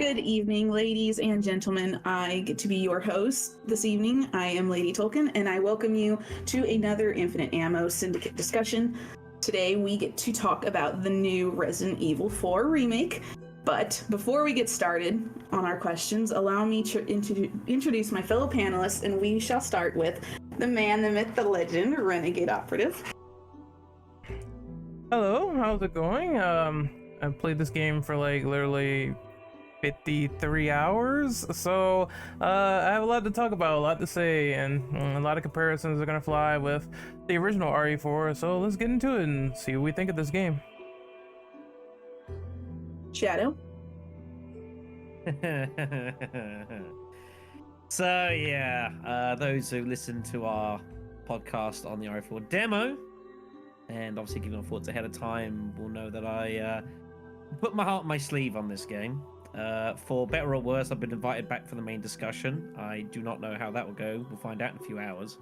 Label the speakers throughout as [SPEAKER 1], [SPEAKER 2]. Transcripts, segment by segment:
[SPEAKER 1] Good evening, ladies and gentlemen. I get to be your host this evening. I am Lady Tolkien, and I welcome you to another Infinite Ammo Syndicate discussion. Today, we get to talk about the new Resident Evil 4 remake. But before we get started on our questions, allow me to introduce my fellow panelists, and we shall start with the man, the myth, the legend, Renegade Operative.
[SPEAKER 2] Hello, how's it going? I've played this game for like literally 53 hours, so I have a lot to talk about, a lot to say, and a lot of comparisons are gonna fly with the original RE4, so let's get into it and see what we think of this game.
[SPEAKER 1] Shadow.
[SPEAKER 3] So yeah, those who listen to our podcast on the RE4 demo, and obviously giving our thoughts ahead of time, will know that I put my heart on my sleeve on this game. For better or worse, I've been invited back for the main discussion. I do not know how that will go. We'll find out in a few hours.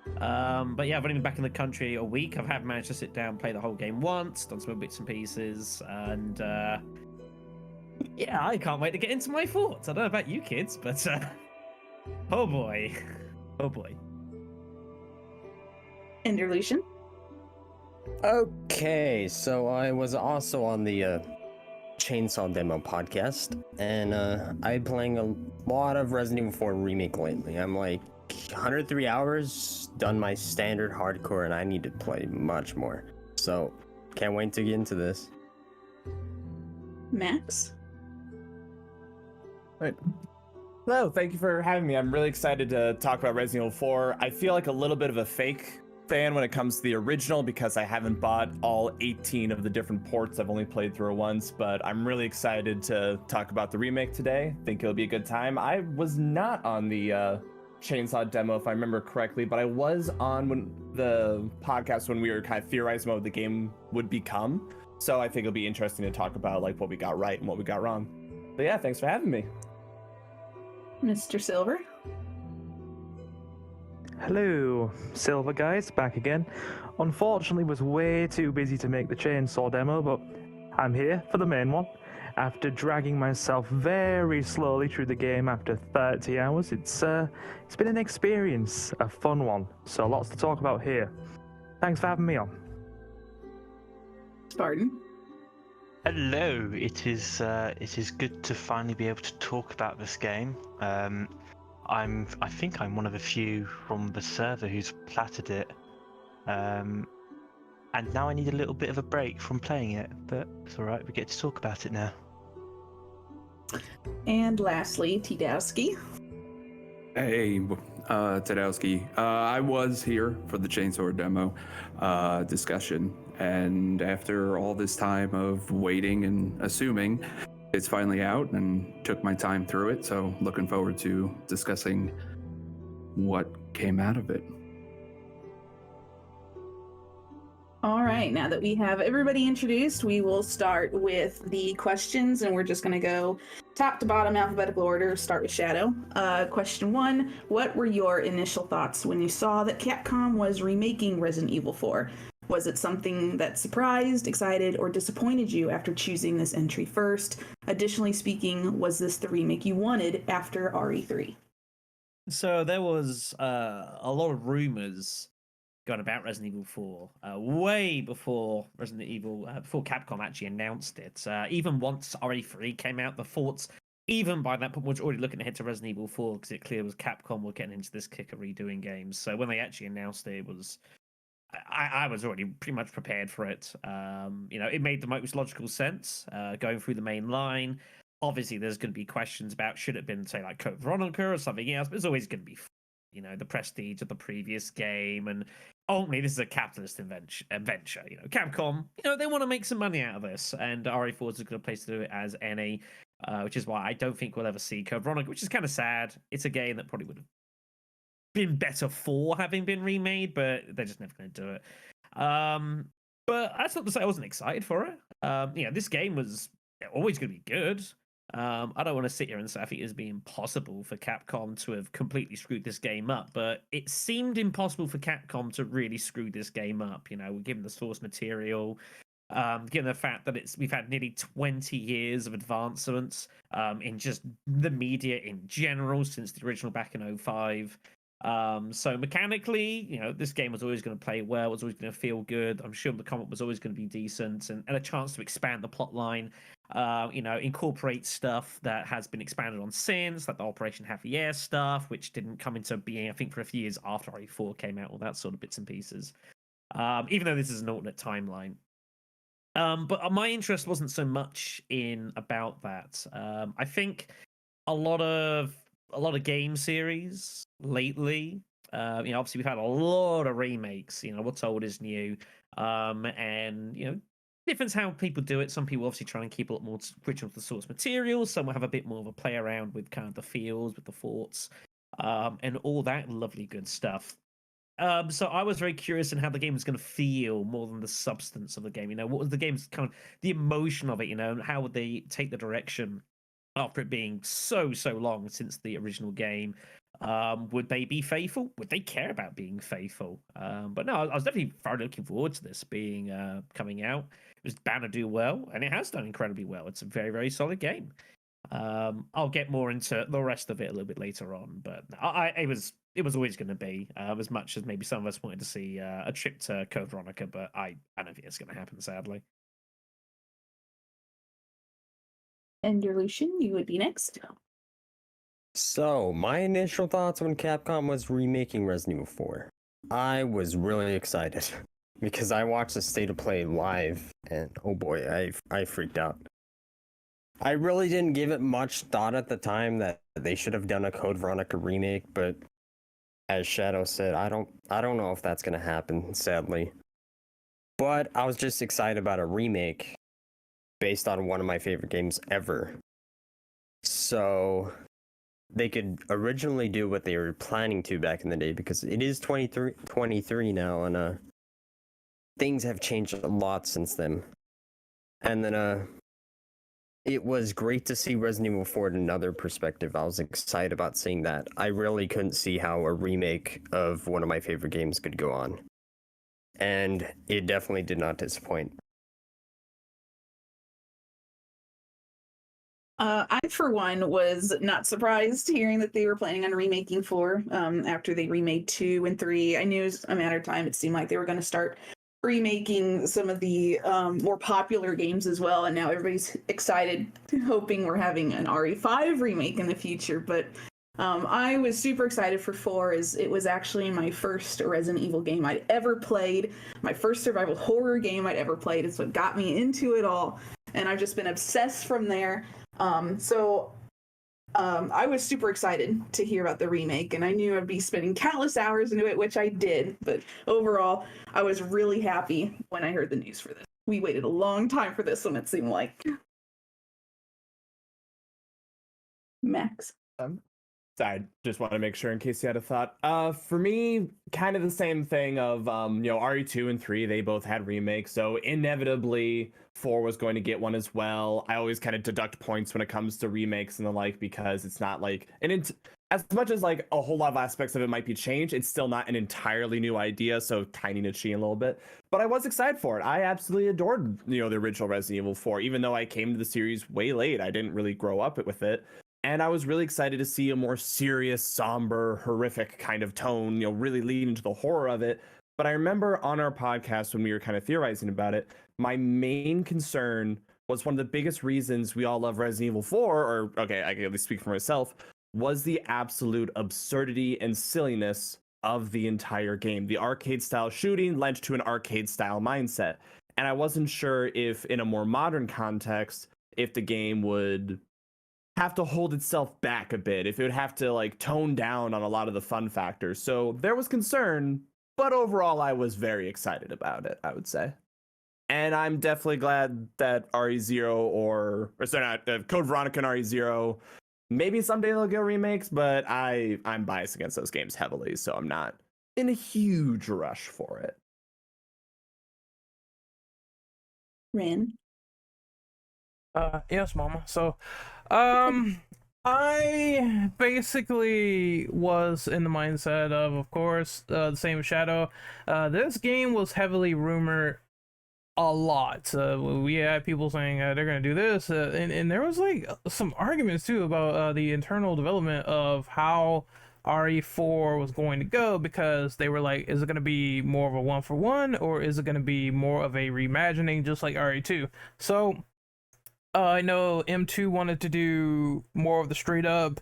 [SPEAKER 3] But yeah, I've only been back in the country a week. I've managed to sit down, play the whole game once, done some bits and pieces, and yeah, I can't wait to get into my thoughts. I don't know about you kids, but oh boy, oh boy.
[SPEAKER 1] Enderlucian.
[SPEAKER 4] Okay, so I was also on the Chainsaw Demo podcast, and I've been playing a lot of Resident Evil 4 Remake lately. I'm like 103 hours, done my standard hardcore, and I need to play much more. So, can't wait to get into this.
[SPEAKER 1] Max.
[SPEAKER 5] Right. Hello, thank you for having me. I'm really excited to talk about Resident Evil 4. I feel like a little bit of a fake fan when it comes to the original because I haven't bought all 18 of the different ports. I've only played through it once, but I'm really excited to talk about the remake today. Think it'll be a good time. I was not on the Chainsaw demo, if I remember correctly, but I was on when the podcast when we were kind of theorizing what the game would become. So I think it'll be interesting to talk about like what we got right and what we got wrong. But yeah, thanks for having me.
[SPEAKER 1] Mr. Silver.
[SPEAKER 6] Hello, Silver guys, back again. Unfortunately, was way too busy to make the Chainsaw demo, but I'm here for the main one. After dragging myself very slowly through the game after 30 hours, it's been an experience, a fun one. So lots to talk about here. Thanks for having me on.
[SPEAKER 1] Spartan.
[SPEAKER 7] Hello, it is good to finally be able to talk about this game. I think I'm one of the few from the server who's platted it, and now I need a little bit of a break from playing it, but it's alright, we get to talk about it now.
[SPEAKER 1] And lastly, Tidowski.
[SPEAKER 8] Hey, Tadowski. I was here for the Chainsaw demo discussion, and after all this time of waiting and assuming, it's finally out and took my time through it, so looking forward to discussing what came out of it.
[SPEAKER 1] All right, now that we have everybody introduced, we will start with the questions, and we're just going to go top to bottom alphabetical order. Start with Shadow. Question 1, what were your initial thoughts when you saw that Capcom was remaking Resident Evil 4? Was it something that surprised, excited, or disappointed you after choosing this entry first? Additionally speaking, was this the remake you wanted after RE3?
[SPEAKER 3] So there was a lot of rumors going about Resident Evil 4 way before before Capcom actually announced it. Even once RE3 came out, the thoughts, even by that point, was already looking ahead to Resident Evil 4 because it clearly was Capcom were getting into this kick of redoing games. So when they actually announced it, it was I was already pretty much prepared for it. It made the most logical sense going through the main line. Obviously, there's going to be questions about should it have been, say, like Code Veronica or something else, but it's always going to be, the prestige of the previous game. And ultimately, this is a capitalist adventure. Capcom, they want to make some money out of this, and RE4 is a good place to do it as any, which is why I don't think we'll ever see Code Veronica, which is kind of sad. It's a game that probably would have been better for having been remade, but they're just never going to do it. But that's not to say I wasn't excited for it. This game was always going to be good. I don't want to sit here and say I think it would be impossible for Capcom to have completely screwed this game up, but it seemed impossible for Capcom to really screw this game up. Given the source material, Given the fact that we've had nearly 20 years of advancements in just the media in general since the original back in 05. So mechanically, this game was always going to play well, was always going to feel good. I'm sure the combat was always going to be decent, and a chance to expand the plot line, incorporate stuff that has been expanded on since, like the Operation Happy Air stuff, which didn't come into being, I think, for a few years after RE4 came out, all that sort of bits and pieces. Even though this is an alternate timeline. But my interest wasn't so much in about that. I think a lot of game series lately, obviously we've had a lot of remakes. What's old is new, and difference how people do it. Some people obviously try and keep a lot more original to the source material. Some will have a bit more of a play around with kind of the feels, with the forts, and all that lovely good stuff. So I was very curious in how the game was going to feel more than the substance of the game. What was the game's kind of the emotion of it? And how would they take the direction after it being so long since the original game? Would they be faithful? Would they care about being faithful? But no, I was definitely very looking forward to this being coming out. It was bound to do well, and it has done incredibly well. It's a very, very solid game. I'll get more into the rest of it a little bit later on, but it was always going to be as much as maybe some of us wanted to see a trip to Code Veronica, but I don't think it's going to happen, sadly.
[SPEAKER 1] And your Lucian, you would be next.
[SPEAKER 4] So, my initial thoughts when Capcom was remaking Resident Evil 4. I was really excited because I watched the State of Play live, and oh boy, I freaked out. I really didn't give it much thought at the time that they should have done a Code Veronica remake, but as Shadow said, I don't know if that's gonna happen, sadly. But I was just excited about a remake based on one of my favorite games ever. So they could originally do what they were planning to back in the day, because it is 23 now, and things have changed a lot since then. And then it was great to see Resident Evil 4 in another perspective. I was excited about seeing that. I really couldn't see how a remake of one of my favorite games could go on. And it definitely did not disappoint.
[SPEAKER 1] I, for one, was not surprised hearing that they were planning on remaking 4 after they remade 2 and 3. I knew it was a matter of time. It seemed like they were going to start remaking some of the more popular games as well, and now everybody's excited, hoping we're having an RE5 remake in the future. But I was super excited for 4, as it was actually my first Resident Evil game I'd ever played, my first survival horror game I'd ever played. It's what got me into it all, and I've just been obsessed from there. I was super excited to hear about the remake, and I knew I'd be spending countless hours into it, which I did. But overall, I was really happy when I heard the news for this. We waited a long time for this one, it seemed like. Max.
[SPEAKER 5] I just want to make sure in case you had a thought. For me, kind of the same thing of, RE2 and 3, they both had remakes, so inevitably 4 was going to get one as well. I always kind of deduct points when it comes to remakes and the like, because it's not like, and it's, as much as like a whole lot of aspects of it might be changed, it's still not an entirely new idea, so tiny to cheat a little bit. But I was excited for it. I absolutely adored, the original Resident Evil 4, even though I came to the series way late. I didn't really grow up with it. And I was really excited to see a more serious, somber, horrific kind of tone, really lead into the horror of it. But I remember on our podcast when we were kind of theorizing about it, my main concern was one of the biggest reasons we all love Resident Evil 4, or, okay, I can at least speak for myself, was the absolute absurdity and silliness of the entire game. The arcade-style shooting led to an arcade-style mindset. And I wasn't sure if, in a more modern context, if the game would have to hold itself back a bit, if it would have to like tone down on a lot of the fun factors. So there was concern, but overall I was very excited about it, I would say. And I'm definitely glad that RE0 or sorry, not Code Veronica and RE0, maybe someday they'll get remakes, but I'm biased against those games heavily, so I'm not in a huge rush for it.
[SPEAKER 1] Ren.
[SPEAKER 2] Yes, Mama. So, I basically was in the mindset of course, the same Shadow. This game was heavily rumored a lot. We had people saying they're going to do this, and there was like some arguments too about the internal development of how RE4 was going to go, because they were like, is it going to be more of a one for one, or is it going to be more of a reimagining just like RE2? So I know M2 wanted to do more of the straight up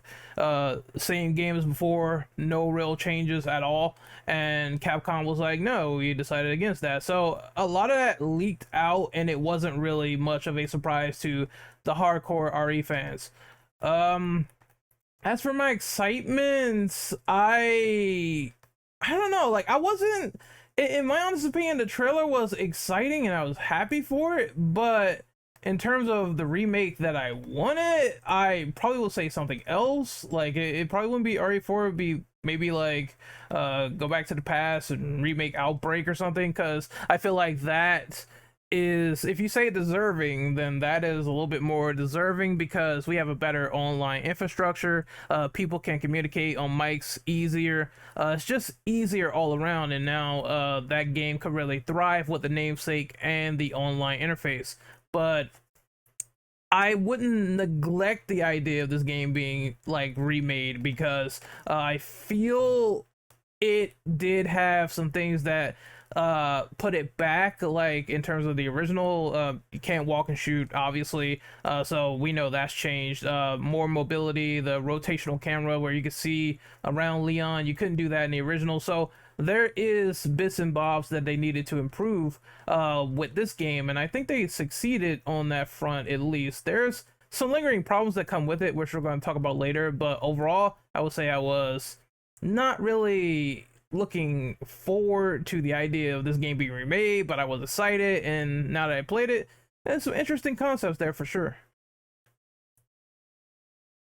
[SPEAKER 2] same game as before, no real changes at all, and Capcom was like, no, we decided against that. So a lot of that leaked out, and it wasn't really much of a surprise to the hardcore RE fans. As for my excitement, I don't know, like I wasn't, in my honest opinion, the trailer was exciting and I was happy for it, but in terms of the remake that I wanted, I probably will say something else. Like it probably wouldn't be RE4, it would be maybe like go back to the past and remake Outbreak or something, because I feel like that is, if you say deserving, then that is a little bit more deserving, because we have a better online infrastructure. People can communicate on mics easier. It's just easier all around, and now that game could really thrive with the namesake and the online interface. But I wouldn't neglect the idea of this game being like remade, because I feel it did have some things that put it back, like in terms of the original. You can't walk and shoot, obviously, so we know that's changed. More mobility, the rotational camera where you can see around Leon, you couldn't do that in the original. So there is bits and bobs that they needed to improve with this game, and I think they succeeded on that front. At least there's some lingering problems that come with it, which we're going to talk about later, but overall I would say I was not really looking forward to the idea of this game being remade, but I was excited, and now that I played it, there's some interesting concepts there for sure.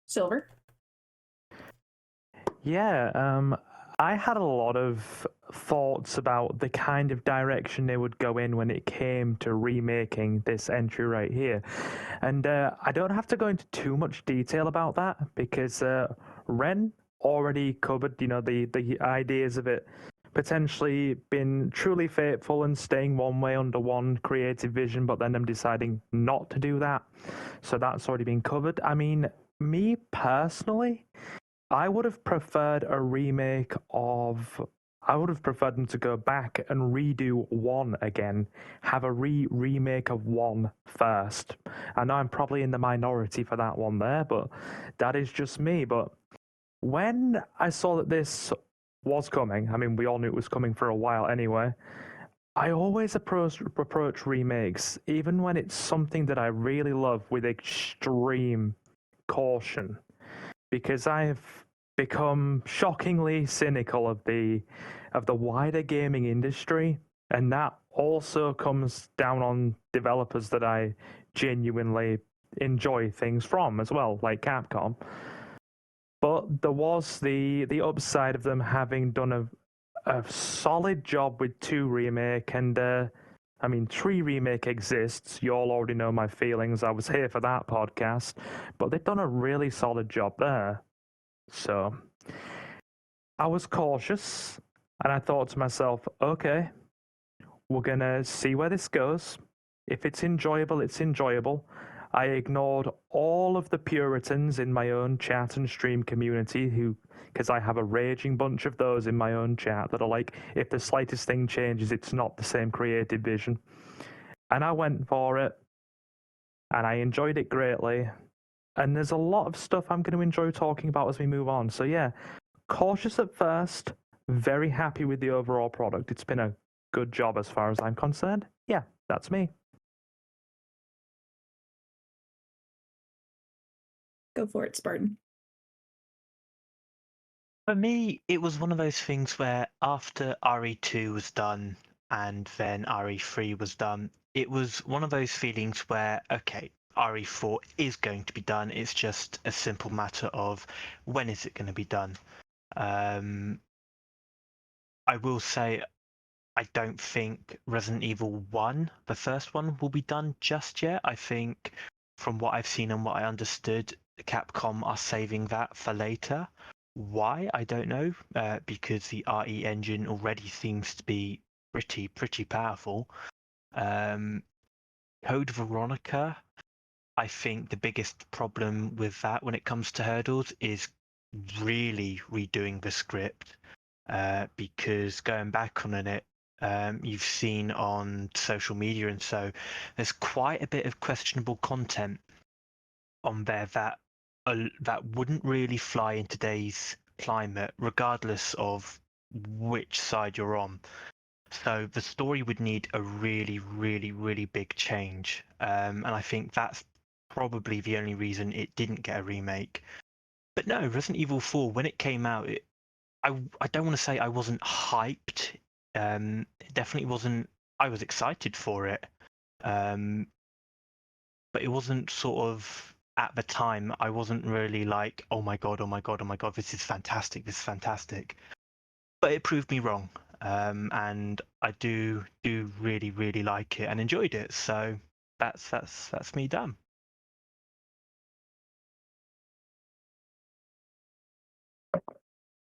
[SPEAKER 1] Silver.
[SPEAKER 6] Yeah, I had a lot of thoughts about the kind of direction they would go in when it came to remaking this entry right here. And I don't have to go into too much detail about that, because Ren already covered, the ideas of it potentially being truly faithful and staying one way under one creative vision, but then them deciding not to do that. So that's already been covered. I mean, me personally, I would have preferred a remake of. I would have preferred them to go back and redo 1 again, have a remake of 1 first. I know I'm probably in the minority for that one there, but that is just me. But when I saw that this was coming, I mean, we all knew it was coming for a while anyway, I always approach remakes, even when it's something that I really love, with extreme caution, because I've become shockingly cynical of the wider gaming industry, and that also comes down on developers that I genuinely enjoy things from as well, like Capcom. But there was the upside of them having done a solid job with 2 remake, and I mean, 3 remake exists. You all already know my feelings. I was here for that podcast, but they've done a really solid job there. So I was cautious, and I thought to myself, okay, we're gonna see where this goes. If it's enjoyable, it's enjoyable. I ignored all of the Puritans in my own chat and stream community, because I have a raging bunch of those in my own chat that are like, if the slightest thing changes, it's not the same creative vision. And I went for it, and I enjoyed it greatly. And there's a lot of stuff I'm going to enjoy talking about as we move on. So yeah, cautious at first, very happy with the overall product. It's been a good job as far as I'm concerned. Yeah, that's me.
[SPEAKER 1] Go for it, Spartan.
[SPEAKER 7] For me, it was one of those things where after RE2 was done and then RE3 was done, it was one of those feelings where, okay, RE4 is going to be done. It's just a simple matter of when is it going to be done. I will say, I don't think Resident Evil 1, the first one, will be done just yet. I think from what I've seen and what I understood, Capcom are saving that for later. Why? I don't know, because the RE engine already seems to be pretty powerful. Code Veronica, I think the biggest problem with that when it comes to hurdles is really redoing the script, because going back on it, you've seen on social media and so there's quite a bit of questionable content on there that wouldn't really fly in today's climate, regardless of which side you're on. So the story would need a really, really, really big change, and I think that's probably the only reason it didn't get a remake. But no, Resident Evil 4, when it came out, I don't want to say I wasn't hyped. It definitely wasn't. I was excited for it, but it wasn't sort of at the time. I wasn't really like, oh my god, oh my god, oh my god, this is fantastic, this is fantastic. But it proved me wrong, and I do really, really like it and enjoyed it. So that's me done.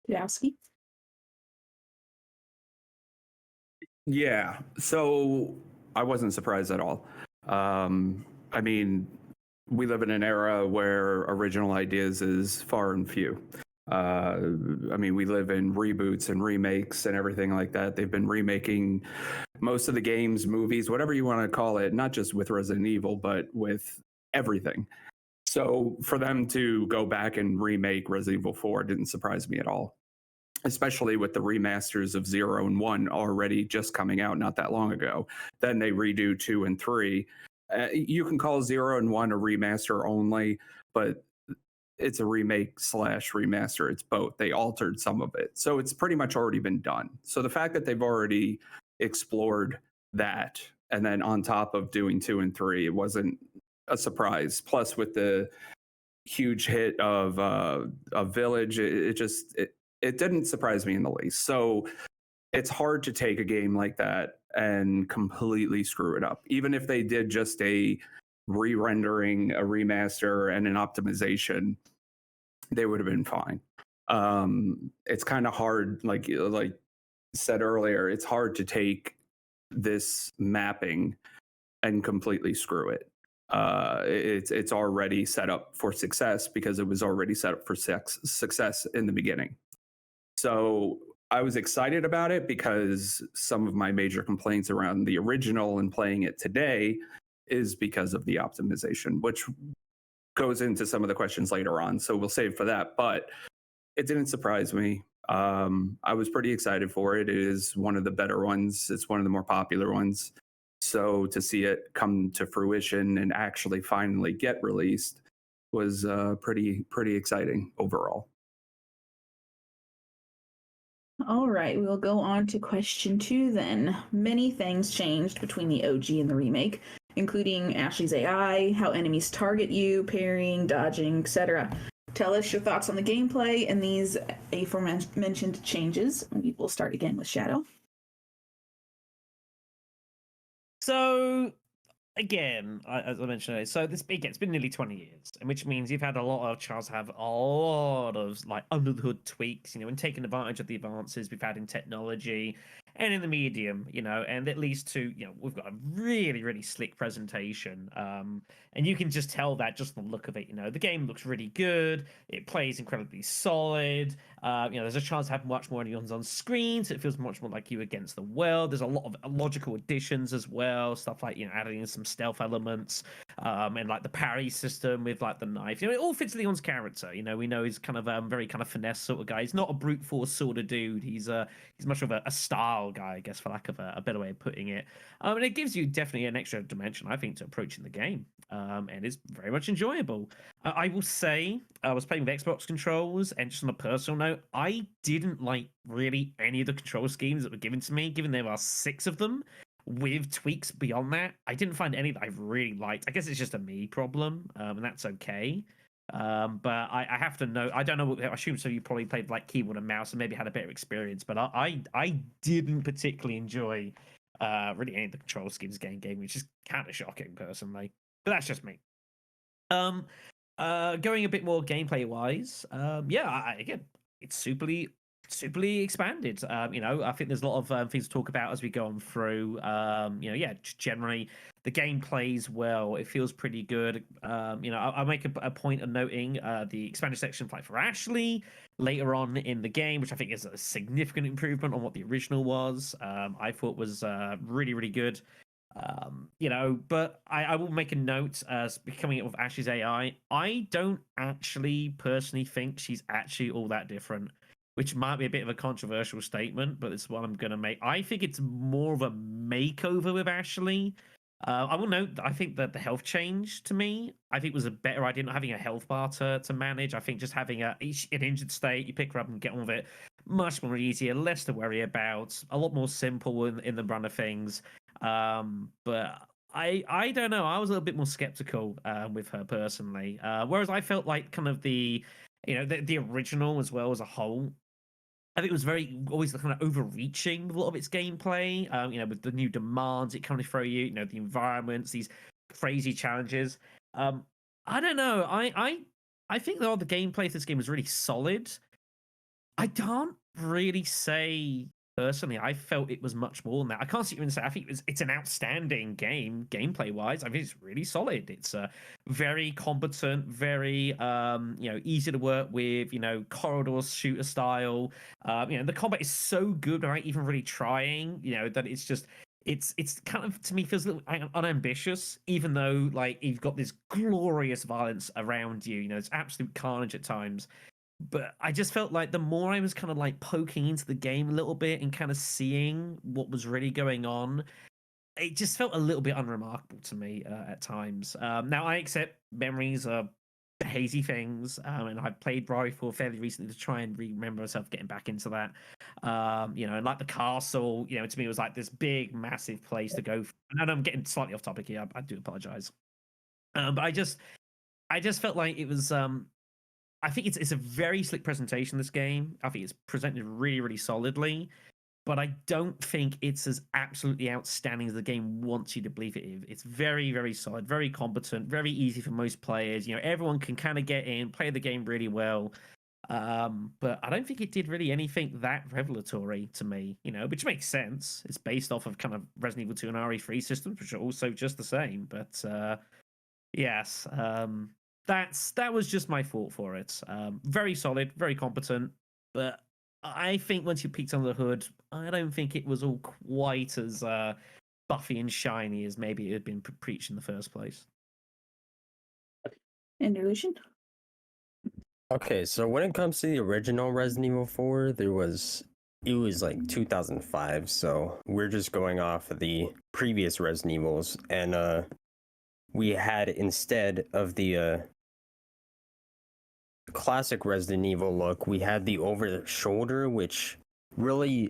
[SPEAKER 1] Yowski?
[SPEAKER 8] Yeah, so I wasn't surprised at all. I mean, we live in an era where original ideas is far and few. I mean, we live in reboots and remakes and everything like that. They've been remaking most of the games, movies, whatever you want to call it, not just with Resident Evil, but with everything. So for them to go back and remake Resident Evil 4 didn't surprise me at all, especially with the remasters of 0 and 1 already just coming out not that long ago. Then they redo 2 and 3. You can call 0 and 1 a remaster only, but it's a remake / remaster. It's both. They altered some of it. So it's pretty much already been done. So the fact that they've already explored that, and then on top of doing 2 and 3, it wasn't a surprise. Plus with the huge hit of Village, it didn't surprise me in the least. So it's hard to take a game like that and completely screw it up. Even if they did just a re-rendering, a remaster, and an optimization, they would have been fine. It's kind of hard, like said earlier, it's hard to take this mapping and completely screw it. It's already set up for success because it was already set up for success in the beginning. So I was excited about it because some of my major complaints around the original and playing it today is because of the optimization, which goes into some of the questions later on. So we'll save for that. But it didn't surprise me. I was pretty excited for it. It is one of the better ones. It's one of the more popular ones. So to see it come to fruition and actually finally get released was pretty exciting overall.
[SPEAKER 1] All right, we'll go on to question 2 then. Many things changed between the OG and the remake, including Ashley's AI, how enemies target you, parrying, dodging, etc. Tell us your thoughts on the gameplay and these aforementioned changes. We will start again with Shadow.
[SPEAKER 3] So, again, as I mentioned earlier, so it's been nearly 20 years, which means you've had a lot of chance to have a lot of like under the hood tweaks, and taking advantage of the advances we've had in technology and in the medium, and that leads to, we've got a really, really slick presentation. And you can just tell that just from the look of it. The game looks really good. It plays incredibly solid. There's a chance to have much more enemies on screen, so it feels much more like you against the world. There's a lot of logical additions as well, stuff like adding in some stealth elements, and like the parry system with like the knife. It all fits Leon's character. We know he's kind of very kind of finesse sort of guy. He's not a brute force sort of dude. He's much of a style guy, I guess, for lack of a better way of putting it. And it gives you definitely an extra dimension, I think, to approaching the game. And it's very much enjoyable. I will say, I was playing with Xbox controls, and just on a personal note, I didn't like really any of the control schemes that were given to me, given there are 6 of them with tweaks beyond that. I didn't find any that I really liked. I guess it's just a me problem, and that's okay. But I have to know, I don't know, I assume so you probably played like keyboard and mouse and maybe had a better experience, but I didn't particularly enjoy really any of the control schemes game, which is kind of shocking personally. But that's just me. Going a bit more gameplay wise, again, it's superly expanded. I think there's a lot of things to talk about as we go on through. Generally the game plays well. It feels pretty good. I'll make a point of noting the expanded section fight for Ashley later on in the game, which I think is a significant improvement on what the original was. I thought was really, really good. But I will make a note coming up with Ashley's AI. I don't actually personally think she's actually all that different, which might be a bit of a controversial statement, but it's what I'm going to make. I think it's more of a makeover with Ashley. I will note that I think that the health change to me, I think was a better idea not having a health bar to manage. I think just having an injured state, you pick her up and get on with it, much more easier, less to worry about, a lot more simple in the run of things. But I don't know. I was a little bit more skeptical with her personally. Whereas I felt like kind of the original as well as a whole, I think it was very always kind of overreaching with a lot of its gameplay. With the new demands it kind of throw you, the environments, these crazy challenges. I don't know. I think though the gameplay of this game was really solid. I can't really say personally. I felt it was much more than that. I can't sit here and say I think it's an outstanding game gameplay wise. I think it's really solid. It's very competent, very easy to work with. Corridor shooter style. The combat is so good without even really trying. That it's just it's kind of, to me, feels a little unambitious, even though like you've got this glorious violence around you. It's absolute carnage at times. But I just felt like the more I was kind of like poking into the game a little bit and kind of seeing what was really going on, it just felt a little bit unremarkable to me at times. Now, I accept memories are hazy things, and I played Rari 4 fairly recently to try and remember myself getting back into that. And like the castle, to me, it was like this big, massive place to go. And I'm getting slightly off topic here. I do apologize. But I just felt like it was. I think it's a very slick presentation, this game. I think it's presented really, really solidly. But I don't think it's as absolutely outstanding as the game wants you to believe it is. It's very, very solid, very competent, very easy for most players. Everyone can kind of get in, play the game really well. But I don't think it did really anything that revelatory to me, which makes sense. It's based off of kind of Resident Evil 2 and RE3 systems, which are also just the same. But yes, that was just my thought for it. Very solid, very competent, but I think once you peeked under the hood, I don't think it was all quite as buffy and shiny as maybe it had been preached in the first place.
[SPEAKER 1] And Illusion?
[SPEAKER 4] Okay, so when it comes to the original Resident Evil 4, it was like 2005, so we're just going off of the previous Resident Evils, and we had, instead of the classic Resident Evil look, we had the over the shoulder, which really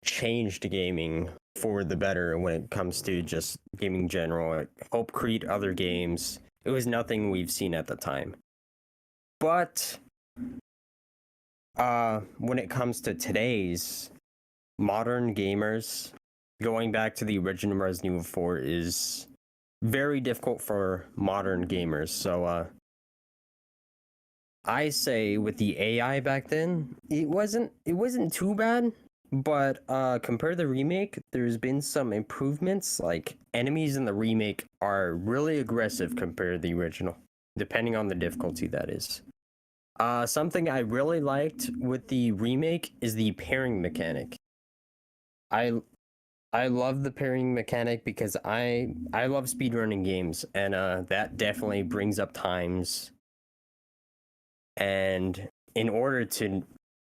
[SPEAKER 4] changed gaming for the better when it comes to just gaming in general. It helped create other games. It was nothing we've seen at the time. But when it comes to today's modern gamers, going back to the original Resident Evil 4 is very difficult for modern gamers. So I say with the AI back then, it wasn't too bad, but compared to the remake, there's been some improvements. Like, enemies in the remake are really aggressive compared to the original, depending on the difficulty, that is. Something I really liked with the remake is the pairing mechanic. I love the pairing mechanic because I love speedrunning games, and that definitely brings up times. And in order to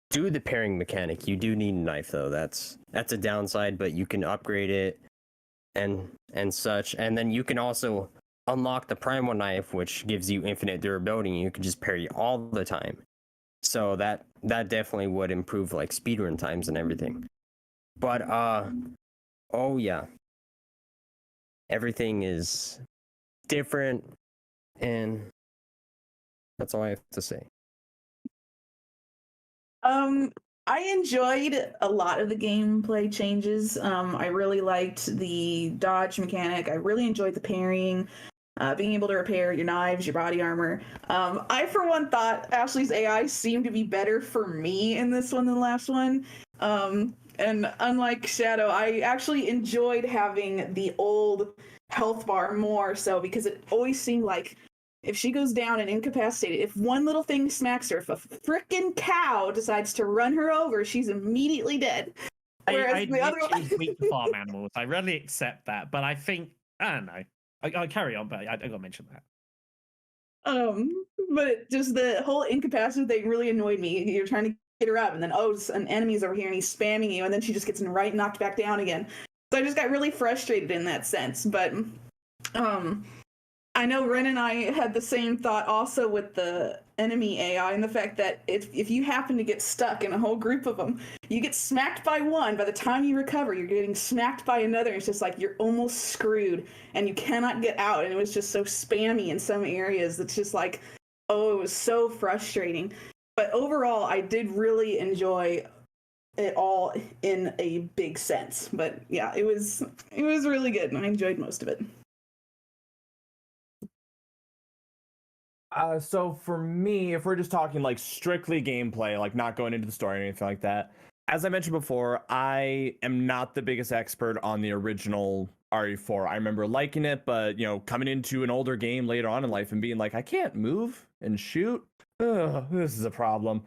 [SPEAKER 4] do the pairing mechanic, you do need a knife, though. That's a downside, but you can upgrade it and such. And then you can also unlock the primal knife, which gives you infinite durability, and you can just parry all the time. So that definitely would improve like speedrun times and everything. But oh yeah, everything is different, and that's all I have to say.
[SPEAKER 1] I enjoyed a lot of the gameplay changes. I really liked the dodge mechanic. I really enjoyed the parrying. being able to repair your knives, your body armor. I, for one, thought Ashley's AI seemed to be better for me in this one than the last one. And unlike Shadow, I actually enjoyed having the old health bar more so because it always seemed like if she goes down and incapacitated, if one little thing smacks her, if a frickin' cow decides to run her over, she's immediately dead. Whereas
[SPEAKER 3] I
[SPEAKER 1] the other one...
[SPEAKER 3] weak to farm animals. I readily accept that, but I think I don't know. I'll carry on, but I gotta mention that.
[SPEAKER 1] But just the whole incapacitated thing really annoyed me. You're trying to get her up, and then an enemy's over here and he's spamming you, and then she just gets knocked back down again. So I just got really frustrated in that sense. But I know Ren and I had the same thought also with the enemy AI and the fact that if you happen to get stuck in a whole group of them, you get smacked by one, by the time you recover, you're getting smacked by another. It's just like you're almost screwed and you cannot get out. And it was just so spammy in some areas. It's just like, oh, it was so frustrating. But overall, I did really enjoy it all in a big sense. But yeah, it was really good and I enjoyed most of it.
[SPEAKER 5] So for me, if we're just talking like strictly gameplay, like not going into the story or anything like that, as I mentioned before, I am not the biggest expert on the original RE4. I remember liking it, but coming into an older game later on in life and being like, I can't move and shoot. Ugh, this is a problem.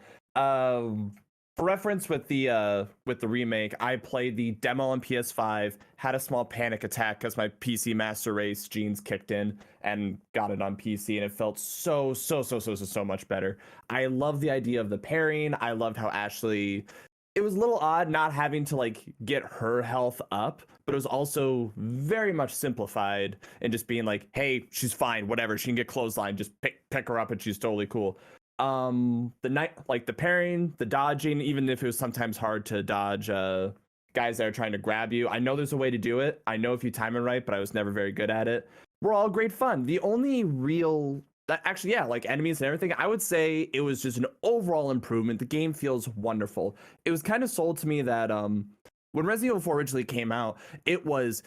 [SPEAKER 5] For reference with the remake, I played the demo on PS5, had a small panic attack because my PC Master Race genes kicked in and got it on PC, and it felt so much better. I love the idea of the pairing. I loved how Ashley, it was a little odd not having to like get her health up, but it was also very much simplified and just being like, hey, she's fine, whatever, she can get clothesline, just pick her up and she's totally cool. The pairing, the dodging, even if it was sometimes hard to dodge guys that are trying to grab you. I know there's a way to do it. I know if you time it right, but I was never very good at it. We're all great fun. The only real like enemies and everything, I would say it was just an overall improvement. The game feels wonderful. It was kind of sold to me that when Resident Evil 4 originally came out, it was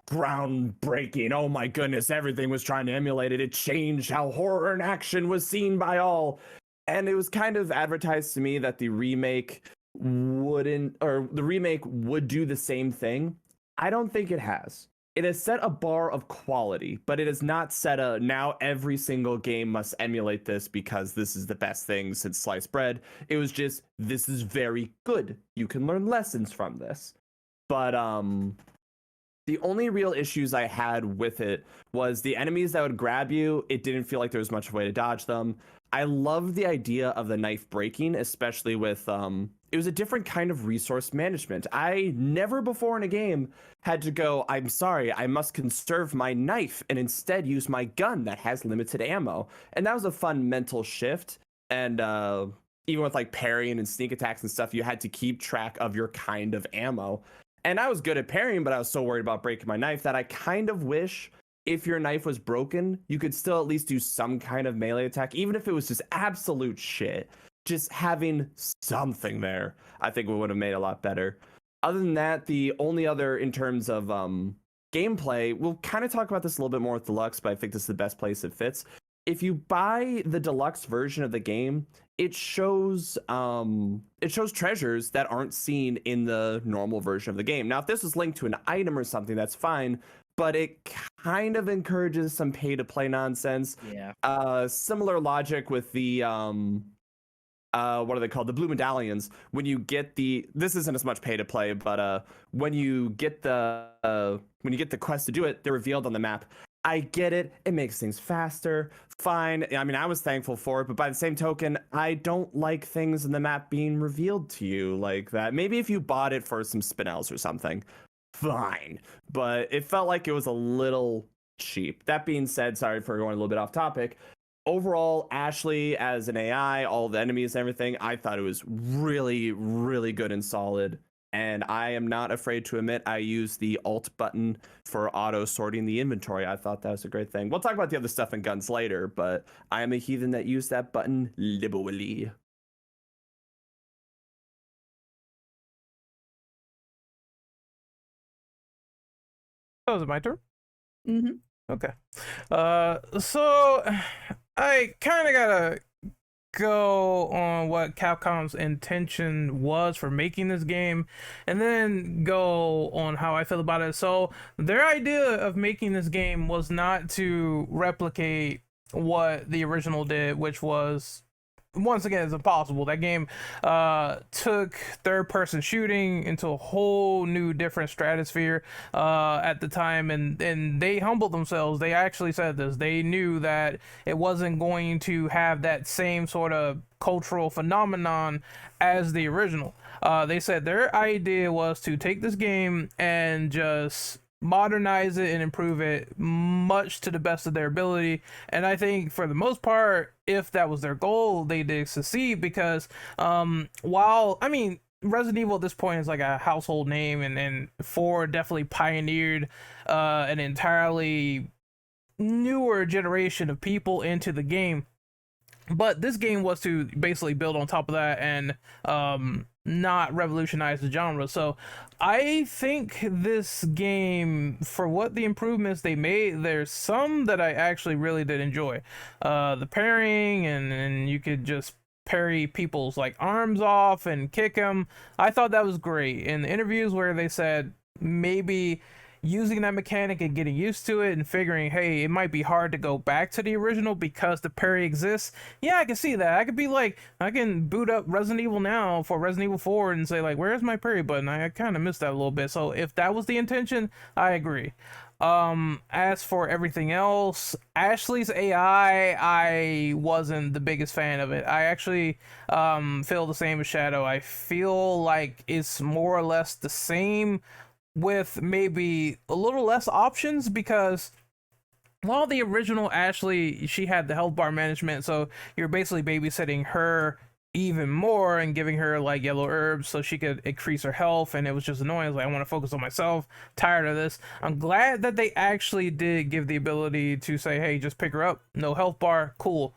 [SPEAKER 5] groundbreaking. Oh my goodness, everything was trying to emulate it. It changed how horror and action was seen by all. And it was kind of advertised to me that the remake would do the same thing. I don't think it has. It has set a bar of quality, but it has not set now every single game must emulate this because this is the best thing since sliced bread. It was just, this is very good. You can learn lessons from this. But the only real issues I had with it was the enemies that would grab you. It didn't feel like there was much of a way to dodge them. I love the idea of the knife breaking, especially with it was a different kind of resource management. I never before in a game had to go, I'm sorry, I must conserve my knife and instead use my gun that has limited ammo. And that was a fun mental shift. And even with like parrying and sneak attacks and stuff, you had to keep track of your kind of ammo. And I was good at parrying, but I was so worried about breaking my knife that I kind of wish if your knife was broken, you could still at least do some kind of melee attack, even if it was just absolute shit. Just having something there, I think would have made it a lot better. Other than that, the only other in terms of gameplay, we'll kind of talk about this a little bit more with Deluxe, but I think this is the best place it fits. If you buy the Deluxe version of the game, it shows treasures that aren't seen in the normal version of the game. Now, if this was linked to an item or something, that's fine, but it kind of encourages some pay-to-play nonsense.
[SPEAKER 3] Yeah.
[SPEAKER 5] Similar logic with the what are they called? The blue medallions. When you get this isn't as much pay-to-play, but when you get the quest to do it, they're revealed on the map. I get it. It makes things faster. Fine. I mean, I was thankful for it, but by the same token, I don't like things in the map being revealed to you like that. Maybe if you bought it for some spinels or something, fine. But it felt like it was a little cheap. That being said, sorry for going a little bit off topic. Overall, Ashley as an AI, all the enemies and everything, I thought it was really, really good and solid. And I am not afraid to admit I used the Alt button for auto sorting the inventory. I thought that was a great thing. We'll talk about the other stuff and guns later, but I am a heathen that used that button liberally.
[SPEAKER 2] Oh, is it my turn?
[SPEAKER 1] Mm-hmm.
[SPEAKER 2] Okay. So I kind of gotta go on what Capcom's intention was for making this game, and then go on how I feel about it. So their idea of making this game was not to replicate what the original did, which was, once again, it's impossible. That game took third person shooting into a whole new different stratosphere at the time, and they humbled themselves. They actually said this. They knew that it wasn't going to have that same sort of cultural phenomenon as the original. They said their idea was to take this game and just modernize it and improve it much to the best of their ability. And I think for the most part, if that was their goal, they did succeed, because while, I mean, Resident Evil at this point is like a household name, and 4 definitely pioneered an entirely newer generation of people into the game. But this game was to basically build on top of that and not revolutionize the genre. So I think this game, for what the improvements they made, there's some that I actually really did enjoy. The parrying, and you could just parry people's like arms off and kick them. I thought that was great. In the interviews where they said maybe using that mechanic and getting used to it and figuring, hey, it might be hard to go back to the original because the parry exists. Yeah, I can see that. I could be like, I can boot up Resident Evil now for Resident Evil 4 and say like, where's my parry button? I kind of missed that a little bit. So if that was the intention, I agree. As for everything else, Ashley's AI, I wasn't the biggest fan of it. I actually feel the same as Shadow. I feel like it's more or less the same, with maybe a little less options, because while the original Ashley, she had the health bar management, so you're basically babysitting her even more and giving her like yellow herbs so she could increase her health, and it was just annoying. I was like, I want to focus on myself, tired of this. I'm glad that they actually did give the ability to say, hey, just pick her up, no health bar, cool.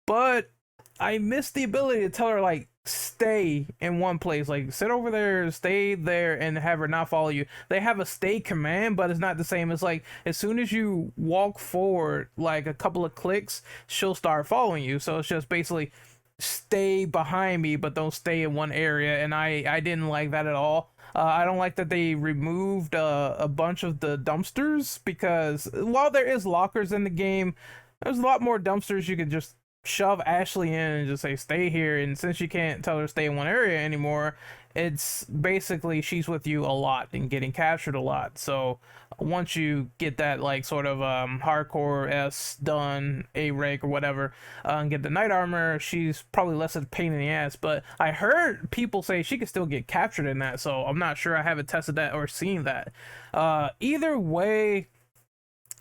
[SPEAKER 2] But I missed the ability to tell her like, stay in one place, like sit over there, stay there, and have her not follow you. They have a stay command, but it's not the same. It's like as soon as you walk forward like a couple of clicks, she'll start following you. So it's just basically stay behind me, but don't stay in one area, and I didn't like that at all. I don't like that they removed a bunch of the dumpsters, because while there is lockers in the game, there's a lot more dumpsters you could just shove Ashley in and just say stay here. And since you can't tell her to stay in one area anymore, it's basically she's with you a lot and getting captured a lot. So once you get that like sort of hardcore S done, a rake or whatever, and get the night armor, she's probably less of a pain in the ass. But I heard people say she could still get captured in that, so I'm not sure. I haven't tested that or seen that. Either way,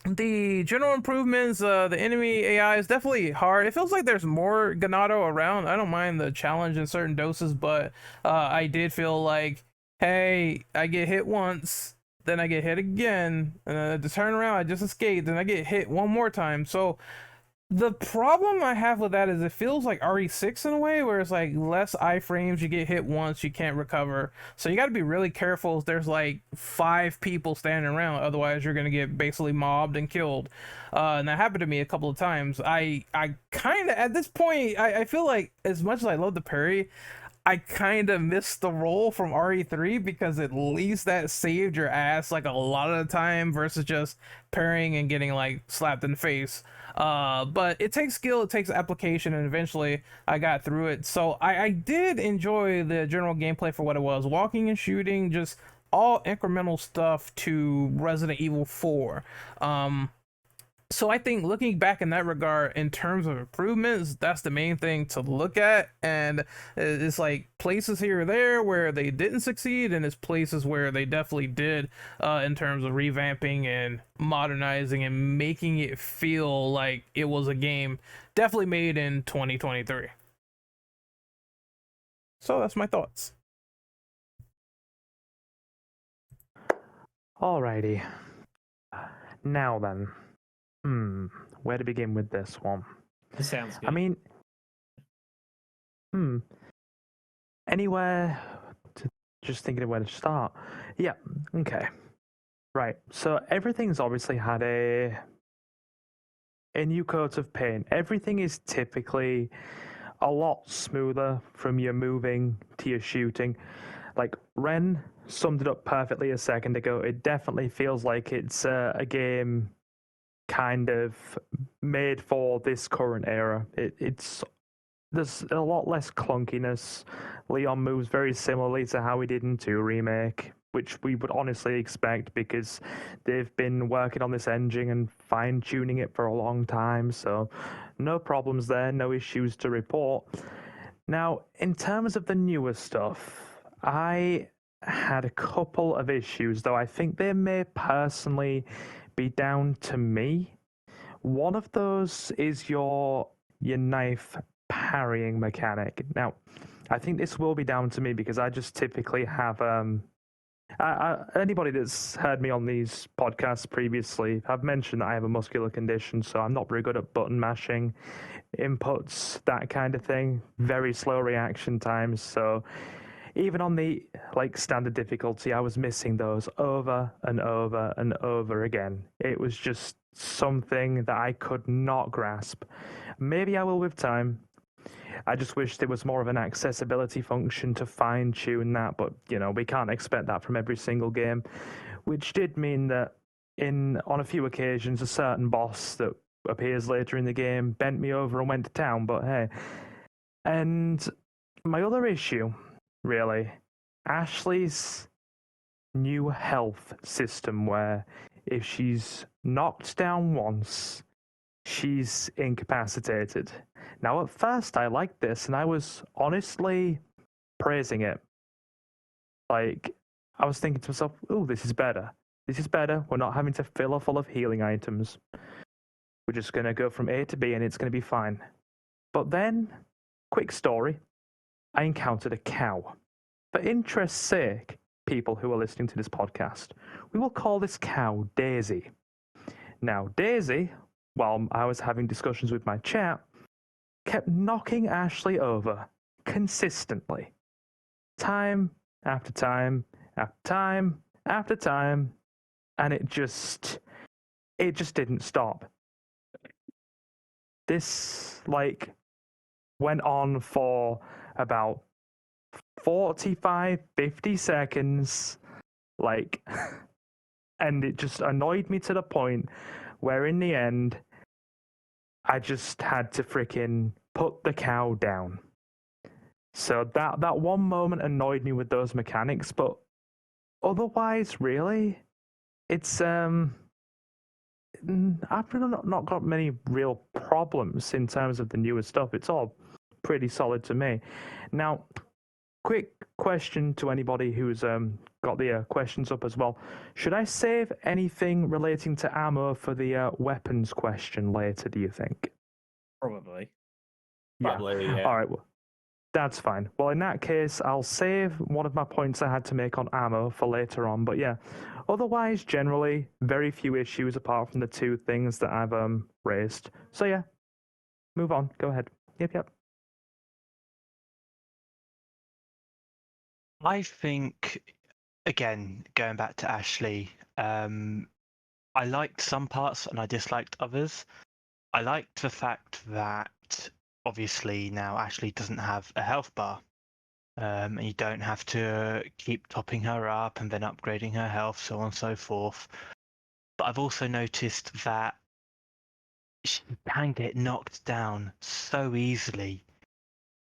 [SPEAKER 2] the general improvements, the enemy AI is definitely hard. It feels like there's more Ganado around. I don't mind the challenge in certain doses, but I did feel like, hey, I get hit once, then I get hit again, and to turn around, I just escaped, then I get hit one more time. So the problem I have with that is it feels like RE6 in a way, where it's like less iframes, you get hit once, you can't recover. So you got to be really careful if there's like 5 people standing around, otherwise you're going to get basically mobbed and killed. And that happened to me a couple of times. I kind of, at this point, I feel like as much as I love the parry, I kind of missed the roll from RE3, because at least that saved your ass like a lot of the time versus just parrying and getting like slapped in the face. But it takes skill, it takes application, and eventually I got through it. So I did enjoy the general gameplay for what it was. Walking and shooting, just all incremental stuff to Resident Evil 4. So I think looking back in that regard, in terms of improvements, that's the main thing to look at. And it's like places here or there where they didn't succeed, and it's places where they definitely did, in terms of revamping and modernizing and making it feel like it was a game definitely made in 2023. So that's my thoughts.
[SPEAKER 6] Alrighty. Now then. Where to begin with this one?
[SPEAKER 3] This sounds good.
[SPEAKER 6] I mean, anywhere to, just thinking of where to start. Yeah, okay. Right, so everything's obviously had a a new coat of paint. Everything is typically a lot smoother from your moving to your shooting. Like Ren summed it up perfectly a second ago. It definitely feels like it's a game kind of made for this current era. There's a lot less clunkiness. Leon moves very similarly to how he did in 2 Remake, which we would honestly expect because they've been working on this engine and fine-tuning it for a long time, so no problems there, no issues to report. Now, in terms of the newer stuff, I had a couple of issues, though I think they may personally be down to me. One of those is your knife parrying mechanic. Now, I think this will be down to me because I just typically have anybody that's heard me on these podcasts previously, I've mentioned that I have a muscular condition, so I'm not very good at button mashing, inputs, that kind of thing. Very slow reaction times. So even on the standard difficulty, I was missing those over and over and over again. It was just something that I could not grasp. Maybe I will with time. I just wish there was more of an accessibility function to fine-tune that, but, we can't expect that from every single game, which did mean that on a few occasions, a certain boss that appears later in the game bent me over and went to town, but hey. And my other issue, really, Ashley's new health system where if she's knocked down once, she's incapacitated. Now, at first, I liked this, and I was honestly praising it. I was thinking to myself, "Oh, this is better. This is better. We're not having to fill her full of healing items. We're just going to go from A to B, and it's going to be fine." But then, quick story, I encountered a cow. For interest's sake, people who are listening to this podcast, we will call this cow Daisy. Now, Daisy, while I was having discussions with my chat, kept knocking Ashley over consistently. Time after time after time after time, and it just didn't stop. This went on for about 45-50 seconds, and it just annoyed me to the point where in the end I just had to freaking put the cow down. So that one moment annoyed me with those mechanics, but otherwise, really, it's I've really not got many real problems in terms of the newer stuff. It's all pretty solid to me. Now, quick question to anybody who's got the questions up as well. Should I save anything relating to ammo for the weapons question later, do you think?
[SPEAKER 3] Probably.
[SPEAKER 5] Probably, yeah.
[SPEAKER 6] All right, well, that's fine. Well, in that case, I'll save one of my points I had to make on ammo for later on. But yeah, otherwise, generally, very few issues apart from the 2 things that I've raised. So yeah, move on. Go ahead. Yep.
[SPEAKER 7] I think, again, going back to Ashley, I liked some parts and I disliked others. I liked the fact that obviously now Ashley doesn't have a health bar, and you don't have to keep topping her up and then upgrading her health, so on and so forth. But I've also noticed that she can get knocked down so easily.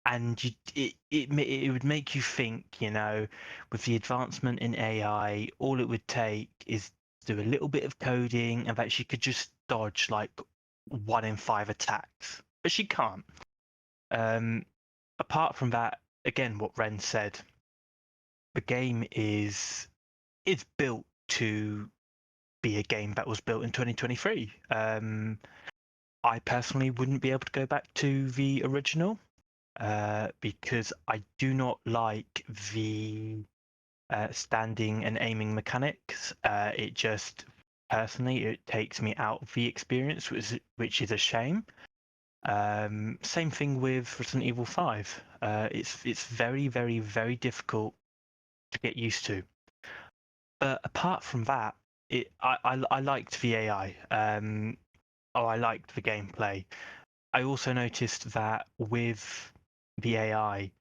[SPEAKER 7] And it would make you think, with the advancement in AI, all it would take is do a little bit of coding and that she could just dodge 1 in 5 attacks. But she can't. Apart from that, again, what Ren said, the game is built to be a game that was built in 2023. I personally wouldn't be able to go back to the original. Because I do not like the standing and aiming mechanics. It just, personally, it takes me out of the experience, which is a shame. Same thing with Resident Evil 5. It's very, very, very difficult to get used to. But apart from that, I liked the AI. oh, I liked the gameplay. I also noticed that with the AI,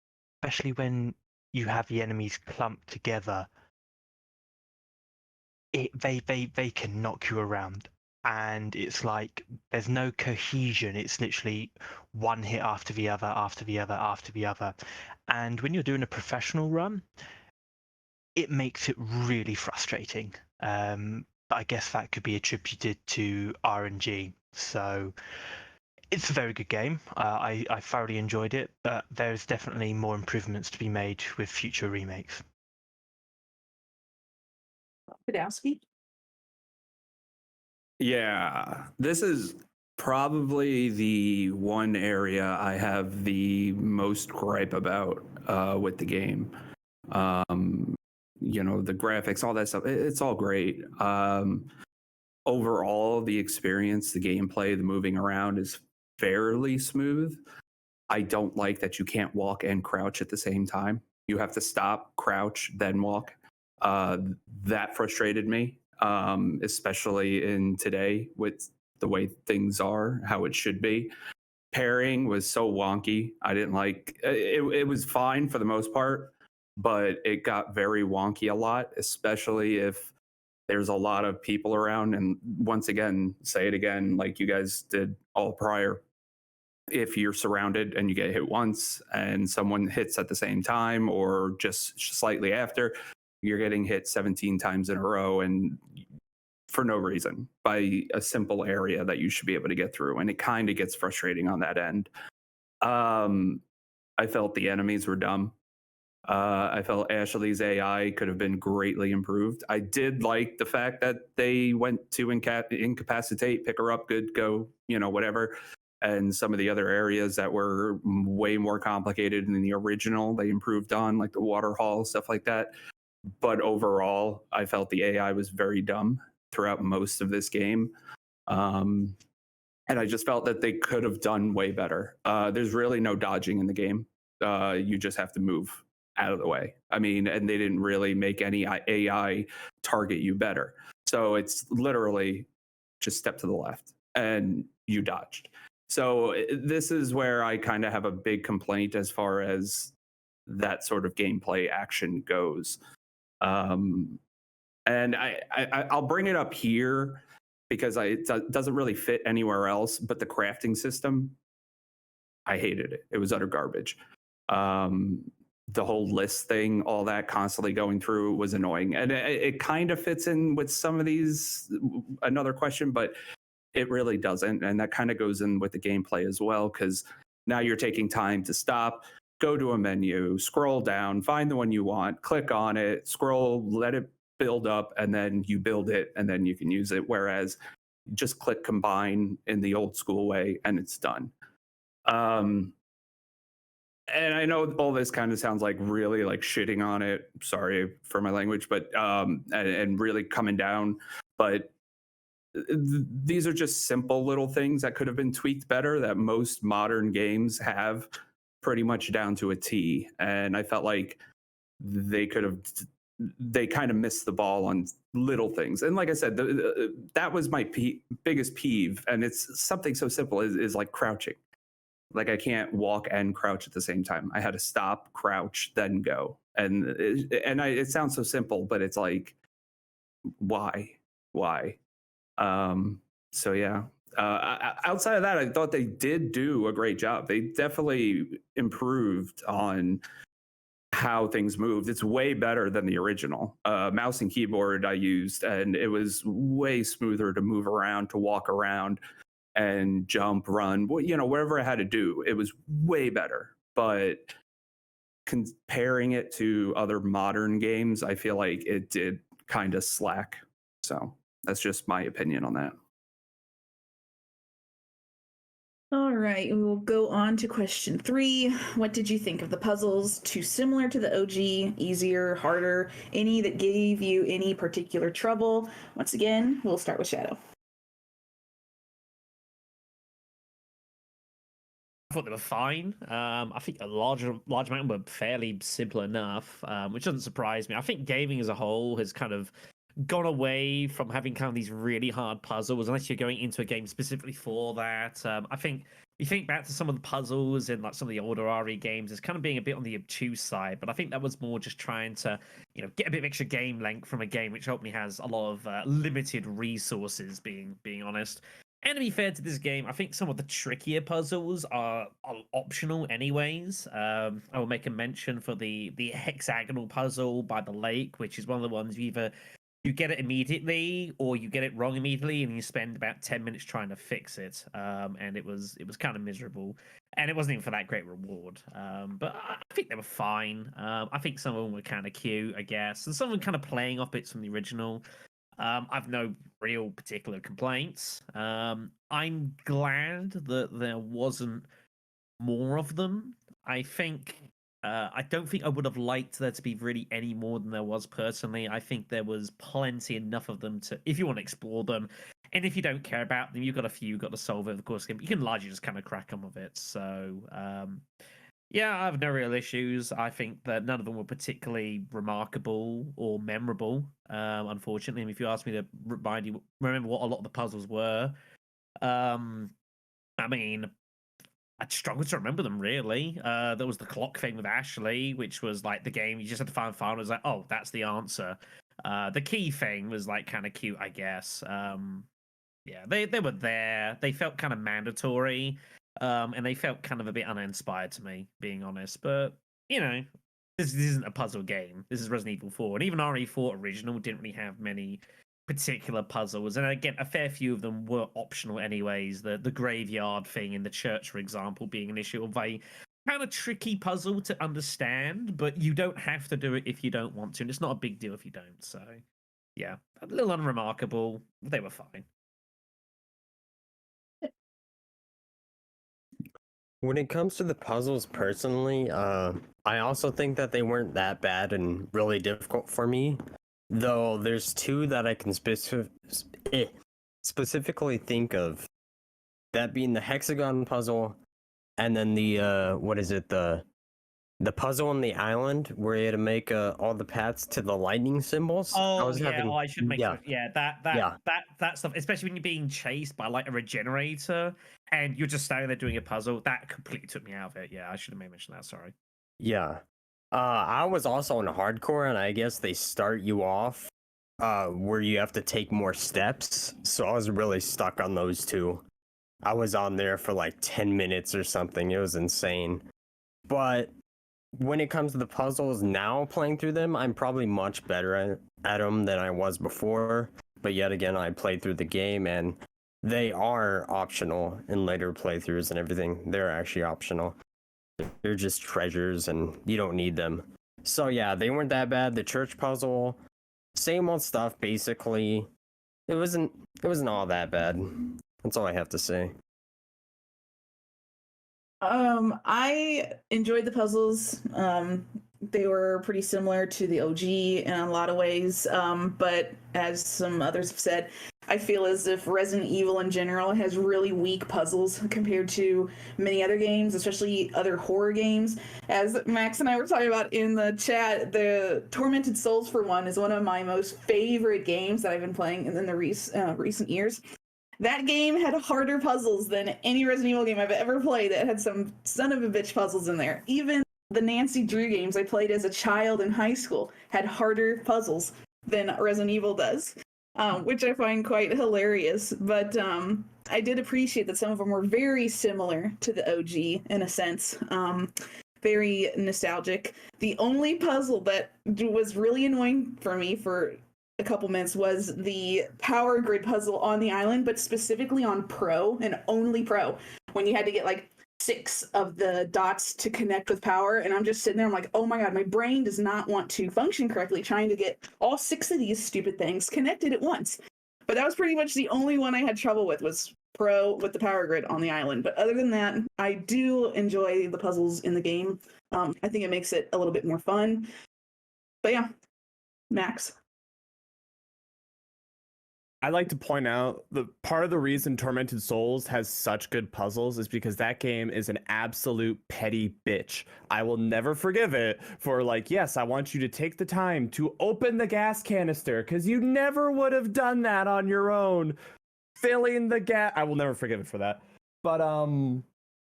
[SPEAKER 7] especially when you have the enemies clumped together, they can knock you around, and it's like there's no cohesion. It's literally one hit after the other, after the other, after the other. And when you're doing a professional run, it makes it really frustrating. But I guess that could be attributed to RNG. So it's a very good game. I thoroughly enjoyed it, but there's definitely more improvements to be made with future remakes.
[SPEAKER 1] Podowski?
[SPEAKER 8] Yeah, this is probably the one area I have the most gripe about with the game. The graphics, all that stuff, it's all great. Overall, the experience, the gameplay, the moving around is fairly smooth. I don't like that you can't walk and crouch at the same time. You have to stop, crouch, then walk. That frustrated me, especially in today with the way things are, how it should be. Pairing was so wonky. I didn't like it. It was fine for the most part, but it got very wonky a lot, especially if there's a lot of people around. And once again, say it again, like you guys did all prior. If you're surrounded and you get hit once and someone hits at the same time or just slightly after, you're getting hit 17 times in a row and for no reason by a simple area that you should be able to get through. And it kind of gets frustrating on that end. I felt the enemies were dumb. I felt Ashley's AI could have been greatly improved. I did like the fact that they went to incapacitate, pick her up, good, go, whatever. And some of the other areas that were way more complicated than the original, they improved on, like the water hall, stuff like that. But overall, I felt the AI was very dumb throughout most of this game. And I just felt that they could have done way better. There's really no dodging in the game. You just have to move out of the way. I mean, and they didn't really make any AI target you better. So it's literally just step to the left and you dodged. So this is where I kind of have a big complaint as far as that sort of gameplay action goes. And I'll bring it up here because it doesn't really fit anywhere else. But the crafting system, I hated it. It was utter garbage. The whole list thing, all that constantly going through was annoying. And it kind of fits in with some of these, another question, but it really doesn't. And that kind of goes in with the gameplay as well, because now you're taking time to stop, go to a menu, scroll down, find the one you want, click on it, scroll, let it build up, and then you build it, and then you can use it. Whereas just click combine in the old school way, and it's done. And I know all this kind of sounds like really like shitting on it. Sorry for my language, but and really coming down. But these are just simple little things that could have been tweaked better that most modern games have pretty much down to a T. And I felt like they kind of missed the ball on little things. And like I said, that was my biggest peeve. And it's something so simple is like crouching. Like I can't walk and crouch at the same time. I had to stop, crouch, then go. And it sounds so simple, but it's like, why? So yeah. Outside of that, I thought they did do a great job. They definitely improved on how things moved. It's way better than the original. Mouse and keyboard I used, and it was way smoother to move around, to walk around and jump, run, whatever I had to do. It was way better. But comparing it to other modern games, I feel like it did kind of slack. So that's just my opinion on that.
[SPEAKER 1] All right, we will go on to question 3. What did you think of the puzzles? Too similar to the OG, easier, harder? Any that gave you any particular trouble? Once again, we'll start with Shadow.
[SPEAKER 3] I thought they were fine. I think a large amount were fairly simple enough, which doesn't surprise me. I think gaming as a whole has kind of gone away from having kind of these really hard puzzles, unless you're going into a game specifically for that. I think you think back to some of the puzzles in like some of the older RE games, it's kind of being a bit on the obtuse side, but I think that was more just trying to, get a bit of extra game length from a game which hopefully has a lot of limited resources, being honest. And to be fair to this game, I think some of the trickier puzzles are optional anyways. I will make a mention for the hexagonal puzzle by the lake, which is one of the ones you get it immediately or you get it wrong immediately and you spend about 10 minutes trying to fix it. And it was kind of miserable. And it wasn't even for that great reward. But I think they were fine. I think some of them were kind of cute, I guess. And some of them kind of playing off bits from the original. I've no real particular complaints. I'm glad that there wasn't more of them. I don't think I would have liked there to be really any more than there was personally. I think there was plenty enough of them to, if you want to explore them, and if you don't care about them, you've got a few you've got to solve over the course of the game. You can largely just kind of crack on with it. So, yeah, I have no real issues. I think that none of them were particularly remarkable or memorable, unfortunately. And if you ask me to remember what a lot of the puzzles were, I mean, I struggled to remember them, really. There was the clock thing with Ashley, which was like the game you just had to find and it was like, oh, that's the answer. The key thing was like kind of cute, I guess. Yeah, they were there. They felt kind of mandatory. And they felt kind of a bit uninspired to me, being honest. But, this isn't a puzzle game. This is Resident Evil 4. And even RE4 original didn't really have many particular puzzles. And again, a fair few of them were optional anyways. The graveyard thing in the church, for example, being an issue of a kind of tricky puzzle to understand, but you don't have to do it if you don't want to. And it's not a big deal if you don't. So, yeah, a little unremarkable. They were fine.
[SPEAKER 4] When it comes to the puzzles personally, I also think that they weren't that bad and really difficult for me. Though there's two that I can specifically think of. That being the hexagon puzzle, and then the the puzzle on the island where you had to make all the paths to the lightning symbols.
[SPEAKER 3] I should make that stuff, especially when you're being chased by like a regenerator and you're just standing there doing a puzzle. That completely took me out of it. Yeah, I should have mentioned that. Sorry.
[SPEAKER 4] Yeah. I was also on hardcore, and I guess they start you off where you have to take more steps. So I was really stuck on those two. I was on there for like 10 minutes or something. It was insane. But when it comes to the puzzles now, playing through them, I'm probably much better at them than I was before. But yet again, I played through the game, and they are optional in later playthroughs and everything. They're actually optional. They're just treasures, and you don't need them. So yeah, they weren't that bad. The church puzzle, same old stuff, basically. It wasn't all that bad. That's all I have to say.
[SPEAKER 1] I enjoyed the puzzles. They were pretty similar to the OG in a lot of ways. But as some others have said, I feel as if Resident Evil in general has really weak puzzles compared to many other games, especially other horror games. As Max and I were talking about in the chat, the Tormented Souls, for one, is one of my most favorite games that I've been playing in the recent years. That game had harder puzzles than any Resident Evil game I've ever played. It had some son of a bitch puzzles in there. Even the Nancy Drew games I played as a child in high school had harder puzzles than Resident Evil does, which I find quite hilarious. But I did appreciate that some of them were very similar to the OG in a sense. Very nostalgic. The only puzzle that was really annoying for me for a couple minutes was the power grid puzzle on the island, but specifically on Pro and only Pro, when you had to get like 6 of the dots to connect with power. And I'm just sitting there, I'm like, oh my god, my brain does not want to function correctly trying to get all 6 of these stupid things connected at once. But that was pretty much the only one I had trouble with, was Pro with the power grid on the island. But other than that, I do enjoy the puzzles in the game. I think it makes it a little bit more fun. But yeah, Max.
[SPEAKER 5] I like to point out the part of the reason Tormented Souls has such good puzzles is because that game is an absolute petty bitch. I will never forgive it for like, yes, I want you to take the time to open the gas canister because you never would have done that on your own. Filling the gas, I will never forgive it for that. But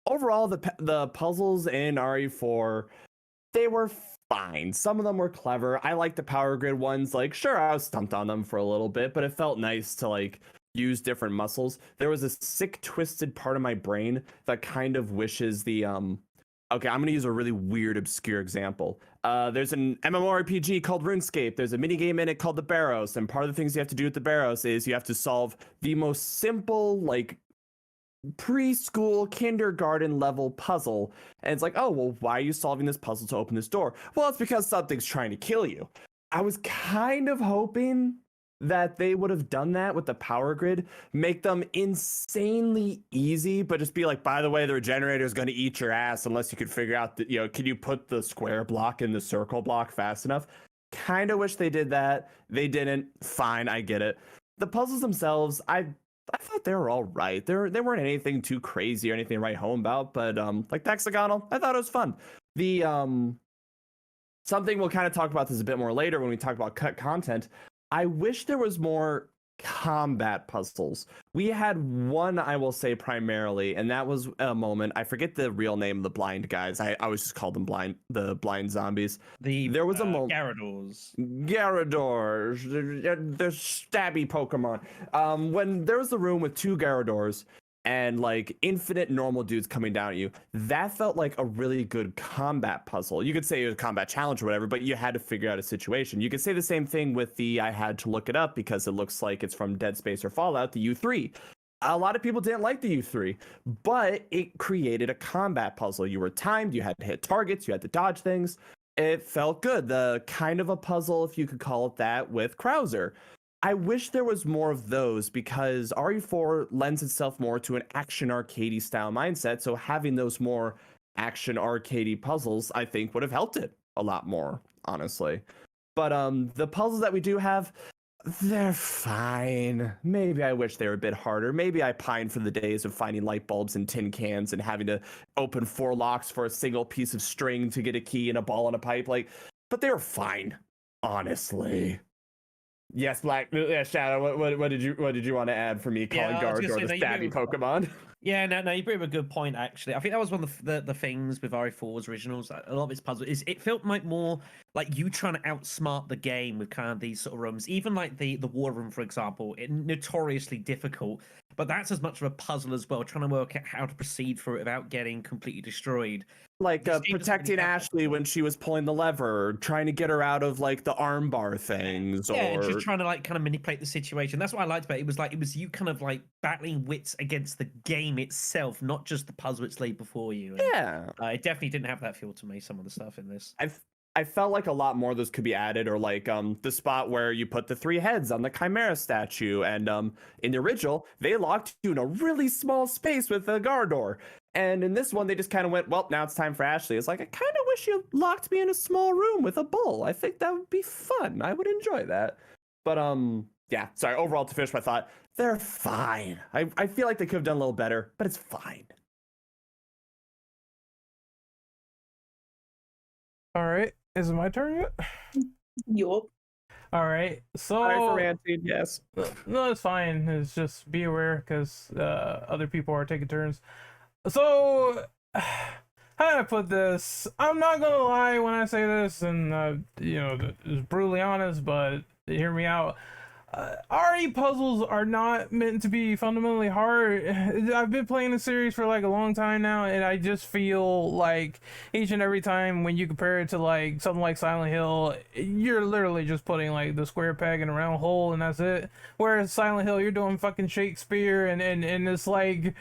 [SPEAKER 5] overall, the puzzles in RE4, they were fine. Some of them were clever. I like the power grid ones. Like, sure, I was stumped on them for a little bit, but it felt nice to like use different muscles. There was a sick, twisted part of my brain that kind of wishes the okay, I'm gonna use a really weird, obscure example. There's an MMORPG called RuneScape. There's a minigame in it called the Barrows, and part of the things you have to do with the Barrows is you have to solve the most simple, like, preschool kindergarten level puzzle. And it's like, oh, well, why are you solving this puzzle to open this door? Well, it's because something's trying to kill you. I was kind of hoping that they would have done that with the power grid, make them insanely easy, but just be like, by the way, the regenerator is going to eat your ass unless you could figure out that, you know, can you put the square block in the circle block fast enough? Kind of wish they did that. They didn't. Fine, I get it. The puzzles themselves, I thought they were all right. They weren't anything too crazy or anything to write home about, but like Hexagonal, I thought it was fun. The something we'll kind of talk about this a bit more later when we talk about cut content. I wish there was more combat puzzles. We had one, I will say, primarily, and that was a moment. I forget the real name of the blind guys. I always just called them the blind zombies. There was a moment. Gyarados, the stabby Pokemon. When there was a room with 2 Gyarados and like infinite normal dudes coming down at you, that felt like a really good combat puzzle. You could say it was a combat challenge or whatever, but you had to figure out a situation. You could say the same thing with the, I had to look it up because it looks like it's from Dead Space or Fallout, the U3. A lot of people didn't like the U3, but it created a combat puzzle. You were timed, you had to hit targets, you had to dodge things. It felt good. The kind of a puzzle, if you could call it that, with Krauser. I wish there was more of those because RE4 lends itself more to an action arcadey style mindset. So having those more action arcadey puzzles, I think, would have helped it a lot more, honestly. But the puzzles that we do have, they're fine. Maybe I wish they were a bit harder. Maybe I pine for the days of finding light bulbs in tin cans and having to open 4 locks for a single piece of string to get a key and a ball and a pipe. Like, but they were fine, honestly. Yes, Black Shadow. What did you want to add for me calling Gyarados the stabby Pokemon?
[SPEAKER 3] Yeah, no, you bring up a good point. Actually, I think that was one of the things with RE4's originals. A lot of its puzzle is it felt like more like you trying to outsmart the game with kind of these sort of rooms. Even like the war room, for example, notoriously difficult. But that's as much of a puzzle as well, trying to work out how to proceed through it without getting completely destroyed.
[SPEAKER 5] Like protecting Ashley when she was pulling the lever, trying to get her out of like the armbar things,
[SPEAKER 3] or just
[SPEAKER 5] or
[SPEAKER 3] trying to like kind of manipulate the situation. That's what I liked about it. It was you kind of like battling wits against the game itself, not just the puzzle it's laid before you. And,
[SPEAKER 5] yeah,
[SPEAKER 3] it definitely didn't have that feel to me. Some of the stuff in this,
[SPEAKER 5] I felt like a lot more of those could be added, or like the spot where you put the 3 heads on the Chimera statue, and in the original they locked you in a really small space with a Gardor, and in this one they just kind of went, well, now it's time for Ashley. It's like, I kind of wish you locked me in a small room with a bull. I think that would be fun. I would enjoy that. But yeah, sorry, overall, to finish my thought, they're fine. I feel like they could have done a little better, but it's fine.
[SPEAKER 2] All right, is it my turn yet?
[SPEAKER 1] Yup.
[SPEAKER 2] All right, so
[SPEAKER 5] Sorry for ranting, yes.
[SPEAKER 2] No, it's fine. It's just be aware because other people are taking turns. So, how do I put this? I'm not gonna lie when I say this, and you know, it's brutally honest, but hear me out. RE puzzles are not meant to be fundamentally hard. I've been playing the series for like a long time now, and I just feel like each and every time when you compare it to like something like Silent Hill, you're literally just putting like the square peg in a round hole and that's it. Whereas Silent Hill, you're doing fucking Shakespeare, and it's like,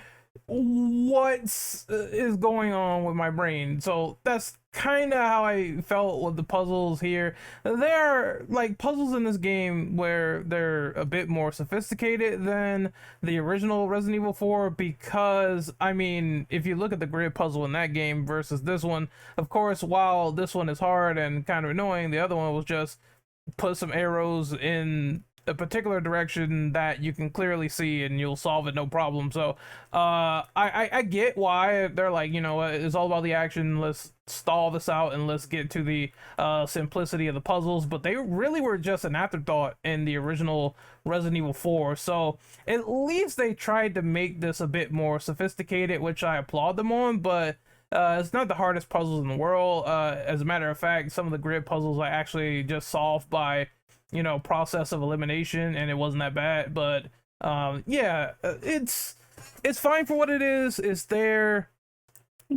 [SPEAKER 2] what is going on with my brain? So that's kind of how I felt with the puzzles here. There are like puzzles in this game where they're a bit more sophisticated than the original Resident Evil 4, because I mean, if you look at the grid puzzle in that game versus this one, of course, while this one is hard and kind of annoying, the other one was just put some arrows in a particular direction that you can clearly see and you'll solve it no problem. So I get why they're like, you know, it's all about the action, let's stall this out and let's get to the simplicity of the puzzles. But they really were just an afterthought in the original Resident Evil 4. So at least they tried to make this a bit more sophisticated, which I applaud them on. But it's not the hardest puzzles in the world. As a matter of fact, some of the grid puzzles I actually just solved by, you know, process of elimination, and it wasn't that bad. But yeah, it's fine for what it is. It's there.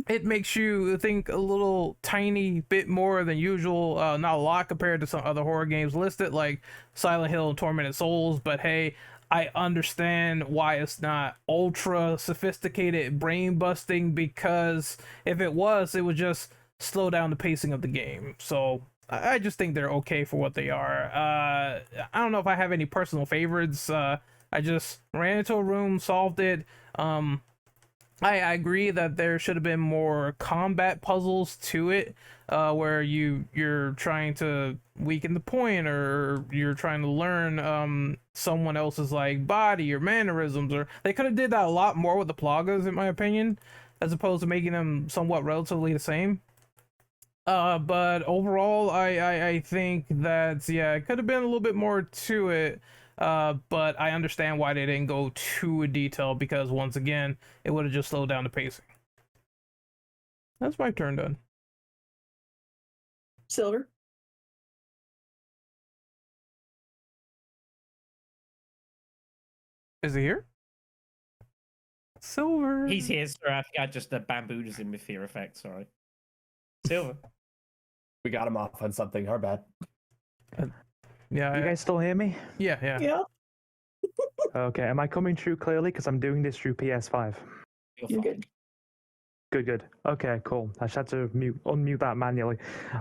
[SPEAKER 2] It makes you think a little tiny bit more than usual. Not a lot compared to some other horror games listed, like Silent Hill and Tormented Souls. But hey, I understand why it's not ultra sophisticated brain busting, because if it was, it would just slow down the pacing of the game. So I just think they're okay for what they are. I don't know if I have any personal favorites. I just ran into a room, solved it. I agree that there should have been more combat puzzles to it, where you're trying to weaken the point, or you're trying to learn someone else's like body or mannerisms, or they could have did that a lot more with the plagas, in my opinion, as opposed to making them somewhat relatively the same. But overall, I think that, yeah, it could have been a little bit more to it. But I understand why they didn't go too detailed, because once again, it would have just slowed down the pacing. That's my turn done.
[SPEAKER 1] Silver.
[SPEAKER 2] Is he here? Silver.
[SPEAKER 3] He's here, sir. I think I just bamboozled him with fear effect. Sorry. Silver.
[SPEAKER 5] We got him off on something. Our bad.
[SPEAKER 2] Yeah.
[SPEAKER 6] You guys still hear me?
[SPEAKER 2] Yeah.
[SPEAKER 1] Yeah.
[SPEAKER 6] Okay, am I coming through clearly? Because I'm doing this through PS5.
[SPEAKER 1] You're good.
[SPEAKER 6] Good. Okay, cool. I just had to unmute that manually.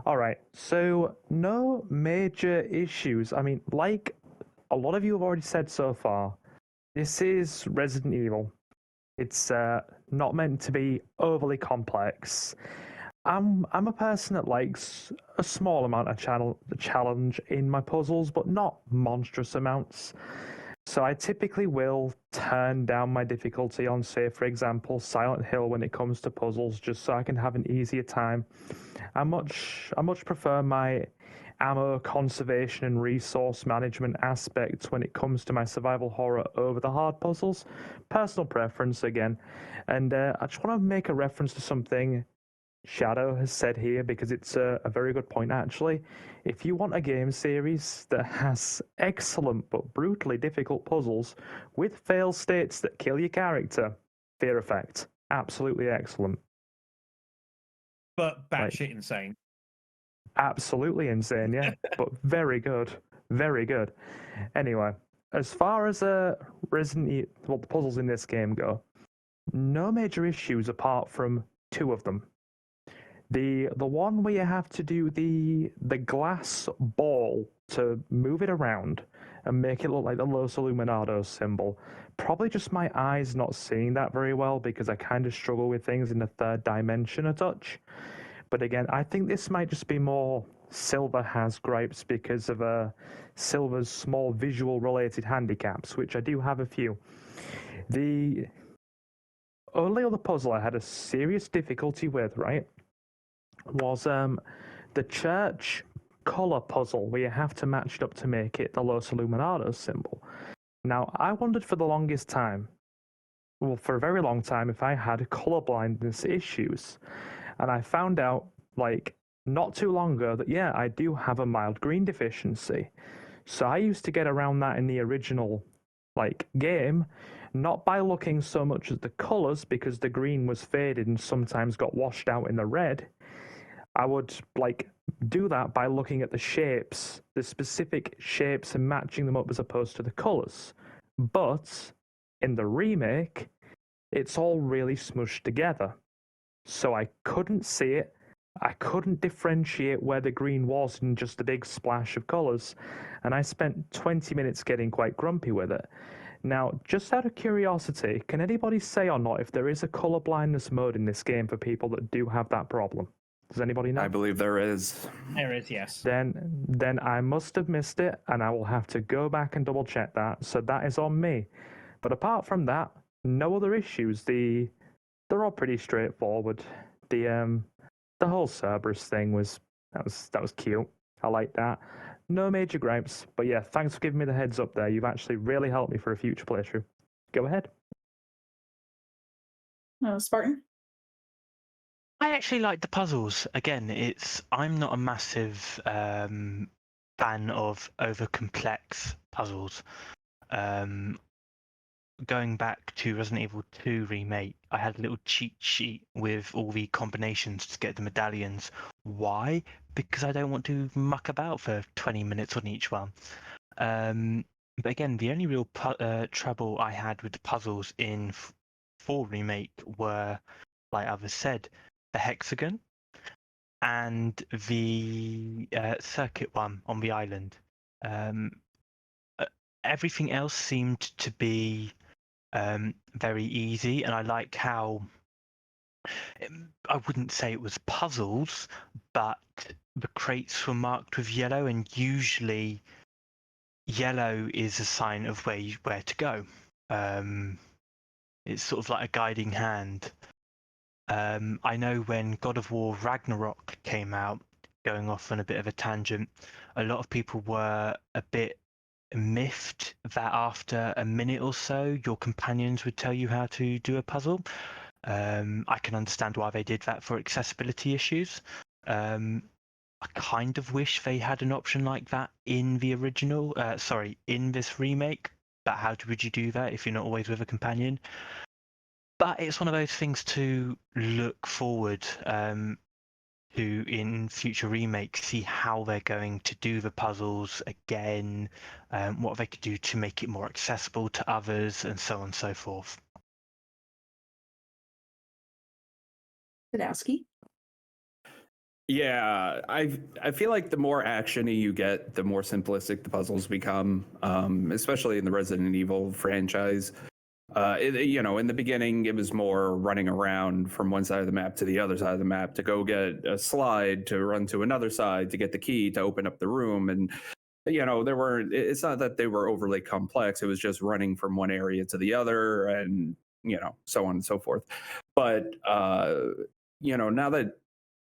[SPEAKER 6] All right, so no major issues. I mean, like a lot of you have already said so far, this is Resident Evil. It's not meant to be overly complex. I'm a person that likes a small amount of challenge in my puzzles, but not monstrous amounts. So I typically will turn down my difficulty on, say, for example, Silent Hill when it comes to puzzles, just so I can have an easier time. I much prefer my ammo conservation and resource management aspects when it comes to my survival horror over the hard puzzles. Personal preference again. And I just want to make a reference to something Shadow has said here, because it's a very good point actually. If you want a game series that has excellent but brutally difficult puzzles with fail states that kill your character, Fear Effect. Absolutely excellent.
[SPEAKER 3] But batshit insane.
[SPEAKER 6] Absolutely insane, yeah. But very good. Very good. Anyway, as far as Resident Evil, well, the puzzles in this game go, no major issues apart from two of them. The one where you have to do the glass ball to move it around and make it look like the Los Illuminados symbol. Probably just my eyes not seeing that very well, because I kind of struggle with things in the third dimension a touch. But again, I think this might just be more Silver has gripes because of Silver's small visual related handicaps, which I do have a few. The only other puzzle I had a serious difficulty with, right, was the church color puzzle, where you have to match it up to make it the Los Illuminados symbol. Now, I wondered for the longest time, well, for a very long time, if I had color blindness issues. And I found out, like, not too long ago that, yeah, I do have a mild green deficiency. So I used to get around that in the original, like, game, not by looking so much at the colors, because the green was faded and sometimes got washed out in the red. I would like do that by looking at the shapes, the specific shapes, and matching them up as opposed to the colors. But in the remake, it's all really smushed together. So I couldn't see it. I couldn't differentiate where the green was in just a big splash of colors. And I spent 20 minutes getting quite grumpy with it. Now, just out of curiosity, can anybody say or not if there is a color blindness mode in this game for people that do have that problem? Does anybody know?
[SPEAKER 8] I believe there is.
[SPEAKER 3] There is, yes.
[SPEAKER 6] Then I must have missed it, and I will have to go back and double check that. So that is on me. But apart from that, no other issues. They're all pretty straightforward. The whole Cerberus thing was cute. I like that. No major gripes. But yeah, thanks for giving me the heads up there. You've actually really helped me for a future playthrough. Go ahead.
[SPEAKER 1] Spartan?
[SPEAKER 7] I actually like the puzzles. Again, I'm not a massive fan of over complex puzzles. Going back to Resident Evil 2 Remake, I had a little cheat sheet with all the combinations to get the medallions. Why? Because I don't want to muck about for 20 minutes on each one. But again, the only real trouble I had with the puzzles in 4 Remake were, like others said, the hexagon and the circuit one on the island. Everything else seemed to be very easy, and I like how I wouldn't say it was puzzles, but the crates were marked with yellow, and usually yellow is a sign of where to go. It's sort of like a guiding hand. I know when God of War Ragnarok came out, going off on a bit of a tangent, a lot of people were a bit miffed that after a minute or so your companions would tell you how to do a puzzle. I can understand why they did that for accessibility issues. I kind of wish they had an option like that in the original, in this remake, but how would you do that if you're not always with a companion? But it's one of those things to look forward to in future remakes, see how they're going to do the puzzles again, what they could do to make it more accessible to others, and so on and so forth.
[SPEAKER 1] Sadowski?
[SPEAKER 8] Yeah, I feel like the more actiony you get, the more simplistic the puzzles become, especially in the Resident Evil franchise. In the beginning, it was more running around from one side of the map to the other side of the map to go get a slide, to run to another side, to get the key, to open up the room. And, it's not that they were overly complex. It was just running from one area to the other and, so on and so forth. But, now that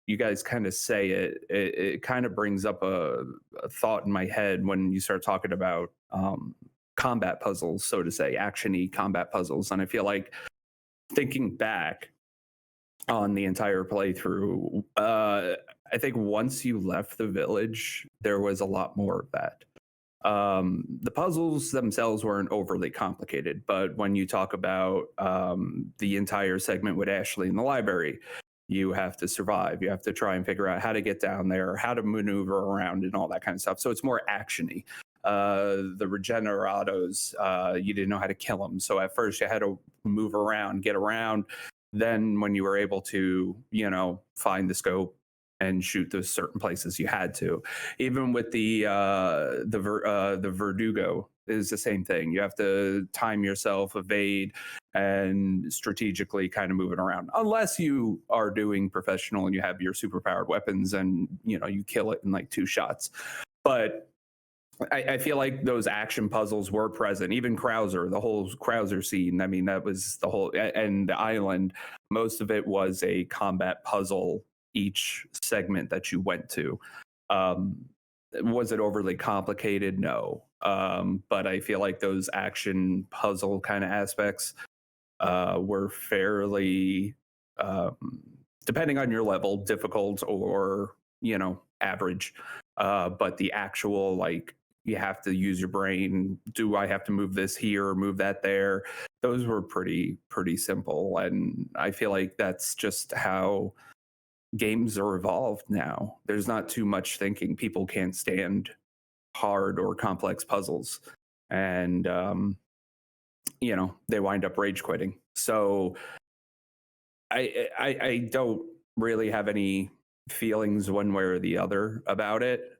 [SPEAKER 8] you guys kind of say it kind of brings up a thought in my head when you start talking about combat puzzles, so to say, actiony combat puzzles. And I feel like thinking back on the entire playthrough, I think once you left the village, there was a lot more of that. The puzzles themselves weren't overly complicated, but when you talk about the entire segment with Ashley in the library, you have to survive. You have to try and figure out how to get down there, how to maneuver around, and all that kind of stuff. So it's more actiony. The regenerados, you didn't know how to kill them. So at first you had to move around, get around. Then when you were able to, find the scope and shoot those certain places, you had to. Even with the Verdugo is the same thing. You have to time yourself, evade, and strategically kind of move it around. Unless you are doing professional and you have your superpowered weapons and, you kill it in like 2 shots. But I feel like those action puzzles were present. Even Krauser, the whole Krauser scene, I mean, that was the whole, and the island, most of it was a combat puzzle, each segment that you went to. Was it overly complicated? No. But I feel like those action puzzle kind of aspects were fairly, depending on your level, difficult or, average. But the actual, like, you have to use your brain. Do I have to move this here or move that there? Those were pretty simple. And I feel like that's just how games are evolved now. There's not too much thinking. People can't stand hard or complex puzzles. And, they wind up rage quitting. So I don't really have any feelings one way or the other about it.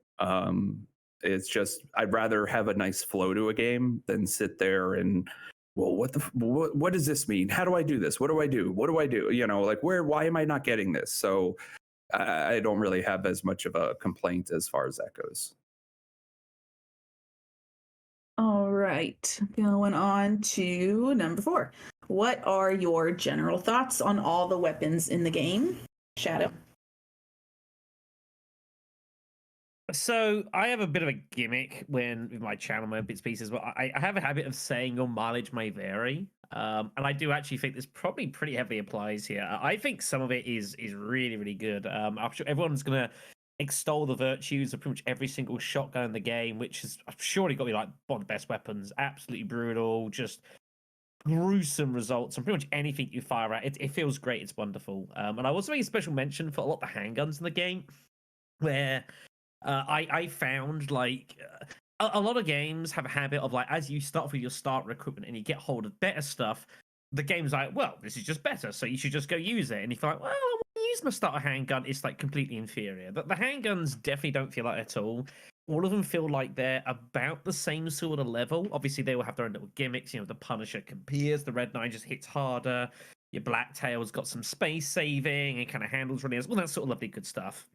[SPEAKER 8] It's just I'd rather have a nice flow to a game than sit there and, well, what does this mean? How do I do this? What do I do? Why am I not getting this? So I don't really have as much of a complaint as far as that goes.
[SPEAKER 1] All right, going on to number 4. What are your general thoughts on all the weapons in the game? Shadow.
[SPEAKER 3] So I have a bit of a gimmick with my channel, my bits pieces, but I have a habit of saying your mileage may vary, and I do actually think this probably pretty heavily applies here. I think some of it is really really good. I'm sure everyone's gonna extol the virtues of pretty much every single shotgun in the game, which is surely got to be like one of the best weapons. Absolutely brutal, just gruesome results on pretty much anything you fire at. It feels great. It's wonderful. And I also make a special mention for a lot of the handguns in the game, where I found like a lot of games have a habit of like as you start with your start equipment and you get hold of better stuff, the game's like, well, this is just better, so you should just go use it. And if you're like, well, I want to use my starter handgun, it's like completely inferior. The handguns definitely don't feel like that at all. All of them feel like they're about the same sort of level. Obviously, they will have their own little gimmicks. You know, the Punisher can pierce, the Red 9 just hits harder. Your Blacktail's got some space saving and kind of handles really well. That sort of lovely good stuff.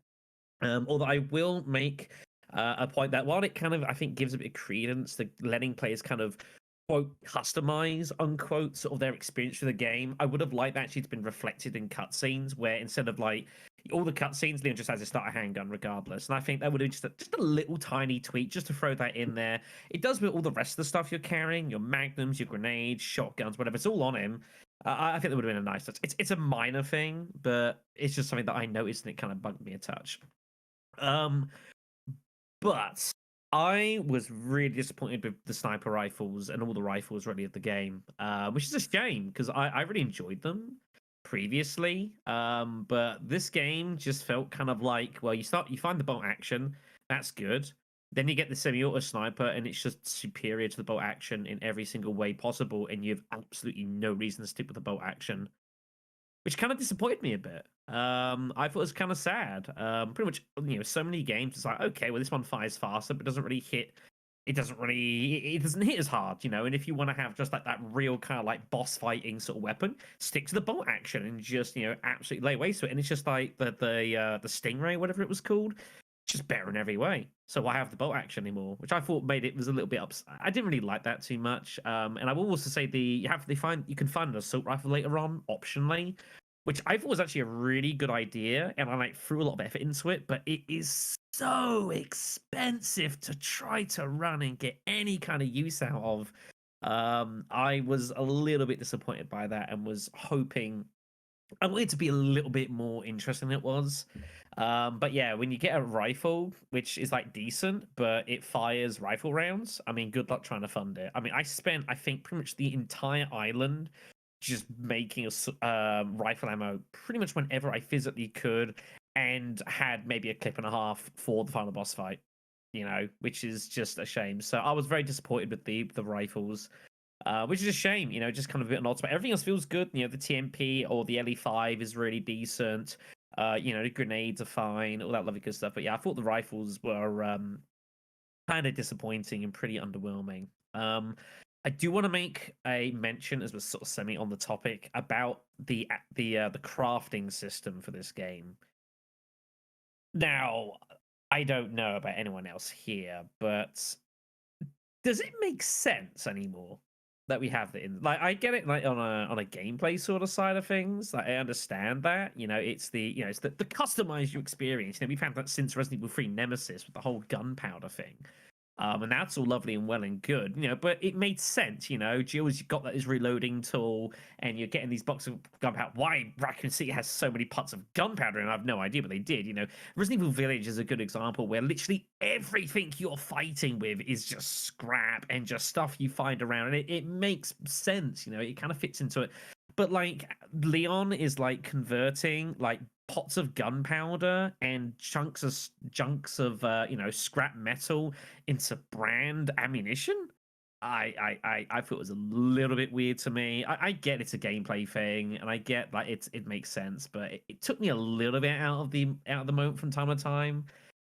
[SPEAKER 3] Although I will make a point that while it kind of, I think, gives a bit of credence to letting players kind of, quote, customize, unquote, sort of their experience for the game, I would have liked that actually to been reflected in cutscenes where instead of like all the cutscenes, Leon just has to start a handgun regardless. And I think that would have just a little tiny tweak just to throw that in there. It does with all the rest of the stuff you're carrying, your magnums, your grenades, shotguns, whatever. It's all on him. I think that would have been a nice touch. It's a minor thing, but it's just something that I noticed and it kind of bugged me a touch. But I was really disappointed with the sniper rifles and all the rifles really of the game, which is a shame because I really enjoyed them previously. But this game just felt kind of like, well, you find the bolt action, that's good. Then you get the semi-auto sniper, and it's just superior to the bolt action in every single way possible, and you have absolutely no reason to stick with the bolt action, which kind of disappointed me a bit. I thought it was kind of sad. Pretty much, so many games. It's like, okay, well, this one fires faster, but doesn't really hit. It doesn't hit as hard, And if you want to have just like that real kind of like boss fighting sort of weapon, stick to the bolt action and just absolutely lay waste to it. And it's just like the Stingray, whatever it was called, just better in every way. So why have the bolt action anymore? Which I thought made it was a little bit I didn't really like that too much. And I will also say you can find an assault rifle later on optionally, which I thought was actually a really good idea, and I like threw a lot of effort into it. But it is so expensive to try to run and get any kind of use out of. I was a little bit disappointed by that, and was hoping I wanted it to be a little bit more interesting than it was. But yeah, when you get a rifle, which is like decent, but it fires rifle rounds, I mean, good luck trying to fund it. I mean, I spent, I think, pretty much the entire island just making a rifle ammo pretty much whenever I physically could, and had maybe a clip and a half for the final boss fight, which is just a shame. So I was very disappointed with the rifles. Which is a shame, just kind of a bit odd. But everything else feels good. The TMP or the LE5 is really decent. The grenades are fine, all that lovely good stuff. But yeah, I thought the rifles were kind of disappointing and pretty underwhelming. I do want to make a mention, as we're sort of semi on the topic, about the crafting system for this game. Now, I don't know about anyone else here, but does it make sense anymore that we have that in? Like, I get it, like on a gameplay sort of side of things. Like, I understand that. It's the customized you experience. We've had that since Resident Evil 3 Nemesis with the whole gunpowder thing. And that's all lovely and well and good, but it made sense, Jill's got that his reloading tool, and you're getting these boxes of gunpowder. Why Raccoon City has so many pots of gunpowder, and I have no idea, but they did, Resident Evil Village is a good example where literally everything you're fighting with is just scrap and just stuff you find around, and it makes sense, it kind of fits into it. But like Leon is like converting like pots of gunpowder and junks of scrap metal into brand ammunition. I thought it was a little bit weird to me. I get it's a gameplay thing, and I get like it makes sense, but it took me a little bit out of the moment from time to time.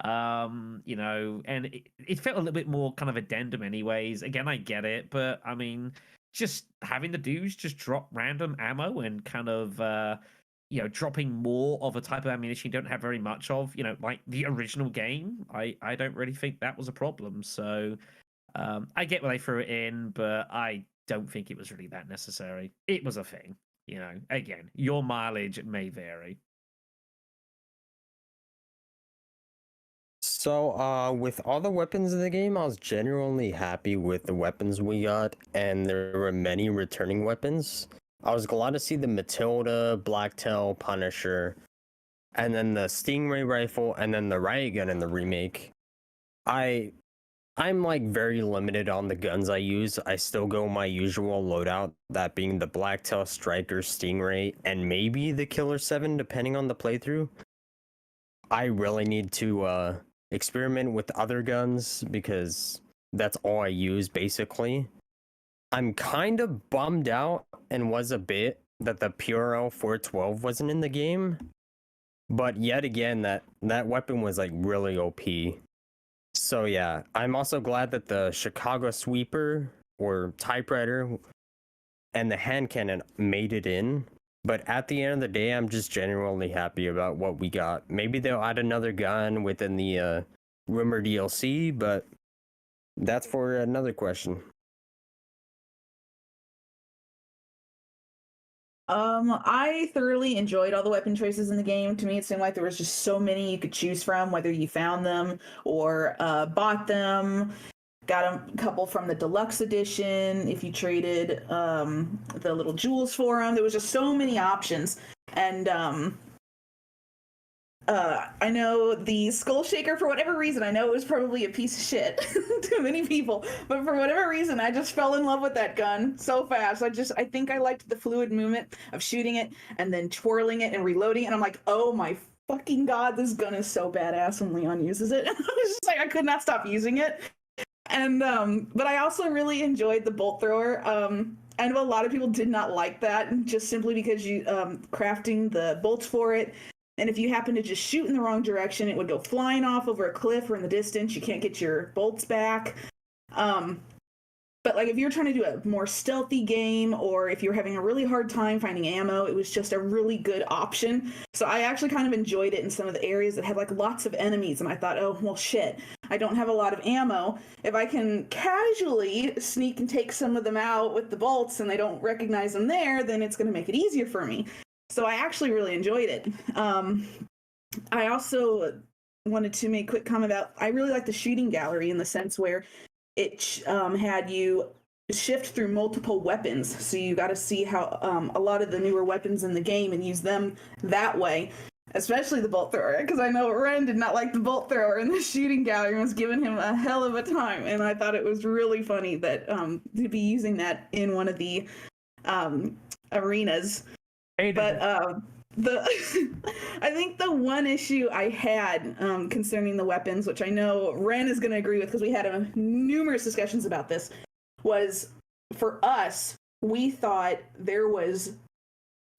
[SPEAKER 3] And it felt a little bit more kind of addendum anyways. Again, I get it, but I mean, just having the dudes just drop random ammo and kind of dropping more of a type of ammunition you don't have very much of, like the original game, I don't really think that was a problem. So I get why they threw it in, but I don't think it was really that necessary. It was a thing, Again, your mileage may vary.
[SPEAKER 4] So, with all the weapons in the game, I was genuinely happy with the weapons we got, and there were many returning weapons. I was glad to see the Matilda, Blacktail, Punisher, and then the Stingray rifle, and then the riot gun in the remake. I'm like very limited on the guns I use. I still go my usual loadout, that being the Blacktail, Striker, Stingray, and maybe the Killer 7, depending on the playthrough. I really need to experiment with other guns because that's all I use basically. I'm kind of bummed out and was a bit that the PRL 412 wasn't in the game, but yet again that weapon was like really OP. So yeah, I'm also glad that the Chicago Sweeper or Typewriter and the hand cannon made it in. But at the end of the day, I'm just genuinely happy about what we got. Maybe they'll add another gun within the Rumor DLC, but that's for another question.
[SPEAKER 1] I thoroughly enjoyed all the weapon choices in the game. To me, it seemed like there was just so many you could choose from, whether you found them or bought them. Got a couple from the deluxe edition if you traded the little jewels for them. There was just so many options. And I know the Skull Shaker, for whatever reason, I know it was probably a piece of shit to many people, but for whatever reason, I just fell in love with that gun so fast. I think I liked the fluid movement of shooting it and then twirling it and reloading it. And I'm like, oh my fucking God, this gun is so badass when Leon uses it. I was just like, I could not stop using it. And, but I also really enjoyed the bolt thrower. I know a lot of people did not like that just simply because you, crafting the bolts for it. And if you happen to just shoot in the wrong direction, it would go flying off over a cliff or in the distance. You can't get your bolts back. But like if you're trying to do a more stealthy game, or if you're having a really hard time finding ammo, it was just a really good option. So I actually kind of enjoyed it in some of the areas that had like lots of enemies. And I thought, oh, well, shit, I don't have a lot of ammo. If I can casually sneak and take some of them out with the bolts and they don't recognize them there, then it's going to make it easier for me. So I actually really enjoyed it. I also wanted to make a quick comment about, I really like the shooting gallery in the sense where it had you shift through multiple weapons. So you got to see how a lot of the newer weapons in the game and use them that way, especially the bolt thrower, because I know Ren did not like the bolt thrower in the shooting gallery and was giving him a hell of a time. And I thought it was really funny that to be using that in one of the arenas. But I think the one issue I had concerning the weapons, which I know Ren is going to agree with because we had numerous discussions about this, was for us, we thought there was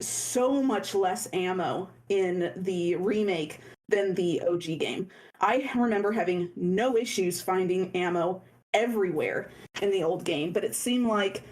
[SPEAKER 1] so much less ammo in the remake than the OG game. I remember having no issues finding ammo everywhere in the old game, but it seemed like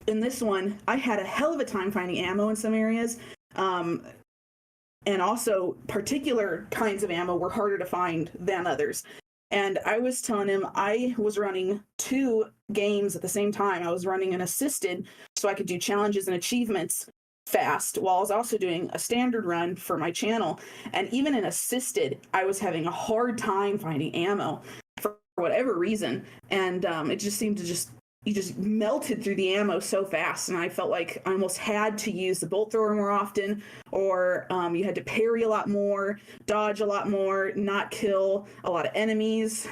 [SPEAKER 1] in this one, I had a hell of a time finding ammo in some areas. And also particular kinds of ammo were harder to find than others. And I was telling him I was running 2 games at the same time. I was running an assisted so I could do challenges and achievements fast, while I was also doing a standard run for my channel. And even in assisted, I was having a hard time finding ammo for whatever reason. And it just seemed to you just melted through the ammo so fast, and I felt like I almost had to use the bolt thrower more often, or you had to parry a lot more, dodge a lot more, not kill a lot of enemies.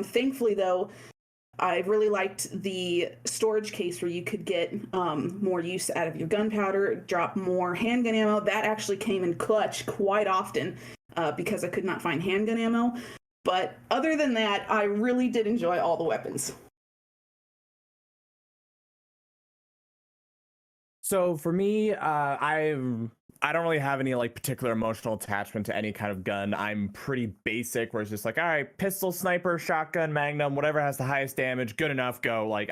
[SPEAKER 1] Thankfully, though, I really liked the storage case where you could get more use out of your gunpowder, drop more handgun ammo. That actually came in clutch quite often because I could not find handgun ammo. But other than that, I really did enjoy all the weapons.
[SPEAKER 5] So for me, I don't really have any like particular emotional attachment to any kind of gun. I'm pretty basic, where it's just like, all right, pistol, sniper, shotgun, magnum, whatever has the highest damage, good enough, go. Like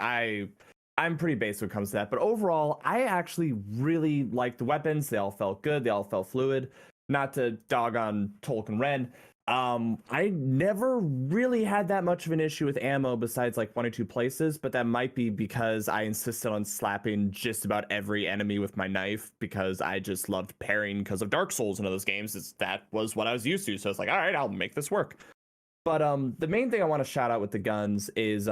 [SPEAKER 5] I'm pretty basic when it comes to that. But overall, I actually really liked the weapons. They all felt good. They all felt fluid. Not to dog on Tolkien Ren. I never really had that much of an issue with ammo besides like 1 or 2 places, but that might be because I insisted on slapping just about every enemy with my knife because I just loved parrying because of Dark Souls and those games. That was what I was used to. So it's like, all right, I'll make this work. But the main thing I want to shout out with the guns is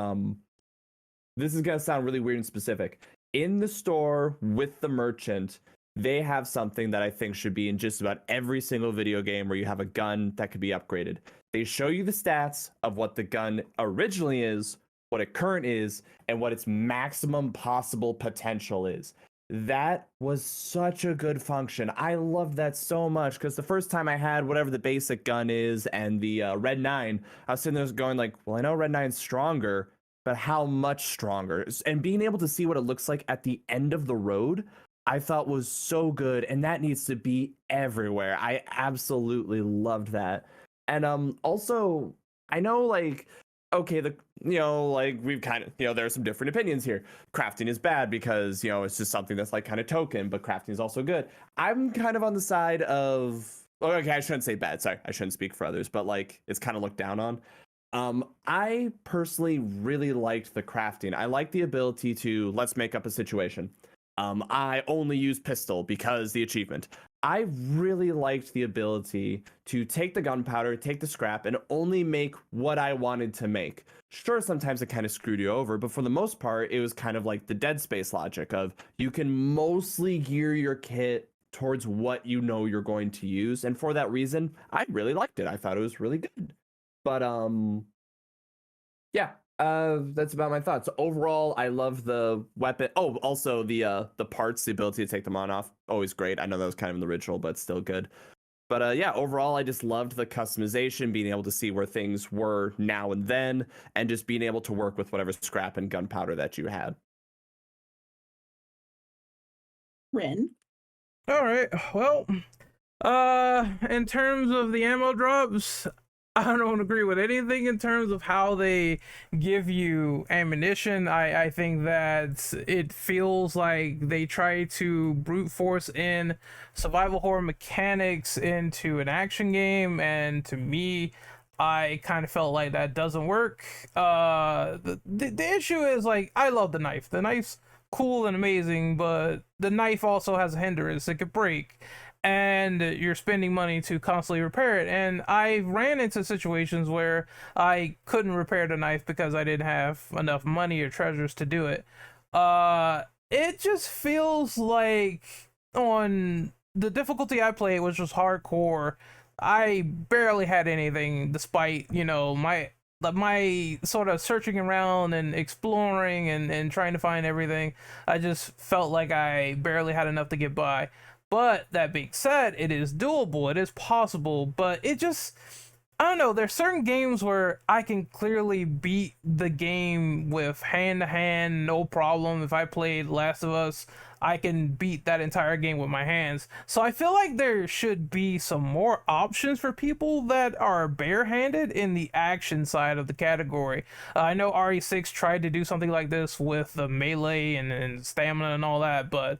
[SPEAKER 5] this is gonna sound really weird and specific. In the store with the merchant, they have something that I think should be in just about every single video game where you have a gun that could be upgraded. They show you the stats of what the gun originally is, what it current is, and what its maximum possible potential is. That was such a good function. I loved that so much because the first time I had whatever the basic gun is and the Red 9, I was sitting there going like, well, I know Red 9's stronger, but how much stronger? And being able to see what it looks like at the end of the road, I thought was so good, and that needs to be everywhere. I absolutely loved that. And also, I know like, okay, we've kind of, there are some different opinions here. Crafting is bad because, it's just something that's like kind of token, but crafting is also good. I'm kind of on the side of, okay, I shouldn't say bad. Sorry, I shouldn't speak for others, but like it's kind of looked down on. I personally really liked the crafting. I like the ability to, let's make up a situation. I only use pistol because the achievement. I really liked the ability to take the gunpowder, take the scrap, and only make what I wanted to make. Sure, sometimes it kind of screwed you over, but for the most part, it was kind of like the Dead Space logic of you can mostly gear your kit towards what you're going to use. And for that reason, I really liked it. I thought it was really good. But yeah, that's about my thoughts. Overall, I love the weapon. Oh, also the parts, the ability to take them on off, always great. I know that was kind of in the original, but still good. But yeah, overall, I just loved the customization, being able to see where things were now and then, and just being able to work with whatever scrap and gunpowder that you had.
[SPEAKER 1] Ren.
[SPEAKER 2] All right. Well, in terms of the ammo drops, I don't agree with anything in terms of how they give you ammunition. I think that it feels like they try to brute force in survival horror mechanics into an action game, and to me, I kind of felt like that doesn't work. The issue is, like, I love the knife. The knife's cool and amazing, but the knife also has a hindrance. It could break, and you're spending money to constantly repair it. And I ran into situations where I couldn't repair the knife because I didn't have enough money or treasures to do it. It just feels like on the difficulty I played, which was hardcore, I barely had anything, despite my sort of searching around and exploring and trying to find everything. I just felt like I barely had enough to get by. But that being said, it is doable, it is possible, but it just, I don't know, there's certain games where I can clearly beat the game with hand to hand, no problem. If I played Last of Us, I can beat that entire game with my hands. So I feel like there should be some more options for people that are barehanded in the action side of the category. I know RE6 tried to do something like this with the melee and stamina and all that, but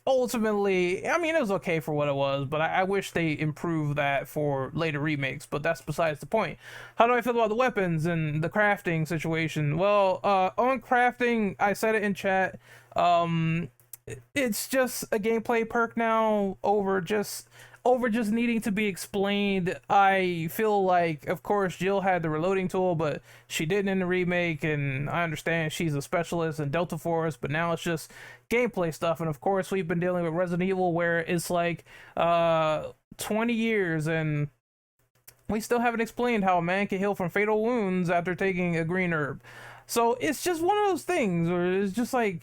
[SPEAKER 2] ultimately, I mean, it was okay for what it was, but I wish they improved that for later remakes, but that's besides the point. How do I feel about the weapons and the crafting situation? Well, on crafting, I said it in chat, it's just a gameplay perk now over just needing to be explained. I feel like, of course, Jill had the reloading tool, but she didn't in the remake, and I understand she's a specialist in Delta Force, but now it's just gameplay stuff. And of course, we've been dealing with Resident Evil where it's like 20 years and we still haven't explained how a man can heal from fatal wounds after taking a green herb. So it's just one of those things where it's just like,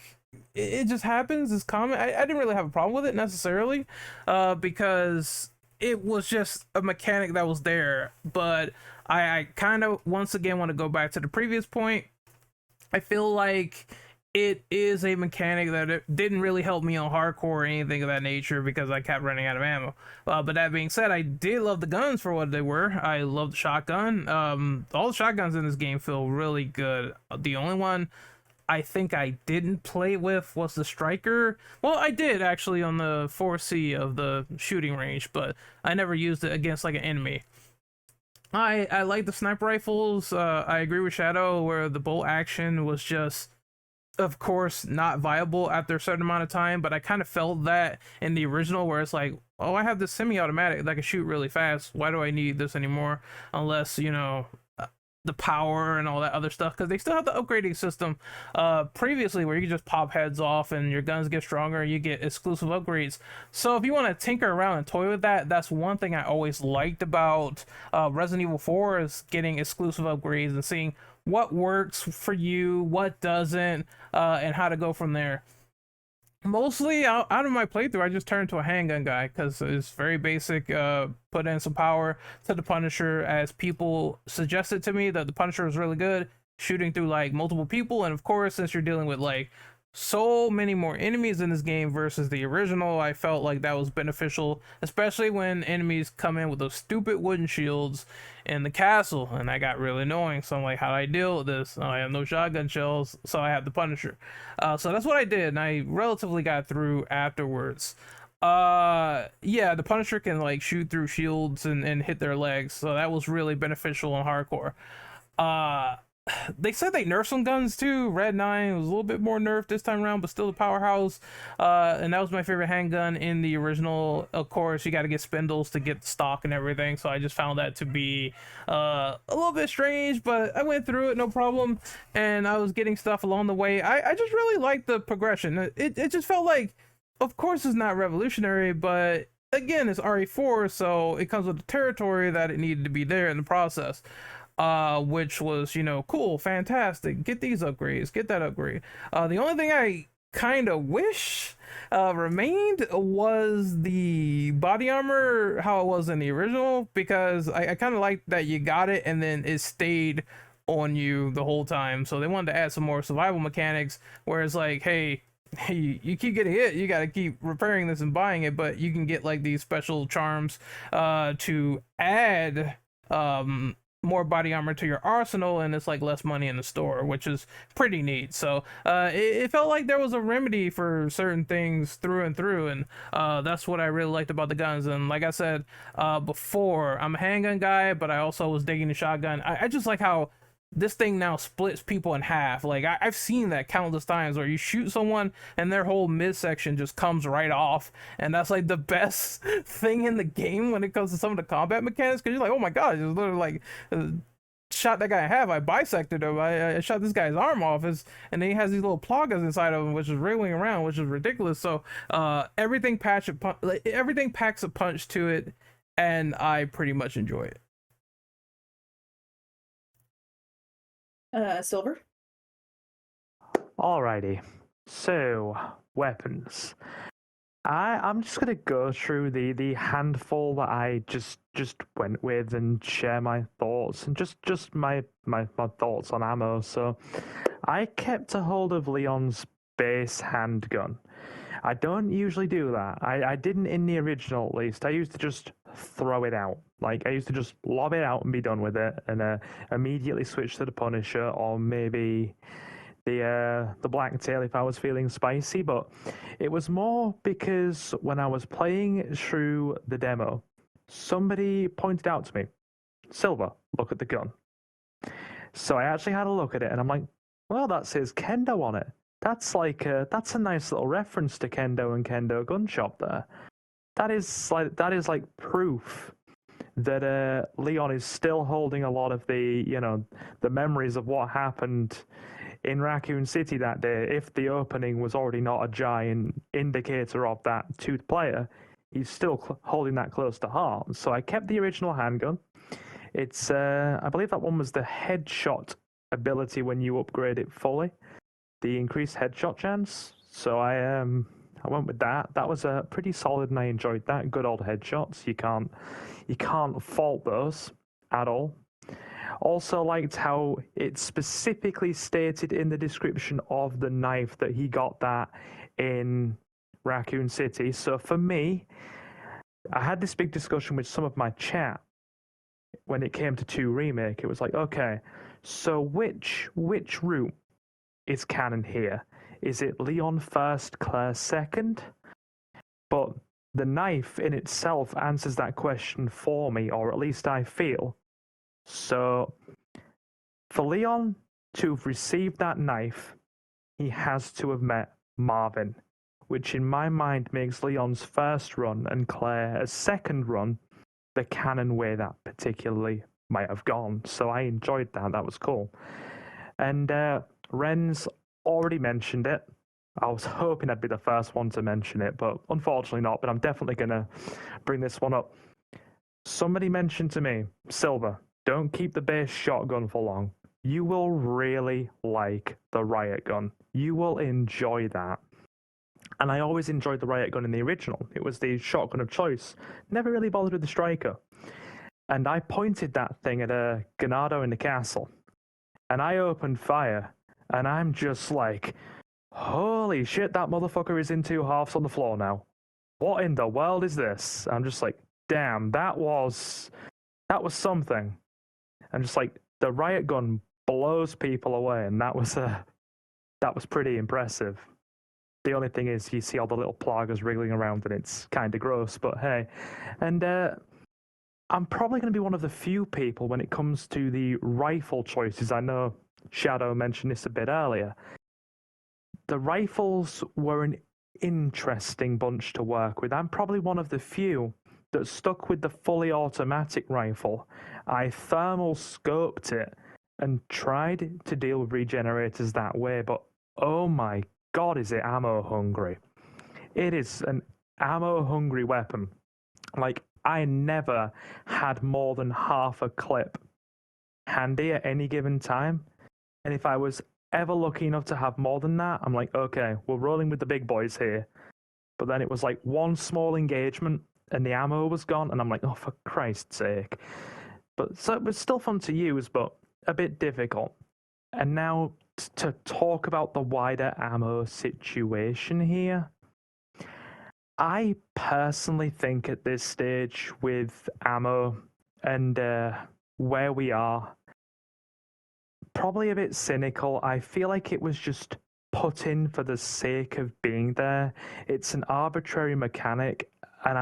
[SPEAKER 2] it just happens. It's common. I didn't really have a problem with it necessarily, because it was just a mechanic that was there. But I kind of once again want to go back to the previous point. I feel like it is a mechanic that it didn't really help me on hardcore or anything of that nature because I kept running out of ammo. But that being said, I did love the guns for what they were. I love the shotgun. All the shotguns in this game feel really good. The only one I think I didn't play with was the striker. Well, I did actually on the 4C of the shooting range, but I never used it against like an enemy. I like the sniper rifles. I agree with Shadow where the bolt action was just, of course, not viable after a certain amount of time, but I kind of felt that in the original where it's like, oh, I have this semi-automatic that can shoot really fast. Why do I need this anymore? Unless, you know, the power and all that other stuff, because they still have the upgrading system previously where you can just pop heads off and your guns get stronger, you get exclusive upgrades. So if you want to tinker around and toy with that, that's one thing I always liked about Resident Evil 4 is getting exclusive upgrades and seeing what works for you, what doesn't, and how to go from there. Mostly out of my playthrough, I just turned to a handgun guy because it's very basic. Put in some power to the Punisher as people suggested to me that the Punisher was really good, shooting through like multiple people. And of course, since you're dealing with like so many more enemies in this game versus the original, I felt like that was beneficial, especially when enemies come in with those stupid wooden shields in the castle, and that got really annoying. So I'm like, how do I deal with this? I have no shotgun shells, so I have the Punisher. So that's what I did, and I relatively got through afterwards. Yeah, the Punisher can like shoot through shields and hit their legs, so that was really beneficial in hardcore. They said they nerfed some guns too. Red 9 was a little bit more nerfed this time around, but still the powerhouse. And that was my favorite handgun in the original. Of course, you got to get spindles to get the stock and everything, so I just found that to be a little bit strange, but I went through it no problem, and I was getting stuff along the way. I just really liked the progression. It just felt like, of course it's not revolutionary, but again, it's RE4, so it comes with the territory that it needed to be there in the process. Which was, you know, cool, fantastic. Get these upgrades, get that upgrade. The only thing I kind of wish remained was the body armor, how it was in the original, because I kind of liked that you got it and then it stayed on you the whole time. So they wanted to add some more survival mechanics, where it's like, hey, you keep getting hit, you got to keep repairing this and buying it, but you can get like these special charms to add more body armor to your arsenal, and it's like less money in the store, which is pretty neat. So it felt like there was a remedy for certain things through and through, and that's what I really liked about the guns. And like I said before, I'm a handgun guy, but I also was digging the shotgun. I just like how this thing now splits people in half. Like I've seen that countless times where you shoot someone and their whole midsection just comes right off, and that's like the best thing in the game when it comes to some of the combat mechanics, because you're like, oh my god, just literally like shot that guy in half. I bisected him. I shot this guy's arm off, and then he has these little plagas inside of him, which is wriggling around, which is ridiculous. So everything packs a punch to it, and I pretty much enjoy it.
[SPEAKER 1] Silver?
[SPEAKER 6] Alrighty. So, weapons. I'm just gonna go through the handful that I just went with and share my thoughts and just my thoughts on ammo. So I kept a hold of Leon's base handgun. I don't usually do that. I didn't in the original, at least. I used to just throw it out. Like, I used to just lob it out and be done with it, and immediately switch to the Punisher, or maybe the Blacktail if I was feeling spicy. But it was more because when I was playing through the demo, somebody pointed out to me, Silver, look at the gun. So I actually had a look at it, and I'm like, well, that says Kendo on it. That's a nice little reference to Kendo and Kendo Gun Shop there. That is like proof that Leon is still holding a lot of the memories of what happened in Raccoon City that day. If the opening was already not a giant indicator of that to the player, he's still holding that close to heart. So I kept the original handgun. It's I believe that one was the headshot ability when you upgrade it fully, the increased headshot chance. So I went with that. That was pretty solid, and I enjoyed that. Good old headshots. You can't fault those at all. Also liked how it specifically stated in the description of the knife that he got that in Raccoon City. So for me, I had this big discussion with some of my chat when it came to 2 Remake. It was like, okay, so which route is canon here? Is it Leon first, Claire second? But the knife in itself answers that question for me, or at least I feel. So, for Leon to have received that knife, he has to have met Marvin, which in my mind makes Leon's first run and Claire's second run the canon way that particularly might have gone. So I enjoyed that. That was cool. And Ren's already mentioned it. I was hoping I'd be the first one to mention it, but unfortunately not. But I'm definitely going to bring this one up. Somebody mentioned to me, Silver, don't keep the base shotgun for long. You will really like the riot gun. You will enjoy that. And I always enjoyed the riot gun in the original. It was the shotgun of choice. Never really bothered with the striker. And I pointed that thing at a Ganado in the castle. And I opened fire. And I'm just like, holy shit, that motherfucker is in two halves on the floor now. What in the world is this? I'm just like, damn, that was something. I'm just like, the riot gun blows people away, and that was pretty impressive. The only thing is, you see all the little plagas wriggling around, and it's kind of gross, but hey. And I'm probably going to be one of the few people when it comes to the rifle choices. I know Shadow mentioned this a bit earlier. The rifles were an interesting bunch to work with. I'm probably one of the few that stuck with the fully automatic rifle. I thermal scoped it and tried to deal with regenerators that way, but oh my god, is it ammo hungry. It is an ammo hungry weapon. Like, I never had more than half a clip handy at any given time, and if I was ever lucky enough to have more than that, I'm like, okay, we're rolling with the big boys here. But then it was like one small engagement and the ammo was gone, and I'm like, oh, for Christ's sake. But so it was still fun to use, but a bit difficult. And now to talk about the wider ammo situation here, I personally think at this stage with ammo and where we are, probably a bit cynical. I feel like it was just put in for the sake of being there. It's an arbitrary mechanic, and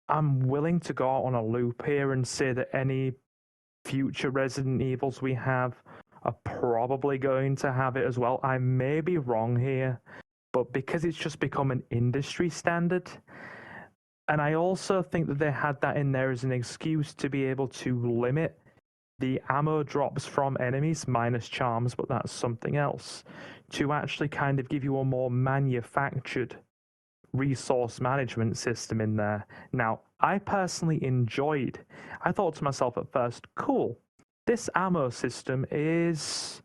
[SPEAKER 6] I'm willing to go out on a loop here and say that any future Resident Evils we have are probably going to have it as well. I may be wrong here, but because it's just become an industry standard, and I also think that they had that in there as an excuse to be able to limit the ammo drops from enemies, minus charms, but that's something else, to actually kind of give you a more manufactured resource management system in there. Now, I personally I thought to myself at first, cool, this ammo system is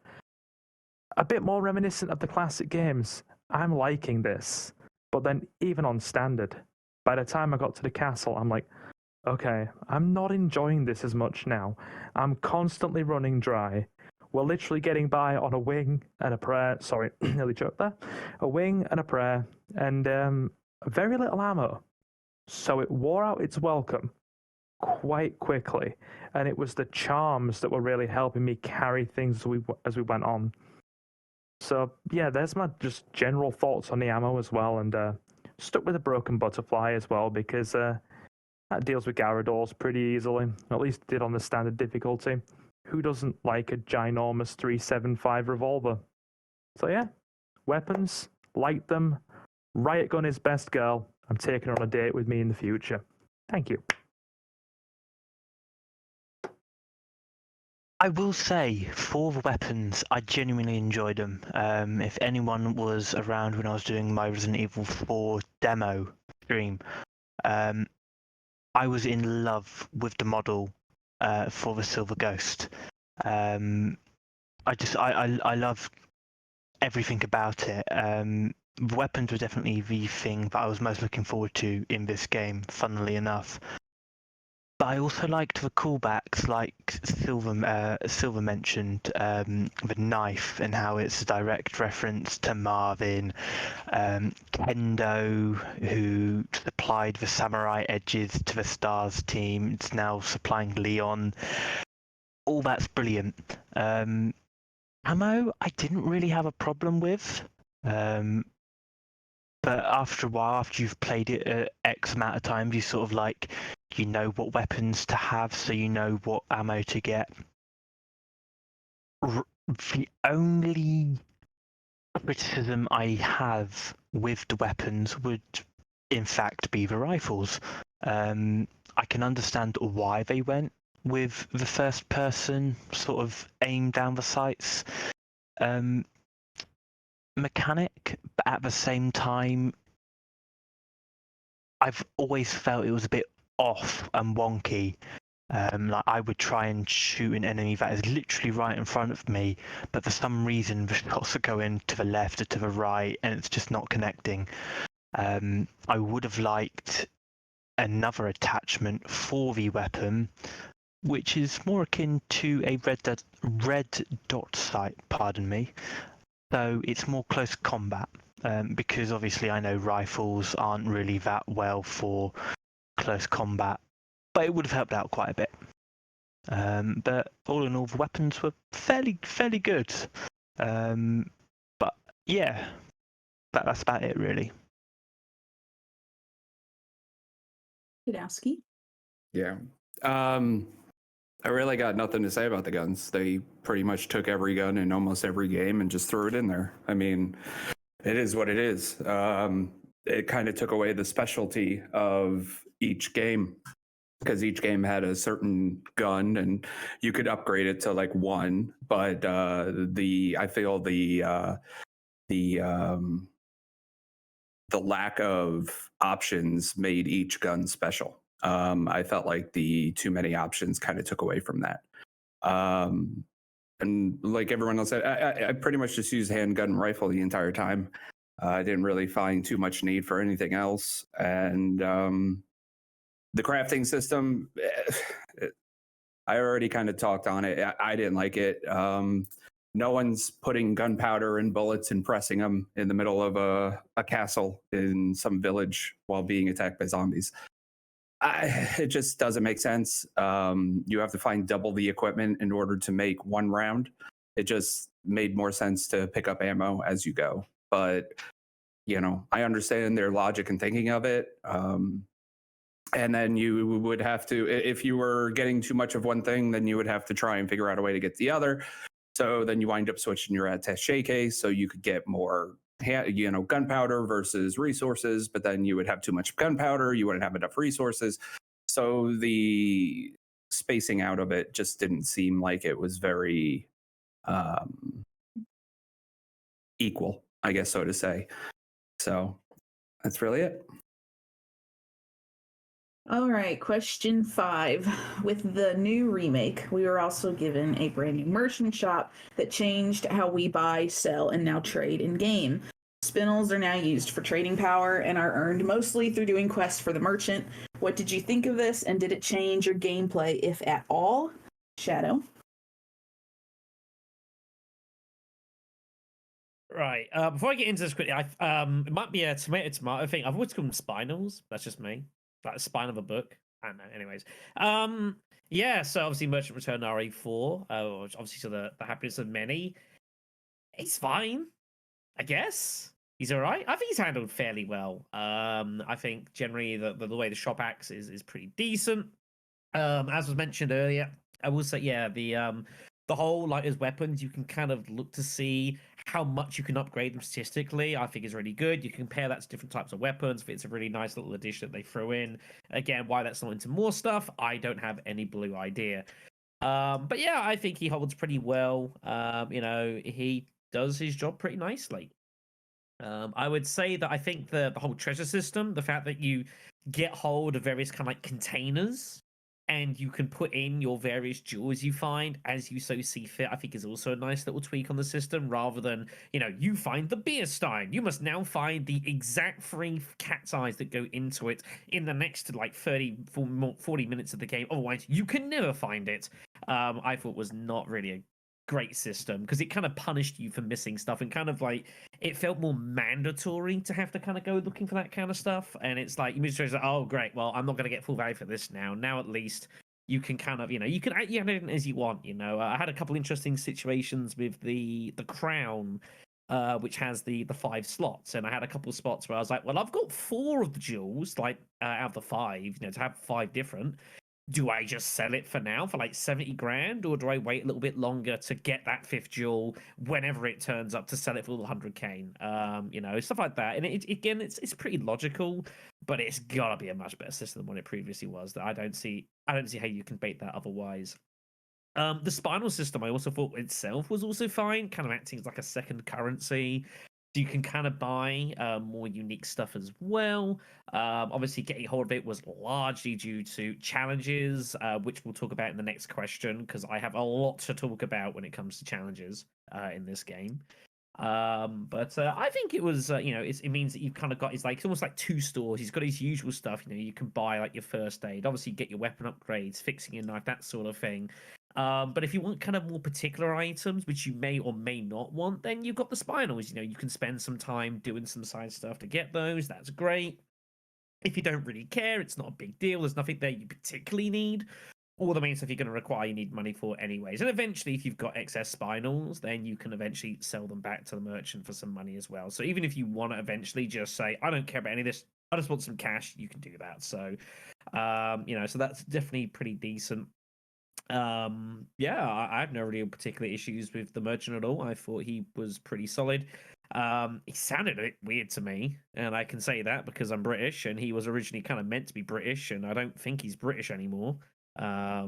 [SPEAKER 6] a bit more reminiscent of the classic games. I'm liking this. But then even on standard, by the time I got to the castle, I'm like, okay, I'm not enjoying this as much now. I'm constantly running dry. We're literally getting by on a wing and a prayer. Sorry, nearly choked there. A wing and a prayer, and very little ammo. So it wore out its welcome quite quickly, and it was the charms that were really helping me carry things as we went on. So yeah, there's my just general thoughts on the ammo as well, and stuck with a broken butterfly as well, because that deals with Gyarados pretty easily. At least it did on the standard difficulty. Who doesn't like a ginormous 375 revolver? So yeah, weapons, like them. Riot gun is best girl. I'm taking her on a date with me in the future. Thank you.
[SPEAKER 7] I will say, for the weapons, I genuinely enjoyed them. If anyone was around when I was doing my Resident Evil 4 demo stream, I was in love with the model for the Silver Ghost. I love everything about it. Weapons were definitely the thing that I was most looking forward to in this game, funnily enough. But I also liked the callbacks, like Silver mentioned, the knife and how it's a direct reference to Marvin, Kendo, who supplied the samurai edges to the Stars team. It's now supplying Leon. All that's brilliant. Ammo, I didn't really have a problem with. But after a while, after you've played it X amount of times, you sort of like, you know what weapons to have, so you know what ammo to get. The only criticism I have with the weapons would, in fact, be the rifles. I can understand why they went with the first person sort of aim down the sights mechanic, but at the same time, I've always felt it was a bit off and wonky. Like I would try and shoot an enemy that is literally right in front of me, but for some reason the shots are going to the left or to the right, and it's just not connecting. I would have liked another attachment for the weapon, which is more akin to a red dot sight. Pardon me. So it's more close combat. Because obviously I know rifles aren't really that well for close combat, but it would have helped out quite a bit. But all in all, the weapons were fairly good. But yeah, that's about it really.
[SPEAKER 1] Kudowski.
[SPEAKER 8] Yeah. I really got nothing to say about the guns. They pretty much took every gun in almost every game and just threw it in there. I mean, it is what it is. It kind of took away the specialty of each game because each game had a certain gun and you could upgrade it to like one, but I feel the lack of options made each gun special. I felt like the too many options kind of took away from that. And like everyone else said, I pretty much just used handgun and rifle the entire time. I didn't really find too much need for anything else. And the crafting system, I already kind of talked on it. I didn't like it. No one's putting gunpowder and bullets and pressing them in the middle of a castle in some village while being attacked by zombies. It just doesn't make sense. You have to find double the equipment in order to make one round. It just made more sense to pick up ammo as you go. But, you know, I understand their logic and thinking of it. And then you would have to, if you were getting too much of one thing, then you would have to try and figure out a way to get the other. So then you wind up switching your attaché case so you could get more, you know, gunpowder versus resources. But then you would have too much gunpowder, you wouldn't have enough resources. So the spacing out of it just didn't seem like it was very equal, I guess so to say. So that's really it.
[SPEAKER 1] All right, question 5. With the new remake, we were also given a brand new merchant shop that changed how we buy, sell, and now trade in game. Spinels are now used for trading power and are earned mostly through doing quests for the merchant. What did you think of this, and did it change your gameplay, if at all? Shadow.
[SPEAKER 3] Right. Before I get into this quickly, it might be a tomato thing. I've always called them spinels. That's just me. Like the spine of a book. I don't know. Anyways. Yeah, so obviously Merchant Return RE4, obviously to the happiness of many. He's fine, I guess. He's all right. I think he's handled fairly well. I think generally the way the shop acts is pretty decent. As was mentioned earlier, I will say, yeah, the whole, like, his weapons, you can kind of look to see how much you can upgrade them statistically. I think is really good. You compare that to different types of weapons. It's a really nice little addition that they throw in. Again, why that's not into more stuff, I don't have any blue idea. But yeah, I think he holds pretty well. You know, he does his job pretty nicely. I would say that I think the whole treasure system, the fact that you get hold of various kind of like containers and you can put in your various jewels you find as you so see fit, I think is also a nice little tweak on the system, rather than, you know, you find the beer stein, you must now find the exact 3 cat's eyes that go into it in the next like 40 minutes of the game, otherwise you can never find it. I thought was not really a great system, because it kind of punished you for missing stuff, and kind of like it felt more mandatory to have to kind of go looking for that kind of stuff. And it's like you like, oh great, well I'm not going to get full value for this now at least you can kind of, you can add it as you want. I had a couple interesting situations with the crown, which has the 5 slots, and I had a couple of spots where I was like, well, I've got 4 of the jewels, like out of the 5, to have 5 different. Do I just sell it for now for like 70 grand, or do I wait a little bit longer to get that 5th jewel whenever it turns up to sell it for 100k? Stuff like that. And it's pretty logical, but it's gotta be a much better system than what it previously was. That I don't see how you can bait that otherwise. The spinal system, I also thought itself was also fine, kind of acting as like a second currency. So you can kind of buy more unique stuff as well. Obviously, getting hold of it was largely due to challenges, which we'll talk about in the next question, because I have a lot to talk about when it comes to challenges in this game. But I think it was, it means that you've kind of got, it's almost like 2 stores. He's got his usual stuff, you can buy like your first aid, obviously get your weapon upgrades, fixing your knife, that sort of thing. But if you want kind of more particular items, which you may or may not want, then you've got the spinals. You can spend some time doing some side stuff to get those. That's great. If you don't really care, it's not a big deal. There's nothing there you particularly need. All the main stuff you're going to require, you need money for anyways. And eventually, if you've got excess spinals, then you can eventually sell them back to the merchant for some money as well. So even if you want to eventually just say, I don't care about any of this, I just want some cash, you can do that. So, so that's definitely pretty decent. I have no real particular issues with the merchant at all. I thought he was pretty solid. He sounded a bit weird to me, and I can say that because I'm British, and he was originally kind of meant to be British, and I don't think he's British anymore. I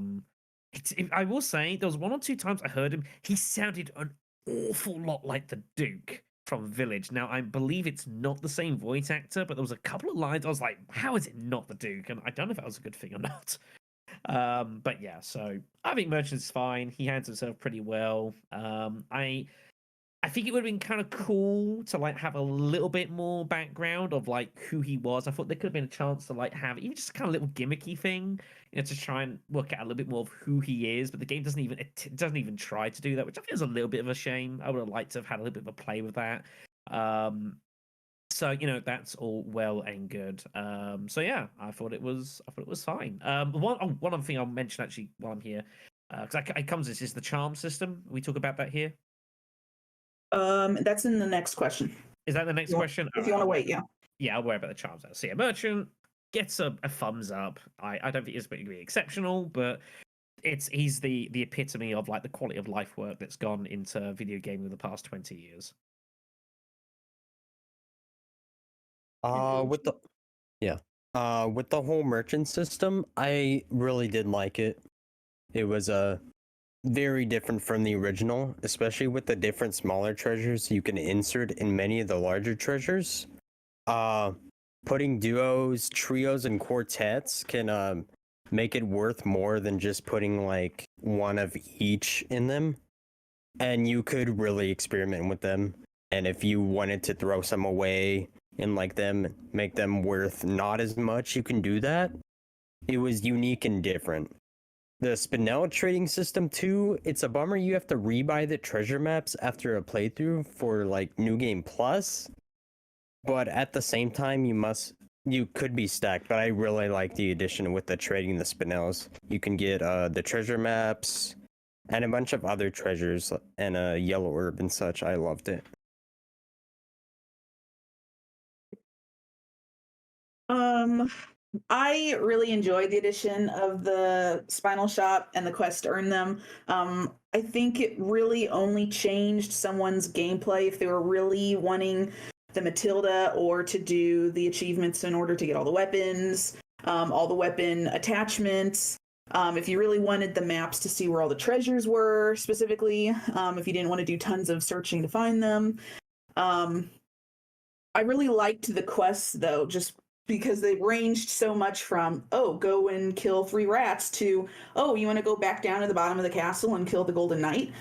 [SPEAKER 3] will say there was 1 or 2 times I heard him. He sounded an awful lot like the Duke from Village. Now, I believe it's not the same voice actor, but there was a couple of lines I was like, how is it not the Duke? And I don't know if that was a good thing or not. But yeah, so I think Merchant's fine. He handles himself pretty well. I think it would have been kind of cool to like have a little bit more background of like who he was. I thought there could have been a chance to like have even just kind of little gimmicky thing, to try and work out a little bit more of who he is. But the game doesn't even try to do that, which I think is a little bit of a shame. I would have liked to have had a little bit of a play with that. So that's all well and good. So yeah, I thought it was fine. One other thing I'll mention actually while I'm here, because it comes this is the charm system. We talk about that here.
[SPEAKER 1] That's in the next question.
[SPEAKER 3] Is that the next question?
[SPEAKER 1] If you want to wait, yeah.
[SPEAKER 3] Yeah, I'll worry about the charms. So yeah, merchant gets a thumbs up. I don't think it's going to be exceptional, but he's the epitome of like the quality of life work that's gone into video gaming in the past 20 years.
[SPEAKER 4] With the whole merchant system, I really did like it. It was very different from the original, especially with the different smaller treasures you can insert in many of the larger treasures. Putting duos, trios, and quartets can make it worth more than just putting like one of each in them. And you could really experiment with them. And if you wanted to throw some away and like them, make them worth not as much, you can do that. It was unique and different. The Spinel trading system too, it's a bummer you have to rebuy the treasure maps after a playthrough for like New Game Plus. But at the same time, you could be stacked, but I really like the addition with the trading the Spinels. You can get the treasure maps and a bunch of other treasures and a yellow herb and such. I loved it.
[SPEAKER 1] I really enjoyed the addition of the Spinal Shop and the quest to earn them. I think it really only changed someone's gameplay if they were really wanting the Matilda or to do the achievements in order to get all the weapons, all the weapon attachments. If you really wanted the maps to see where all the treasures were specifically, if you didn't want to do tons of searching to find them. I really liked the quests though, just because they ranged so much from, oh, go and kill 3 rats to, oh, you want to go back down to the bottom of the castle and kill the Golden Knight.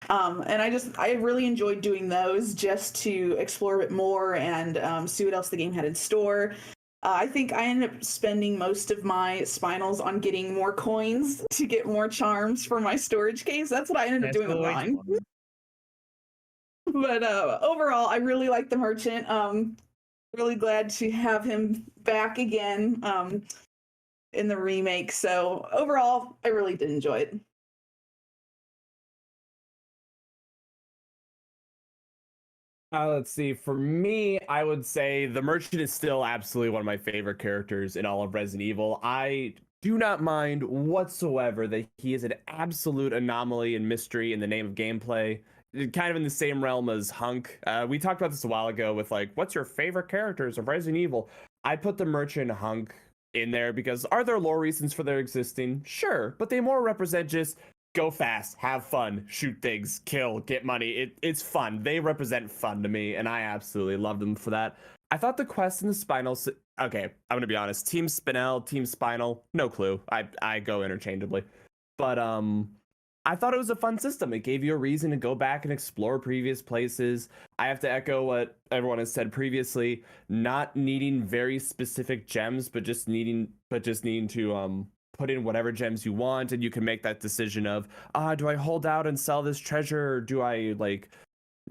[SPEAKER 1] And I really enjoyed doing those just to explore a bit more and see what else the game had in store. I think I ended up spending most of my spinals on getting more coins to get more charms for my storage case. That's what I ended up doing with mine. But overall, I really like the merchant. Really glad to have him back again. in the remake. So overall, I really did enjoy it.
[SPEAKER 5] Let's see. For me, I would say the merchant is still absolutely one of my favorite characters in all of Resident Evil. I do not mind whatsoever that he is an absolute anomaly and mystery in the name of gameplay. Kind of in the same realm as Hunk. We talked about this a while ago with like, what's your favorite characters of Resident Evil? I put the merchant and Hunk in there because are there lore reasons for their existing? Sure, but they more represent just go fast, have fun, shoot things, kill, get money. It's fun. They represent fun to me, and I absolutely love them for that. I thought the quest in the Spinal... Okay, I'm going to be honest. Team Spinel, Team Spinal, no clue. I go interchangeably. But I thought it was a fun system. It gave you a reason to go back and explore previous places. I have to echo what everyone has said previously, not needing very specific gems, but just needing to put in whatever gems you want, and you can make that decision of, do I hold out and sell this treasure, or do I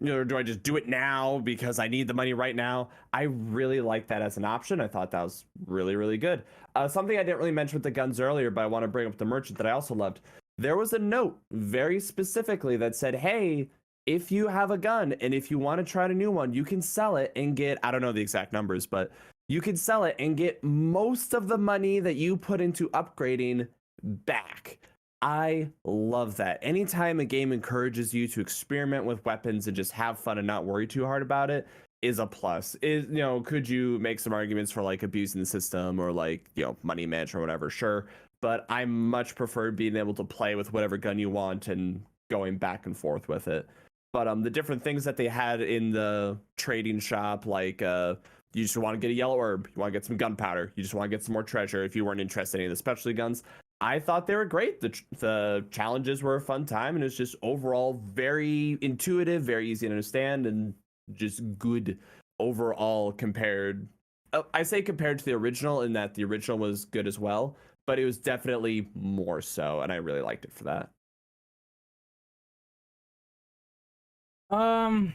[SPEAKER 5] do I just do it now because I need the money right now? I really like that as an option. I thought that was really, really good. Something I didn't really mention with the guns earlier, but I want to bring up the merchant that I also loved. There was a note very specifically that said, hey, if you have a gun and if you want to try a new one, you can sell it and get, I don't know the exact numbers, but you can sell it and get most of the money that you put into upgrading back. I love that. Anytime a game encourages you to experiment with weapons and just have fun and not worry too hard about it is a plus. Could you make some arguments for like abusing the system or like, money management or whatever? Sure. But I much prefer being able to play with whatever gun you want and going back and forth with it. But the different things that they had in the trading shop, like you just want to get a yellow herb, you want to get some gunpowder, you just want to get some more treasure if you weren't interested in any of the specialty guns. I thought they were great. The challenges were a fun time, and it's just overall very intuitive, very easy to understand, and just good overall compared. I say compared to the original in that the original was good as well, but it was definitely more so, and I really liked it for that.
[SPEAKER 2] I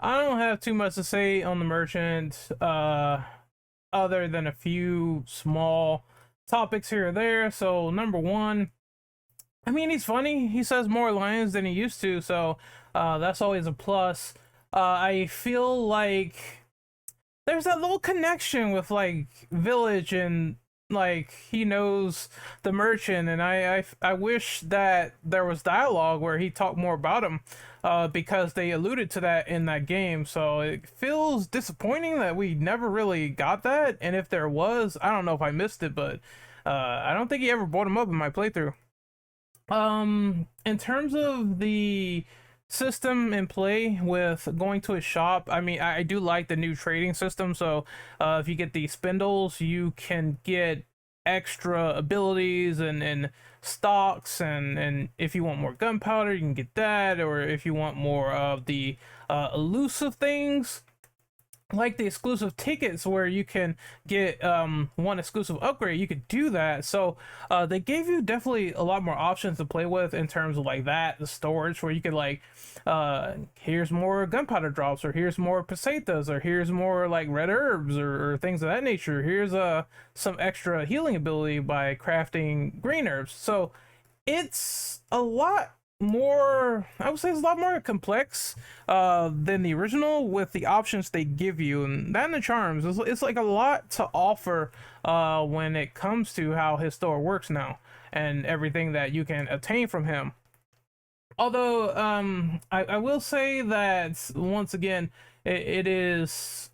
[SPEAKER 2] don't have too much to say on the merchant, other than a few small topics here or there. So number one, I mean, he's funny. He says more lines than he used to, so that's always a plus. I feel like there's that little connection with like Village, and like he knows the merchant, and I wish that there was dialogue where he talked more about him, because they alluded to that in that game. So it feels disappointing that we never really got that, and if there was, I don't know if I missed it, but I don't think he ever brought him up in my playthrough. In terms of the system in play with going to a shop, I mean, I do like the new trading system. So if you get the spindles, you can get extra abilities and stocks, and if you want more gunpowder, you can get that, or if you want more of the elusive things like the exclusive tickets where you can get one exclusive upgrade, you could do that. So they gave you definitely a lot more options to play with in terms of like that, the storage, where you could like here's more gunpowder drops, or here's more pesetas, or here's more like red herbs, or things of that nature. Here's some extra healing ability by crafting green herbs. So it's a lot more, I would say it's a lot more complex than the original with the options they give you, and that and the charms. It's like a lot to offer when it comes to how his store works now and everything that you can obtain from him. Although I will say that once again, it's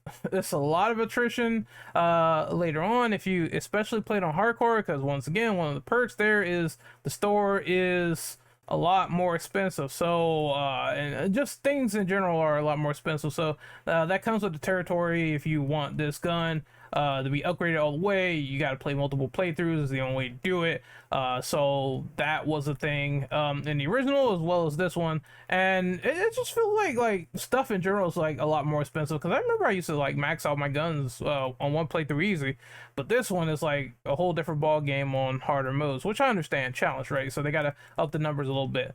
[SPEAKER 2] a lot of attrition later on if you especially played on hardcore, because once again, one of the perks there is the store is a lot more expensive. So and just things in general are a lot more expensive. So that comes with the territory. If you want this gun to be upgraded all the way, you got to play multiple playthroughs. Is the only way to do it. So that was a thing in the original as well as this one, and it just feels like stuff in general is like a lot more expensive, because I remember I used to like max out my guns on one playthrough easy, but this one is like a whole different ball game on harder modes, which I understand, challenge, right? So they got to up the numbers a little bit.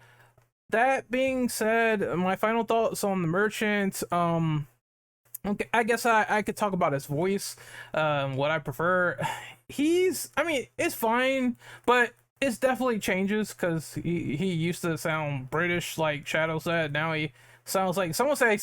[SPEAKER 2] That being said, my final thoughts on the merchant, Okay, I guess I could talk about his voice. What I prefer, I mean, it's fine, but it's definitely changes because he used to sound British, like Shadow said. Now he sounds like someone say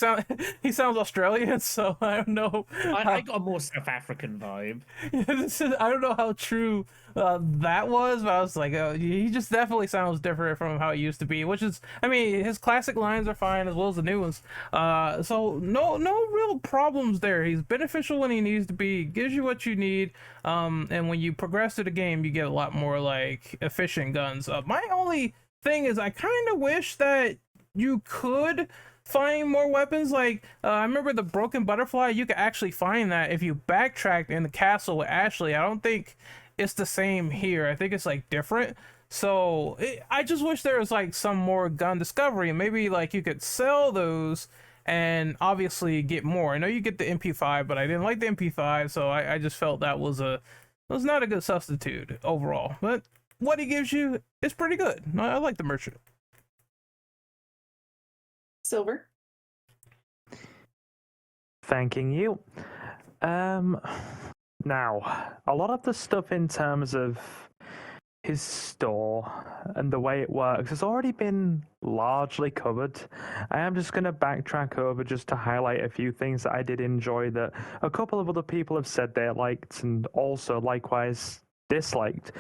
[SPEAKER 2] he sounds Australian. So I don't know.
[SPEAKER 3] I got a more South African vibe.
[SPEAKER 2] I don't know how true that was, but I was like, he just definitely sounds different from how he used to be. Which is, I mean, his classic lines are fine as well as the new ones. So no real problems there. He's beneficial when he needs to be. Gives you what you need. And when you progress through the game, you get a lot more like efficient guns. My only thing is, I kind of wish that you could find more weapons. Like I remember the broken butterfly, you could actually find that if you backtracked in the castle with Ashley. I don't think it's the same here. I think it's like different. So I just wish there was like some more gun discovery, and maybe like you could sell those and obviously get more. I know you get the MP5, but I didn't like the MP5, so I just felt that was not a good substitute overall. But what he gives you is pretty good. I like the merchant.
[SPEAKER 1] Silver.
[SPEAKER 6] Thanking you. Now, a lot of the stuff in terms of his store and the way it works has already been largely covered. I am just going to backtrack over just to highlight a few things that I did enjoy that a couple of other people have said they liked and also likewise disliked.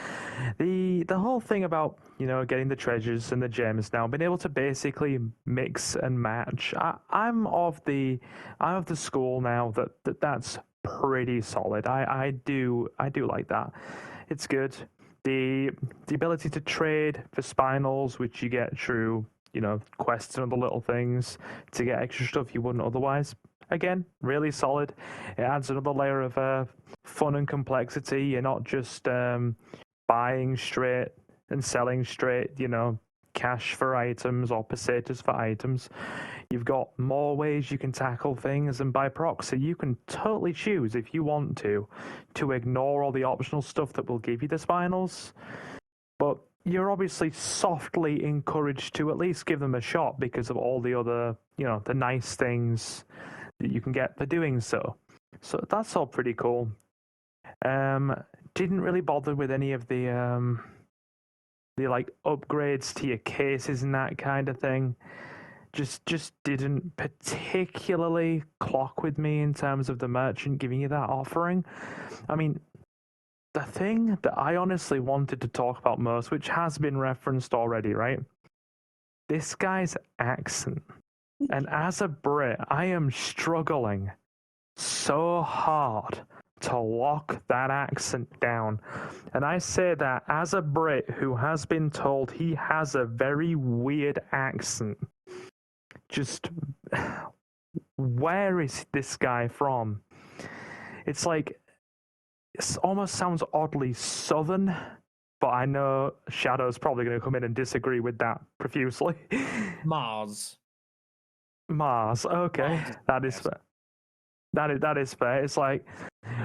[SPEAKER 6] The whole thing about, you know, getting the treasures and the gems now, being able to basically mix and match. I'm of the school now that's pretty solid. I do like that. It's good. The ability to trade for spinels, which you get through, you know, quests and other little things to get extra stuff you wouldn't otherwise. Again, really solid. It adds another layer of fun and complexity. You're not just buying straight and selling straight, you know, cash for items or pesetas for items. You've got more ways you can tackle things, and by proxy, you can totally choose if you want to ignore all the optional stuff that will give you the spinels. But you're obviously softly encouraged to at least give them a shot because of all the other, you know, the nice things that you can get for doing so. So that's all pretty cool. Didn't really bother with any of the like upgrades to your cases and that kind of thing. Just didn't particularly clock with me in terms of the merchant giving you that offering. I mean, the thing that I honestly wanted to talk about most, which has been referenced already, right? This guy's accent. And as a Brit, I am struggling so hard to lock that accent down. And I say that as a Brit who has been told he has a very weird accent. Just, where is this guy from? It's like, it almost sounds oddly southern, but I know Shadow's probably going to come in and disagree with that profusely.
[SPEAKER 3] Mars.
[SPEAKER 6] Okay,
[SPEAKER 3] Mars
[SPEAKER 6] that is fair. That is fair. It's like,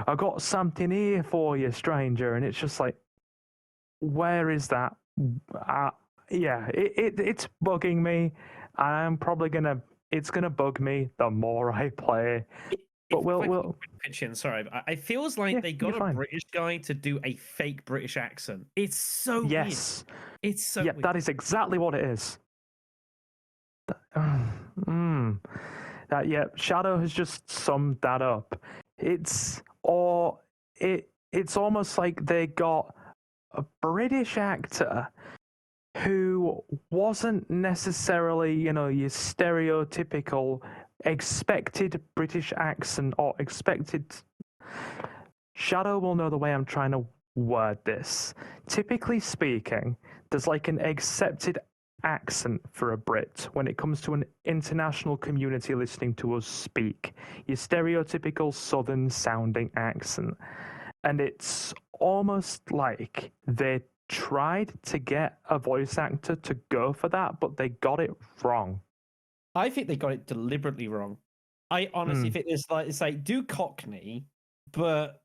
[SPEAKER 6] I got something here for you, stranger, and it's just like, where is that? Yeah, it's bugging me. It's gonna bug me the more I play. But we'll
[SPEAKER 3] pitch in. Sorry, it feels like they got a
[SPEAKER 6] fine.
[SPEAKER 3] British guy to do a fake British accent. It's so
[SPEAKER 6] yes,
[SPEAKER 3] weird. It's so weird.
[SPEAKER 6] That is exactly what it is. Shadow has just summed that up. It's almost like they got a British actor who wasn't necessarily, you know, your stereotypical expected British accent or expected. Shadow will know the way I'm trying to word this. Typically speaking, there's like an accepted accent for a Brit when it comes to an international community listening to us speak. Your stereotypical southern sounding accent. And it's almost like they tried to get a voice actor to go for that, but they got it wrong.
[SPEAKER 3] I think they got it deliberately wrong. I honestly think it's like do Cockney, but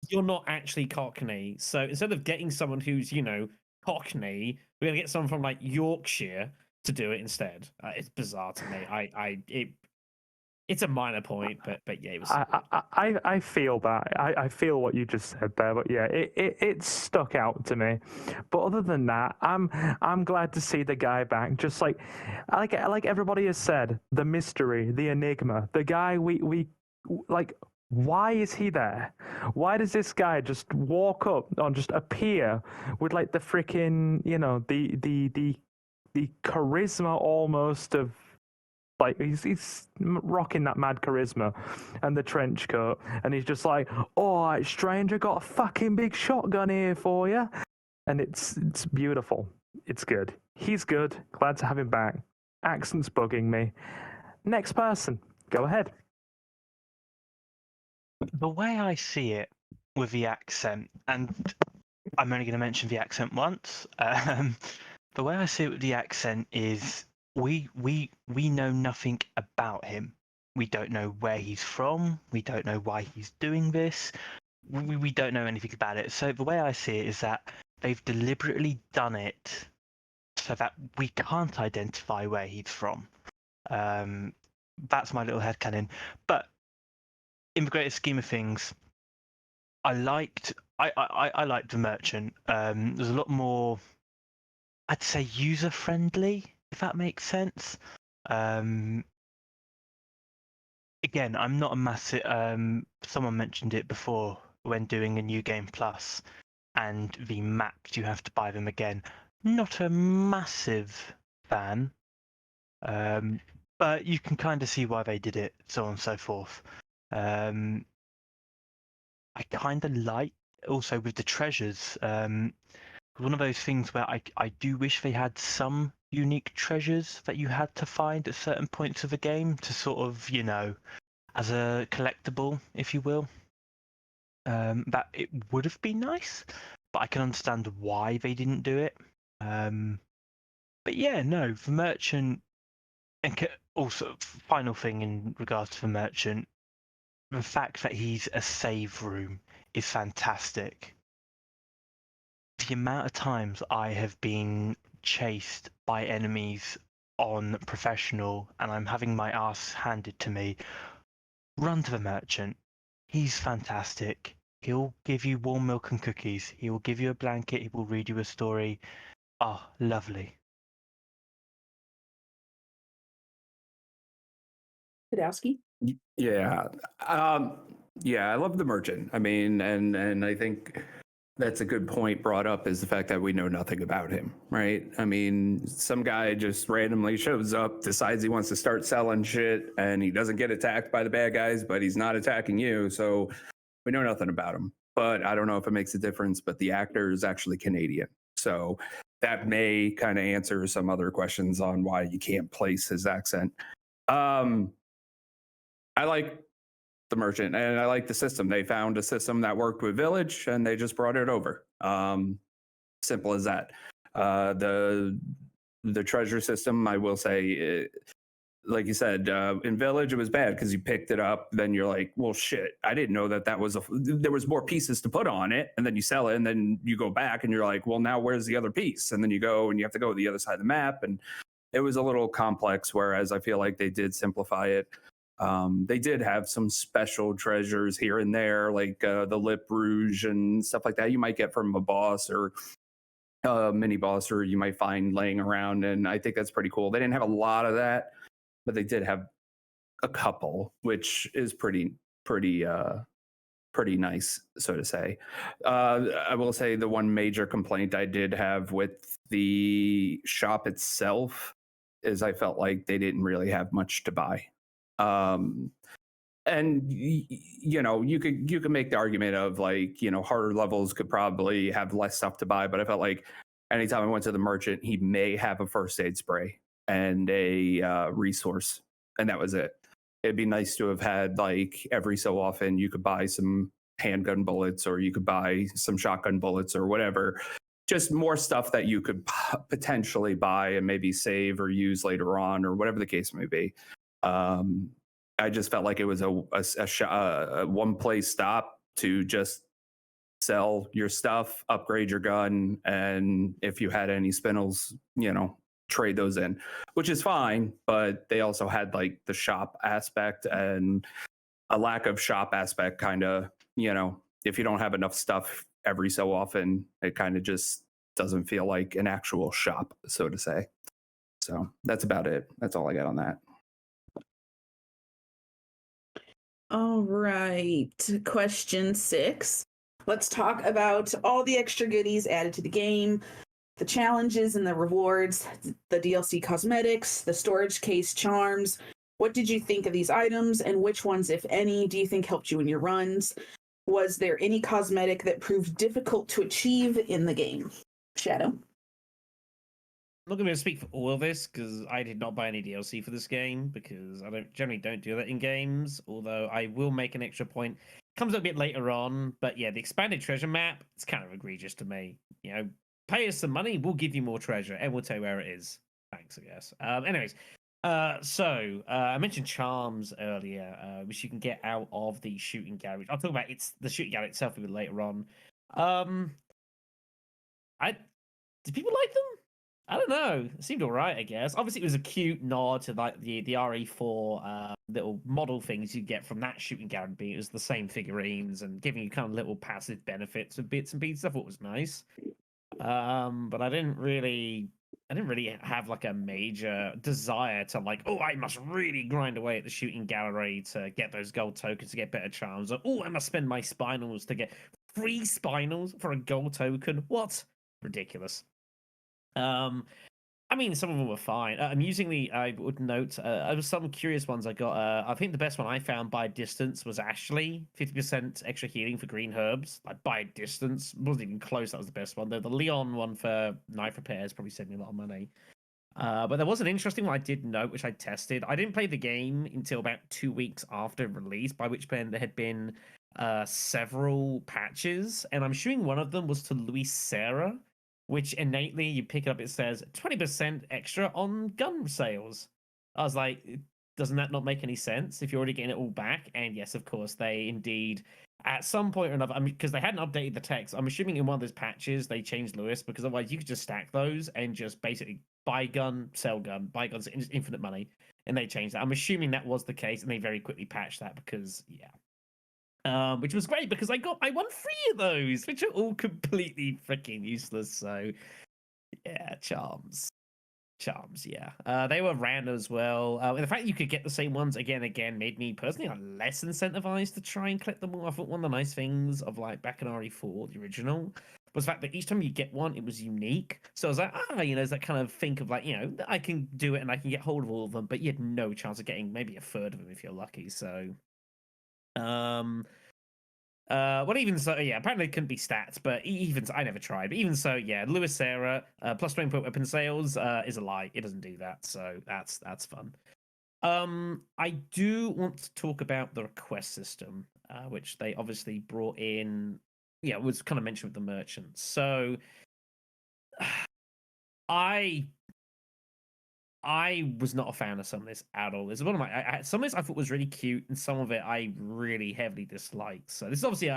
[SPEAKER 3] you're not actually Cockney. So instead of getting someone who's, you know, Cockney, we're gonna get someone from like Yorkshire to do it instead. It's bizarre to me. It's a minor point, but yeah, it was.
[SPEAKER 6] I feel that. I feel what you just said there, but yeah, it stuck out to me. But other than that, I'm glad to see the guy back. Just like everybody has said, the mystery, the enigma, the guy we like. Why is he there? Why does this guy just walk up or just appear with like the freaking the charisma almost of like he's rocking that mad charisma and the trench coat, and he's just like, "All right, stranger, got a fucking big shotgun here for you," and it's beautiful. It's good. He's good. Glad to have him back. Accent's bugging me. Next person, go ahead.
[SPEAKER 7] The way I see it with the accent, and I'm only going to mention the accent once. The way I see it with the accent is we know nothing about him. We don't know where he's from. We don't know why he's doing this. We don't know anything about it. So the way I see it is that they've deliberately done it so that we can't identify where he's from. That's my little headcanon. But in the greater scheme of things, I liked the merchant. There's a lot more, I'd say, user friendly, if that makes sense. Again, I'm not a massive. Someone mentioned it before when doing a new game plus, and the maps you have to buy them again. Not a massive fan, but you can kind of see why they did it, so on and so forth. I kind of like also with the treasures. One of those things where I do wish they had some unique treasures that you had to find at certain points of the game to sort of, as a collectible, if you will. That it would have been nice, but I can understand why they didn't do it. But yeah, no, the merchant, and also final thing in regards to the merchant, the fact that he's a save room is fantastic. The amount of times I have been chased by enemies on professional and I'm having my ass handed to me, run to the merchant. He's fantastic. He'll give you warm milk and cookies. He will give you a blanket. He will read you a story. Ah, lovely.
[SPEAKER 1] Sadowski?
[SPEAKER 8] Yeah. Yeah, I love the merchant. I mean, and I think that's a good point brought up is the fact that we know nothing about him, right? I mean, some guy just randomly shows up, decides he wants to start selling shit, and he doesn't get attacked by the bad guys, but he's not attacking you. So we know nothing about him. But I don't know if it makes a difference, but the actor is actually Canadian. So that may kind of answer some other questions on why you can't place his accent. I like the merchant and I like the system. They found a system that worked with Village and they just brought it over. Simple as that. The treasure system, I will say, like you said, in Village it was bad because you picked it up, then you're like, well, shit, I didn't know that was there was more pieces to put on it, and then you sell it, and then you go back and you're like, well, now where's the other piece? And then you go and you have to go to the other side of the map, and it was a little complex. Whereas I feel like they did simplify it. They did have some special treasures here and there, like the lip rouge and stuff like that you might get from a boss or a mini boss, or you might find laying around, and I think that's pretty cool. They didn't have a lot of that, but they did have a couple, which is pretty nice, so to say. I will say the one major complaint I did have with the shop itself is I felt like they didn't really have much to buy. And you could make the argument of like, harder levels could probably have less stuff to buy, but I felt like anytime I went to the merchant, he may have a first aid spray and a resource, and that was it. It'd be nice to have had, like, every so often you could buy some handgun bullets, or you could buy some shotgun bullets or whatever, just more stuff that you could potentially buy and maybe save or use later on, or whatever the case may be. I just felt like it was a one place stop to just sell your stuff, upgrade your gun, and if you had any spinels, trade those in, which is fine. But they also had like the shop aspect, and a lack of shop aspect kind of, if you don't have enough stuff every so often, it kind of just doesn't feel like an actual shop, so to say. So that's about it. That's all I got on that.
[SPEAKER 1] All right. Question 6. Let's talk about all the extra goodies added to the game, the challenges and the rewards, the DLC cosmetics, the storage case charms. What did you think of these items, and which ones, if any, do you think helped you in your runs? Was there any cosmetic that proved difficult to achieve in the game? Shadow?
[SPEAKER 3] I'm not going to be able to speak for all of this because I did not buy any DLC for this game because I generally don't do that in games. Although I will make an extra point. Comes up a bit later on, but yeah, the expanded treasure map, it's kind of egregious to me. Pay us some money, we'll give you more treasure, and we'll tell you where it is. Thanks, I guess. Anyways, I mentioned charms earlier, which you can get out of the shooting gallery. I'll talk about the shooting gallery itself a bit later on. Did people like them? I don't know. It seemed alright, I guess. Obviously, it was a cute nod to like the RE4 little model things you get from that shooting gallery. It was the same figurines and giving you kind of little passive benefits and bits and pieces. I thought was nice. But I didn't really have like a major desire to like, oh, I must really grind away at the shooting gallery to get those gold tokens to get better charms. Or, oh, I must spend my spinels to get free spinels for a gold token. What? Ridiculous. I mean, some of them were fine. Amusingly, I would note, there was some curious ones I got. I think the best one I found by distance was Ashley, 50% extra healing for green herbs. Like, by distance, wasn't even close. That was the best one. The Leon one for knife repairs probably saved me a lot of money. But there was an interesting one I did note, which I tested. I didn't play the game until about 2 weeks after release, by which point there had been several patches, and I'm assuming one of them was to Luis Serra, which innately you pick it up, it says 20% extra on gun sales. I was like, doesn't that not make any sense if you're already getting it all back? And yes, of course, they indeed, at some point or another, I mean, because they hadn't updated the text, I'm assuming in one of those patches they changed Lewis, because otherwise you could just stack those and just basically buy gun, sell gun, buy guns, infinite money, and they changed that. I'm assuming that was the case, and they very quickly patched that because, yeah. Which was great because I won 3 of those, which are all completely freaking useless. So, yeah, charms, yeah. They were random as well. And the fact you could get the same ones again made me personally less incentivized to try and collect them all. I thought one of the nice things of like back in RE4, the original, was the fact that each time you get one, it was unique. So I was like, there's that kind of think of like, I can do it and I can get hold of all of them, but you had no chance of getting maybe a third of them if you're lucky. So. Even so, yeah, apparently it couldn't be stats, but even so, I never tried. But even so, yeah, Luis Serra plus 20 point weapon sales is a lie. It doesn't do that, so that's fun. I do want to talk about the request system, which they obviously brought in. Yeah, it was kind of mentioned with the merchants. So, I was not a fan of some of this at all. There's one of my some of this I thought was really cute, and some of it I really heavily disliked. So this is obviously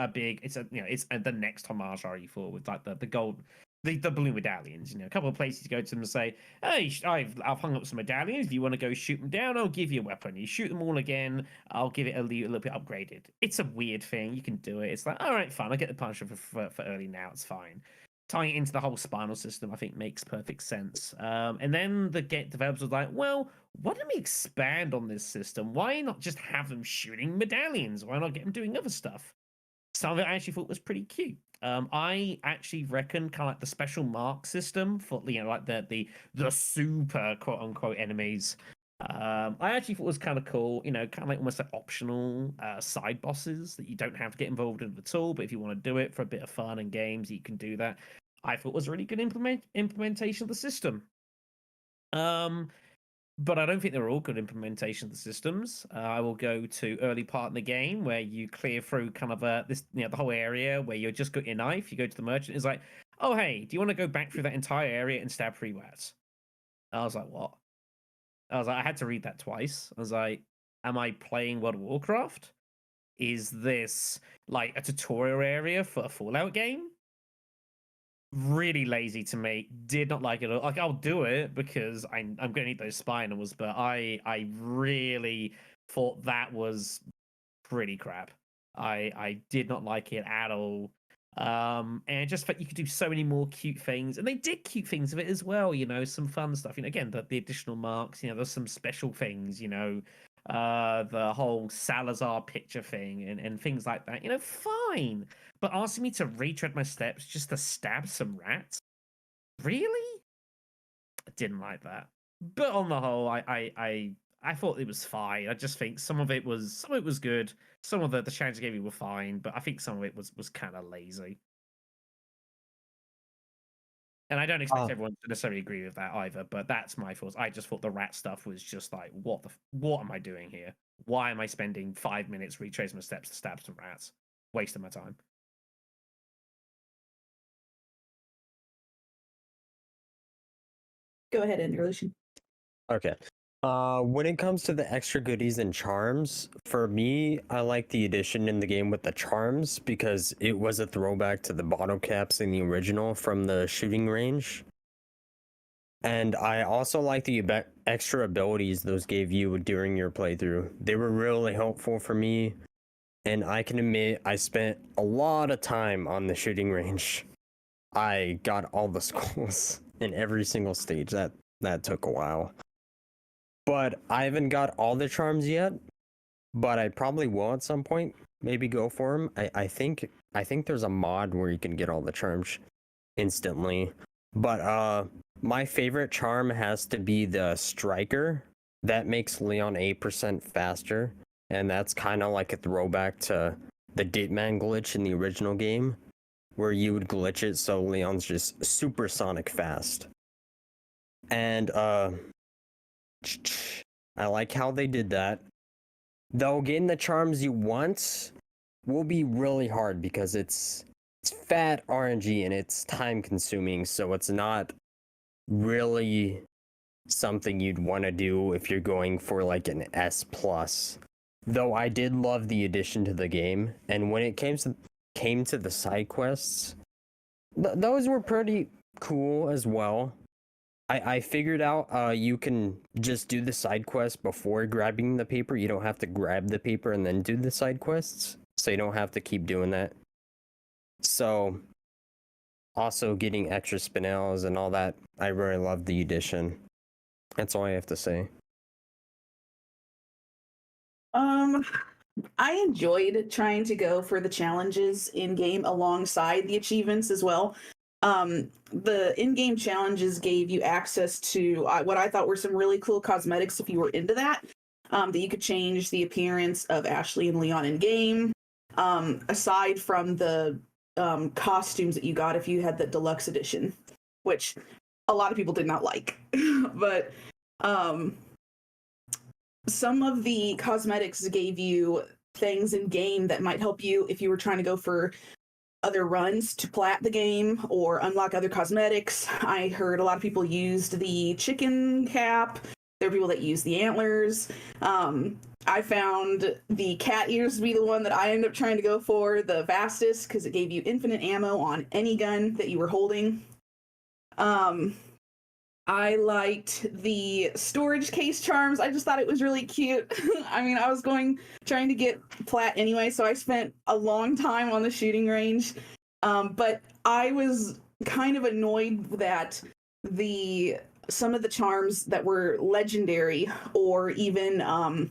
[SPEAKER 3] it's the next homage RE4 with like the gold, the blue medallions. A couple of places you go to them and say, hey, I've hung up some medallions. If you want to go shoot them down, I'll give you a weapon. You shoot them all again, I'll give it a little bit upgraded. It's a weird thing. You can do it. It's like, all right, fine. I get the punishment for early now. It's fine. Tying it into the whole spinal system, I think, makes perfect sense. And then the developers were like, well, why don't we expand on this system? Why not just have them shooting medallions? Why not get them doing other stuff? Some of it I actually thought was pretty cute. I actually reckon kind of like the special mark system for, like the super quote unquote enemies. I actually thought was kind of cool, kind of like almost like optional side bosses that you don't have to get involved in at all, but if you want to do it for a bit of fun and games, you can do that. I thought was a really good implementation of the system. But I don't think they're all good implementation of the systems. I will go to early part in the game where you clear through kind of the whole area where you're just got your knife. You go to the merchant. It's like, oh hey, do you want to go back through that entire area and stab 3 rats? I was like, what? I was like, I had to read that twice. I was like, am I playing World of Warcraft? Is this like a tutorial area for a Fallout game? really lazy to make. Did not like it. Like, I'll do it because I'm going to need those spinels, but I really thought that was pretty crap. I did not like it at all. And it just felt you could do so many more cute things, and they did cute things with it as well. You know, some fun stuff. You know, again, the additional marks. You know, there's some special things. You know, the whole Salazar picture thing and things like that. You know, fine. But asking me to retread my steps just to stab some rats, really? I didn't like that. But on the whole, I thought it was fine. I just think some of it was good. Some of the challenges gave me were fine, but I think some of it was kind of lazy. And I don't expect everyone to necessarily agree with that either. But that's my thoughts. I just thought the rat stuff was just like, what am I doing here? Why am I spending 5 minutes retracing my steps to stab some rats? Wasting my time.
[SPEAKER 1] Go ahead, Anderlution.
[SPEAKER 4] Okay. When it comes to the extra goodies and charms, for me, I like the addition in the game with the charms because it was a throwback to the bottle caps in the original from the shooting range. And I also like the extra abilities those gave you during your playthrough. They were really helpful for me, and I can admit I spent a lot of time on the shooting range. I got all the skulls in every single stage. That took a while. But I haven't got all the charms yet, but I probably will at some point. Maybe go for them. I think there's a mod where you can get all the charms instantly. But my favorite charm has to be the striker. That makes Leon 8% faster, and that's kind of like a throwback to the Ditman glitch in the original game, where you would glitch it so Leon's just supersonic fast. And I like how they did that. Though getting the charms you want will be really hard because it's fat RNG and it's time consuming, so it's not really something you'd want to do if you're going for like an S+. Though I did love the addition to the game, and when it came to the side quests, those were pretty cool as well. I figured out you can just do the side quest before grabbing the paper. You don't have to grab the paper and then do the side quests, so you don't have to keep doing that. So, also getting extra spinels and all that, I really love the addition. That's all I have to say.
[SPEAKER 1] I enjoyed trying to go for the challenges in game alongside the achievements as well. The in-game challenges gave you access to what I thought were some really cool cosmetics if you were into that. That you could change the appearance of Ashley and Leon in game. Aside from the costumes that you got if you had the deluxe edition, which a lot of people did not like. But some of the cosmetics gave you things in game that might help you if you were trying to go for other runs to plat the game or unlock other cosmetics. I heard a lot of people used the chicken cap. There were people that used the antlers. I found the cat ears to be the one that I ended up trying to go for the fastest because it gave you infinite ammo on any gun that you were holding. I liked the storage case charms. I just thought it was really cute. I mean, I was trying to get plat anyway, so I spent a long time on the shooting range. But I was kind of annoyed that some of the charms that were legendary or even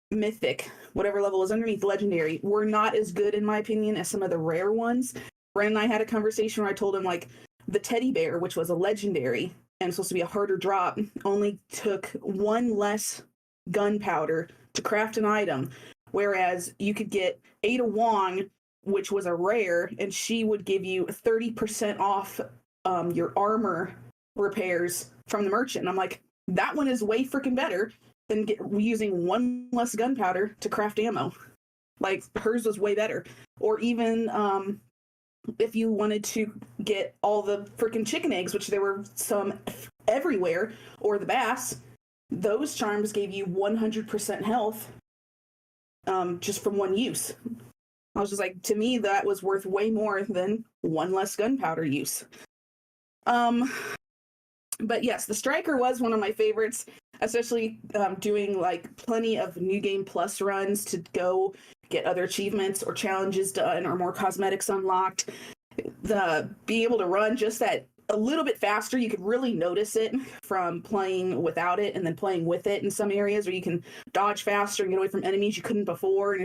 [SPEAKER 1] mythic, whatever level is underneath legendary, were not as good in my opinion as some of the rare ones. Brent and I had a conversation where I told him like the teddy bear, which was a legendary and supposed to be a harder drop, only took one less gunpowder to craft an item, whereas you could get Ada Wong, which was a rare, and she would give you 30% off your armor repairs from the merchant. And I'm like, that one is way freaking better than using one less gunpowder to craft ammo. Like, hers was way better. Or even if you wanted to get all the freaking chicken eggs, which there were some everywhere, or the bass, those charms gave you 100% health just from one use. I was just like, to me, that was worth way more than one less gunpowder use. But yes, the Striker was one of my favorites, especially doing like plenty of New Game Plus runs to go get other achievements or challenges done or more cosmetics unlocked. Be able to run just that a little bit faster, you could really notice it from playing without it and then playing with it in some areas where you can dodge faster and get away from enemies you couldn't before. And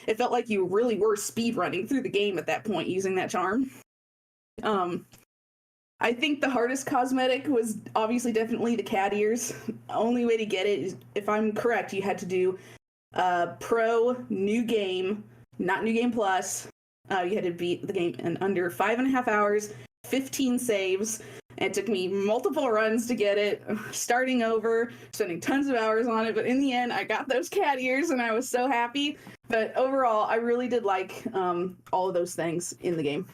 [SPEAKER 1] it felt like you really were speed running through the game at that point using that charm. I think the hardest cosmetic was obviously definitely the cat ears. Only way to get it is, if I'm correct, you had to do Pro, New Game, not New Game Plus. You had to beat the game in under 5.5 hours, 15 saves. And it took me multiple runs to get it, starting over, spending tons of hours on it. But in the end, I got those cat ears and I was so happy. But overall, I really did like all of those things in the game.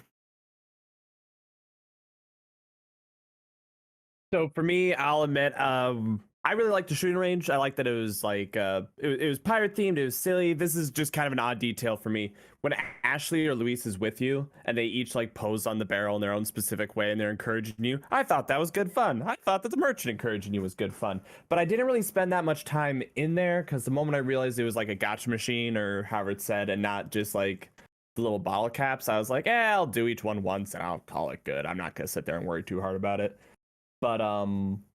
[SPEAKER 5] So for me, I'll admit, I really liked the shooting range. I liked that it was like it was pirate themed. It was silly. This is just kind of an odd detail for me. When Ashley or Luis is with you and they each like pose on the barrel in their own specific way and they're encouraging you, I thought that was good fun. I thought that the merchant encouraging you was good fun. But I didn't really spend that much time in there because the moment I realized it was like a gotcha machine or however it's said and not just like the little bottle caps, I was like, I'll do each one once and I'll call it good. I'm not gonna sit there and worry too hard about it. But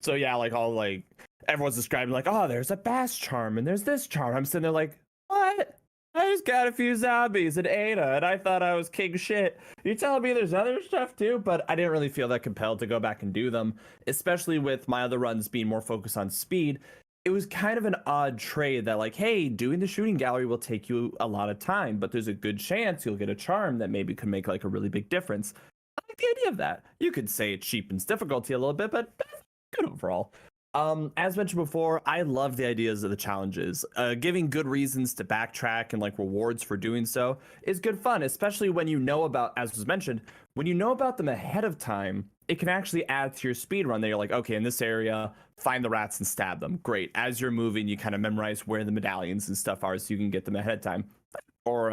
[SPEAKER 5] so yeah, like all like everyone's describing like, oh, there's a bass charm and there's this charm. I'm sitting there like, what? I just got a few zombies and Ada and I thought I was king shit. You telling me there's other stuff too? But I didn't really feel that compelled to go back and do them, especially with my other runs being more focused on speed. It was kind of an odd trade that like, hey, doing the shooting gallery will take you a lot of time, but there's a good chance you'll get a charm that maybe could make like a really big difference. I like the idea of that. You could say it cheapens difficulty a little bit, but good overall. As mentioned before, I love the ideas of the challenges. Giving good reasons to backtrack and like rewards for doing so is good fun, especially when you know about, as was mentioned, when you know about them ahead of time, it can actually add to your speed run that you're like, okay, in this area, find the rats and stab them. Great. As you're moving, you kind of memorize where the medallions and stuff are so you can get them ahead of time. Or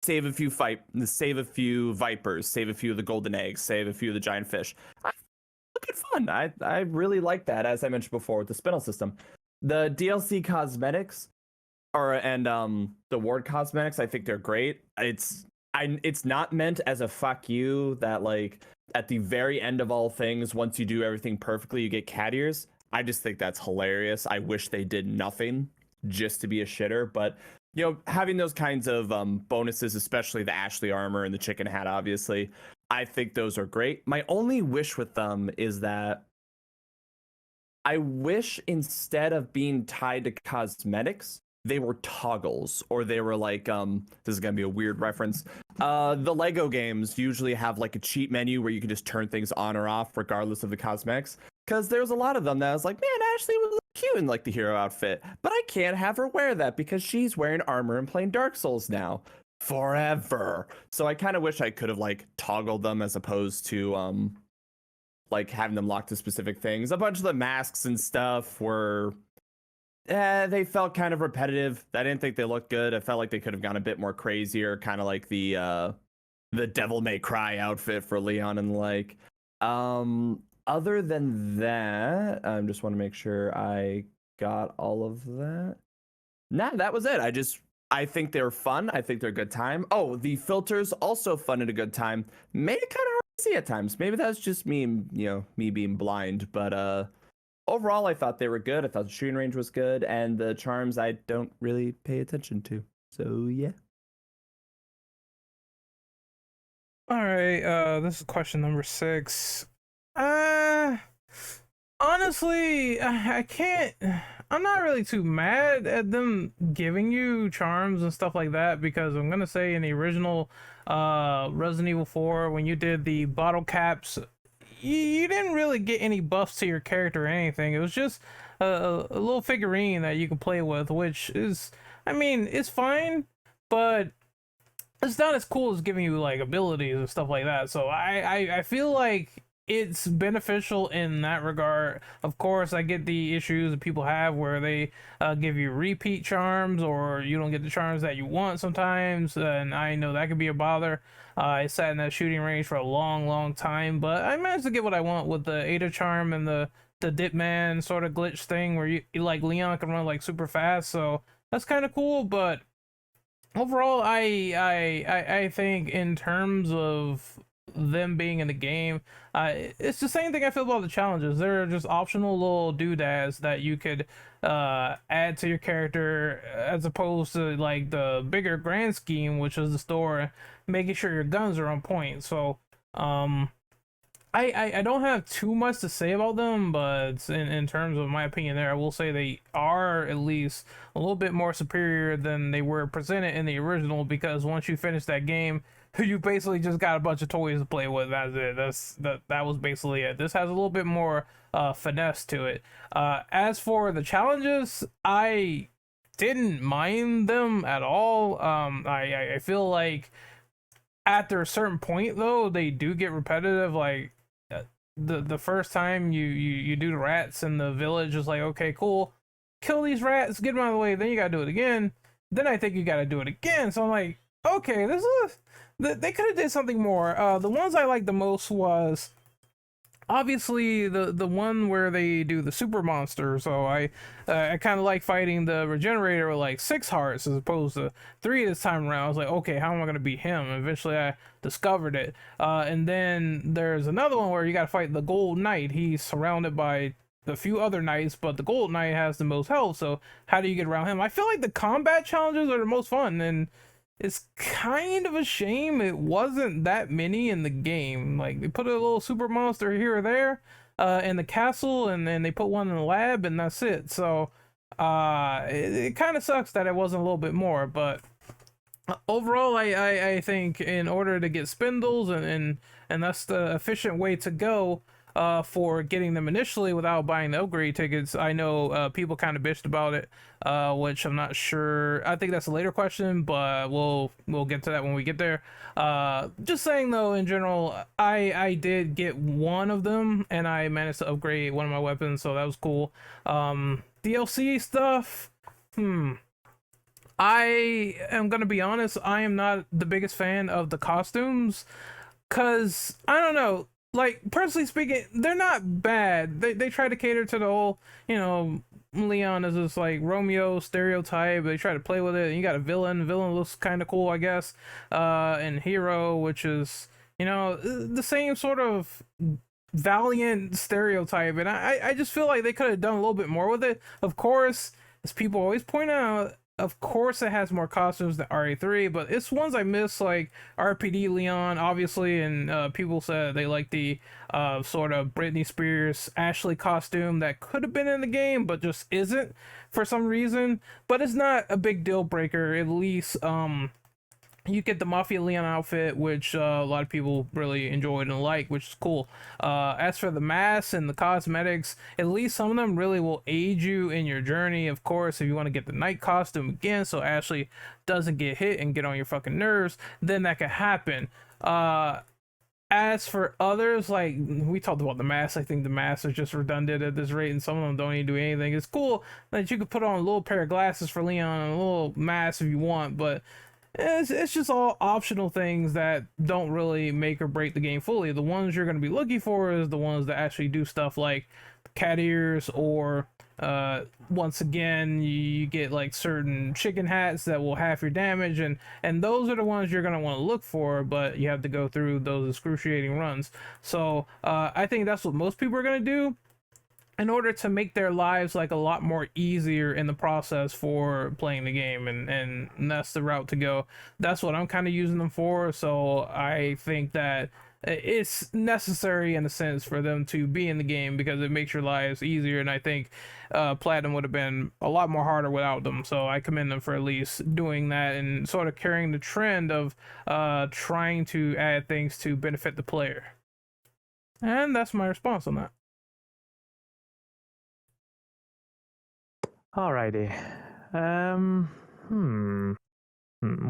[SPEAKER 5] save a few vipers, save a few of the golden eggs, save a few of the giant fish. Good fun. I really like that, as I mentioned before, with the spinel system. The DLC cosmetics and the ward cosmetics, I think they're great. It's not meant as a fuck you that like at the very end of all things, once you do everything perfectly, you get cat ears. I just think that's hilarious. I wish they did nothing just to be a shitter, but you know, having those kinds of bonuses, especially the Ashley armor and the chicken hat, obviously, I think those are great. My only wish with them is that I wish instead of being tied to cosmetics, they were toggles, or they were like, this is gonna be a weird reference. The Lego games usually have like a cheat menu where you can just turn things on or off regardless of the cosmetics. Because there's a lot of them that I was like, man, Ashley would look cute in like the hero outfit, but I can't have her wear that because she's wearing armor and playing Dark Souls now forever. So I kind of wish I could have like toggled them as opposed to like having them locked to specific things. A bunch of the masks and stuff were they felt kind of repetitive. I didn't think they looked good. I felt like they could have gone a bit more crazier, kind of like the Devil May Cry outfit for Leon and like. Other than that, I just want to make sure I got all of that. Nah, that was it. I think they're fun. I think they're a good time. Oh, the filters also fun and a good time. Made it kind of hard to see at times. Maybe that's just me, you know, me being blind. But overall, I thought they were good. I thought the shooting range was good, and the charms I don't really pay attention to. So yeah.
[SPEAKER 2] All right. This is question number 6. Honestly, I can't. I'm not really too mad at them giving you charms and stuff like that, because I'm gonna say in the original Resident Evil 4, when you did the bottle caps, you didn't really get any buffs to your character or anything. It was just a little figurine that you can play with, which is, I mean, it's fine, but it's not as cool as giving you like abilities and stuff like that. So I feel like it's beneficial in that regard. Of course, I get the issues that people have where they give you repeat charms, or you don't get the charms that you want sometimes, and I know that could be a bother. I sat in that shooting range for a long time, but I managed to get what I want with the Ada charm and the dip man sort of glitch thing where you like Leon can run like super fast, so that's kind of cool. But overall, I think in terms of them being in the game, it's the same thing I feel about the challenges. They're just optional little doodads that you could add to your character, as opposed to like the bigger grand scheme, which is the store, making sure your guns are on point. So I don't have too much to say about them, but in terms of my opinion there, I will say they are at least a little bit more superior than they were presented in the original, because once you finish that game, you basically just got a bunch of toys to play with. That's it. That was basically it. This has a little bit more finesse to it. As for the challenges, I didn't mind them at all. I feel like after a certain point though, they do get repetitive. Like the first time you do the rats in the village, is like, okay, cool, kill these rats, get them out of the way, then you gotta do it again, then I think you gotta do it again. So I'm like, okay, this is, they could have did something more. The ones I liked the most was obviously the one where they do the super monster. So I kind of like fighting the regenerator with like 6 hearts as opposed to 3 this time around. I was like, okay, how am I gonna beat him? And eventually I discovered it. And then there's another one where you gotta fight the gold knight. He's surrounded by a few other knights, but the gold knight has the most health, so how do you get around him? I feel like the combat challenges are the most fun, and it's kind of a shame it wasn't that many in the game. Like, they put a little super monster here or there in the castle, and then they put one in the lab, and that's it. So it kind of sucks that it wasn't a little bit more. But overall, I think in order to get spindles, and that's the efficient way to go for getting them initially without buying the upgrade tickets. I know people kind of bitched about it, which I'm not sure. I think that's a later question, but we'll get to that when we get there. Just saying though, in general, I did get one of them, and I managed to upgrade one of my weapons, so that was cool. DLC stuff, I am gonna be honest, I am not the biggest fan of the costumes, cause I don't know, like, personally speaking, they're not bad. They try to cater to the whole, Leon is this like Romeo stereotype. They try to play with it. And you got a villain. The villain looks kind of cool, I guess. And hero, which is, the same sort of valiant stereotype. And I just feel like they could have done a little bit more with it. Of course, as people always point out, of course it has more costumes than RE3, but it's ones I miss, like RPD Leon, obviously, and people said they like the sort of Britney Spears Ashley costume that could have been in the game, but just isn't for some reason. But it's not a big deal breaker. At least you get the Mafia Leon outfit, which a lot of people really enjoyed and like, which is cool. As for the masks and the cosmetics, at least some of them really will aid you in your journey. Of course, if you want to get the night costume again, so Ashley doesn't get hit and get on your fucking nerves, then that could happen. As for others, like we talked about the masks, I think the masks are just redundant at this rate, and some of them don't even do anything. It's cool that you could put on a little pair of glasses for Leon and a little mask if you want, but it's just all optional things that don't really make or break the game fully. The ones you're going to be looking for is the ones that actually do stuff like cat ears, or once again you get like certain chicken hats that will half your damage, and those are the ones you're going to want to look for, but you have to go through those excruciating runs. So I think that's what most people are going to do in order to make their lives like a lot more easier in the process for playing the game, and that's the route to go. That's what I'm kind of using them for. So I think that it's necessary in a sense for them to be in the game, because it makes your lives easier, and I think Platinum would have been a lot more harder without them. So I commend them for at least doing that and sort of carrying the trend of trying to add things to benefit the player. And that's my response on that.
[SPEAKER 6] Alrighty.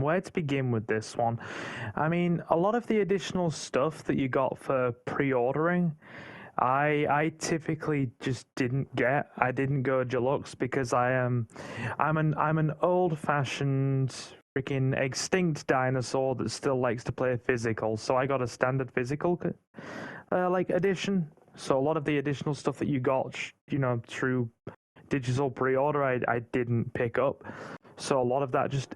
[SPEAKER 6] Where to begin with this one? I mean, a lot of the additional stuff that you got for pre-ordering I typically just didn't get. I didn't go deluxe because I'm an old fashioned freaking extinct dinosaur that still likes to play physical. So I got a standard physical like edition. So a lot of the additional stuff that you got, through digital pre-order, I didn't pick up. So a lot of that just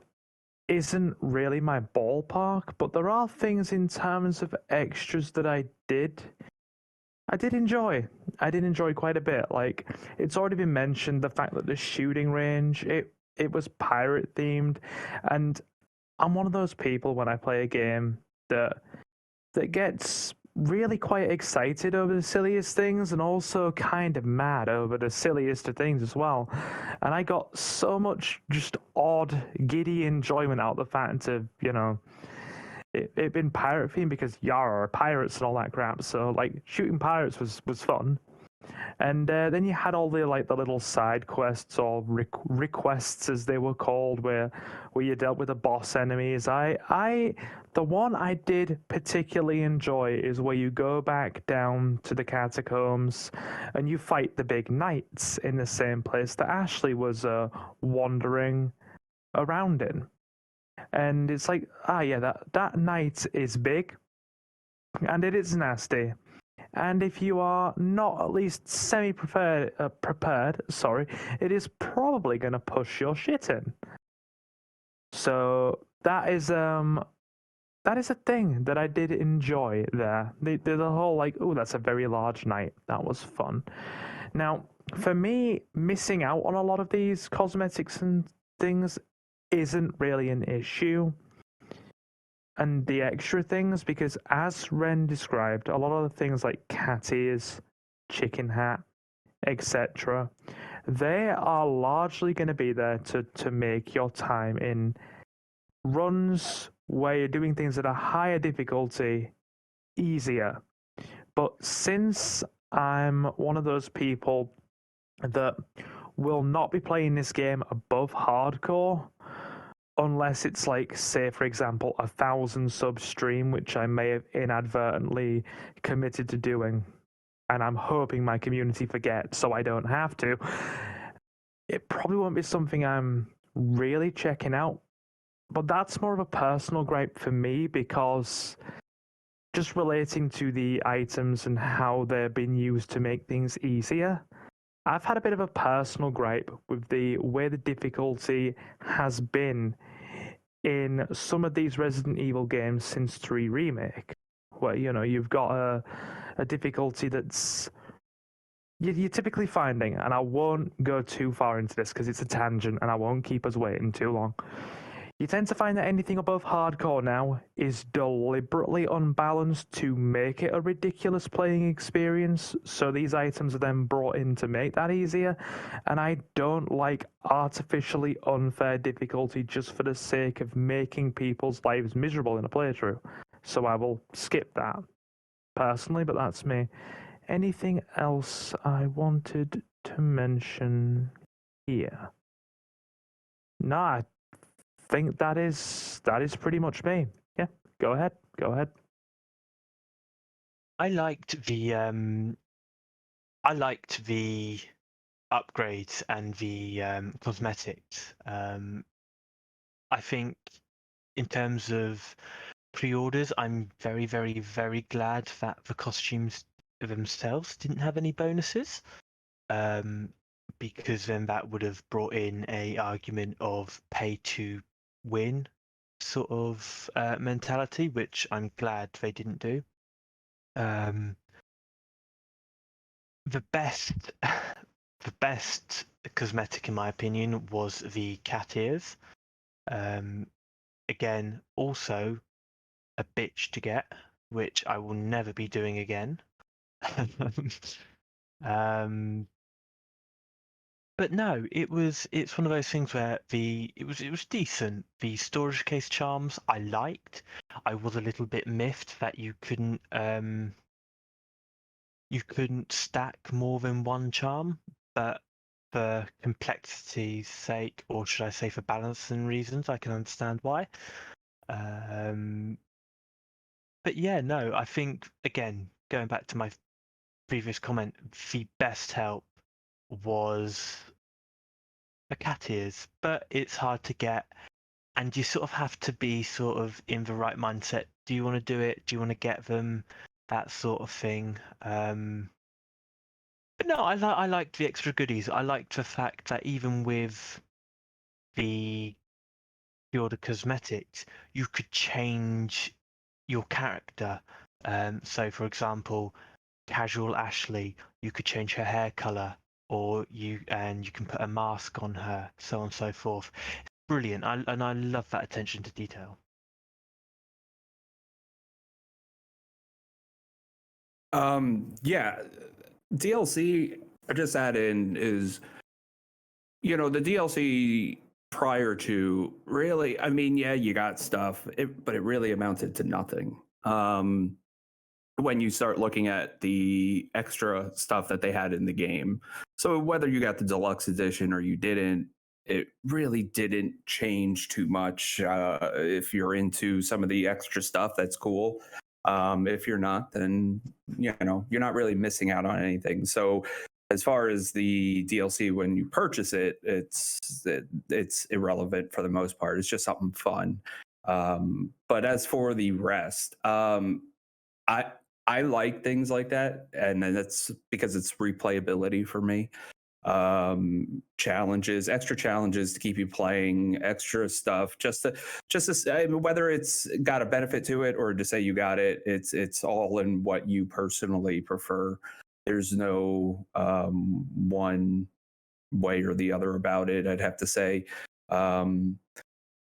[SPEAKER 6] isn't really my ballpark. But there are things in terms of extras that I did enjoy. I did enjoy quite a bit. Like, it's already been mentioned, the fact that the shooting range, it was pirate themed, and I'm one of those people when I play a game that gets really quite excited over the silliest things and also kind of mad over the silliest of things as well. And I got so much just odd, giddy enjoyment out of the fact of, it been pirate themed because Yara pirates and all that crap. So like shooting pirates was fun. And then you had all the little side quests or requests as they were called, where you dealt with the boss enemies. The one I did particularly enjoy is where you go back down to the catacombs and you fight the big knights in the same place that Ashley was wandering around in. And it's like, yeah, that knight is big and it is nasty. And if you are not at least prepared, it is probably going to push your shit in. So that is a thing that I did enjoy there. The whole that's a very large night. That was fun. Now, for me, missing out on a lot of these cosmetics and things isn't really an issue. And the extra things, because as Ren described, a lot of the things like cat ears, chicken hat, etc., they are largely going to be there to make your time in runs where you're doing things at a higher difficulty easier. But since I'm one of those people that will not be playing this game above hardcore, unless it's like, say, for example, 1,000 sub stream, which I may have inadvertently committed to doing, and I'm hoping my community forgets so I don't have to. It probably won't be something I'm really checking out, but that's more of a personal gripe for me, because just relating to the items and how they're being used to make things easier, I've had a bit of a personal gripe with the way the difficulty has been in some of these Resident Evil games since 3 Remake, where, you've got a difficulty that's you're typically finding, and I won't go too far into this because it's a tangent and I won't keep us waiting too long. You tend to find that anything above hardcore now is deliberately unbalanced to make it a ridiculous playing experience, so these items are then brought in to make that easier, and I don't like artificially unfair difficulty just for the sake of making people's lives miserable in a playthrough. So I will skip that, personally, but that's me. Anything else I wanted to mention here? No, I think that is pretty much me. Yeah, go ahead.
[SPEAKER 7] I liked the upgrades and the cosmetics. I think in terms of pre-orders, I'm very, very, very glad that the costumes themselves didn't have any bonuses, because then that would have brought in a argument of pay to win sort of mentality, which I'm glad they didn't do. The best cosmetic, in my opinion, was the cat ears. Again, also a bitch to get, which I will never be doing again. But no, it's one of those things where it was decent. The storage case charms I liked. I was a little bit miffed that you couldn't stack more than one charm, but for complexity's sake, or should I say for balancing reasons, I can understand why. But yeah, no, I think, again, going back to my previous comment, the best help was a cat ears, but it's hard to get, and you sort of have to be sort of in the right mindset. Do you want to do it? Do you want to get them? That sort of thing. But no, I liked the extra goodies. I liked the fact that even with the the cosmetics, you could change your character. So, for example, casual Ashley, you could change her hair color, or you can put a mask on her, so on and so forth. It's brilliant, and I love that attention to detail.
[SPEAKER 8] Yeah, DLC I just add in is, the DLC prior to really, I mean, yeah, you got stuff, but it really amounted to nothing. When you start looking at the extra stuff that they had in the game. So whether you got the deluxe edition or you didn't, it really didn't change too much. If you're into some of the extra stuff, that's cool. If you're not, then you're not really missing out on anything. So as far as the DLC, when you purchase it, it's irrelevant for the most part. It's just something fun. But as for the rest, I I like things like that, and then that's because it's replayability for me. Challenges, extra challenges to keep you playing, extra stuff, just to say, whether it's got a benefit to it or to say you got it, it's all in what you personally prefer. There's no one way or the other about it, I'd have to say.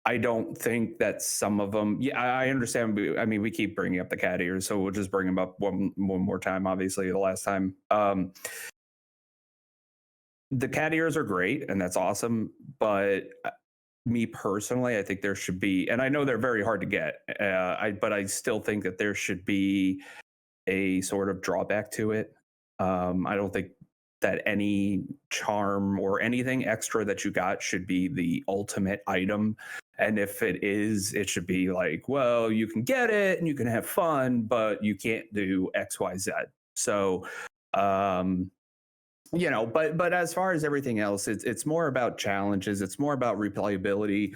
[SPEAKER 8] I don't think that some of them. Yeah, I understand. I mean, we keep bringing up the cat ears, so we'll just bring them up one more time. Obviously, the last time. The cat ears are great, and that's awesome. But me personally, I think there should be, and I know they're very hard to get. But I still think that there should be a sort of drawback to it. I don't think that any charm or anything extra that you got should be the ultimate item. And if it is, it should be like, well, you can get it and you can have fun, but you can't do X, Y, Z. So, but as far as everything else, it's more about challenges. It's more about replayability.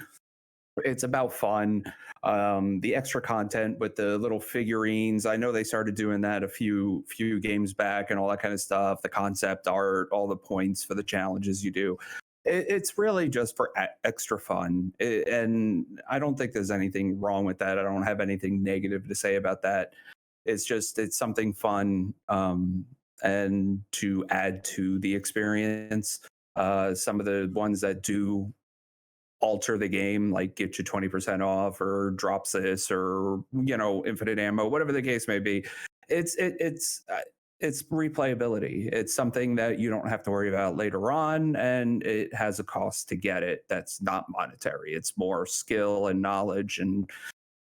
[SPEAKER 8] It's about fun. The extra content with the little figurines. I know they started doing that a few games back and all that kind of stuff. The concept art, all the points for the challenges you do. It's really just for extra fun. And I don't think there's anything wrong with that. I don't have anything negative to say about that. It's something fun, and to add to the experience. Some of the ones that do alter the game, like get you 20% off or drops this or infinite ammo, whatever the case may be. It's replayability. It's something that you don't have to worry about later on, and it has a cost to get it that's not monetary. It's more skill and knowledge. And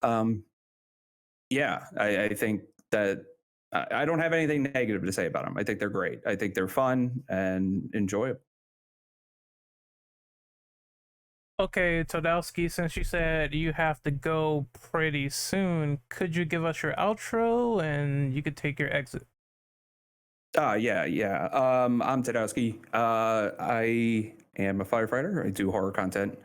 [SPEAKER 8] I think that I don't have anything negative to say about them. I think they're great. I think they're fun and enjoyable.
[SPEAKER 2] Okay, Todowski, since you said you have to go pretty soon, could you give us your outro and you could take your exit?
[SPEAKER 8] Yeah. I'm Tadowski. I am a firefighter. I do horror content.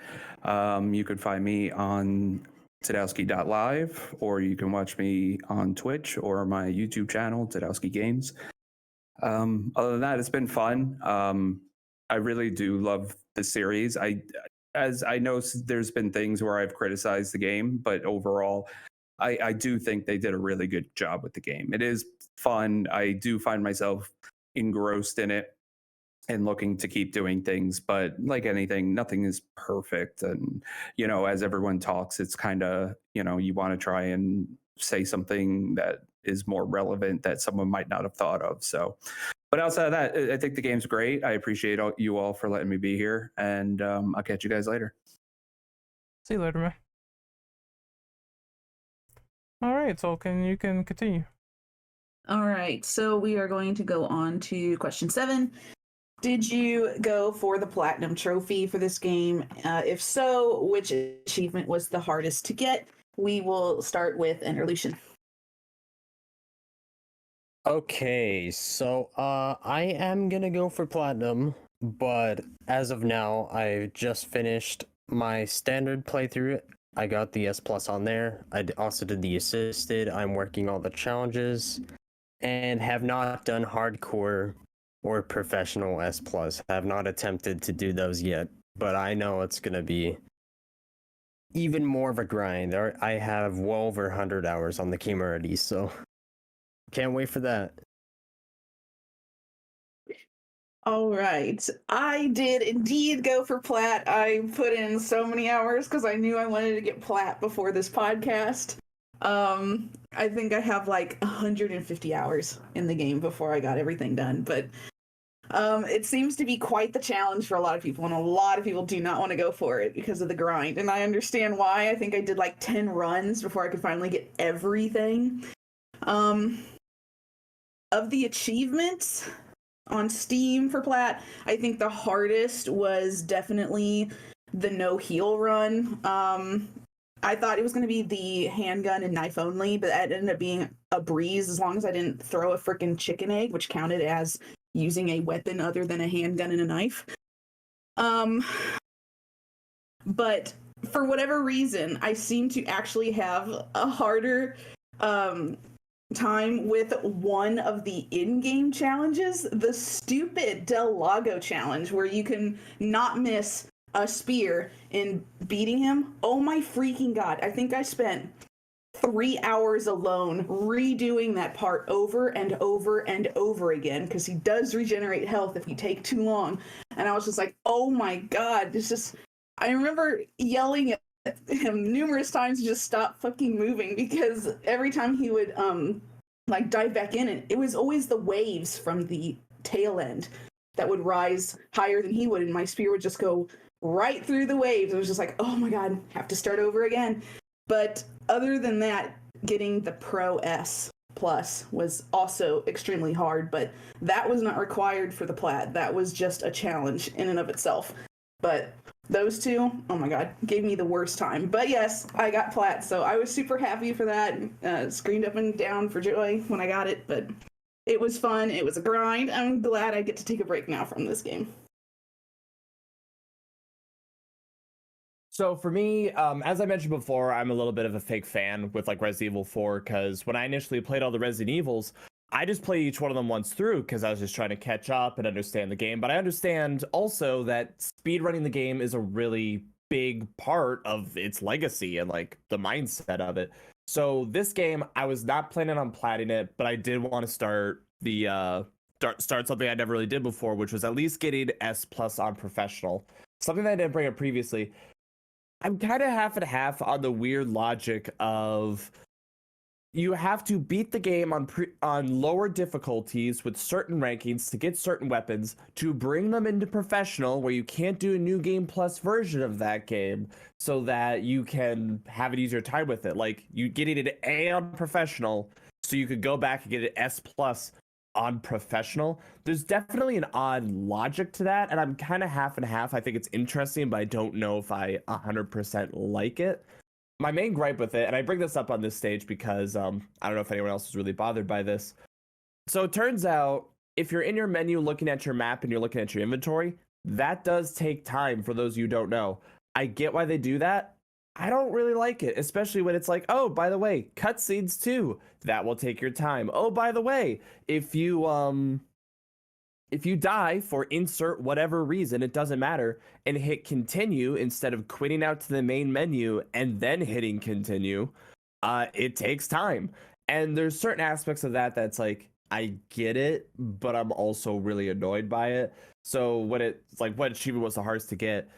[SPEAKER 8] You could find me on Tadowski.live, or you can watch me on Twitch or my YouTube channel, Tadowski Games. Other than that, it's been fun. I really do love the series. As I know, there's been things where I've criticized the game, but overall, I do think they did a really good job with the game. It is fun. I do find myself engrossed in it and looking to keep doing things, but like anything, nothing is perfect. And, as everyone talks, it's kind of, you want to try and say something that is more relevant that someone might not have thought of. So, but outside of that, I think the game's great. I appreciate you all for letting me be here, and I'll catch you guys later.
[SPEAKER 2] See you later, man. All right, so you can continue.
[SPEAKER 1] All right, so we are going to go on to question 7. Did you go for the platinum trophy for this game? If so, which achievement was the hardest to get? We will start with Interlution.
[SPEAKER 4] Okay, so I am gonna go for platinum, but as of now, I just finished my standard playthrough. I got the S plus on there. Also did the assisted. I'm working all the challenges, and have not done hardcore or professional S plus. Have not attempted to do those yet, but I know it's gonna be even more of a grind. I have well over 100 hours on the game already, so can't wait for that.
[SPEAKER 1] All right. I did indeed go for plat. I put in so many hours because I knew I wanted to get plat before this podcast. I think I have like 150 hours in the game before I got everything done, but it seems to be quite the challenge for a lot of people, and a lot of people do not want to go for it because of the grind. And I understand why. I think I did like 10 runs before I could finally get everything. Of the achievements on Steam for plat, I think the hardest was definitely the no heal run. I thought it was going to be the handgun and knife only, but that ended up being a breeze as long as I didn't throw a freaking chicken egg, which counted as using a weapon other than a handgun and a knife. But for whatever reason, I seem to actually have a harder time with one of the in-game challenges, the stupid Del Lago challenge, where you can not miss a spear in beating him. Oh my freaking god. I think I spent 3 hours alone redoing that part over and over and over again because he does regenerate health if you take too long. And I was just like, oh my god, this just... I remember yelling at him numerous times to just stop fucking moving, because every time he would like dive back in, it was always the waves from the tail end that would rise higher than he would, and my spear would just go right through the waves. It was just like, oh my god, have to start over again. But other than that, getting the Pro S plus was also extremely hard, but that was not required for the plat. That was just a challenge in and of itself. But those two, oh my god, gave me the worst time. But yes, I got plat, so I was super happy for that. Screamed up and down for joy when I got it, but it was fun. It was a grind. I'm glad I get to take a break now from this game.
[SPEAKER 5] So for me, as I mentioned before, I'm a little bit of a fake fan with like Resident Evil 4, because when I initially played all the Resident Evils, I just played each one of them once through because I was just trying to catch up and understand the game. But I understand also that speedrunning the game is a really big part of its legacy and like the mindset of it. So this game, I was not planning on platting it, but I did want to start the start something I never really did before, which was at least getting S plus on professional. Something that I didn't bring up previously. I'm kind of half and half on the weird logic of you have to beat the game on lower difficulties with certain rankings to get certain weapons to bring them into professional, where you can't do a new game plus version of that game, so that you can have an easier time with it. Like you getting an A on professional, so you could go back and get an S plus on professional. There's definitely an odd logic to that, and I'm kind of half and half. I think it's interesting, but I don't know if I 100% like it. My main gripe with it, and I bring this up on this stage because I don't know if anyone else is really bothered by this. So it turns out, if you're in your menu looking at your map and you're looking at your inventory, that does take time, for those of you who don't know. I get why they do that. I don't really like it, especially when it's like, oh, by the way, cutscenes too. That will take your time. Oh, by the way, if you die for insert whatever reason, it doesn't matter, and hit continue instead of quitting out to the main menu and then hitting continue, it takes time. And there's certain aspects of that that's like, I get it, but I'm also really annoyed by it. So when it's like, what achievement was the hardest to get?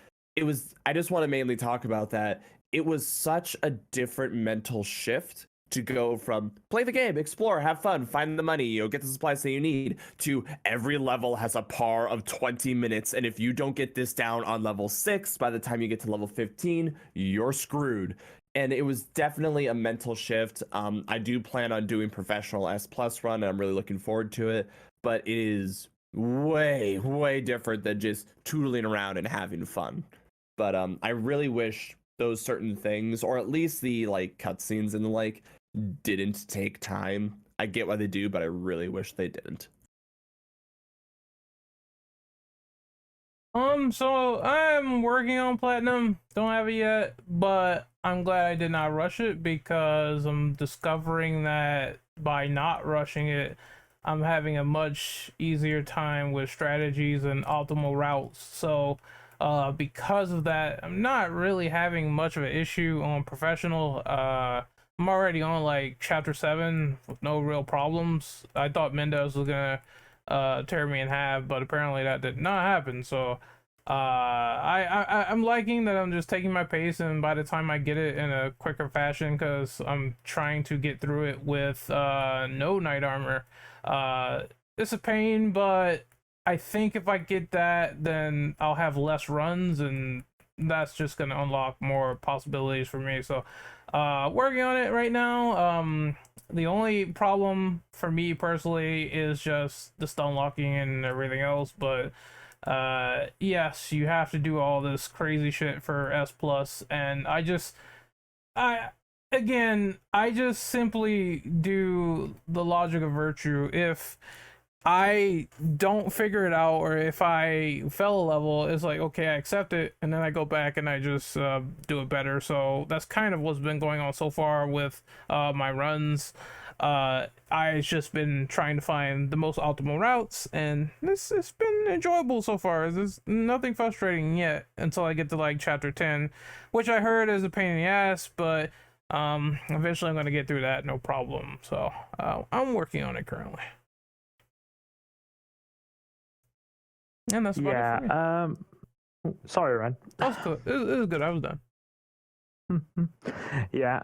[SPEAKER 5] I just want to mainly talk about that. It was such a different mental shift to go from play the game, explore, have fun, find the money, get the supplies that you need, to every level has a par of 20 minutes. And if you don't get this down on level 6, by the time you get to level 15, you're screwed. And it was definitely a mental shift. I do plan on doing professional S plus run, and I'm really looking forward to it. But it is way, way different than just tootling around and having fun. But I really wish those certain things, or at least the like cutscenes and the like, didn't take time. I get why they do, but I really wish they didn't.
[SPEAKER 2] So I'm working on platinum. Don't have it yet, but I'm glad I did not rush it because I'm discovering that by not rushing it, I'm having a much easier time with strategies and optimal routes. So, because of that, I'm not really having much of an issue on professional. I'm already on like chapter 7 with no real problems. I thought Mendes was gonna tear me in half, but apparently that did not happen. So I'm liking that I'm just taking my pace, and by the time I get it in a quicker fashion, because I'm trying to get through it with no knight armor. It's a pain, but I think if I get that, then I'll have less runs, and that's just gonna unlock more possibilities for me. So working on it right now. The only problem for me personally is just the stun locking and everything else, but yes, you have to do all this crazy shit for S plus, and I just simply do the logic of virtue. If I don't figure it out, or if I fell a level, it's like, okay, I accept it, and then I go back and I just do it better. So that's kind of what's been going on so far with my runs. I've just been trying to find the most optimal routes, and it's been enjoyable so far. There's nothing frustrating yet until I get to like chapter 10, which I heard is a pain in the ass, but eventually I'm gonna get through that, no problem. So I'm working on it currently. And that's about it for me.
[SPEAKER 6] Sorry, Ren.
[SPEAKER 2] That was good. It was good. I was done.
[SPEAKER 6] Yeah,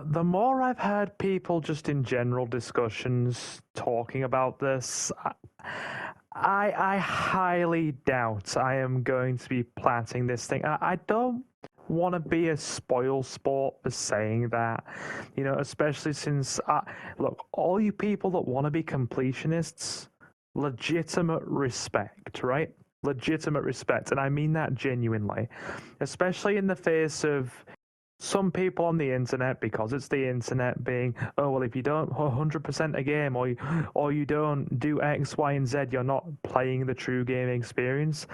[SPEAKER 6] the more I've heard people just in general discussions talking about this, I highly doubt I am going to be planting this thing. I don't want to be a spoil sport for saying that, especially since, look, all you people that want to be completionists, legitimate respect, right? Legitimate respect, and I mean that genuinely, especially in the face of some people on the internet, because it's the internet, being, oh well, if you don't 100% a game, or you don't do X, Y, and Z, you're not playing the true gaming experience.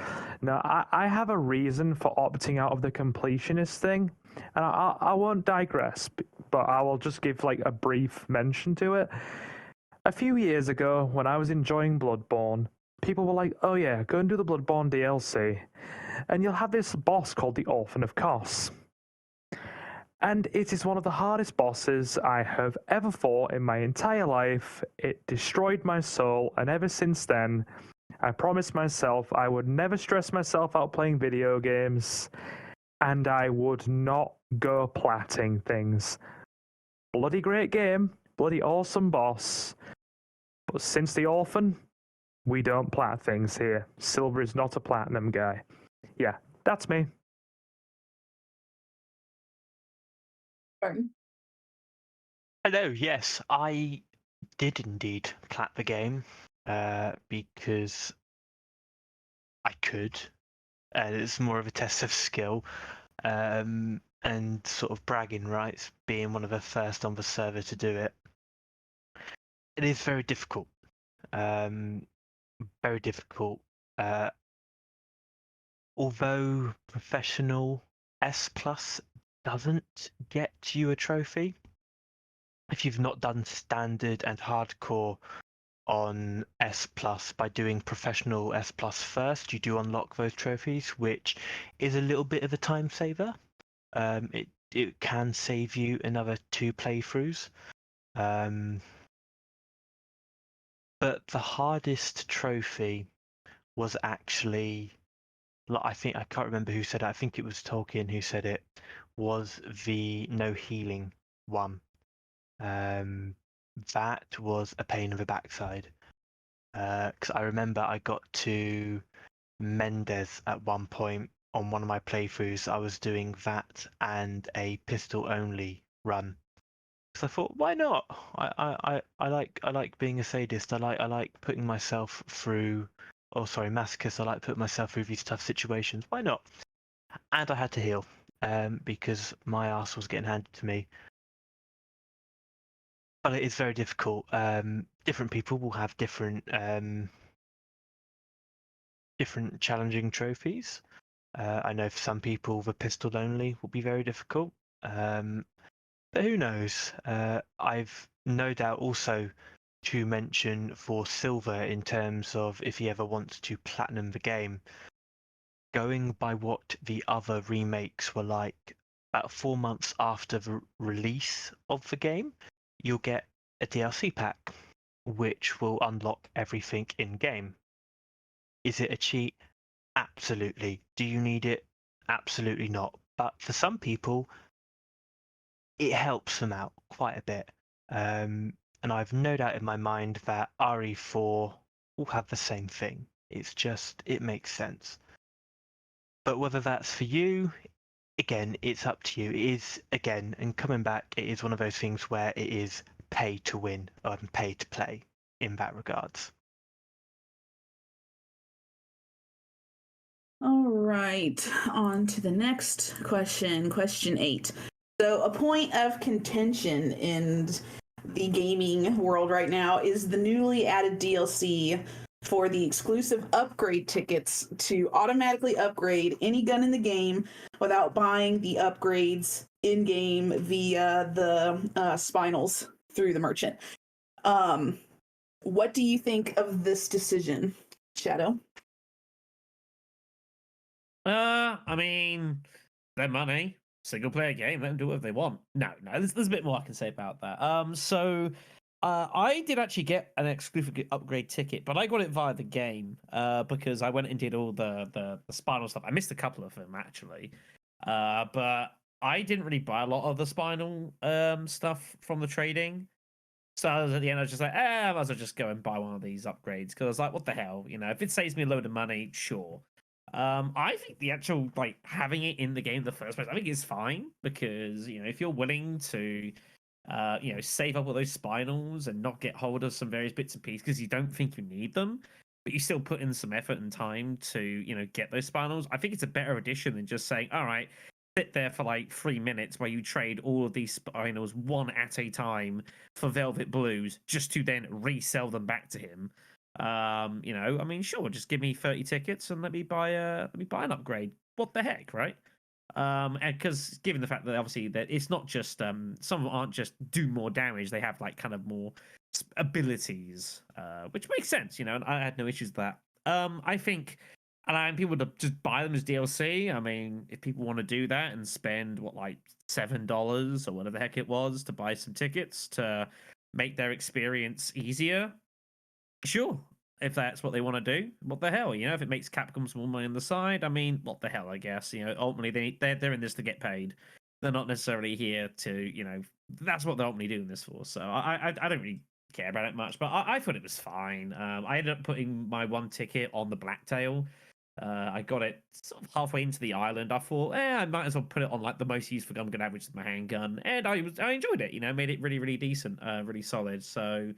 [SPEAKER 6] Now, I have a reason for opting out of the completionist thing, and I won't digress, but I will just give like a brief mention to it. A few years ago, when I was enjoying Bloodborne, people were like, oh yeah, go and do the Bloodborne DLC, and you'll have this boss called the Orphan of Kos. And it is one of the hardest bosses I have ever fought in my entire life. It destroyed my soul, and ever since then, I promised myself I would never stress myself out playing video games, and I would not go platting things. Bloody great game, bloody awesome boss, but since the Orphan, we don't plat things here. Silver is not a platinum guy. Yeah, that's me.
[SPEAKER 7] Hello, yes, I did indeed plat the game because I could. It's more of a test of skill and sort of bragging rights, being one of the first on the server to do it. It is very difficult. Very difficult. Although professional S plus doesn't get you a trophy, if you've not done standard and hardcore on S plus, by doing professional S plus first, you do unlock those trophies, which is a little bit of a time saver. It can save you another 2 playthroughs. But the hardest trophy was actually, I can't remember who said it. I think it was Tolkien who said it, was the no healing one. That was a pain in the backside. Because I remember I got to Mendes at one point on one of my playthroughs. I was doing that and a pistol only run. Because I thought, why not? I like being a sadist. I like putting myself through. Oh, sorry, masochist. I like putting myself through these tough situations. Why not? And I had to heal because my ass was getting handed to me. But it is very difficult. Different people will have different challenging trophies. I know for some people the pistol only will be very difficult. But who knows? I've no doubt also to mention for Silver in terms of if he ever wants to platinum the game, going by what the other remakes were like, about 4 months after the release of the game, you'll get a DLC pack, which will unlock everything in game. Is it a cheat? Absolutely. Do you need it? Absolutely not. But for some people, it helps them out quite a bit. And I've no doubt in my mind that RE4 will have the same thing. It makes sense. But whether that's for you, again, it's up to you. It is, again, and coming back, it is one of those things where it is pay to win and pay to play in that regards.
[SPEAKER 1] All right, on to the next question, question 8. So, a point of contention in the gaming world right now is the newly added DLC for the exclusive upgrade tickets to automatically upgrade any gun in the game without buying the upgrades in game via the spinels through the merchant. What do you think of this decision, Shadow?
[SPEAKER 3] I mean, their money, single player game, let them do whatever they want. No, there's a bit more I can say about that. I did actually get an exclusive upgrade ticket, but I got it via the game because I went and did all the spinal stuff. I missed a couple of them actually, but I didn't really buy a lot of the spinal stuff from the trading. So at the end, I was just like, I might as well just go and buy one of these upgrades because I was like, what the hell, if it saves me a load of money, sure. I think the actual having it in the game in the first place, I think is fine because if you're willing to save up all those spinals and not get hold of some various bits and pieces because you don't think you need them, but you still put in some effort and time to get those spinals, I think it's a better addition than just saying, all right, sit there for 3 minutes where you trade all of these spinals one at a time for Velvet Blues just to then resell them back to him. I mean, sure, just give me 30 tickets and let me buy an upgrade. What the heck, right? And because given the fact that obviously that it's not just some of them aren't just do more damage, they have kind of more abilities, which makes sense, and I had no issues with that. I think, and people to just buy them as DLC. I mean, if people want to do that and spend $7 or whatever the heck it was to buy some tickets to make their experience easier, sure. If that's what they want to do, what the hell, if it makes Capcom some more money on the side, I mean, what the hell, I guess, ultimately they're in this to get paid. They're not necessarily here to, that's what they're ultimately doing this for. So I don't really care about it much, but I thought it was fine. I ended up putting my one ticket on the Blacktail. I got it sort of halfway into the island. I thought, I might as well put it on the most useful gun I'm gonna have, which is my handgun, and I enjoyed it. Made it really, really decent, really solid. So.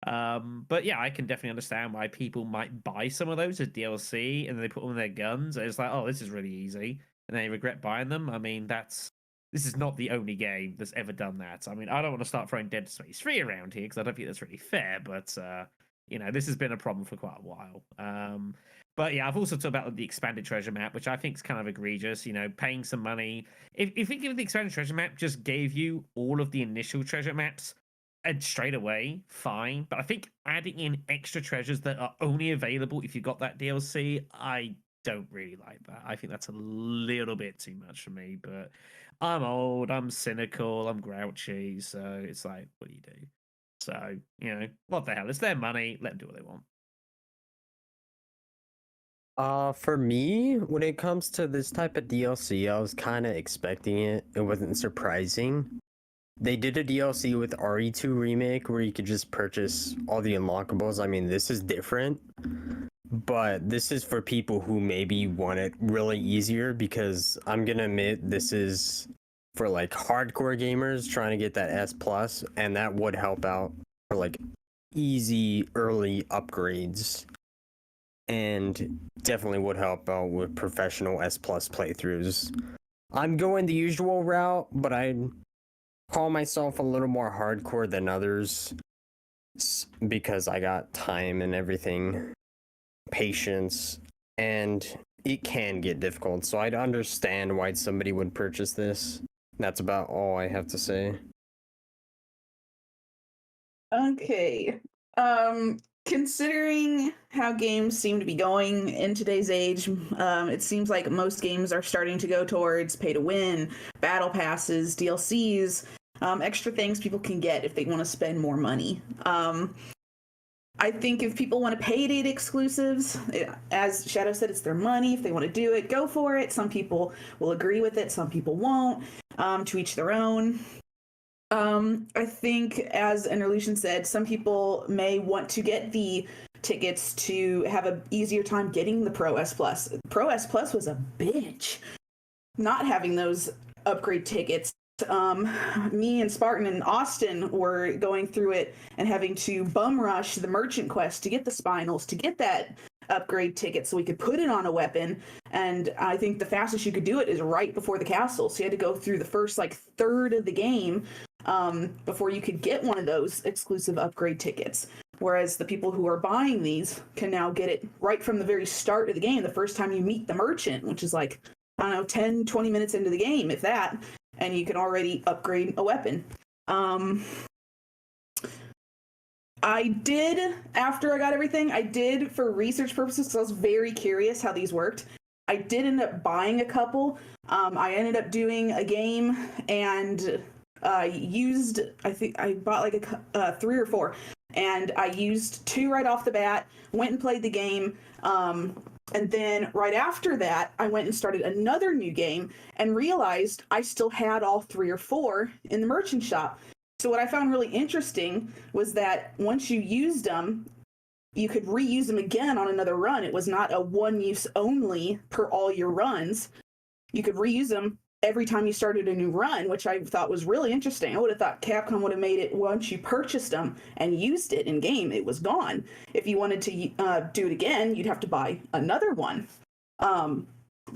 [SPEAKER 3] But yeah, I can definitely understand why people might buy some of those as DLC and then they put them in their guns. And it's oh, this is really easy, and they regret buying them. I mean, this is not the only game that's ever done that. I mean, I don't want to start throwing Dead Space 3 around here because I don't think that's really fair. But this has been a problem for quite a while. But yeah, I've also talked about the expanded treasure map, which I think is kind of egregious. Paying some money. If you think the expanded treasure map just gave you all of the initial treasure maps. And straight away, fine. But I think adding in extra treasures that are only available if you got that DLC, I don't really like that. I think that's a little bit too much for me. But I'm old, I'm cynical, I'm grouchy. So it's what do you do? So, what the hell? It's their money. Let them do what they want.
[SPEAKER 4] For me, when it comes to this type of DLC, I was kind of expecting it. It wasn't surprising. They did a DLC with RE2 Remake where you could just purchase all the unlockables. I mean, this is different, but this is for people who maybe want it really easier because I'm gonna admit this is for hardcore gamers trying to get that S+, and that would help out for easy early upgrades, and definitely would help out with professional S+ playthroughs. I'm going the usual route, but call myself a little more hardcore than others because I got time and everything, patience, and it can get difficult. So I'd understand why somebody would purchase this. That's about all I have to say.
[SPEAKER 1] Okay. Considering how games seem to be going in today's age, it seems like most games are starting to go towards pay to win, battle passes, DLCs, extra things people can get if they want to spend more money. I think if people want to pay to get exclusives, as Shadow said, it's their money. If they want to do it, go for it. Some people will agree with it, some people won't. To each their own. I think, as Interlucian said, some people may want to get the tickets to have an easier time getting the Pro S Plus. Pro S Plus was a bitch. Not having those upgrade tickets. Me and Spartan and Austin were going through it and having to bum rush the merchant quest to get the spinals, to get that upgrade ticket so we could put it on a weapon. And I think the fastest you could do it is right before the castle. So you had to go through the first third of the game before you could get one of those exclusive upgrade tickets. Whereas the people who are buying these can now get it right from the very start of the game, the first time you meet the merchant, which is 10, 20 minutes into the game, if that, and you can already upgrade a weapon. I did, after I got everything, I did, for research purposes, because I was very curious how these worked, I did end up buying a couple. I ended up doing a game and used, I think I bought 3 or 4, and I used 2 right off the bat, went and played the game, and then right after that, I went and started another new game and realized I still had all 3 or 4 in the merchant shop. So what I found really interesting was that once you used them, you could reuse them again on another run. It was not a one use only per all your runs. You could reuse them every time you started a new run, which I thought was really interesting. I would have thought Capcom would have made it once you purchased them and used it in game, it was gone. If you wanted to do it again, you'd have to buy another one. But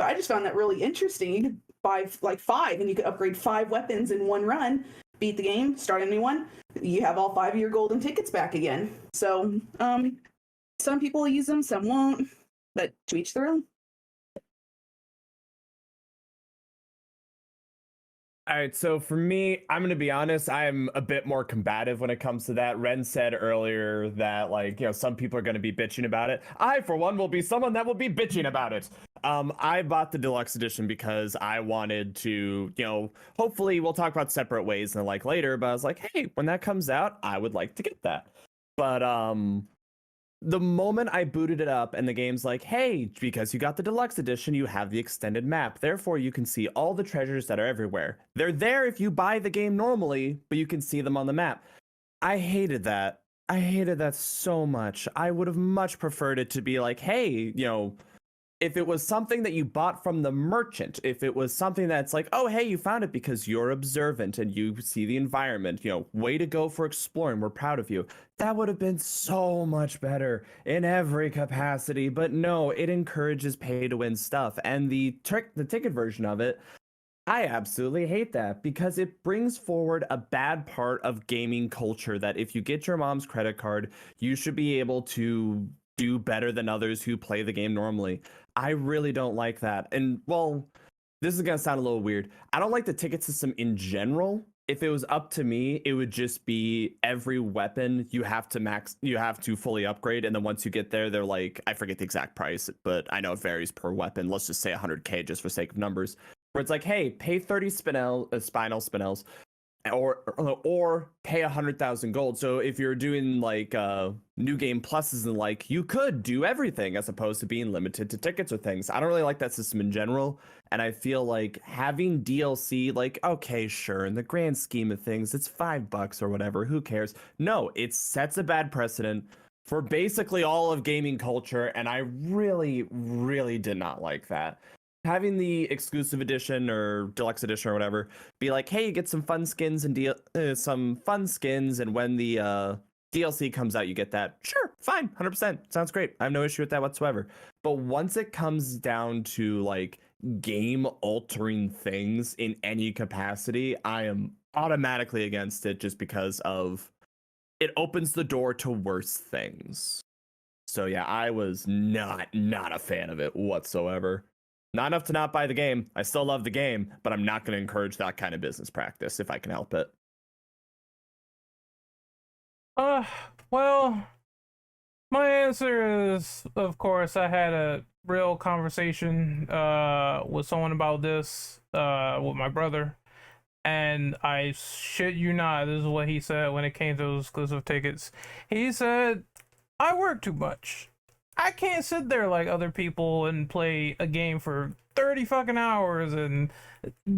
[SPEAKER 1] I just found that really interesting. You could buy 5 and you could upgrade 5 weapons in one run, beat the game, start a new one. You have all 5 of your golden tickets back again. So some people will use them, some won't, but to each their own.
[SPEAKER 5] All right, so for me, I'm going to be honest, I am a bit more combative when it comes to that. Ren said earlier that, some people are going to be bitching about it. I, for one, will be someone that will be bitching about it. I bought the deluxe edition because I wanted to, hopefully we'll talk about separate ways and later, but I was like, hey, when that comes out, I would like to get that. But the moment I booted it up and the game's like, hey, because you got the deluxe edition, you have the extended map. Therefore, you can see all the treasures that are everywhere. They're there if you buy the game normally, but you can see them on the map. I hated that. I hated that so much. I would have much preferred it to be like, hey, if it was something that you bought from the merchant, if it was something that's like, oh, hey, you found it because you're observant and you see the environment, way to go for exploring, we're proud of you. That would have been so much better in every capacity. But no, it encourages pay to win stuff. And the ticket version of it, I absolutely hate that because it brings forward a bad part of gaming culture that if you get your mom's credit card, you should be able to do better than others who play the game normally. I really don't like that. And well, this is going to sound a little weird. I don't like the ticket system in general. If it was up to me, it would just be every weapon you have to fully upgrade. And then once you get there, they're like, I forget the exact price, but I know it varies per weapon. Let's just say 100K just for sake of numbers. Where it's like, hey, pay 30 spinel spinels or pay 100,000 gold. So if you're doing new game pluses and you could do everything as opposed to being limited to tickets or things. I don't really like that system in general. And I feel like having DLC, okay, sure, in the grand scheme of things, it's $5 or whatever. Who cares? No, it sets a bad precedent for basically all of gaming culture. And I really, really did not like that. Having the exclusive edition or deluxe edition or whatever be like, hey, you get some fun skins and and when the DLC comes out, you get that. Sure, fine, 100%. Sounds great. I have no issue with that whatsoever. But once it comes down to game-altering things in any capacity, I am automatically against it just because of it opens the door to worse things. So yeah, I was not a fan of it whatsoever. Not enough to not buy the game. I still love the game, but I'm not going to encourage that kind of business practice if I can help it.
[SPEAKER 2] Well, my answer is, of course, I had a real conversation with someone about this with my brother, and I shit you not, this is what he said when it came to those exclusive tickets. He said, I work too much. I can't sit there like other people and play a game for 30 fucking hours and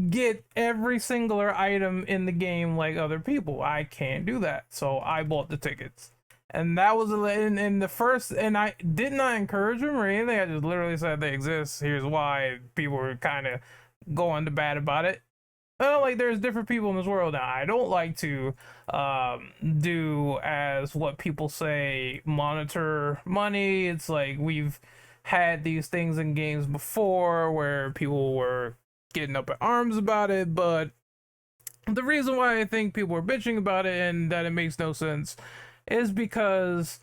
[SPEAKER 2] get every singular item in the game like other people. I can't do that. So I bought the tickets. And that was in the first, and I did not encourage them or anything. I just literally said they exist. Here's why. People were kind of going to bat about it. Like there's different people in this world now. I don't like to do as what people say, monitor money. It's like we've had these things in games before where people were getting up in arms about it, but the reason why I think people are bitching about it and that it makes no sense is because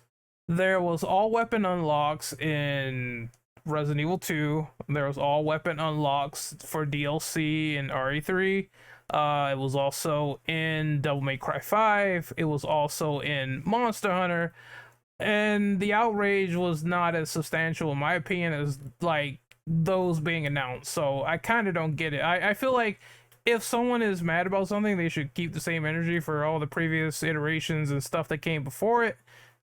[SPEAKER 2] there was all weapon unlocks in Resident Evil 2. There was all weapon unlocks for DLC in RE3. It was also in Devil May Cry 5. It was also in Monster Hunter. And the outrage was not as substantial, in my opinion, as like those being announced. So I kind of don't get it. I feel like if someone is mad about something, they should keep the same energy for all the previous iterations and stuff that came before it.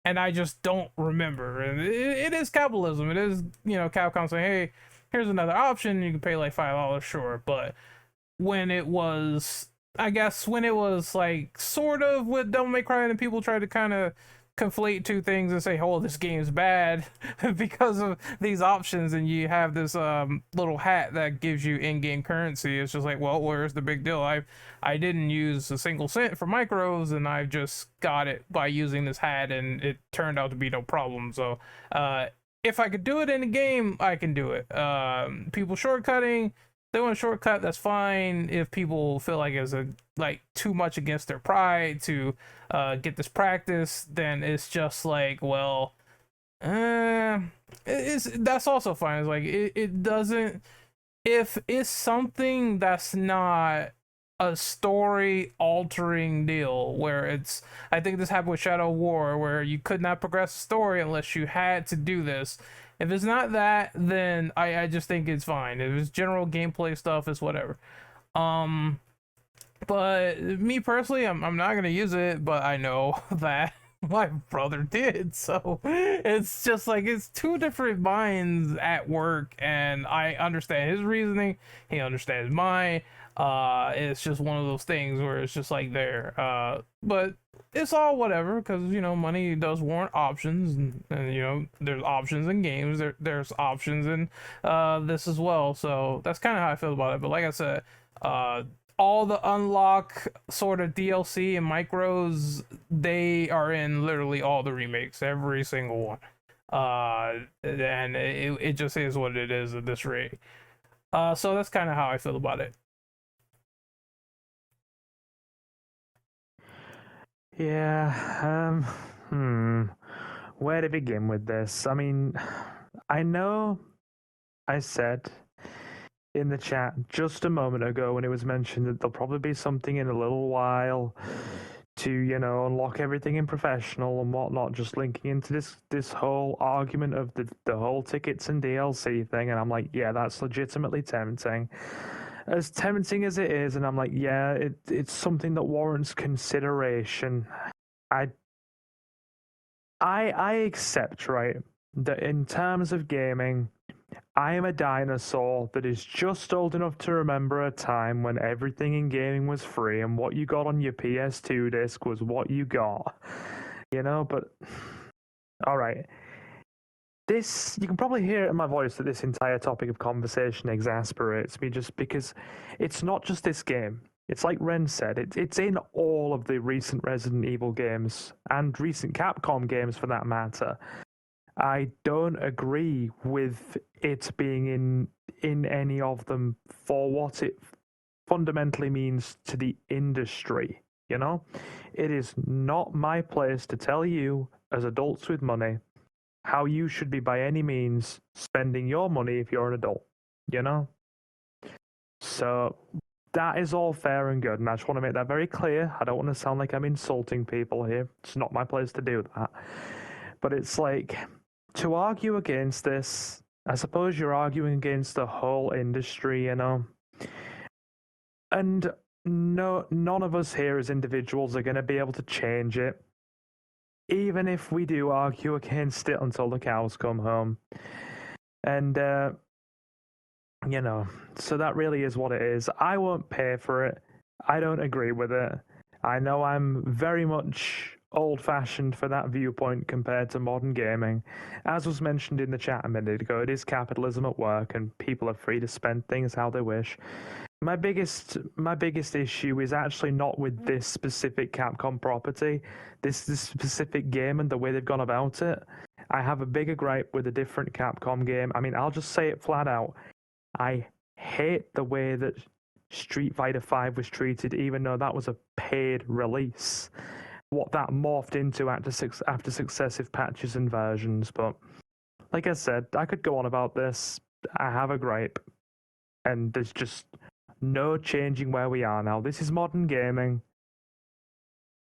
[SPEAKER 2] And I just don't remember. And it is capitalism. It is, Capcom saying, hey, here's another option. You can pay like $5, sure. But when it was, I guess, when it was like sort of with Devil May Cry and people tried to kind of conflate two things and say, oh, this game's bad because of these options, and you have this little hat that gives you in-game currency. It's just like, well, where's the big deal? I didn't use a single cent for micros, and I just got it by using this hat, and it turned out to be no problem. So if I could do it in a game, I can do it. People shortcutting, they want to shortcut, that's fine. If people feel like it's too much against their pride to get this practice, then it's just like, well, that's also fine. It's like it doesn't, if it's something that's not a story altering deal where it's, I think this happened with Shadow War where you could not progress the story unless you had to do this. If it's not that, then I just think it's fine. If it's general gameplay stuff, it's whatever. But me personally, I'm not gonna use it, but I know that my brother did, so it's just like it's two different minds at work, and I understand his reasoning, he understands mine. It's just one of those things where it's just like there. But it's all whatever, because money does warrant options, and there's options in games, there's options in this as well. So that's kind of how I feel about it. But like I said, all the unlock sort of DLC and micros, they are in literally all the remakes, every single one. And it just is what it is at this rate. So that's kind of how I feel about it.
[SPEAKER 6] Yeah, where to begin with this? I mean, I know I said in the chat just a moment ago when it was mentioned that there'll probably be something in a little while to, unlock everything in professional and whatnot, just linking into this whole argument of the whole tickets and DLC thing, and I'm like, yeah, that's legitimately tempting. As tempting as it is, and I'm like, yeah, it's something that warrants consideration. I accept, right, that in terms of gaming, I am a dinosaur that is just old enough to remember a time when everything in gaming was free and what you got on your PS2 disc was what you got. But alright. This, you can probably hear it in my voice that this entire topic of conversation exasperates me just because it's not just this game. It's like Ren said, it's in all of the recent Resident Evil games and recent Capcom games for that matter. I don't agree with it being in any of them for what it fundamentally means to the industry. You know, it is not my place to tell you, as adults with money, how you should be by any means spending your money if you're an adult. You know, so that is all fair and good, and I just want to make that very clear. I don't want to sound like I'm insulting people here. It's not my place to do that. But it's like, to argue against this, I suppose you're arguing against the whole industry, you know. And no, none of us here as individuals are going to be able to change it, even if we do argue against it until the cows come home. And you know, so that really is what it is. I won't pay for it. I don't agree with it. I know I'm very much old-fashioned for that viewpoint compared to modern gaming. As was mentioned in the chat a minute ago, it is capitalism at work, and people are free to spend things how they wish. My biggest issue is actually not with this specific Capcom property, this specific game and the way they've gone about it. I have a bigger gripe with a different Capcom game. I mean, I'll just say it flat out. I hate the way that Street Fighter V was treated, even though that was a paid release. What that morphed into after successive patches and versions. But like I said, I could go on about this. I have a gripe, and there's just no changing where we are now. This is modern gaming.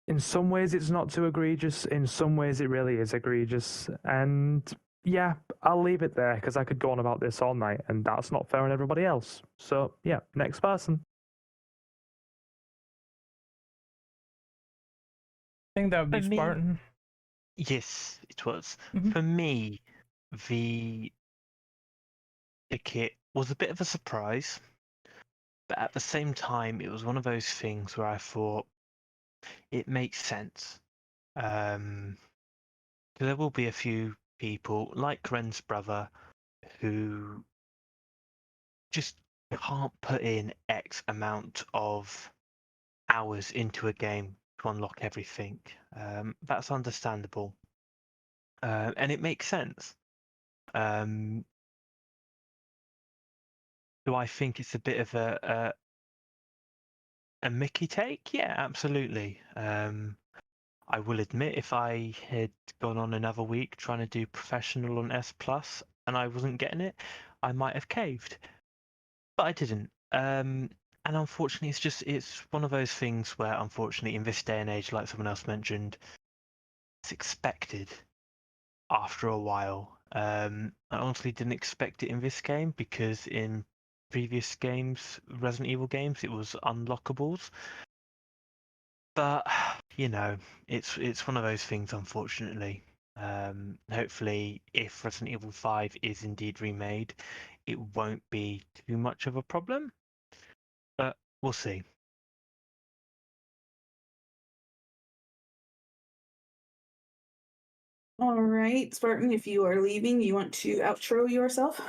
[SPEAKER 6] In some ways, it's not too egregious. In some ways, it really is egregious. And yeah, I'll leave it there because I could go on about this all night, and that's not fair on everybody else. So yeah, next person.
[SPEAKER 2] I think that would be
[SPEAKER 7] For me-
[SPEAKER 2] Spartan.
[SPEAKER 7] Yes, it was.
[SPEAKER 2] Mhm.
[SPEAKER 7] For me, the ticket was a bit of a surprise, but at the same time, it was one of those things where I thought it makes sense. There will be a few people like Ren's brother who just can't put in X amount of hours into a game to unlock everything. That's understandable, and it makes sense. Do I think it's a bit of a Mickey take? Yeah, absolutely. I will admit, if I had gone on another week trying to do professional on S Plus and I wasn't getting it, I might have caved, but I didn't. And unfortunately, it's one of those things where, unfortunately, in this day and age, like someone else mentioned, it's expected after a while. I honestly didn't expect it in this game because in previous games, Resident Evil games, it was unlockables. But you know, it's one of those things, unfortunately. Hopefully, if Resident Evil 5 is indeed remade, it won't be too much of a problem. But we'll see.
[SPEAKER 1] All right, Spartan, if you are leaving, you want to outro yourself?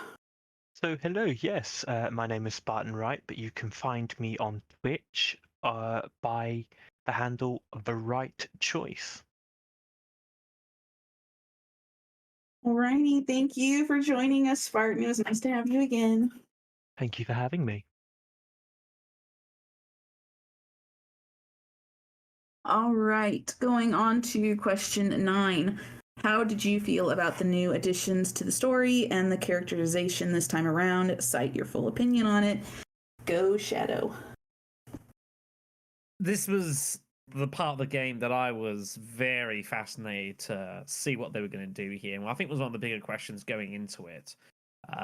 [SPEAKER 7] So hello, yes, my name is Spartan Wright, but you can find me on Twitch by the handle The Right Choice.
[SPEAKER 1] Alrighty, thank you for joining us, Spartan. It was nice to have you again.
[SPEAKER 7] Thank you for having me.
[SPEAKER 1] All right, going on to question 9. How did you feel about the new additions to the story and the characterization this time around? Cite your full opinion on it. Go, Shadow.
[SPEAKER 3] This was the part of the game that I was very fascinated to see what they were going to do here. And I think was one of the bigger questions going into it.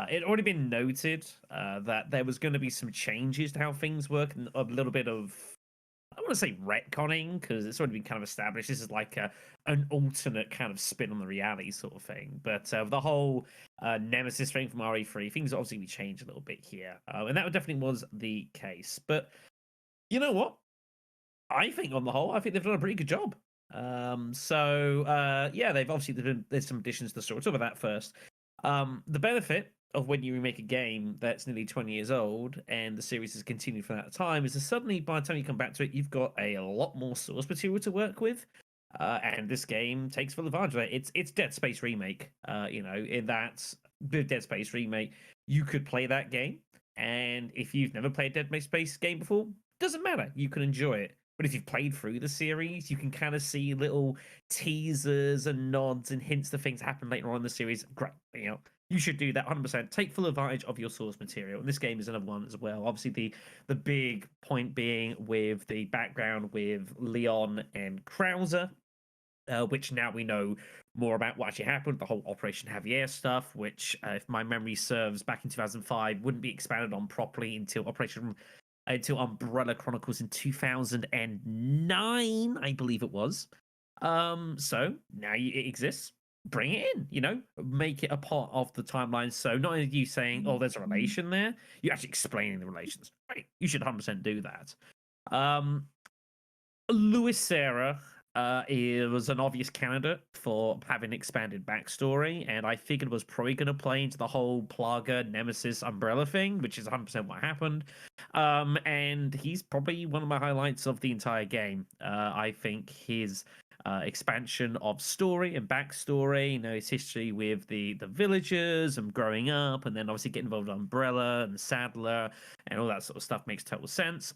[SPEAKER 3] It had already been noted that there was going to be some changes to how things work and a little bit of, I don't want to say retconning because it's already been kind of established. This is like an alternate kind of spin on the reality sort of thing. But the whole Nemesis thing from RE3, things obviously we changed a little bit here. And that definitely was the case. But you know what? I think on the whole, I think they've done a pretty good job. Yeah, they've obviously there's some additions to the story. Let's talk about that first. The benefit of when you remake a game that's nearly 20 years old and the series has continued for that time is that suddenly by the time you come back to it, you've got a lot more source material to work with. and this game takes full advantage of it. It's Dead Space remake. In that with Dead Space remake, you could play that game, and if you've never played Dead Space game before, doesn't matter. You can enjoy it. But if you've played through the series, you can kind of see little teasers and nods and hints to things that happen later on in the series. Great, you should do that 100%. Take full advantage of your source material. And this game is another one as well. Obviously, the big point being with the background with Leon and Krauser, which now we know more about what actually happened, the whole Operation Javier stuff, which, if my memory serves, back in 2005, wouldn't be expanded on properly until Umbrella Chronicles in 2009, I believe it was. So now it exists. Bring it in, make it a part of the timeline. So not only you saying, "Oh, there's a relation there," you're actually explaining the relations. Right? You should 100% do that. Louis Serra was an obvious candidate for having expanded backstory, and I figured was probably going to play into the whole Plaga Nemesis Umbrella thing, which is 100% what happened. And he's probably one of my highlights of the entire game. I think his expansion of story and backstory, his history with the villagers and growing up, and then obviously getting involved with Umbrella and Sadler and all that sort of stuff makes total sense.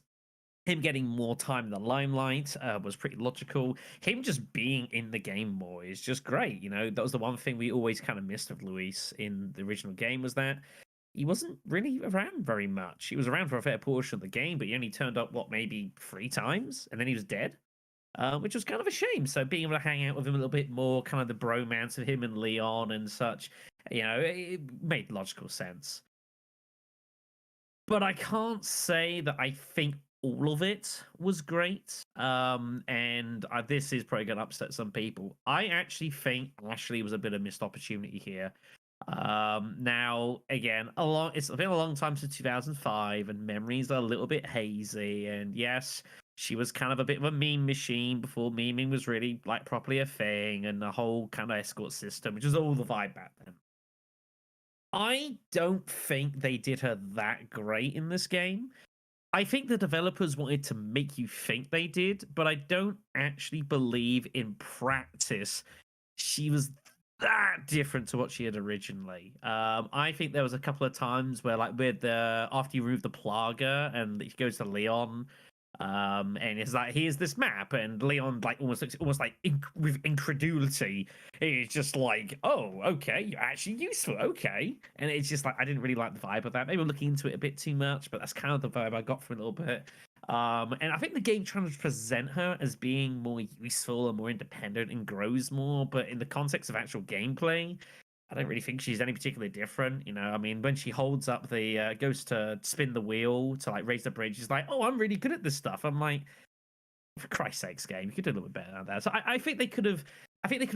[SPEAKER 3] Him getting more time in the limelight was pretty logical. Him just being in the game more is just great. That was the one thing we always kind of missed of Luis in the original game, was that he wasn't really around very much. He was around for a fair portion of the game, but he only turned up, maybe 3 times, and then he was dead. Which was kind of a shame. So being able to hang out with him a little bit more, kind of the bromance of him and Leon and such, it made logical sense. But I can't say that I think all of it was great. And this is probably going to upset some people. I actually think Ashley was a bit of a missed opportunity here. Now, again, it's been a long time since 2005, and memories are a little bit hazy. And yes, she was kind of a bit of a meme machine before memeing was really properly a thing, and the whole kind of escort system, which is all the vibe back then. I don't think they did her that great in this game. I think the developers wanted to make you think they did, but I don't actually believe in practice she was that different to what she had originally. I think there was a couple of times where, after you remove the Plaga and it goes to Leon, and it's here's this map, and Leon almost with incredulity. It's just oh, okay, you're actually useful, okay. And it's just I didn't really like the vibe of that. Maybe I'm looking into it a bit too much, but that's kind of the vibe I got from a little bit. And I think the game trying to present her as being more useful and more independent and grows more, but in the context of actual gameplay, I don't really think she's any particularly different. When she holds up goes to spin the wheel to raise the bridge, she's oh, I'm really good at this stuff. I'm for Christ's sakes, game, you could do a little bit better than that. So I think they could have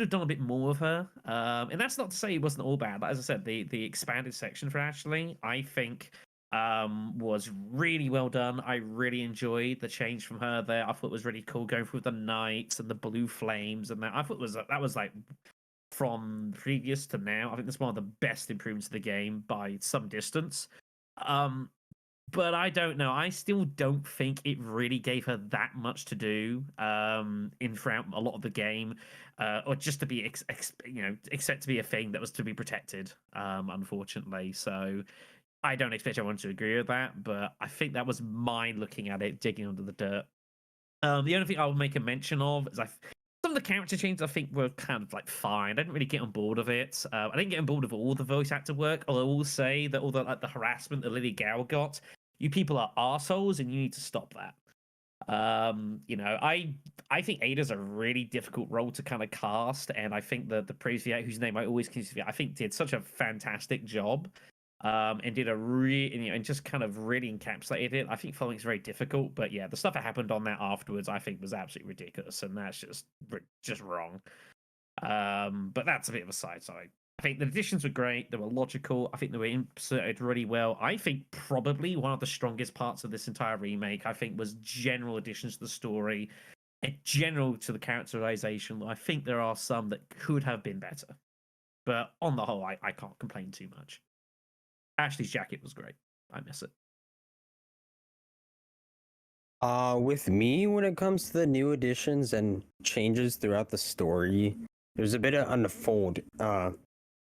[SPEAKER 3] done a bit more of her. And that's not to say it wasn't all bad. But as I said, the expanded section for Ashley, I think, was really well done. I really enjoyed the change from her there. I thought it was really cool going through the knights and the blue flames and that. I thought that was from previous to now, I think that's one of the best improvements of the game by some distance. But I don't know. I still don't think it really gave her that much to do throughout a lot of the game, or just to be except to be a thing that was to be protected. Unfortunately, so I don't expect everyone to agree with that, but I think that was my looking at it, digging under the dirt. The only thing I will make a mention of is some of the character changes I think were kind of fine. I didn't really get on board with it. I didn't get on board with all the voice actor work, although I will say that all the the harassment that Lily Gao got, you people are arseholes and you need to stop that. I think Ada's a really difficult role to kind of cast, and I think the previous whose name I always consider, I think did such a fantastic job. And did a really, and just kind of really encapsulated it. I think following is very difficult, but yeah, the stuff that happened on that afterwards, I think, was absolutely ridiculous, and that's just wrong. But that's a bit of a side. I think the additions were great. They were logical. I think they were inserted really well. I think probably one of the strongest parts of this entire remake, I think, was general additions to the story and general to the characterization. I think there are some that could have been better, but on the whole, I can't complain too much. Ashley's jacket was great. I miss it.
[SPEAKER 4] With me, when it comes to the new additions and changes throughout the story, there's a bit of unfold.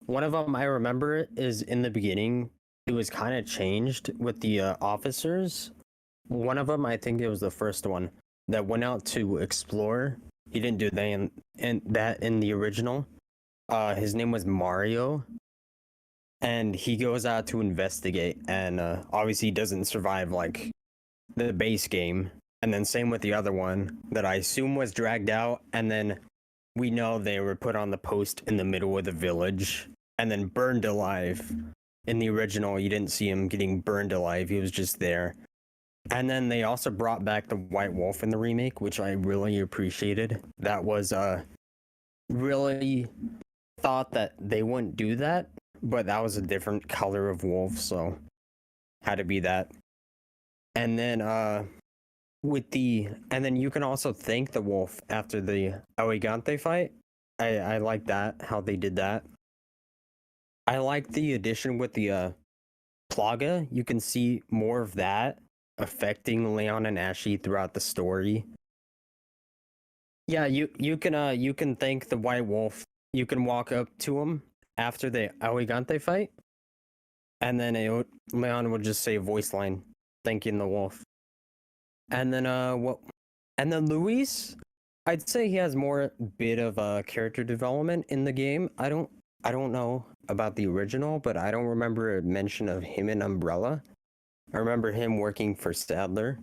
[SPEAKER 4] One of them I remember is in the beginning, it was kind of changed with the officers. One of them, I think it was the first one that went out to explore. He didn't do that in the original. His name was Mario, and he goes out to investigate, and obviously he doesn't survive like the base game. And then same with the other one that I assume was dragged out, and then we know they were put on the post in the middle of the village and then burned alive. In the original, you didn't see him getting burned alive, he was just there. And then they also brought back the White Wolf in the remake, which I really appreciated. That was really thought that they wouldn't do that, but that was a different color of wolf, so had to be that. And then and then you can also thank the wolf after the Elegante fight. I like that, how they did that. I like the addition with the Plaga. You can see more of that affecting Leon and Ashley throughout the story. Yeah, you can thank the White Wolf. You can walk up to him after the Elegante fight, and then Leon would just say voice line thanking the wolf. And then and then Luis, I'd say he has more bit of character development in the game. I don't know about the original, but I don't remember a mention of him in Umbrella. I remember him working for Stadler,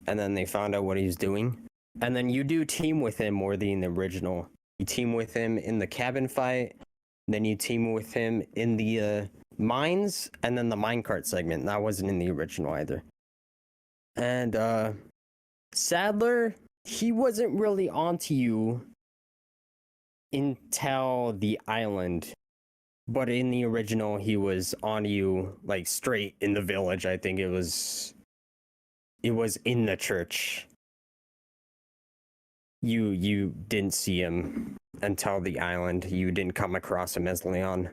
[SPEAKER 4] and then they found out what he's doing. And then you do team with him more than the original. You team with him in the cabin fight, then you team with him in the mines, and then the minecart segment. That wasn't in the original either. And Sadler, he wasn't really onto you until the island. But in the original, he was on you like straight in the village. I think it was in the church. You didn't see him until the island. You didn't come across him as Leon.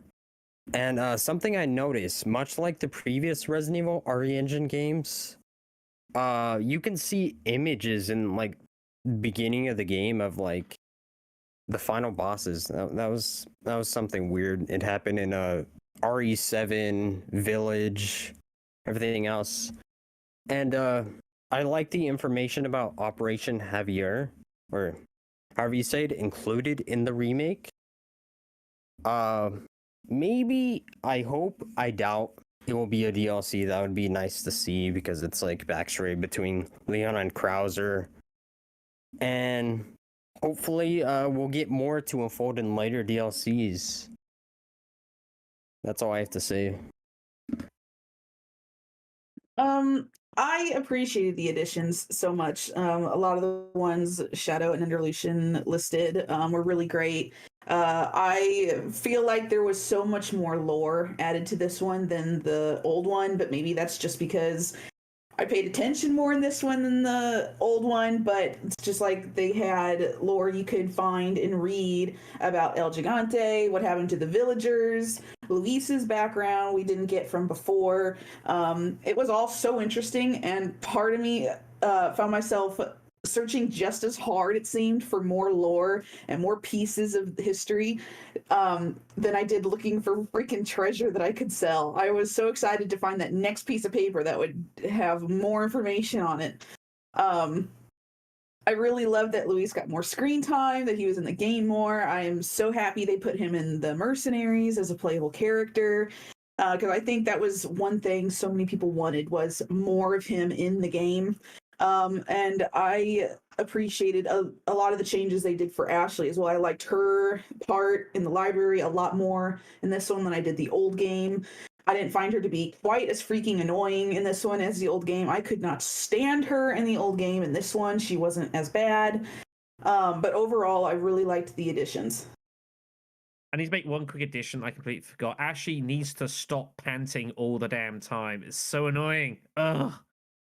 [SPEAKER 4] And something I noticed, much like the previous Resident Evil RE Engine games, you can see images in like beginning of the game of like the final bosses. That was something weird. It happened in RE7, Village, everything else. And I like the information about Operation Javier, or however you say it, included in the remake. Maybe, I hope, I doubt it will be a DLC. That would be nice to see because it's like backstory between Leon and Krauser. And hopefully we'll get more to unfold in later DLCs. That's all I have to say.
[SPEAKER 1] I appreciated the additions so much. A lot of the ones Shadow and Underlution listed were really great. I feel like there was so much more lore added to this one than the old one, but maybe that's just because I paid attention more in this one than the old one, but it's just like they had lore you could find and read about El Gigante, what happened to the villagers, Luis's background we didn't get from before. It was all so interesting, and part of me found myself searching just as hard, it seemed, for more lore and more pieces of history than I did looking for freaking treasure that I could sell. I was so excited to find that next piece of paper that would have more information on it. I really love that Luis got more screen time, that he was in the game more. I am so happy they put him in the Mercenaries as a playable character, because I think that was one thing so many people wanted, was more of him in the game. And I appreciated a lot of the changes they did for Ashley as well. I liked her part in the library a lot more in this one than I did the old game. I didn't find her to be quite as freaking annoying in this one as the old game. I could not stand her in the old game. In this one, she wasn't as bad. But overall, I really liked the additions.
[SPEAKER 3] I need to make one quick addition I completely forgot. Ashley needs to stop panting all the damn time. It's so annoying. Ugh.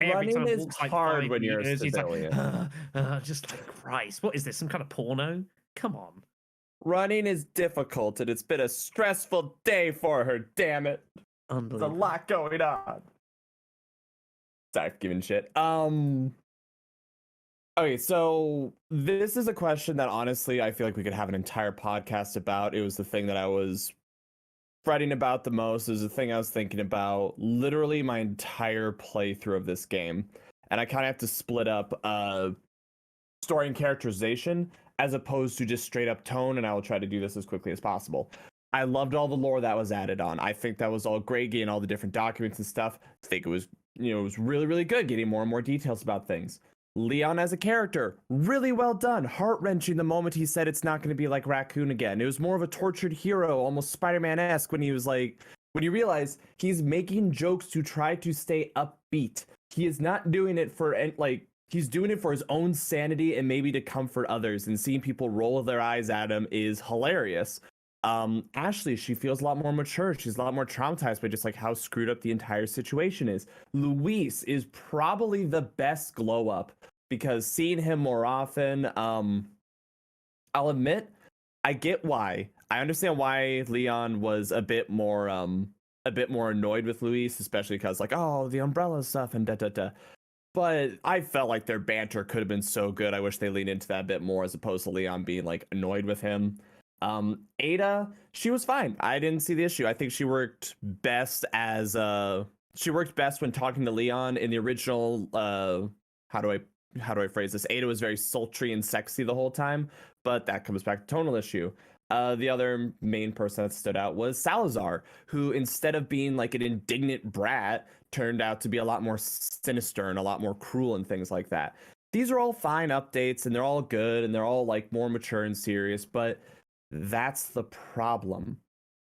[SPEAKER 3] Every
[SPEAKER 5] Running
[SPEAKER 3] time
[SPEAKER 5] is
[SPEAKER 3] walks like
[SPEAKER 5] hard
[SPEAKER 3] 5
[SPEAKER 5] when you're a
[SPEAKER 3] meters, he's
[SPEAKER 5] civilian.
[SPEAKER 3] like, just like, Christ, what is this? Some kind of porno? Come on.
[SPEAKER 5] Running is difficult, and it's been a stressful day for her, damn it. There's a
[SPEAKER 3] Unbelievable.
[SPEAKER 5] lot going on. Sorry for giving shit. Okay, so this is a question that honestly I feel like we could have an entire podcast about. It was the thing that I was fretting about the most. It was the thing I was thinking about literally my entire playthrough of this game. And I kind of have to split up story and characterization as opposed to just straight up tone, and I will try to do this as quickly as possible. I loved all the lore that was added on. I think that was all great, getting all the different documents and stuff. I think it was, it was really, really good getting more and more details about things. Leon as a character, really well done. Heart-wrenching the moment he said it's not going to be like Raccoon again. It was more of a tortured hero, almost Spider-Man-esque, when he was like, when you realize he's making jokes to try to stay upbeat. He is not doing it for, like, he's doing it for his own sanity and maybe to comfort others, and seeing people roll their eyes at him is hilarious. Ashley, she feels a lot more mature. She's a lot more traumatized by just like how screwed up the entire situation is. Luis is probably the best glow up because seeing him more often, I'll admit, I get why. I understand why Leon was a bit more annoyed with Luis, especially because like, oh, the umbrella stuff and da. But I felt like their banter could have been so good. I wish they leaned into that a bit more as opposed to Leon being like annoyed with him. Ada, she was fine. I didn't see the issue. I think she worked best as when talking to Leon in the original. How do I phrase this? Ada was very sultry and sexy the whole time, but that comes back to tonal issue. The other main person that stood out was Salazar, who instead of being like an indignant brat, turned out to be a lot more sinister and a lot more cruel and things like that. These are all fine updates and they're all good and they're all like more mature and serious, but that's the problem.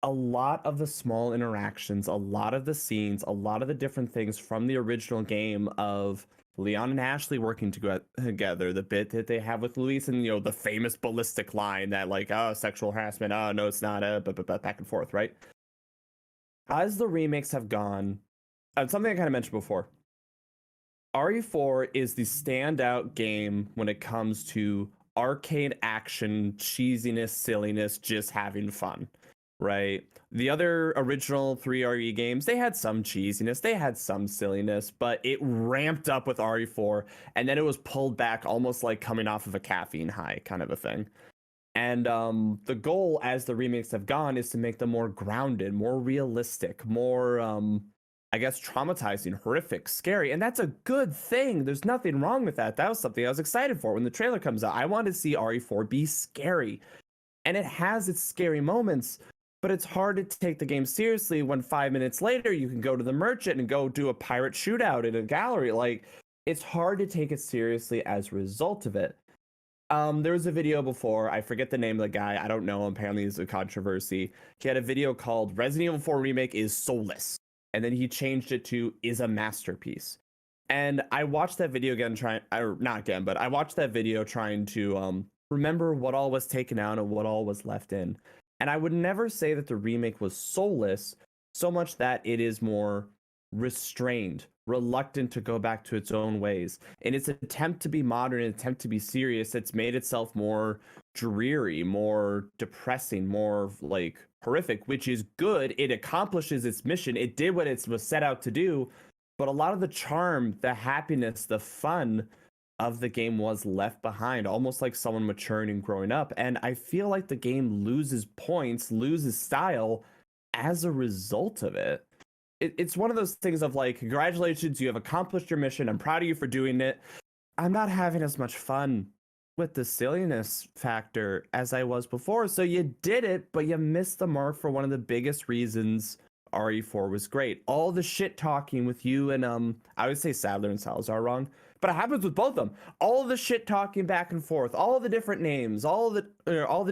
[SPEAKER 5] A lot of the small interactions, a lot of the scenes, a lot of the different things from the original game of Leon and Ashley working together, the bit that they have with Luis and, the famous ballistic line that like, oh, sexual harassment, oh, no, it's not, but back and forth, right? As the remakes have gone, something I kind of mentioned before, RE4 is the standout game when it comes to arcade action, cheesiness, silliness, just having fun, right? The other original 3 RE games, they had some cheesiness, they had some silliness, but it ramped up with RE4, and then it was pulled back almost like coming off of a caffeine high kind of a thing. And the goal as the remakes have gone is to make them more grounded, more realistic, more, I guess, traumatizing, horrific, scary. And that's a good thing. There's nothing wrong with that. That was something I was excited for when the trailer comes out. I wanted to see RE4 be scary. And it has its scary moments, but it's hard to take the game seriously when 5 minutes later you can go to the merchant and go do a pirate shootout in a gallery. Like, it's hard to take it seriously as a result of it. There was a video before, I forget the name of the guy, I don't know, apparently it's a controversy. He had a video called Resident Evil 4 Remake is soulless. And then he changed it to is a masterpiece. And I watched that video again, I watched that video trying to remember what all was taken out and what all was left in. And I would never say that the remake was soulless, so much that it is more restrained, reluctant to go back to its own ways. In its attempt to be modern, an attempt to be serious, it's made itself more dreary, more depressing, more like horrific, which is good. It accomplishes its mission. It did what it was set out to do, but a lot of the charm, the happiness, the fun of the game was left behind, almost like someone maturing and growing up. And I feel like the game loses points, loses style as a result of it. It's one of those things of like, congratulations, you have accomplished your mission. I'm proud of you for doing it. I'm not having as much fun with the silliness factor as I was before. So you did it, but you missed the mark for one of the biggest reasons RE4 was great. All the shit talking with you and I would say Sadler and Salazar wrong, but it happens with both of them. All the shit talking back and forth, all the different names, all the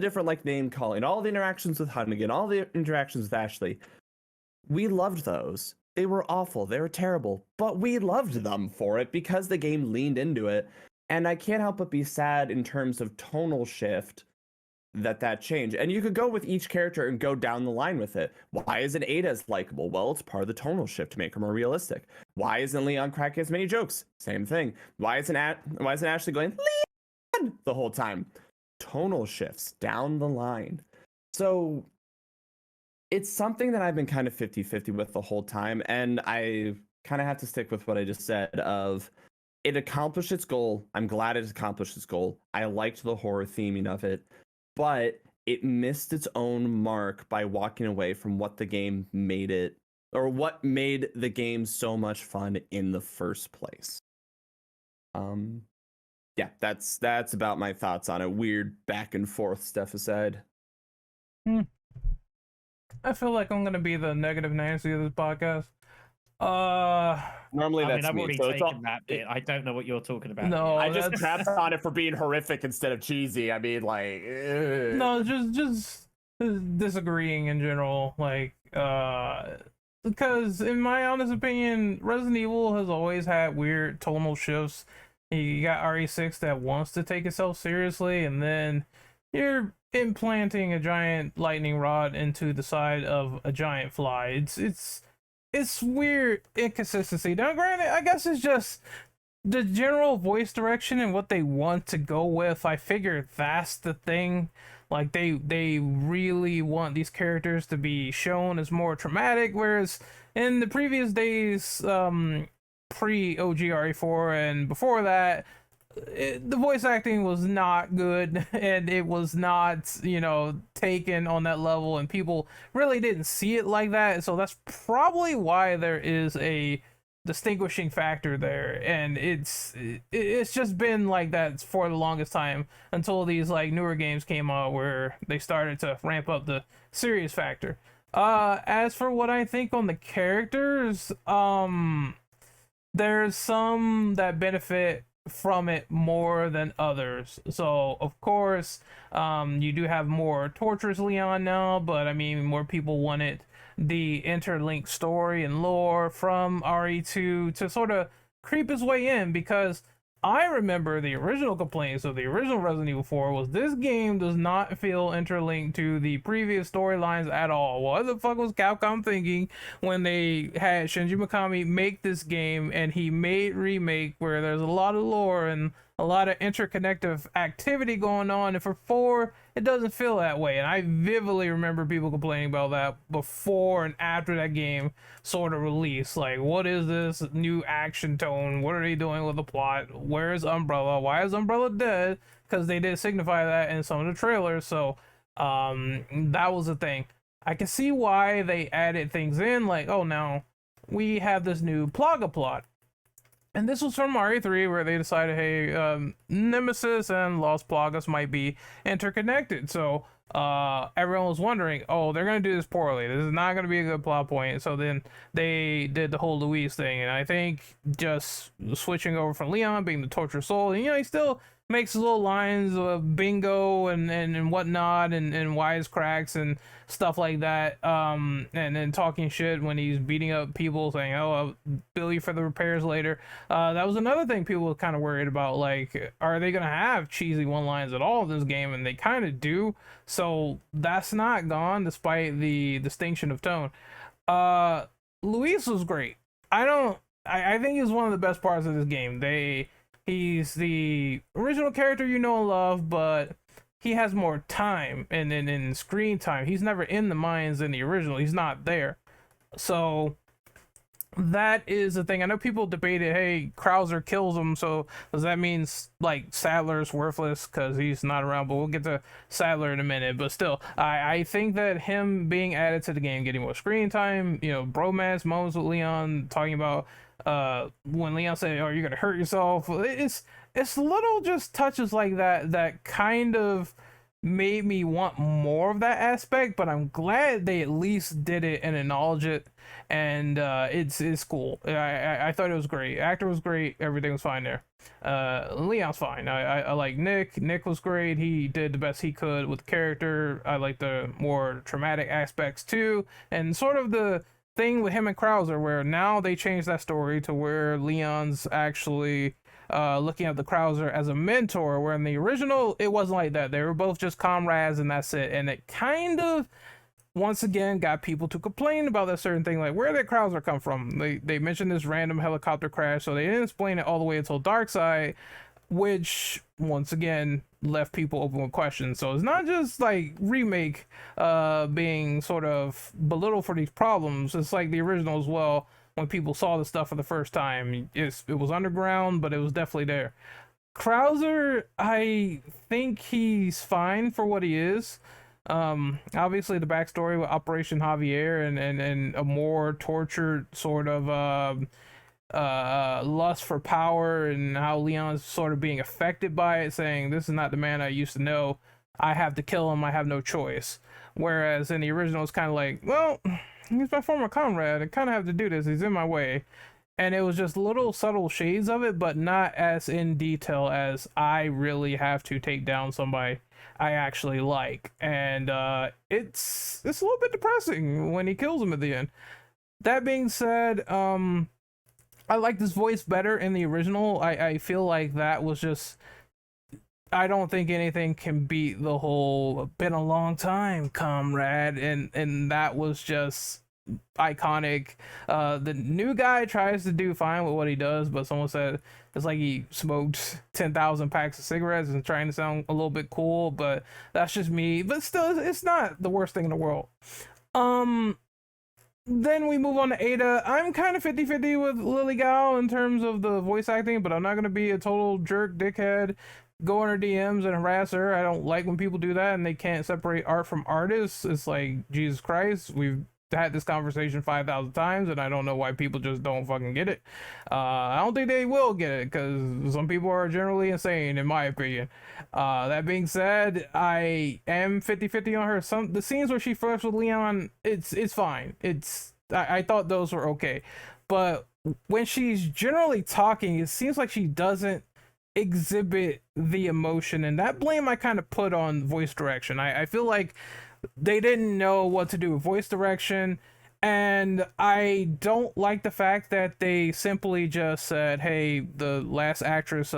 [SPEAKER 5] different like name calling, all the interactions with Hunnigan, all the interactions with Ashley. We loved those. They were awful. They were terrible, but we loved them for it because the game leaned into it. And I can't help but be sad in terms of tonal shift that changed. And you could go with each character and go down the line with it. Why isn't Ada as likable? Well, it's part of the tonal shift to make her more realistic. Why isn't Leon cracking as many jokes? Same thing. Why isn't Ashley going Leon the whole time? Tonal shifts down the line. So it's something that I've been kind of 50-50 with the whole time, and I kind of have to stick with what I just said of it accomplished its goal. I'm glad it accomplished its goal. I liked the horror theming of it, but it missed its own mark by walking away from what the game made it, or what made the game so much fun in the first place. Yeah, that's about my thoughts on it. Weird back and forth stuff aside.
[SPEAKER 2] I feel like I'm gonna be the negative Nancy of this podcast.
[SPEAKER 5] Normally
[SPEAKER 3] I
[SPEAKER 5] that's
[SPEAKER 3] mean, I've
[SPEAKER 5] me.
[SPEAKER 3] already
[SPEAKER 5] So it's all,
[SPEAKER 3] taken that bit. I don't know what you're talking about.
[SPEAKER 2] No,
[SPEAKER 5] I just
[SPEAKER 2] that's-
[SPEAKER 5] crapped on it for being horrific instead of cheesy. I mean, like,
[SPEAKER 2] No, just disagreeing in general, like, because in my honest opinion, Resident Evil has always had weird tonal shifts. You got RE6 that wants to take itself seriously, and then you're implanting a giant lightning rod into the side of a giant fly. It's weird inconsistency. Now, granted, I guess it's just the general voice direction and what they want to go with. I figure that's the thing. Like they really want these characters to be shown as more traumatic, whereas in the previous days, pre OGRE4 and before that, the voice acting was not good, and it was not, taken on that level, and people really didn't see it like that. So that's probably why there is a distinguishing factor there, and it's just been like that for the longest time until these like newer games came out where they started to ramp up the serious factor. As for what I think on the characters, there's some that benefit from it more than others. So of course, you do have more torturous Leon now, but I mean, more people wanted the interlinked story and lore from RE2 to sort of creep his way in, because I remember the original complaints of the original Resident Evil 4 was this game does not feel interlinked to the previous storylines at all. What the fuck was Capcom thinking when they had Shinji Mikami make this game, and he made Remake where there's a lot of lore and a lot of interconnective activity going on, and for 4 it doesn't feel that way. And I vividly remember people complaining about that before and after that game sort of released. Like, what is this new action tone? What are they doing with the plot? Where's Umbrella? Why is Umbrella dead? Because they did signify that in some of the trailers. So that was the thing. I can see why they added things in, like, oh, now we have this new Plaga plot. And this was from RE3, where they decided, hey, Nemesis and Lost Plagas might be interconnected. So everyone was wondering, oh, they're going to do this poorly. This is not going to be a good plot point. So then they did the whole Luis thing. And I think just switching over from Leon being the tortured soul, and, he still makes his little lines of bingo and whatnot, and wisecracks and stuff like that, and then talking shit when he's beating up people, saying, oh, I'll bill you for the repairs later. That was another thing people were kind of worried about, like, are they gonna have cheesy one-liners at all in this game? And they kind of do, so that's not gone despite the distinction of tone. Luis was great. I think he's one of the best parts of this game. He's the original character and love, but he has more time and in screen time. He's never in the mines in the original. He's not there. So that is the thing. I know people debated, hey, Krauser kills him, so does that mean like Sadler's worthless because he's not around? But we'll get to Sadler in a minute. But still, I think that him being added to the game, getting more screen time, bromance moments with Leon, talking about when Leon said, oh, you're gonna hurt yourself, it's little just touches like that kind of made me want more of that aspect. But I'm glad they at least did it and acknowledge it, and it's cool. I thought it was great. Actor was great, everything was fine there. Leon's fine. I like Nick was great. He did the best he could with the character. I like the more traumatic aspects too, and sort of the thing with him and Krauser, where now they changed that story to where Leon's actually looking at the Krauser as a mentor, where in the original it wasn't like that. They were both just comrades and that's it. And it kind of once again got people to complain about that certain thing, like, where did Krauser come from? They mentioned this random helicopter crash, so they didn't explain it all the way until Darkseid, which once again left people open with questions. So it's not just like Remake being sort of belittled for these problems. It's like the original as well. when people saw the stuff for the first time. It was underground, but it was definitely there. Krauser, I think he's fine for what he is. Obviously the backstory with Operation Javier and a more tortured sort of lust for power, and how Leon's sort of being affected by it, saying, this is not the man I used to know, I have to kill him, I have no choice. Whereas in the original it's kind of like, well, he's my former comrade, I kind of have to do this, he's in my way. And it was just little subtle shades of it, but not as in detail as I really have to take down somebody I actually like. And it's a little bit depressing when he kills him at the end. That being said, I like this voice better in the original. I feel like that was just, I don't think anything can beat the whole been a long time, comrade, and that was just iconic. The new guy tries to do fine with what he does, but someone said it's like he smoked 10,000 packs of cigarettes and trying to sound a little bit cool, but that's just me. But still, it's not the worst thing in the world. Then we move on to Ada. I'm kind of 50-50 with Lily Gao in terms of the voice acting, but I'm not going to be a total jerk dickhead, go on her DMs and harass her. I don't like when people do that and they can't separate art from artists. It's like, Jesus Christ, we've had this conversation 5,000 times and I don't know why people just don't fucking get it. I don't think they will get it because some people are generally insane, in my opinion. That being said, I am 50-50 on her. The scenes where she flirts with Leon, it's fine. I thought those were okay, but when she's generally talking, it seems like she doesn't exhibit the emotion, and that blame I kind of put on voice direction. I feel like they didn't know what to do with voice direction, and I don't like the fact that they simply just said, hey, the last actress,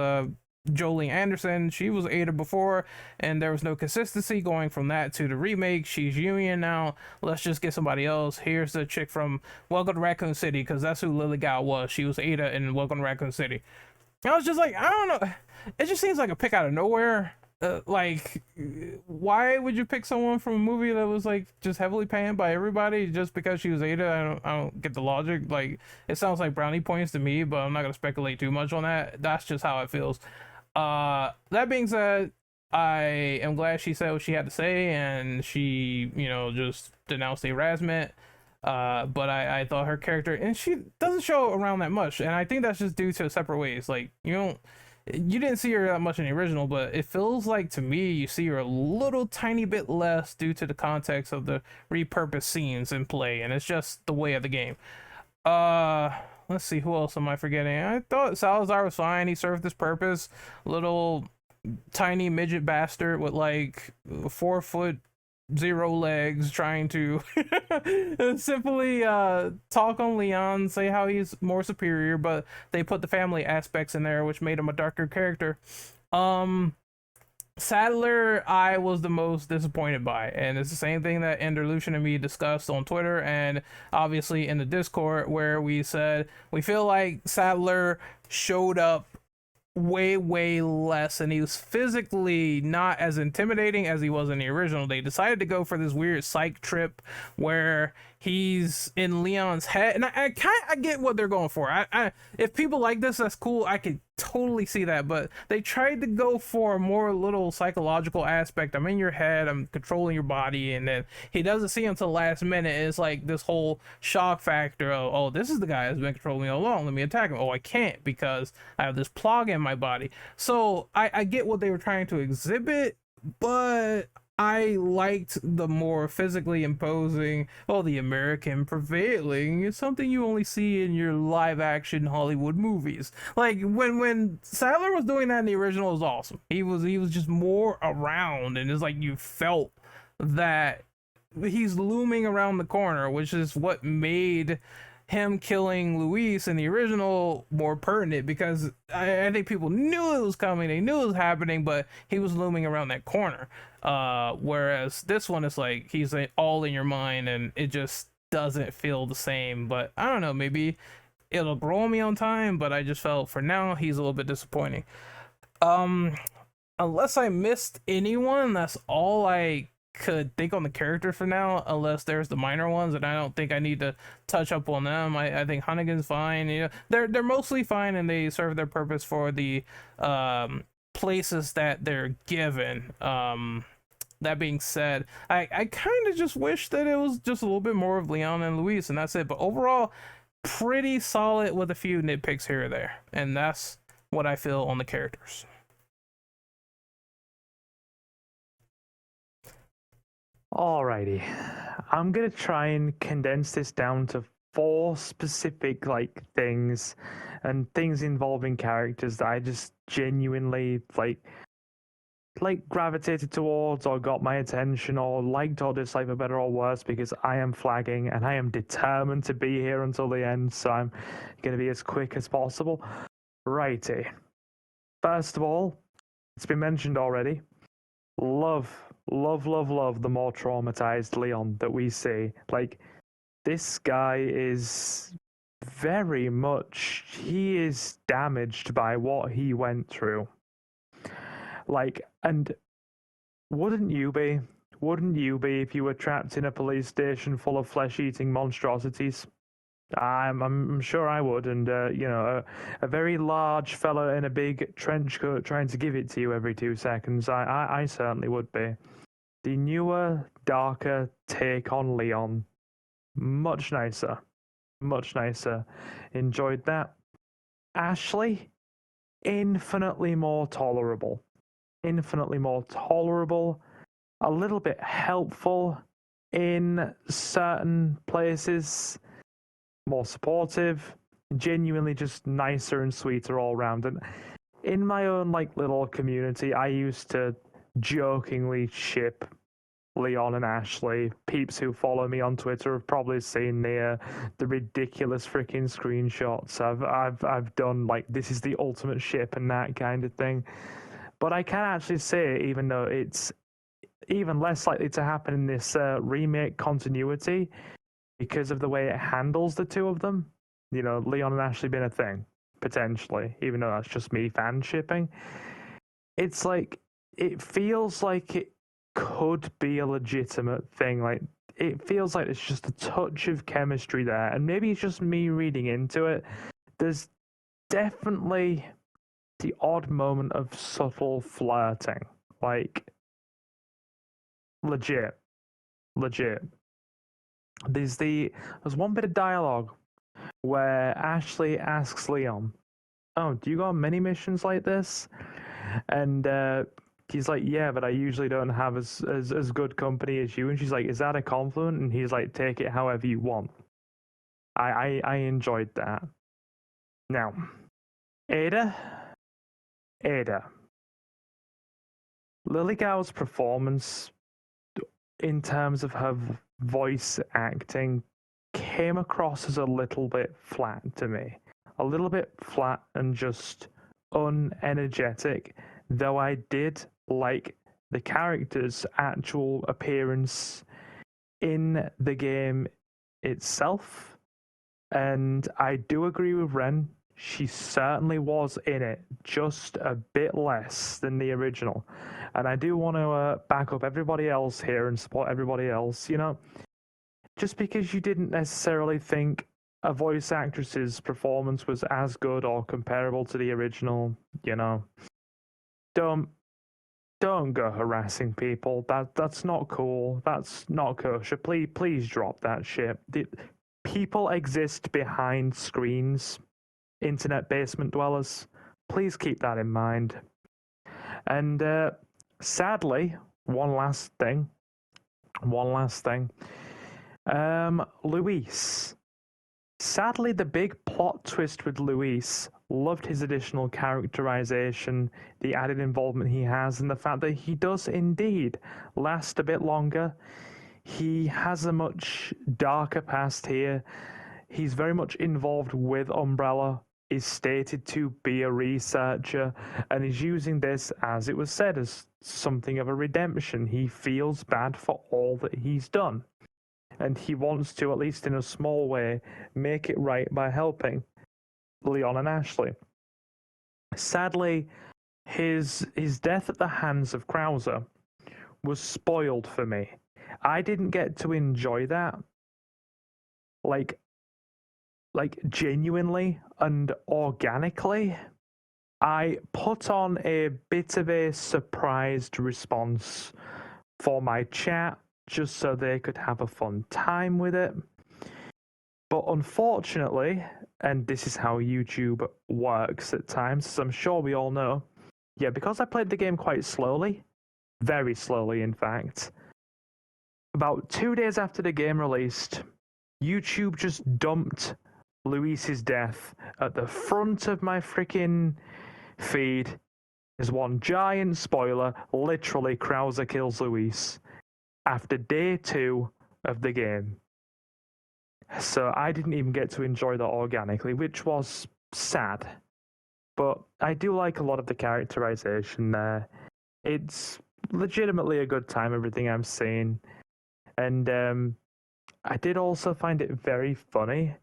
[SPEAKER 2] Jolie Anderson, she was Ada before, and there was no consistency going from that to the remake. She's Union now, let's just get somebody else. Here's the chick from Welcome to Raccoon City, because that's who Lily Gao was. She was Ada in Welcome to Raccoon City. I was just like, I don't know, it just seems like a pick out of nowhere. Like, why would you pick someone from a movie that was like just heavily panned by everybody just because she was Ada? I don't get the logic. Like, it sounds like brownie points to me, but I'm not gonna speculate too much on that. That's just how it feels. That being said, I am glad she said what she had to say, and she, just denounced the harassment. But I thought her character, and she doesn't show around that much, and I think that's just due to separate ways. Like, you didn't see her that much in the original, but it feels like to me you see her a little tiny bit less due to the context of the repurposed scenes in play, and it's just the way of the game. Let's see, who else am I forgetting? I thought Salazar was fine. He served his purpose. Little tiny midget bastard with like 4 foot 0 legs trying to simply talk on Leon, say how he's more superior, but they put the family aspects in there, which made him a darker character. Sadler, I was the most disappointed by, and it's the same thing that Ender Lucian and me discussed on Twitter and obviously in the Discord, where we said we feel like Sadler showed up way less, and he was physically not as intimidating as he was in the original. They decided to go for this weird psych trip where he's in Leon's head, and I get what they're going for. I if people like this, that's cool. I could totally see that, but they tried to go for a more little psychological aspect. I'm in your head, I'm controlling your body, and then he doesn't see him until the last minute. It's like this whole shock factor of, oh, this is the guy that's been controlling me all along, let me attack him. Oh, I can't because I have this plug in my body. So I get what they were trying to exhibit, but I liked the more physically imposing, the American prevailing is something you only see in your live action Hollywood movies. Like when Sadler was doing that in the original, it was awesome. He was just more around, and it's like you felt that he's looming around the corner, which is what made him killing Luis in the original more pertinent, because I think people knew it was coming, they knew it was happening, but he was looming around that corner. Whereas this one is like he's all in your mind, and it just doesn't feel the same. But I don't know, maybe it'll grow on me on time, but I just felt for now he's a little bit disappointing. Unless I missed anyone, that's all I could think on the characters for now, unless there's the minor ones, and I don't think I need to touch up on them. I think Hunnigan's fine. You know, they're mostly fine, and they serve their purpose for the places that they're given. That being said, I kind of just wish that it was just a little bit more of Leon and Luis, and that's it. But overall, pretty solid with a few nitpicks here or there, and that's what I feel on the characters.
[SPEAKER 6] Alrighty, I'm gonna try and condense this down to 4 specific things, and things involving characters that I just genuinely gravitated towards, or got my attention, or liked or disliked for better or worse, because I am flagging and I am determined to be here until the end, so I'm gonna be as quick as possible. Righty. First of all, it's been mentioned already. Love the more traumatized Leon that we see. This guy is very much, he is damaged by what he went through. And wouldn't you be if you were trapped in a police station full of flesh-eating monstrosities? I'm sure I would, and a very large fella in a big trench coat trying to give it to you every 2 seconds. I certainly would be. The newer, darker take on Leon, much nicer. Enjoyed that. Ashley, infinitely more tolerable. A little bit helpful in certain places. More supportive, genuinely just nicer and sweeter all around. And in my own little community, I used to jokingly ship Leon and Ashley. Peeps who follow me on Twitter have probably seen the ridiculous freaking screenshots I've done. This is the ultimate ship and that kind of thing. But I can actually say, even though it's even less likely to happen in this remake continuity, because of the way it handles the two of them, Leon and Ashley being a thing, potentially, even though that's just me fan shipping. It's it feels like it could be a legitimate thing. It feels like there's just a touch of chemistry there, and maybe it's just me reading into it. There's definitely the odd moment of subtle flirting, legit. There's one bit of dialogue where Ashley asks Leon, "Oh, do you got many missions like this?" And he's like, "Yeah, but I usually don't have as good company as you." And she's like, "Is that a compliment?" And he's like, "Take it however you want." I enjoyed that. Now, Ada. Lily Gow's performance, in terms of her voice acting, came across as a little bit flat to me. A little bit flat and just unenergetic, though I did like the character's actual appearance in the game itself. And I do agree with Ren. She certainly was in it, just a bit less than the original. And I do want to back up everybody else here and support everybody else. Just because you didn't necessarily think a voice actress's performance was as good or comparable to the original, don't go harassing people. That's not cool. That's not kosher. Please drop that shit. People exist behind screens. Internet basement dwellers. Please keep that in mind. And sadly, one last thing. Luis. Sadly, the big plot twist with Luis, loved his additional characterization, the added involvement he has, and the fact that he does indeed last a bit longer. He has a much darker past here. He's very much involved with Umbrella, is stated to be a researcher, and is using this, as it was said, as something of a redemption. He feels bad for all that he's done, and he wants to, at least in a small way, make it right by helping Leon and Ashley. Sadly, his death at the hands of Krauser was spoiled for me. I didn't get to enjoy that like genuinely and organically. I put on a bit of a surprised response for my chat just so they could have a fun time with it. But unfortunately, and this is how YouTube works at times, as I'm sure we all know, yeah, because I played the game quite slowly, very slowly in fact, about 2 days after the game released, YouTube just dumped Luis's death at the front of my freaking feed. There's one giant spoiler, literally Krauser kills Luis after day 2 of the game. So I didn't even get to enjoy that organically, which was sad. But I do like a lot of the characterization there. It's legitimately a good time, everything I'm seeing. And I did also find it very funny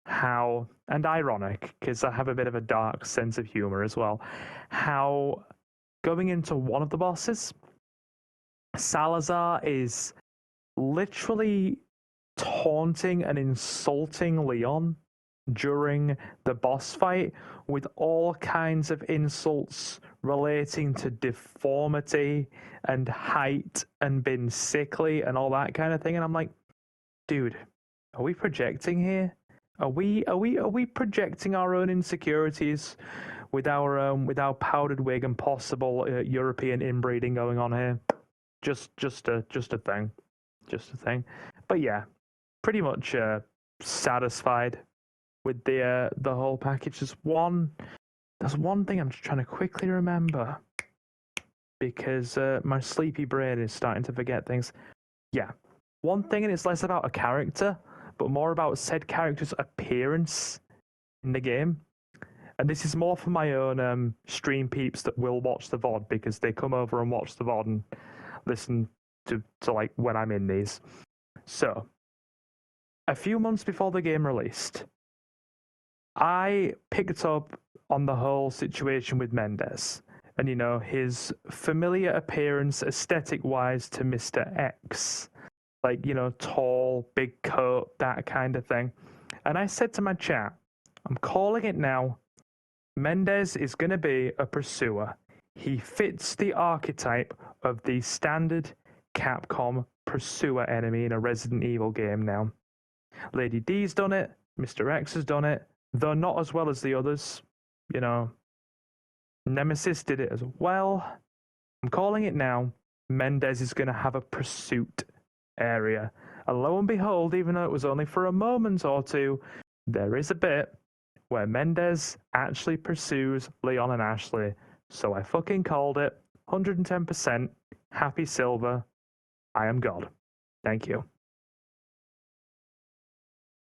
[SPEAKER 6] how, and ironic, because I have a bit of a dark sense of humor as well, how going into one of the bosses, Salazar is literally taunting and insulting Leon during the boss fight with all kinds of insults relating to deformity and height and being sickly and all that kind of thing. And I'm like, dude, are we projecting here? Are we projecting our own insecurities with our powdered wig and possible European inbreeding going on here? Just a thing. But yeah, pretty much satisfied with the whole package. There's one thing I'm just trying to quickly remember because my sleepy brain is starting to forget things. Yeah, one thing, and it's less about a character, but more about said character's appearance in the game. And this is more for my own stream peeps that will watch the VOD because they come over and watch the VOD and listen to like when I'm in these. So, a few months before the game released, I picked up on the whole situation with Mendez and, you know, his familiar appearance aesthetic-wise to Mr. X. Like, you know, tall, big coat, that kind of thing. And I said to my chat, I'm calling it now. Mendez is going to be a pursuer. He fits the archetype of the standard Capcom pursuer enemy in a Resident Evil game now. Lady D's done it, Mr. X has done it, though not as well as the others. You know, Nemesis did it as well. I'm calling it now. Mendez is going to have a pursuit area. And lo and behold, even though it was only for a moment or two, there is a bit where Mendez actually pursues Leon and Ashley. So I fucking called it. 110%. Happy Silver. I am God. Thank you.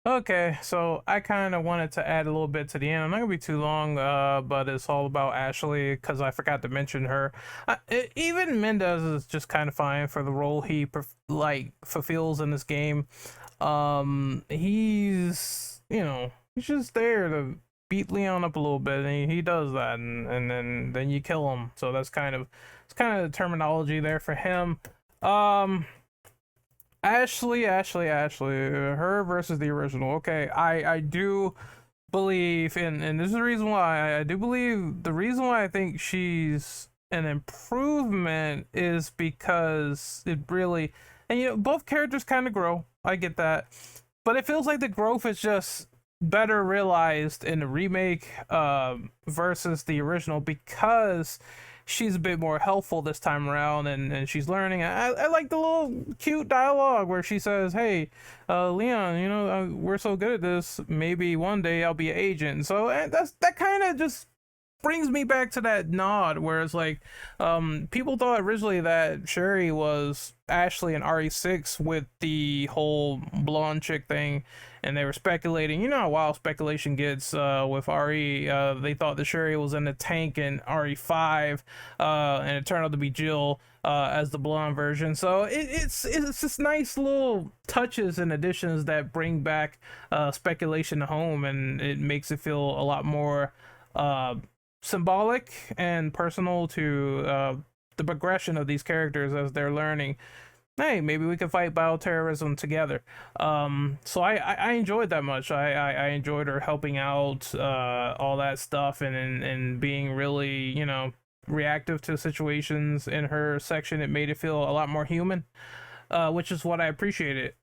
[SPEAKER 2] Okay, so I kind of wanted to add a little bit to the end. I'm not gonna be too long, but it's all about Ashley because I forgot to mention her. Even Mendez is just kind of fine for the role he fulfills in this game. He's he's just there to beat Leon up a little bit, and he does that, and then you kill him. So it's kind of the terminology there for him. Ashley, her versus the original. Okay, I do believe, and this is the reason why I do believe the reason why I think she's an improvement is because it really, and both characters kind of grow. I get that, but it feels like the growth is just better realized in the remake versus the original because she's a bit more helpful this time around, and she's learning. I like the little cute dialogue where she says, hey, Leon, we're so good at this, maybe one day I'll be an agent. So that kind of just brings me back to that nod where it's like people thought originally that Sherry was Ashley and RE6 with the whole blonde chick thing, and they were speculating. You know how wild speculation gets with RE. They thought that Sherry was in the tank in RE5, and it turned out to be Jill as the blonde version. So it's just nice little touches and additions that bring back speculation home, and it makes it feel a lot more symbolic and personal to the progression of these characters as they're learning. Hey, maybe we could fight bioterrorism together. So I enjoyed that much. I enjoyed her helping out, all that stuff, and being really, reactive to situations in her section. It made it feel a lot more human, which is what I appreciated.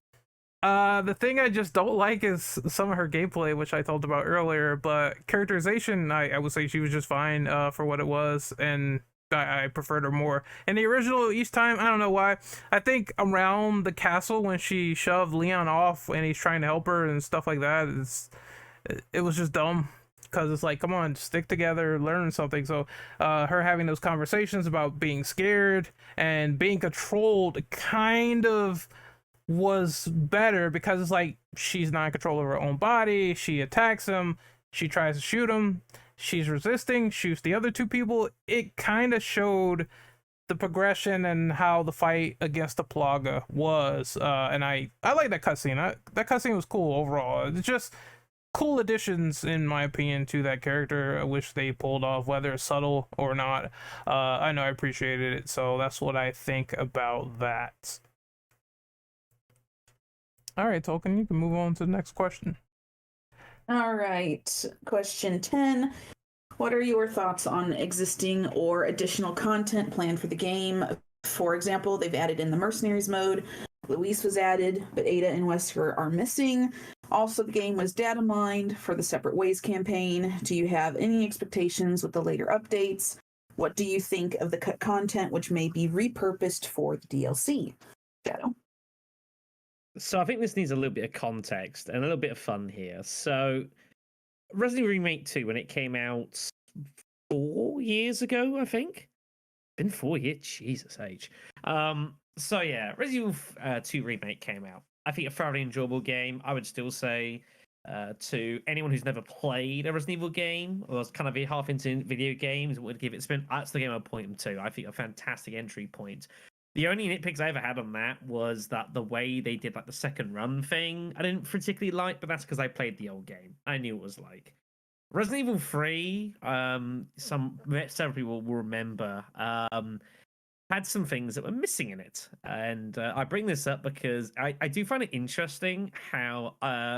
[SPEAKER 2] The thing I just don't like is some of her gameplay, which I talked about earlier. But characterization, I would say she was just fine, for what it was, and I preferred her more. In the original, each time, I don't know why. I think around the castle when she shoved Leon off and he's trying to help her and stuff like that, it was just dumb. Because it's like, come on, stick together, learn something. So her having those conversations about being scared and being controlled kind of was better, because it's like she's not in control of her own body. She attacks him, she tries to shoot him, she's resisting, shoots the other two people. It kind of showed the progression and how the fight against the Plaga was, and I like that cutscene. That cutscene was cool overall. It's just cool additions, in my opinion, to that character. I wish they pulled off, whether it's subtle or not. I know I appreciated it, so that's what I think about that. All right, Tolkien, you can move on to the next question.
[SPEAKER 1] All right, question 10. What are your thoughts on existing or additional content planned for the game? For example, they've added in the mercenaries mode. Luis was added, but Ada and Wesker are missing. Also, the game was data mined for the Separate Ways campaign. Do you have any expectations with the later updates? What do you think of the cut content which may be repurposed for the DLC? Shadow?
[SPEAKER 3] So I think this needs a little bit of context and a little bit of fun here. So Resident Evil Remake 2, when it came out 4 years ago, I think. Been 4 years, Jesus age. So yeah, Resident Evil 2 Remake came out. I think a thoroughly enjoyable game. I would still say to anyone who's never played a Resident Evil game or was kind of half into video games, would give it a spin. That's the game I'd point them to. I think a fantastic entry point. The only nitpicks I ever had on that was that the way they did like the second run thing, I didn't particularly like, but that's because I played the old game. I knew it was like. Resident Evil 3, several people will remember, had some things that were missing in it. And I bring this up because I do find it interesting how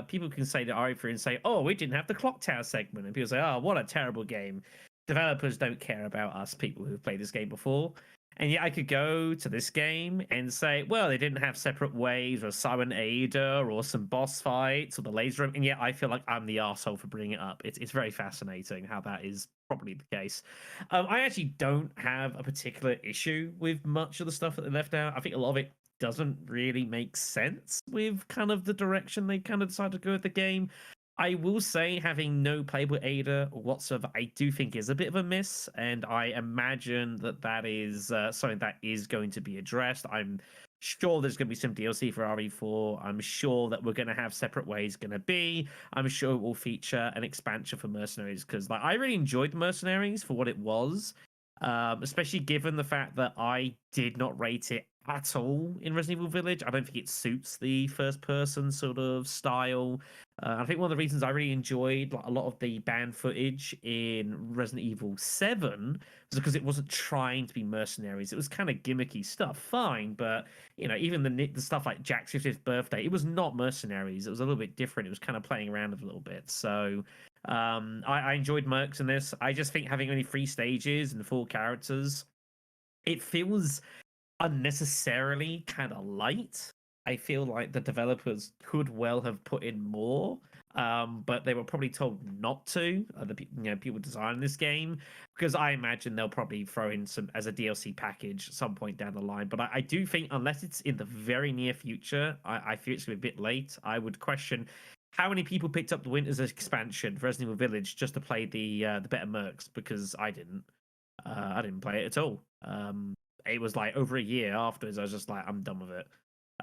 [SPEAKER 3] people can say to RE3 and say, oh, we didn't have the Clock Tower segment. And people say, oh, what a terrible game. Developers don't care about us, people who've played this game before. And yet I could go to this game and say, well, they didn't have Separate Ways or Silent Ada or some boss fights or the laser room. And yet I feel like I'm the arsehole for bringing it up. It's very fascinating how that is probably the case. I actually don't have a particular issue with much of the stuff that they left out. I think a lot of it doesn't really make sense with kind of the direction they kind of decided to go with the game. I will say having no playable Ada whatsoever, I do think is a bit of a miss, and I imagine that is something that is going to be addressed. I'm sure there's going to be some DLC for RE4. I'm sure that we're going to have Separate Ways going to be. I'm sure it will feature an expansion for Mercenaries, because like I really enjoyed Mercenaries for what it was, especially given the fact that I did not rate it at all in Resident Evil Village. I don't think it suits the first-person sort of style. I think one of the reasons I really enjoyed a lot of the banned footage in Resident Evil 7 was because it wasn't trying to be Mercenaries. It was kind of gimmicky stuff, fine, but even the stuff like Jack's 50th birthday, it was not Mercenaries. It was a little bit different. It was kind of playing around a little bit. So I enjoyed Mercs in this. I just think having only 3 stages and 4 characters, it feels unnecessarily kind of light. I feel like the developers could well have put in more, but they were probably told not to. The people designing this game, because I imagine they'll probably throw in some as a DLC package at some point down the line. But I do think unless it's in the very near future, I feel it's a bit late. I would question how many people picked up the Winter's expansion for Resident Evil Village just to play the better Mercs, because I didn't. I didn't play it at all. It was like over a year afterwards. I was just like, I'm done with it.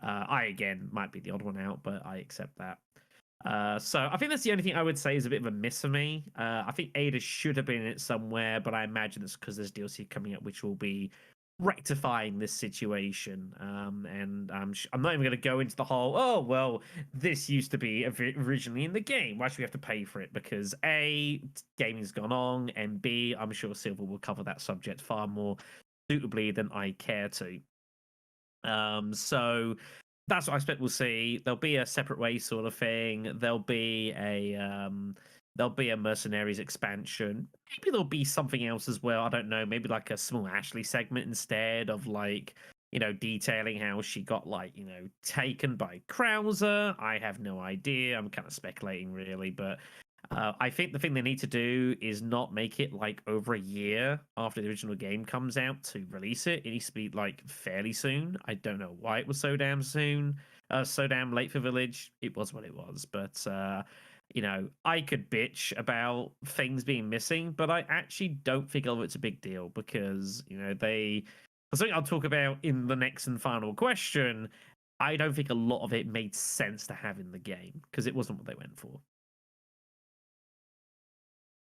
[SPEAKER 3] I again might be the odd one out, but I accept that. So I think that's the only thing I would say is a bit of a miss for me. I think Ada should have been in it somewhere, but I imagine it's because there's DLC coming up which will be rectifying this situation. And I'm not even going to go into the whole, oh, well, this used to be originally in the game. Why should we have to pay for it? Because A, gaming's gone on, and B, I'm sure Silver will cover that subject far more suitably than I care to. So that's what I expect we'll see. There'll be a separate way sort of thing. There'll be a mercenaries expansion. Maybe there'll be something else as well. I don't know. Maybe like a small Ashley segment instead of like, detailing how she got like, taken by Krauser. I have no idea. I'm kind of speculating really, but I think the thing they need to do is not make it like over a year after the original game comes out to release it. It needs to be like fairly soon. I don't know why it was so damn soon, so damn late for Village. It was what it was, but I could bitch about things being missing, but I actually don't think it's a big deal because something I'll talk about in the next and final question. I don't think a lot of it made sense to have in the game because it wasn't what they went for.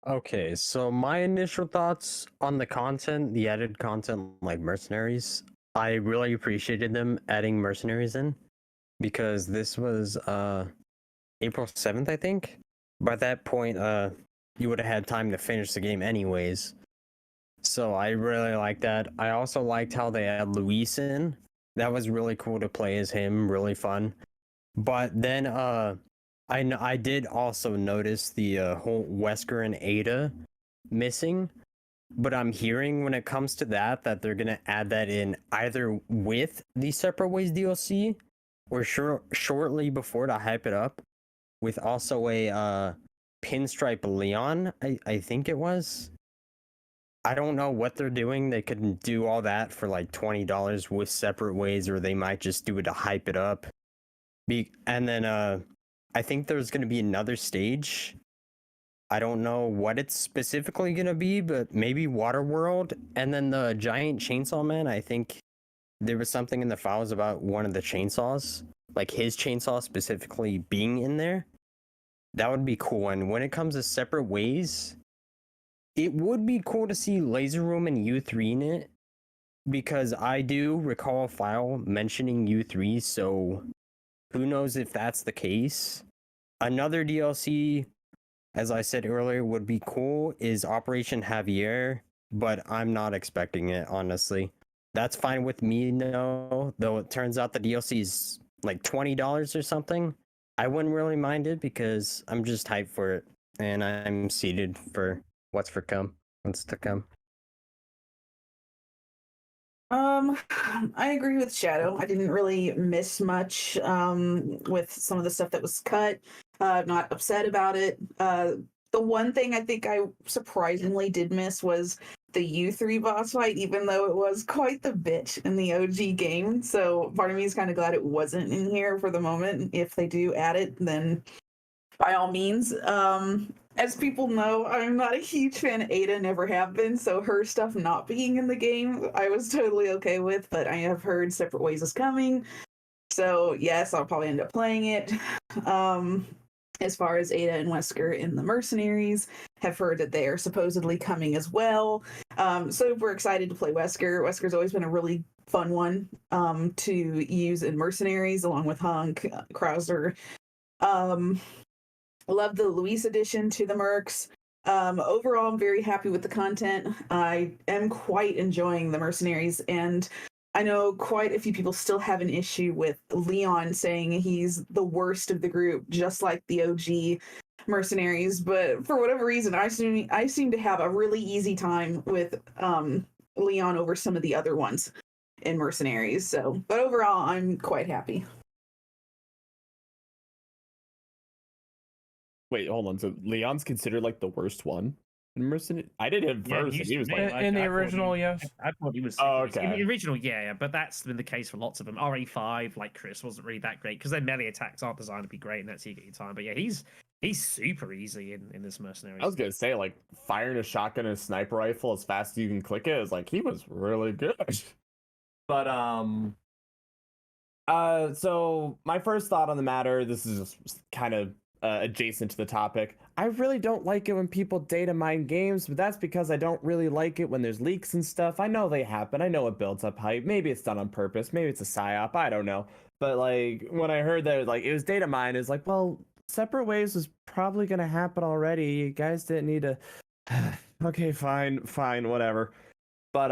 [SPEAKER 4] Okay, so my initial thoughts on the content, the added content like mercenaries, I really appreciated them adding mercenaries in because this was April 7th, I think. By that point, you would have had time to finish the game anyways. So I really like that. I also liked how they had Luis in. That was really cool to play as him, really fun. But then I did also notice the whole Wesker and Ada missing, but I'm hearing when it comes to that they're gonna add that in either with the Separate Ways DLC or shortly before to hype it up, with also a Pinstripe Leon. I think it was. I don't know what they're doing. They could do all that for like $20 with Separate Ways, or they might just do it to hype it up. And then I think there's going to be another stage. I don't know what it's specifically going to be, but maybe Waterworld. And then the giant chainsaw man, I think there was something in the files about one of the chainsaws, like his chainsaw specifically being in there. That would be cool. And when it comes to Separate Ways, it would be cool to see Laser Room and U3 in it, because I do recall a file mentioning U3, so who knows if that's the case. Another DLC, as I said earlier, would be cool is Operation Javier, but I'm not expecting it, honestly. That's fine with me, though it turns out the DLC is like $20 or something. I wouldn't really mind it because I'm just hyped for it, and I'm seated for what's to come.
[SPEAKER 1] I agree with Shadow. I didn't really miss much with some of the stuff that was cut. Not upset about it. The one thing I think I surprisingly did miss was the U3 boss fight, even though it was quite the bitch in the OG game. So part of me is kind of glad it wasn't in here for the moment. If they do add it, then by all means. As people know, I'm not a huge fan of Ada, never have been, so her stuff not being in the game, I was totally okay with, but I have heard Separate Ways is coming, so yes, I'll probably end up playing it. As far as Ada and Wesker in the Mercenaries, have heard that they are supposedly coming as well. So we're excited to play Wesker. Wesker's always been a really fun one to use in Mercenaries, along with Hunk, Krauser. Love the Luis addition to the Mercs. Overall, I'm very happy with the content. I am quite enjoying the Mercenaries, and I know quite a few people still have an issue with Leon saying he's the worst of the group, just like the OG Mercenaries. But for whatever reason, I seem to have a really easy time with Leon over some of the other ones in Mercenaries. So, but overall, I'm quite happy.
[SPEAKER 5] Wait, hold on. So Leon's considered like the worst one in Mercenary? I did him
[SPEAKER 3] Yeah,
[SPEAKER 5] first, and he was like,
[SPEAKER 2] in the original, yes.
[SPEAKER 3] I thought he was.
[SPEAKER 5] Oh,
[SPEAKER 3] In
[SPEAKER 5] okay.
[SPEAKER 3] the original, yeah, but that's been the case for lots of them. RA5, like Chris, wasn't really that great because their melee attacks aren't designed to be great, and that's how you get your time. But yeah, he's super easy in this Mercenary.
[SPEAKER 5] I was gonna say, like, firing a shotgun and a sniper rifle as fast as you can click it is like he was really good. But so my first thought on the matter, this is just kind of adjacent to the topic. I really don't like it when people data mine games, but that's because I don't really like it when there's leaks and stuff. I know they happen. I know it builds up hype. Maybe it's done on purpose. Maybe it's a psyop. I don't know. But like when I heard that like it was data mine, it's like, well, Separate Ways was probably gonna happen already. You guys didn't need to. Okay, fine, whatever. But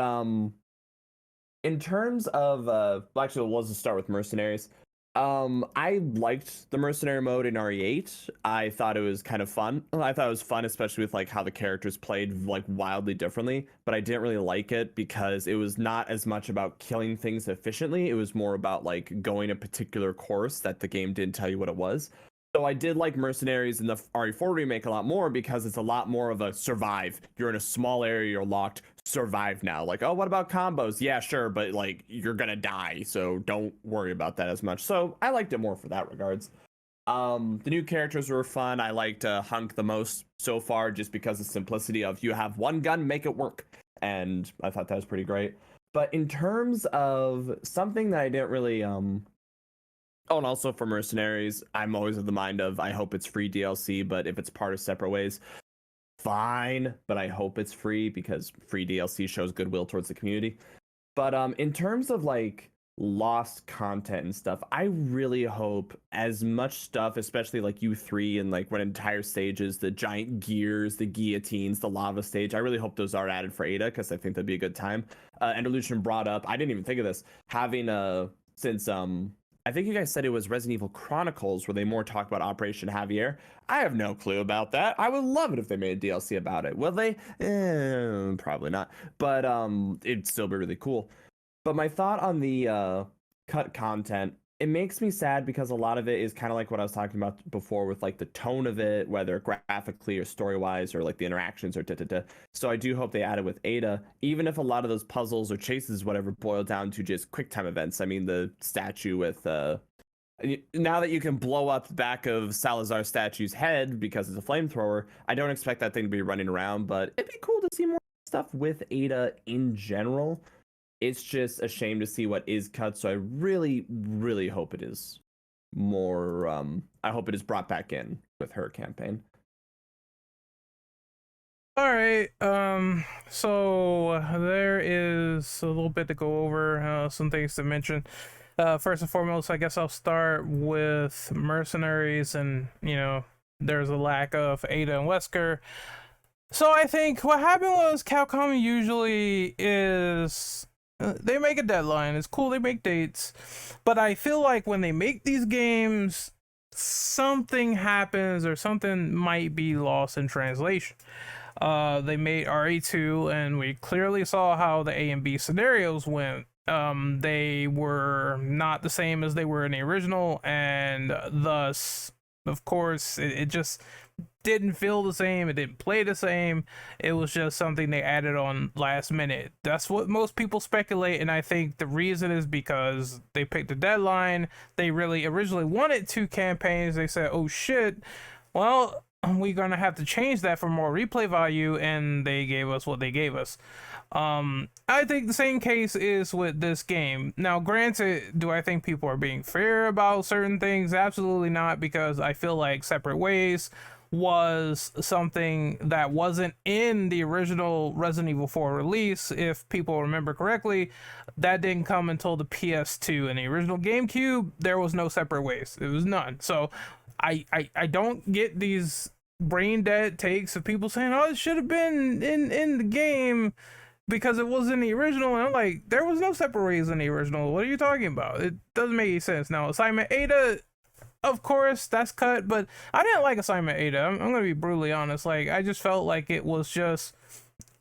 [SPEAKER 5] in terms of actually, let's just start with mercenaries. I liked the mercenary mode in RE8. I thought it was kind of fun. I thought it was fun, especially with like how the characters played like wildly differently. But I didn't really like it because it was not as much about killing things efficiently. It was more about like going a particular course that the game didn't tell you what it was. So I did like mercenaries in the RE4 remake a lot more because it's a lot more of a survive. You're in a small area, you're locked, survive now. Like, oh, what about combos? Yeah, sure, but like you're gonna die, so don't worry about that as much. So I liked it more for that regards. The new characters were fun. I liked Hunk the most so far just because of simplicity of you have one gun, make it work. And I thought that was pretty great. But in terms of something that I didn't really oh, and also for mercenaries, I'm always of the mind of I hope it's free DLC, but if it's part of separate ways, fine. But I hope it's free because free DLC shows goodwill towards the community. But in terms of like lost content and stuff, I really hope as much stuff, especially like U3 and like when entire stages, the giant gears, the guillotines, the lava stage, I really hope those are added for Ada because I think that'd be a good time. Enderlucian brought up, I didn't even think of this, having since I think you guys said it was Resident Evil Chronicles where they more talk about Operation Javier. I have no clue about that. I would love it if they made a DLC about it. Will they? Probably not. But it'd still be really cool. But my thought on the cut content, it makes me sad because a lot of it is kind of like what I was talking about before with like the tone of it, whether graphically or story-wise or like the interactions or da-da-da. So I do hope they add it with Ada, even if a lot of those puzzles or chases, whatever, boil down to just quick time events. I mean, the statue with now that you can blow up the back of Salazar's statue's head because it's a flamethrower, I don't expect that thing to be running around, but it'd be cool to see more stuff with Ada in general. It's just a shame to see what is cut, so I really, really hope it is more. I hope it is brought back in with her campaign.
[SPEAKER 2] All right. So there is a little bit to go over, some things to mention. First and foremost, I guess I'll start with mercenaries, and there's a lack of Ada and Wesker. So I think what happened was Capcom usually is. They make a deadline. It's cool they make dates, but I feel like when they make these games, something happens or something might be lost in translation. They made RE2 and we clearly saw how the A and B scenarios went. They were not the same as they were in the original, and thus, of course, it just didn't feel the same. It didn't play the same. It was just something they added on last minute. That's what most people speculate, and I think the reason is because they picked a deadline. They really originally wanted 2 campaigns. They said, oh shit, well, we're gonna have to change that for more replay value, and they gave us what they gave us. I think the same case is with this game. Now, granted, do I think people are being fair about certain things? Absolutely not, because I feel like Separate Ways was something that wasn't in the original Resident Evil 4 release. If people remember correctly, that didn't come until the PS2. In the original GameCube, there was no Separate Ways. It was none. So I don't get these brain dead takes of people saying, oh, it should have been in the game because it was in the original. And I'm like, there was no Separate Ways in the original. What are you talking about? It doesn't make any sense. Now, Assignment Ada, of course, that's cut, but I didn't like Assignment Ada. I'm gonna be brutally honest. Like, I just felt like it was just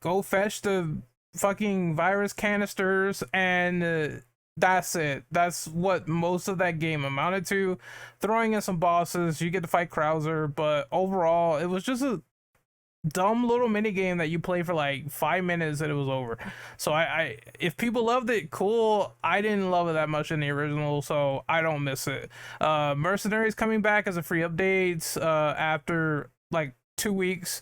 [SPEAKER 2] go fetch the fucking virus canisters and that's it. That's what most of that game amounted to. Throwing in some bosses, you get to fight Krauser, but overall, it was just a dumb little mini game that you play for like 5 minutes and it was over. So I if people loved it, cool. I didn't love it that much in the original, so I don't miss it. Mercenaries coming back as a free update after like 2 weeks.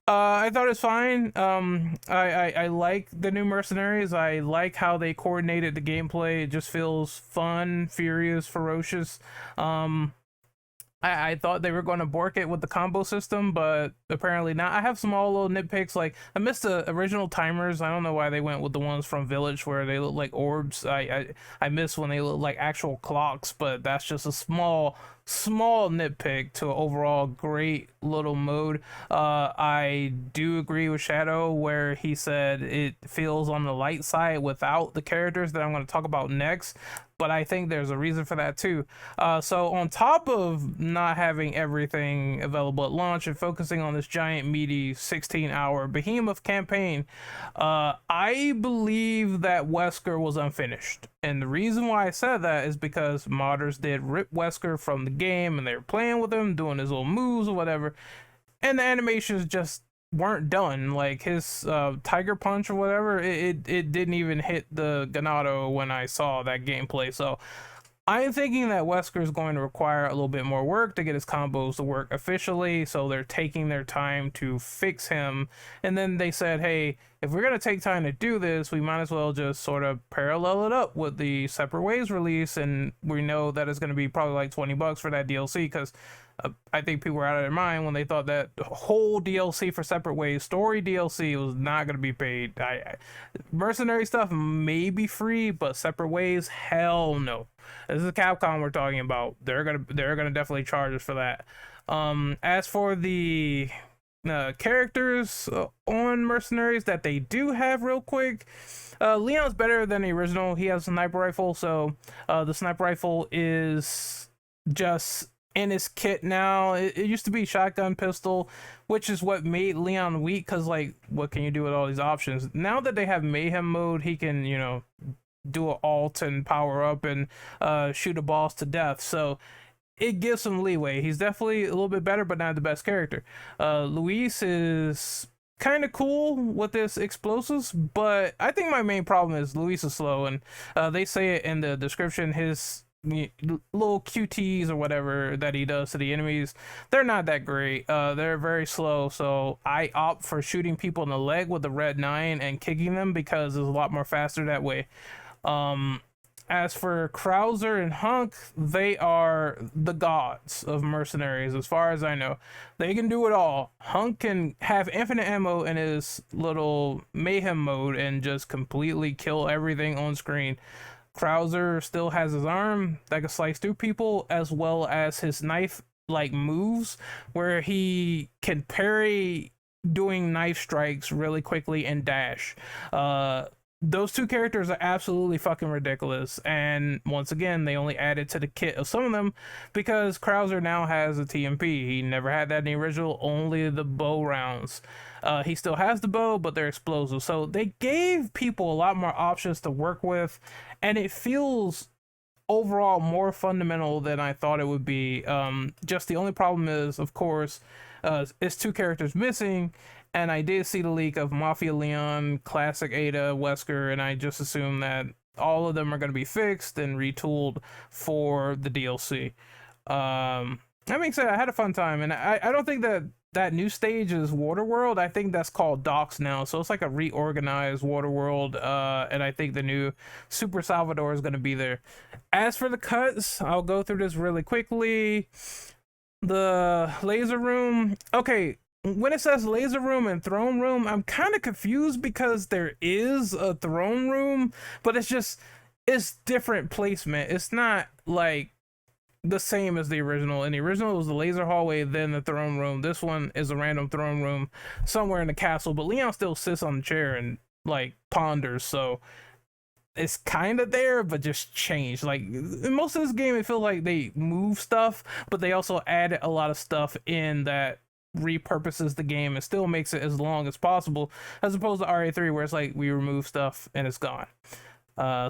[SPEAKER 2] I thought it was fine. I like the new Mercenaries. I like how they coordinated the gameplay. It just feels fun, furious, ferocious. I thought they were going to bork it with the combo system, but apparently not. I have small little nitpicks. Like, I missed the original timers. I don't know why they went with the ones from Village where they look like orbs. I miss when they look like actual clocks, but that's just a small nitpick to an overall great little mode. I do agree with Shadow where he said it feels on the light side without the characters that I'm going to talk about next, but I think there's a reason for that too. So on top of not having everything available at launch and focusing on this giant meaty 16-hour behemoth campaign, I believe that Wesker was unfinished. And the reason why I said that is because modders did rip Wesker from the game and they were playing with him, doing his little moves or whatever, and the animations just weren't done. Like his tiger punch or whatever, it didn't even hit the Ganado when I saw that gameplay. So I'm thinking that Wesker is going to require a little bit more work to get his combos to work officially, so they're taking their time to fix him. And then they said, hey, if we're going to take time to do this, we might as well just sort of parallel it up with the Separate Ways release, and we know that it's going to be probably like $20 for that DLC, because I think people were out of their mind when they thought that whole DLC for Separate Ways, story DLC, was not going to be paid. Mercenary stuff may be free, but Separate Ways, hell no. This is Capcom we're talking about. They're gonna definitely charge us for that. As for the characters on Mercenaries that they do have real quick, Leon's better than the original. He has a sniper rifle, so the sniper rifle is just in his kit now. It used to be shotgun pistol, which is what made Leon weak, because like, what can you do with all these options? Now that they have mayhem mode, he can, you know, do an alt and power up and shoot a boss to death, so it gives some leeway. He's definitely a little bit better, but not the best character. Luis is kind of cool with his explosives, but I think my main problem is Luis is slow, and they say it in the description, his little QTs or whatever that he does to the enemies, they're not that great. They're very slow, so I opt for shooting people in the leg with the red 9 and kicking them, because it's a lot more faster that way. As for Krauser and Hunk, they are the gods of Mercenaries as far as I know. They can do it all. Hunk can have infinite ammo in his little mayhem mode and just completely kill everything on screen. Krauser still has his arm that can slice through people, as well as his knife like moves where he can parry doing knife strikes really quickly and dash. Those two characters are absolutely fucking ridiculous, and once again, they only added to the kit of some of them because Krauser now has a TMP. He never had that in the original, only the bow rounds. He still has the bow, but they're explosive, so they gave people a lot more options to work with, and it feels overall more fundamental than I thought it would be. Just the only problem is, of course, it's two characters missing. And I did see the leak of Mafia Leon, Classic Ada, Wesker, and I just assume that all of them are going to be fixed and retooled for the DLC. That being said, I had a fun time, and I don't think that new stage is Waterworld. I think that's called Docks now, so it's like a reorganized Waterworld, and I think the new Super Salvador is going to be there. As for the cuts, I'll go through this really quickly. The laser room, okay. When it says laser room and throne room, I'm kind of confused because there is a throne room, but it's different placement. It's not like the same as the original. In the original, it was the laser hallway, then the throne room. This one is a random throne room somewhere in the castle, but Leon still sits on the chair and like ponders, so it's kind of there, but just changed. Like in most of this game, it feels like they move stuff, but they also added a lot of stuff in that repurposes the game and still makes it as long as possible, as opposed to RA3 where it's like we remove stuff and it's gone.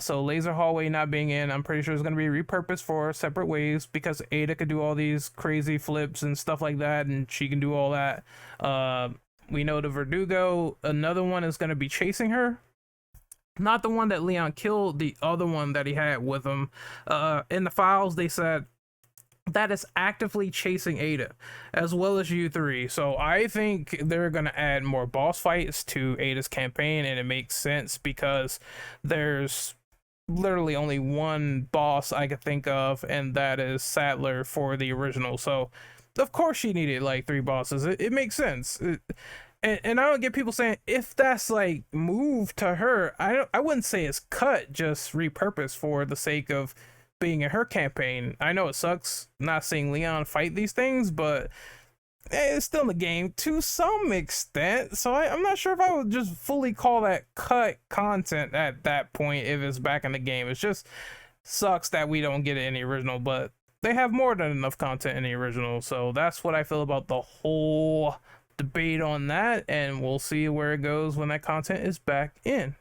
[SPEAKER 2] So laser hallway not being in, I'm pretty sure it's going to be repurposed for Separate Ways, because Ada could do all these crazy flips and stuff like that, and she can do all that. We know the Verdugo, another one, is going to be chasing her. Not the one that Leon killed, the other one that he had with him. In the files, they said that is actively chasing Ada, as well as U3. So I think they're going to add more boss fights to Ada's campaign, and it makes sense because there's literally only one boss I could think of, and that is Sattler for the original. So, of course, she needed like 3 bosses. It makes sense. And I don't get people saying if that's like moved to her. I wouldn't say it's cut, just repurposed for the sake of being in her campaign. I know it sucks not seeing Leon fight these things, but it's still in the game to some extent. So I'm not sure if I would just fully call that cut content at that point if it's back in the game. It's just sucks that we don't get it in the original, but they have more than enough content in the original. So that's what I feel about the whole debate on that, and we'll see where it goes when that content is back in.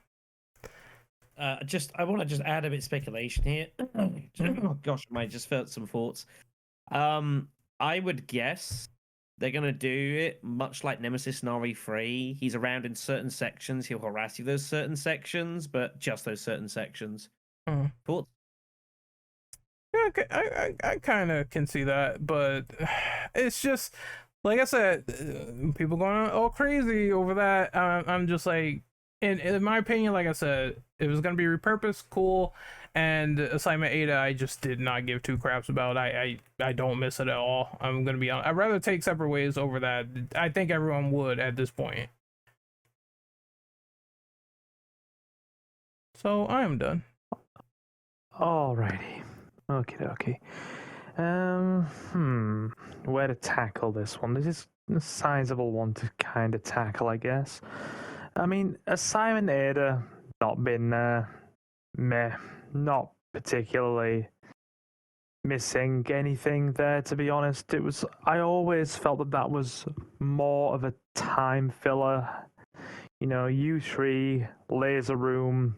[SPEAKER 3] I want to just add a bit of speculation here. Oh gosh, I just felt some thoughts. I would guess they're gonna do it much like Nemesis in RE3. He's around in certain sections. He'll harass you those certain sections, but just those certain sections. Thoughts?
[SPEAKER 2] Yeah, I kind of can see that, but it's just like I said, people going all crazy over that. I'm just like, in my opinion, like I said, it was gonna be repurposed, cool. And Assignment Ada, I just did not give 2 craps about. I don't miss it at all. I'm gonna be honest. I'd rather take Separate Ways over that. I think everyone would at this point. So I am done.
[SPEAKER 6] Alrighty. Okay. Where to tackle this one? This is a sizable one to kind of tackle, I guess. I mean, Assignment Ada, not been meh, not particularly missing anything there, to be honest. I always felt that was more of a time filler. You know, U3, Laser Room,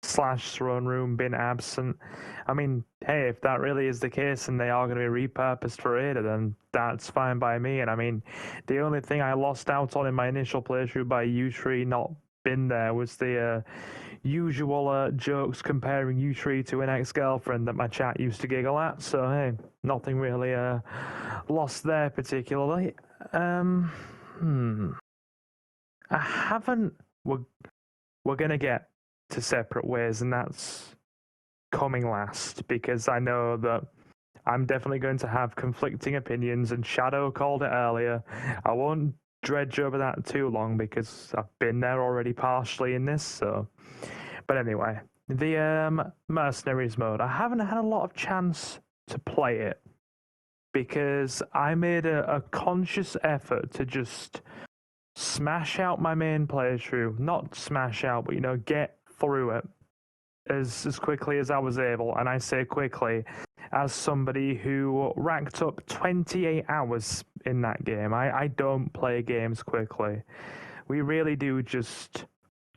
[SPEAKER 6] / Throne Room been absent. I mean, hey, if that really is the case and they are going to be repurposed for Ada, then that's fine by me. And I mean, the only thing I lost out on in my initial playthrough by U3 not been there was the usual jokes comparing U3 to an ex-girlfriend that my chat used to giggle at. So hey, nothing really lost there particularly. I haven't. We're gonna get to Separate Ways, and that's coming last, because I know that I'm definitely going to have conflicting opinions, and Shadow called it earlier. I won't dredge over that too long because I've been there already partially in this. So, but anyway, the Mercenaries mode, I haven't had a lot of chance to play it because I made a conscious effort to just smash out my main playthrough. Not smash out, but, you know, get through it as quickly as I was able. And I say quickly as somebody who racked up 28 hours in that game. I don't play games quickly. We really do just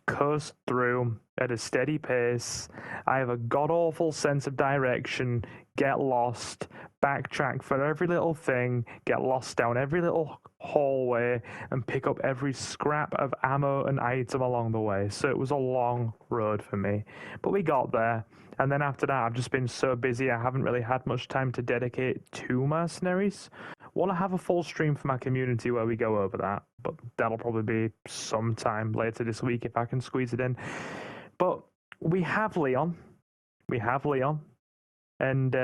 [SPEAKER 6] coast through at a steady pace. I have a god-awful sense of direction, get lost, backtrack for every little thing, get lost down every little hallway, and pick up every scrap of ammo and item along the way. So it was a long road for me. But we got there. And then after that, I've just been so busy, I haven't really had much time to dedicate to Mercenaries. Want to have a full stream for my community where we go over that, but that'll probably be sometime later this week if I can squeeze it in. But we have Leon, and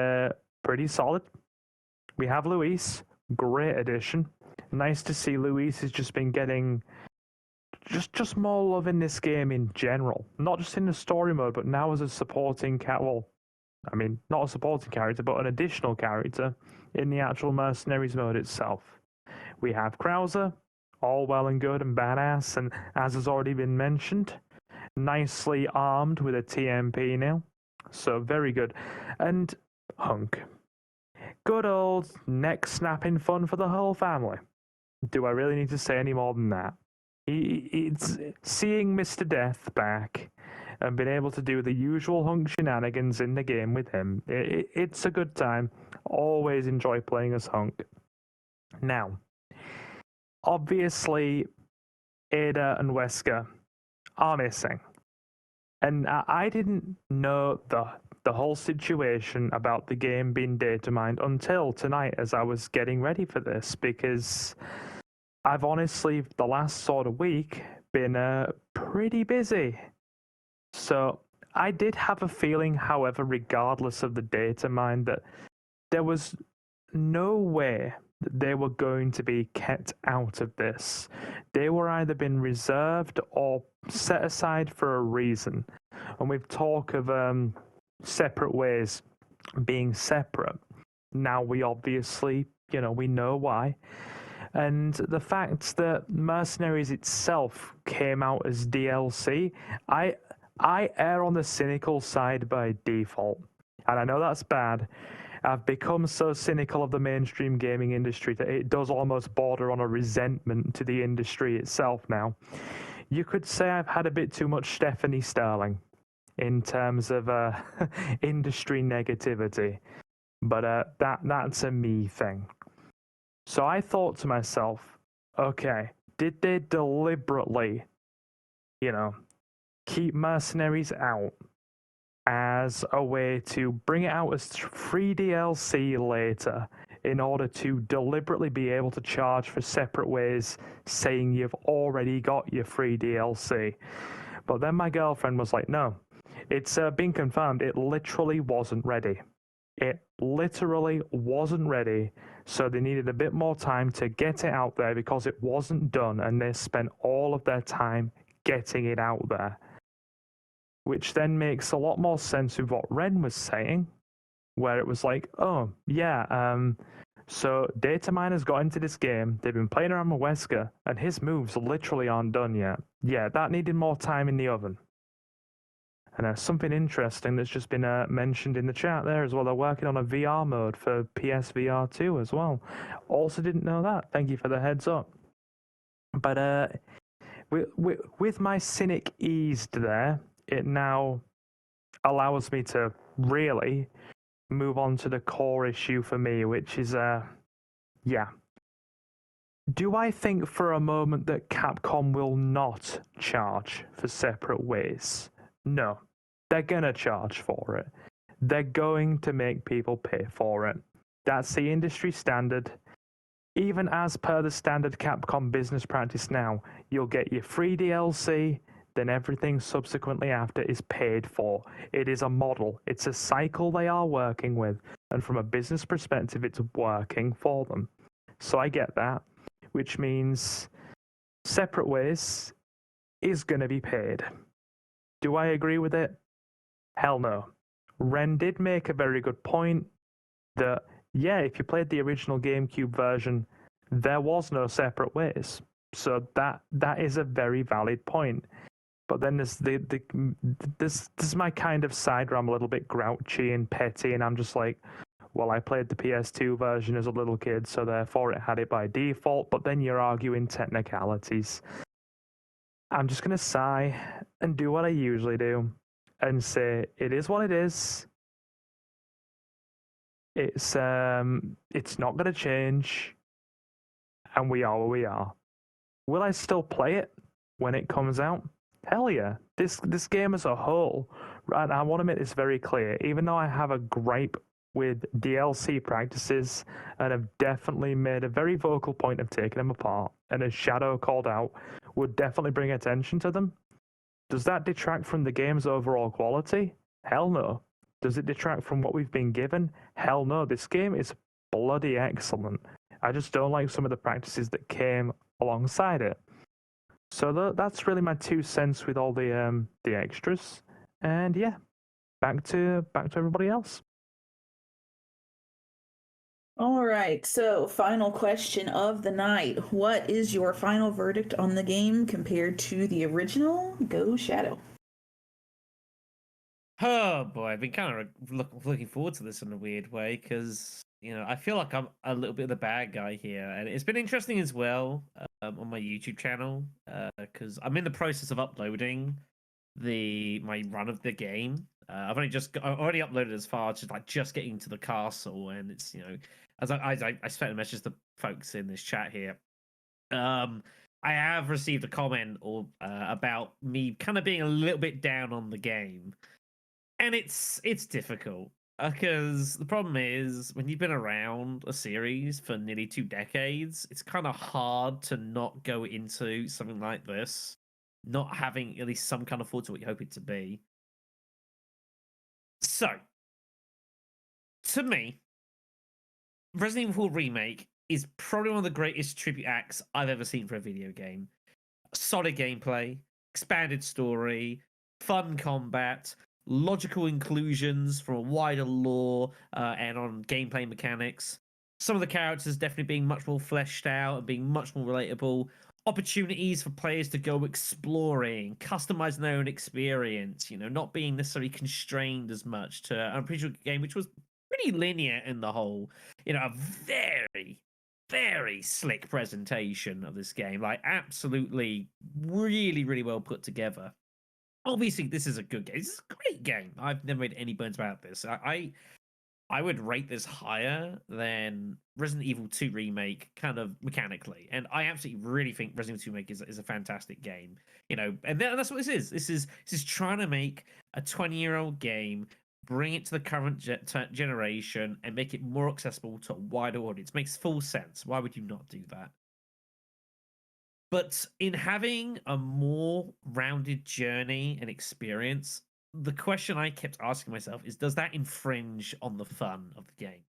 [SPEAKER 6] pretty solid. We have Luis, great addition. Nice to see Luis has just been getting just more love in this game in general, not just in the story mode, but now as a supporting not a supporting character, but an additional character in the actual Mercenaries mode itself. We have Krauser, all well and good and badass, and as has already been mentioned, nicely armed with a TMP now. So very good. And Hunk. Good old neck-snapping fun for the whole family. Do I really need to say any more than that? It's seeing Mr. Death back and being able to do the usual Hunk shenanigans in the game with him. It's a good time. Always enjoy playing as Hunk. Now, obviously, Ada and Wesker are missing. And I didn't know the whole situation about the game being data mined until tonight as I was getting ready for this, because I've honestly, the last sort of week, been pretty busy. So I did have a feeling, however, regardless of the data mine, that there was no way that they were going to be kept out of this. They were either been reserved or set aside for a reason. And with talk of separate ways being separate, now we obviously, we know why. And the fact that Mercenaries itself came out as DLC, I err on the cynical side by default. And I know that's bad. I've become so cynical of the mainstream gaming industry that it does almost border on a resentment to the industry itself now. You could say I've had a bit too much Stephanie Sterling in terms of industry negativity, but that's a me thing. So I thought to myself, okay, did they deliberately, keep Mercenaries out as a way to bring it out as free DLC later in order to deliberately be able to charge for separate ways, saying you've already got your free DLC? But then my girlfriend was like, no, it's been confirmed. It literally wasn't ready. It literally wasn't ready. So they needed a bit more time to get it out there because it wasn't done, and they spent all of their time getting it out there. Which then makes a lot more sense with what Ren was saying, where it was like, oh, yeah, so data miners got into this game, they've been playing around with Wesker, and his moves literally aren't done yet. Yeah, that needed more time in the oven. And something interesting that's just been mentioned in the chat there as well, they're working on a VR mode for PSVR 2 as well. Also didn't know that. Thank you for the heads up. But with my cynic eased there, it now allows me to really move on to the core issue for me, which is, do I think for a moment that Capcom will not charge for separate ways? No. They're gonna charge for it. They're going to make people pay for it. That's the industry standard. Even as per the standard Capcom business practice now, you'll get your free DLC, then everything subsequently after is paid for. It is a model. It's a cycle they are working with. And from a business perspective, it's working for them. So I get that, which means separate ways is going to be paid. Do I agree with it? Hell no. Ren did make a very good point that, yeah, if you played the original GameCube version, there was no separate ways. So that is a very valid point. But then there's my kind of side where I'm a little bit grouchy and petty, and I'm just like, well, I played the PS2 version as a little kid, so therefore it had it by default. But then you're arguing technicalities. I'm just gonna sigh and do what I usually do and say it is what it is. It's not gonna change, and we are where we are. Will I still play it when it comes out? Hell yeah. This game as a whole, right, I want to make this very clear, even though I have a gripe with DLC practices and have definitely made a very vocal point of taking them apart, and as Shadow called out, would definitely bring attention to them. Does that detract from the game's overall quality? Hell no. Does it detract from what we've been given? Hell no. This game is bloody excellent. I just don't like some of the practices that came alongside it. So that's really my 2 cents with all the extras. And yeah, back to everybody else.
[SPEAKER 1] All right, so final question of the night. What is your final verdict on the game compared to the original? Go Shadow.
[SPEAKER 3] Oh boy, I've been kind of looking forward to this in a weird way because I feel like I'm a little bit of the bad guy here, and it's been interesting as well on my YouTube channel because I'm in the process of uploading my run of the game. I've already uploaded as far as just getting to the castle, and it's as I spent a message to folks in this chat here. I have received a comment about me kind of being a little bit down on the game. And it's difficult because the problem is when you've been around a series for nearly 2 decades, it's kind of hard to not go into something like this, not having at least some kind of thought to what you hope it to be. So, to me, Resident Evil 4 Remake is probably one of the greatest tribute acts I've ever seen for a video game. Solid gameplay, expanded story, fun combat, logical inclusions from a wider lore and on gameplay mechanics. Some of the characters definitely being much more fleshed out and being much more relatable. Opportunities for players to go exploring, customizing their own experience, not being necessarily constrained as much to an original game, which was pretty linear in the whole, a very, very slick presentation of this game. Like, absolutely, really, really well put together. Obviously, this is a good game. This is a great game. I've never made any bones about this. I would rate this higher than Resident Evil 2 Remake, kind of mechanically. And I absolutely really think Resident Evil 2 Remake is a fantastic game. And that's what this is. This is trying to make a 20-year-old game, bring it to the current generation, and make it more accessible to a wider audience. Makes full sense. Why would you not do that? But in having a more rounded journey and experience, the question I kept asking myself is, does that infringe on the fun of the game?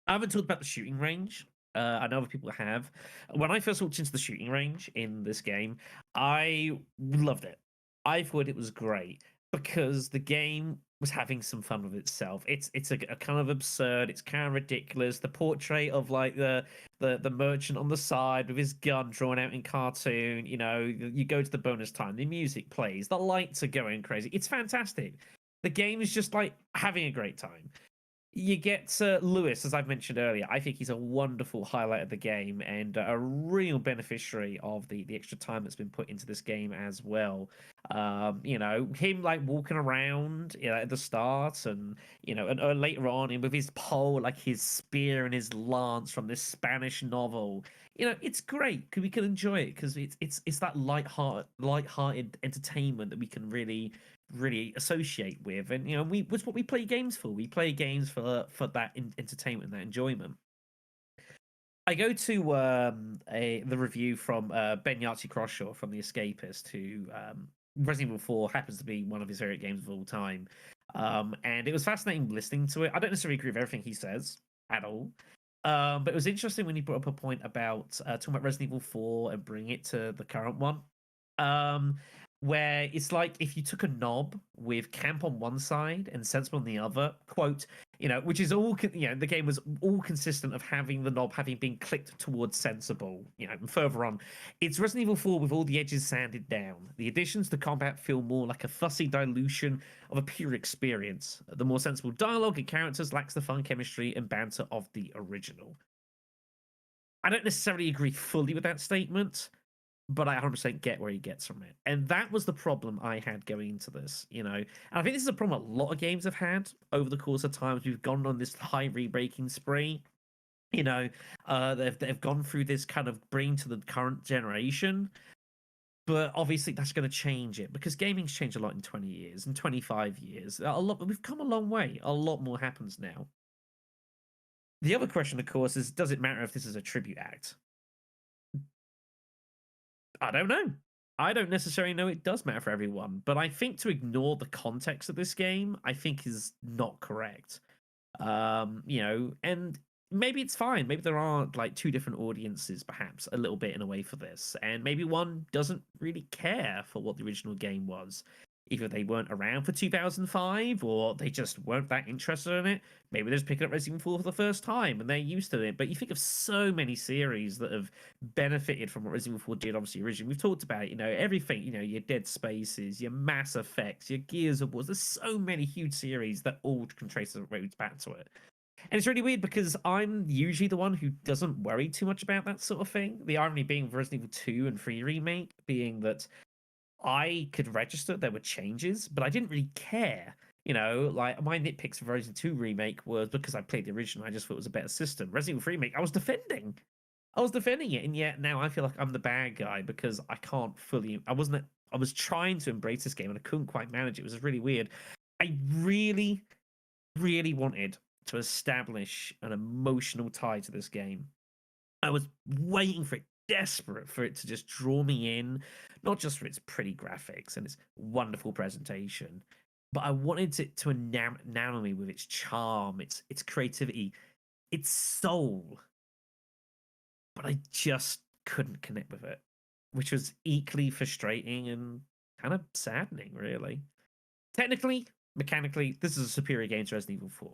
[SPEAKER 3] I haven't talked about the shooting range. I know other people have. When I first walked into the shooting range in this game, I loved it. I thought it was great because the game was having some fun with itself. It's a kind of absurd. It's kind of ridiculous. The portrait of like the merchant on the side with his gun drawn out in cartoon. You go to the bonus time. The music plays. The lights are going crazy. It's fantastic. The game is just like having a great time. You get Lewis, as I've mentioned earlier. I think he's a wonderful highlight of the game and a real beneficiary of the extra time that's been put into this game as well. Him like walking around at the start and later on, and with his pole, like his spear and his lance from this Spanish novel. It's great because we can enjoy it because it's that light-hearted entertainment that we can really associate with, and it's what we play games for. We play games for that entertainment, that enjoyment. I go to the review from Ben Yahtzee Croshaw from The Escapist, who Resident Evil 4 happens to be one of his favorite games of all time, and it was fascinating listening to it. I don't necessarily agree with everything he says at all, but it was interesting when he brought up a point about talking about Resident Evil 4 and bring it to the current one. Where it's like if you took a knob with camp on one side and sensible on the other, quote, which is all, the game was all consistent of having the knob having been clicked towards sensible, and further on. It's Resident Evil 4 with all the edges sanded down. The additions to combat feel more like a fussy dilution of a pure experience. The more sensible dialogue and characters lacks the fun chemistry and banter of the original. I don't necessarily agree fully with that statement, but I 100% get where he gets from it. And that was the problem I had going into this, And I think this is a problem a lot of games have had over the course of time. We've gone on this high re-breaking spree. They've gone through this kind of bring to the current generation. But obviously that's going to change it because gaming's changed a lot in 20 years and 25 years. We've come a long way. A lot more happens now. The other question, of course, is does it matter if this is a tribute act? I don't know. I don't necessarily know it does matter for everyone, but I think to ignore the context of this game, I think is not correct. And maybe it's fine. Maybe there are like two different audiences, perhaps a little bit in a way for this, and maybe one doesn't really care for what the original game was. Either they weren't around for 2005 or they just weren't that interested in it. Maybe they're just picking up Resident Evil 4 for the first time and they're used to it. But you think of so many series that have benefited from what Resident Evil 4 did, obviously, originally. We've talked about, everything, your Dead Spaces, your Mass Effects, your Gears of War. There's so many huge series that all can trace the roads back to it. And it's really weird because I'm usually the one who doesn't worry too much about that sort of thing. The irony being with Resident Evil 2 and 3 Remake being that I could register there were changes, but I didn't really care. Like my nitpicks for Resident 2 Remake was because I played the original, I just thought it was a better system. Resident Evil Remake, I was defending it, and yet now I feel like I'm the bad guy because I can't fully. I was trying to embrace this game and I couldn't quite manage it. It was really weird. I really, really wanted to establish an emotional tie to this game. I was waiting for it, desperate for it to just draw me in, not just for its pretty graphics and its wonderful presentation, but I wanted it to enamel me with its charm, its creativity, its soul. But I just couldn't connect with it, which was equally frustrating and kind of saddening, really. Technically, mechanically, this is a superior game to Resident Evil 4.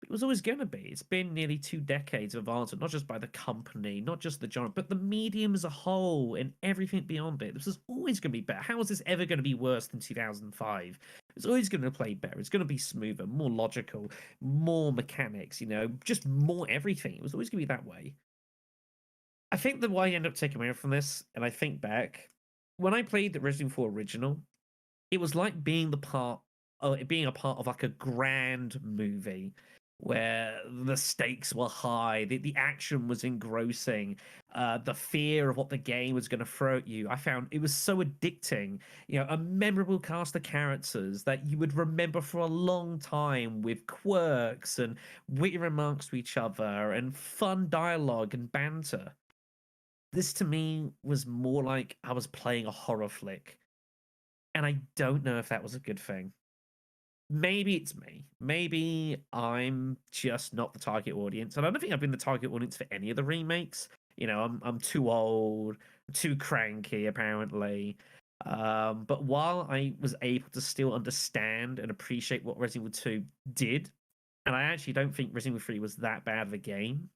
[SPEAKER 3] It was always going to be. It's been nearly 2 decades of advancement, not just by the company, not just the genre, but the medium as a whole and everything beyond it. This was always going to be better. How is this ever going to be worse than 2005? It's always going to play better. It's going to be smoother, more logical, more mechanics, just more everything. It was always going to be that way. I think that what I end up taking away from this, and I think back, when I played the Resident Evil 4 original, it was like being a part of like a grand movie where the stakes were high, the action was engrossing, the fear of what the game was going to throw at you. I found it was so addicting, a memorable cast of characters that you would remember for a long time, with quirks and witty remarks to each other and fun dialogue and banter. This to me was more like I was playing a horror flick, and I don't know if that was a good thing. Maybe it's me. Maybe I'm just not the target audience. And I don't think I've been the target audience for any of the remakes. I'm too old, too cranky, apparently. But while I was able to still understand and appreciate what Resident Evil 2 did, and I actually don't think Resident Evil 3 was that bad of a game,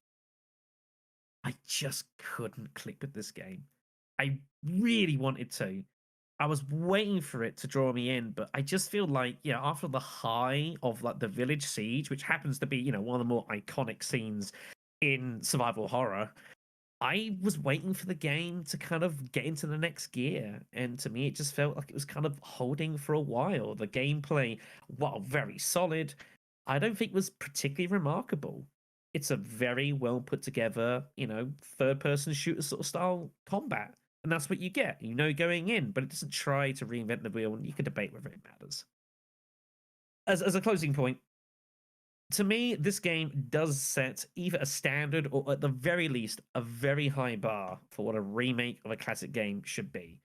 [SPEAKER 3] I just couldn't click with this game. I really wanted to. I was waiting for it to draw me in, but I just feel like, after the high of like the village siege, which happens to be, one of the more iconic scenes in survival horror, I was waiting for the game to kind of get into the next gear. And to me, it just felt like it was kind of holding for a while. The gameplay, while very solid, I don't think was particularly remarkable. It's a very well put together, third person shooter sort of style combat. And that's what you get, going in, but it doesn't try to reinvent the wheel, and you can debate whether it matters. As a closing point, to me, this game does set either a standard or, at the very least, a very high bar for what a remake of a classic game should be.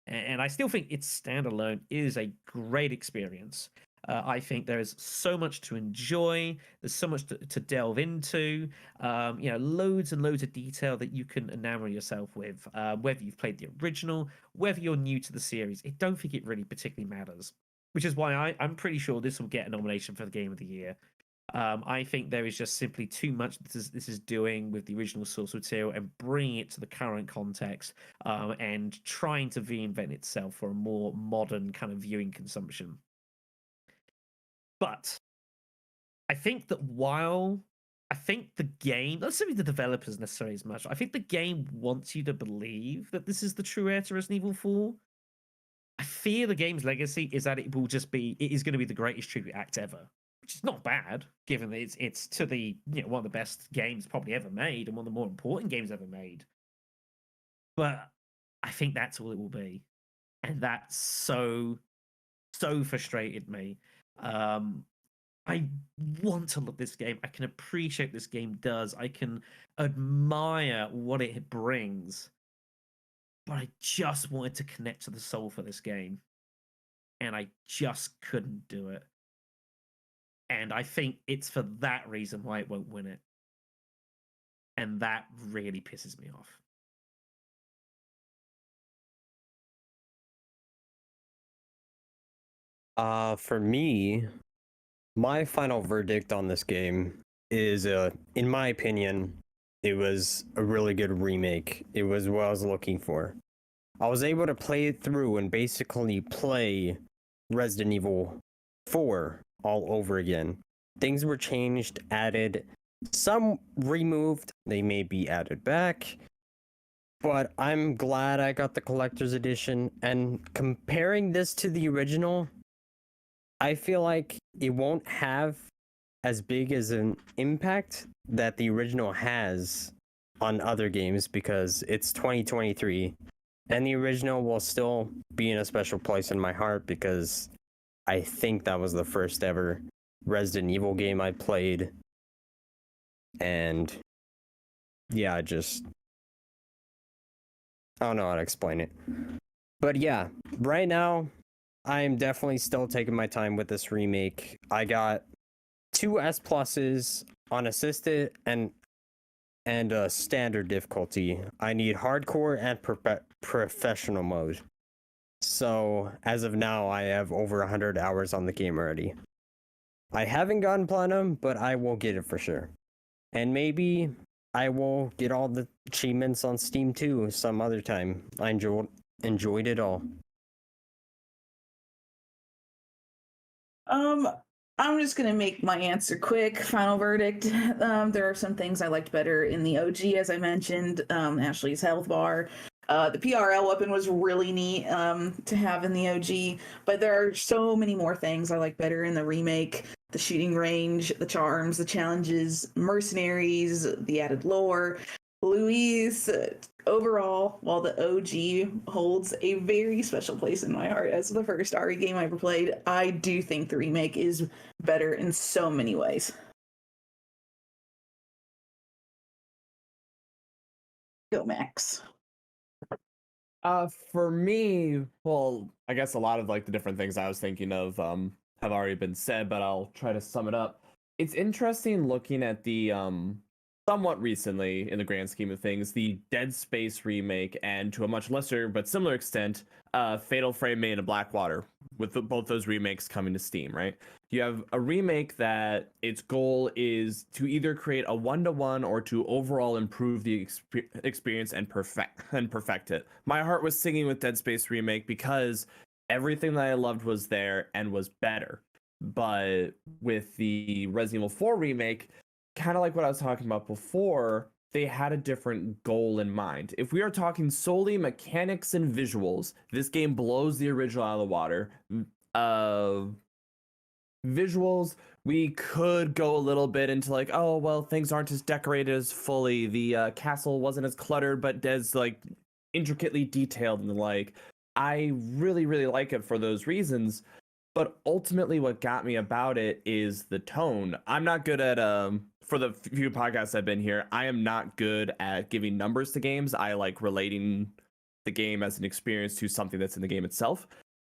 [SPEAKER 3] And I still think its standalone is a great experience. I think there is so much to enjoy. There's so much to delve into. Loads and loads of detail that you can enamor yourself with. Whether you've played the original, whether you're new to the series, I don't think it really particularly matters. Which is why I'm pretty sure this will get a nomination for the Game of the Year. I think there is just simply too much this is doing with the original source material and bringing it to the current context, and trying to reinvent itself for a more modern kind of viewing consumption. But I think that the game, not necessarily the developers necessarily as much, I think the game wants you to believe that this is the true heir to Resident Evil 4. I fear the game's legacy is that it is going to be the greatest tribute act ever, which is not bad, given that it's to the one of the best games probably ever made and one of the more important games ever made. But I think that's all it will be, and that so frustrated me. I want to love this game. I can appreciate what this game does. I can admire what it brings. But I just wanted to connect to the soul for this game. And I just couldn't do it. And I think it's for that reason why it won't win it. And that really pisses me off.
[SPEAKER 4] For me, my final verdict on this game is, in my opinion, it was a really good remake. It was what I was looking for. I was able to play it through and basically play Resident Evil 4 all over again. Things were changed, added, some removed, they may be added back. But I'm glad I got the collector's edition, and comparing this to the original, I feel like it won't have as big as an impact that the original has on other games because it's 2023, and the original will still be in a special place in my heart because I think that was the first ever Resident Evil game I played. And yeah, I don't know how to explain it. But yeah, right now, I'm definitely still taking my time with this remake. I got 2 S pluses on assisted and standard difficulty. I need hardcore and professional mode. So as of now, I have over 100 hours on the game already. I haven't gotten platinum, but I will get it for sure. And maybe I will get all the achievements on Steam too some other time. I enjoyed it all.
[SPEAKER 1] I'm just gonna make my answer quick. Final verdict. There are some things I liked better in the OG, as I mentioned. Ashley's health bar. The PRL weapon was really neat to have in the OG, but there are so many more things I like better in the remake. The shooting range, the charms, the challenges, mercenaries, the added lore. Louise, overall, while the OG holds a very special place in my heart as the first RE game I ever played, I do think the remake is better in so many ways. Go, Max.
[SPEAKER 5] For me, well, I guess a lot of like the different things I was thinking of have already been said, but I'll try to sum it up. It's interesting looking at the somewhat recently, in the grand scheme of things, the Dead Space remake, and to a much lesser but similar extent, Fatal Frame Made in Blackwater, with both those remakes coming to Steam, right? You have a remake that its goal is to either create a one-to-one or to overall improve the experience and perfect it. My heart was singing with Dead Space remake because everything that I loved was there and was better. But with the Resident Evil 4 remake, kind of like what I was talking about before, they had a different goal in mind. If we are talking solely mechanics and visuals, this game blows the original out of the water. Visuals, we could go a little bit into like, oh, well, things aren't as decorated as fully. The castle wasn't as cluttered, but as like intricately detailed and the like. I really, really like it for those reasons. But ultimately, what got me about it is the tone. I'm not good at for the few podcasts I've been here, I am not good at giving numbers to games. I like relating the game as an experience to something that's in the game itself.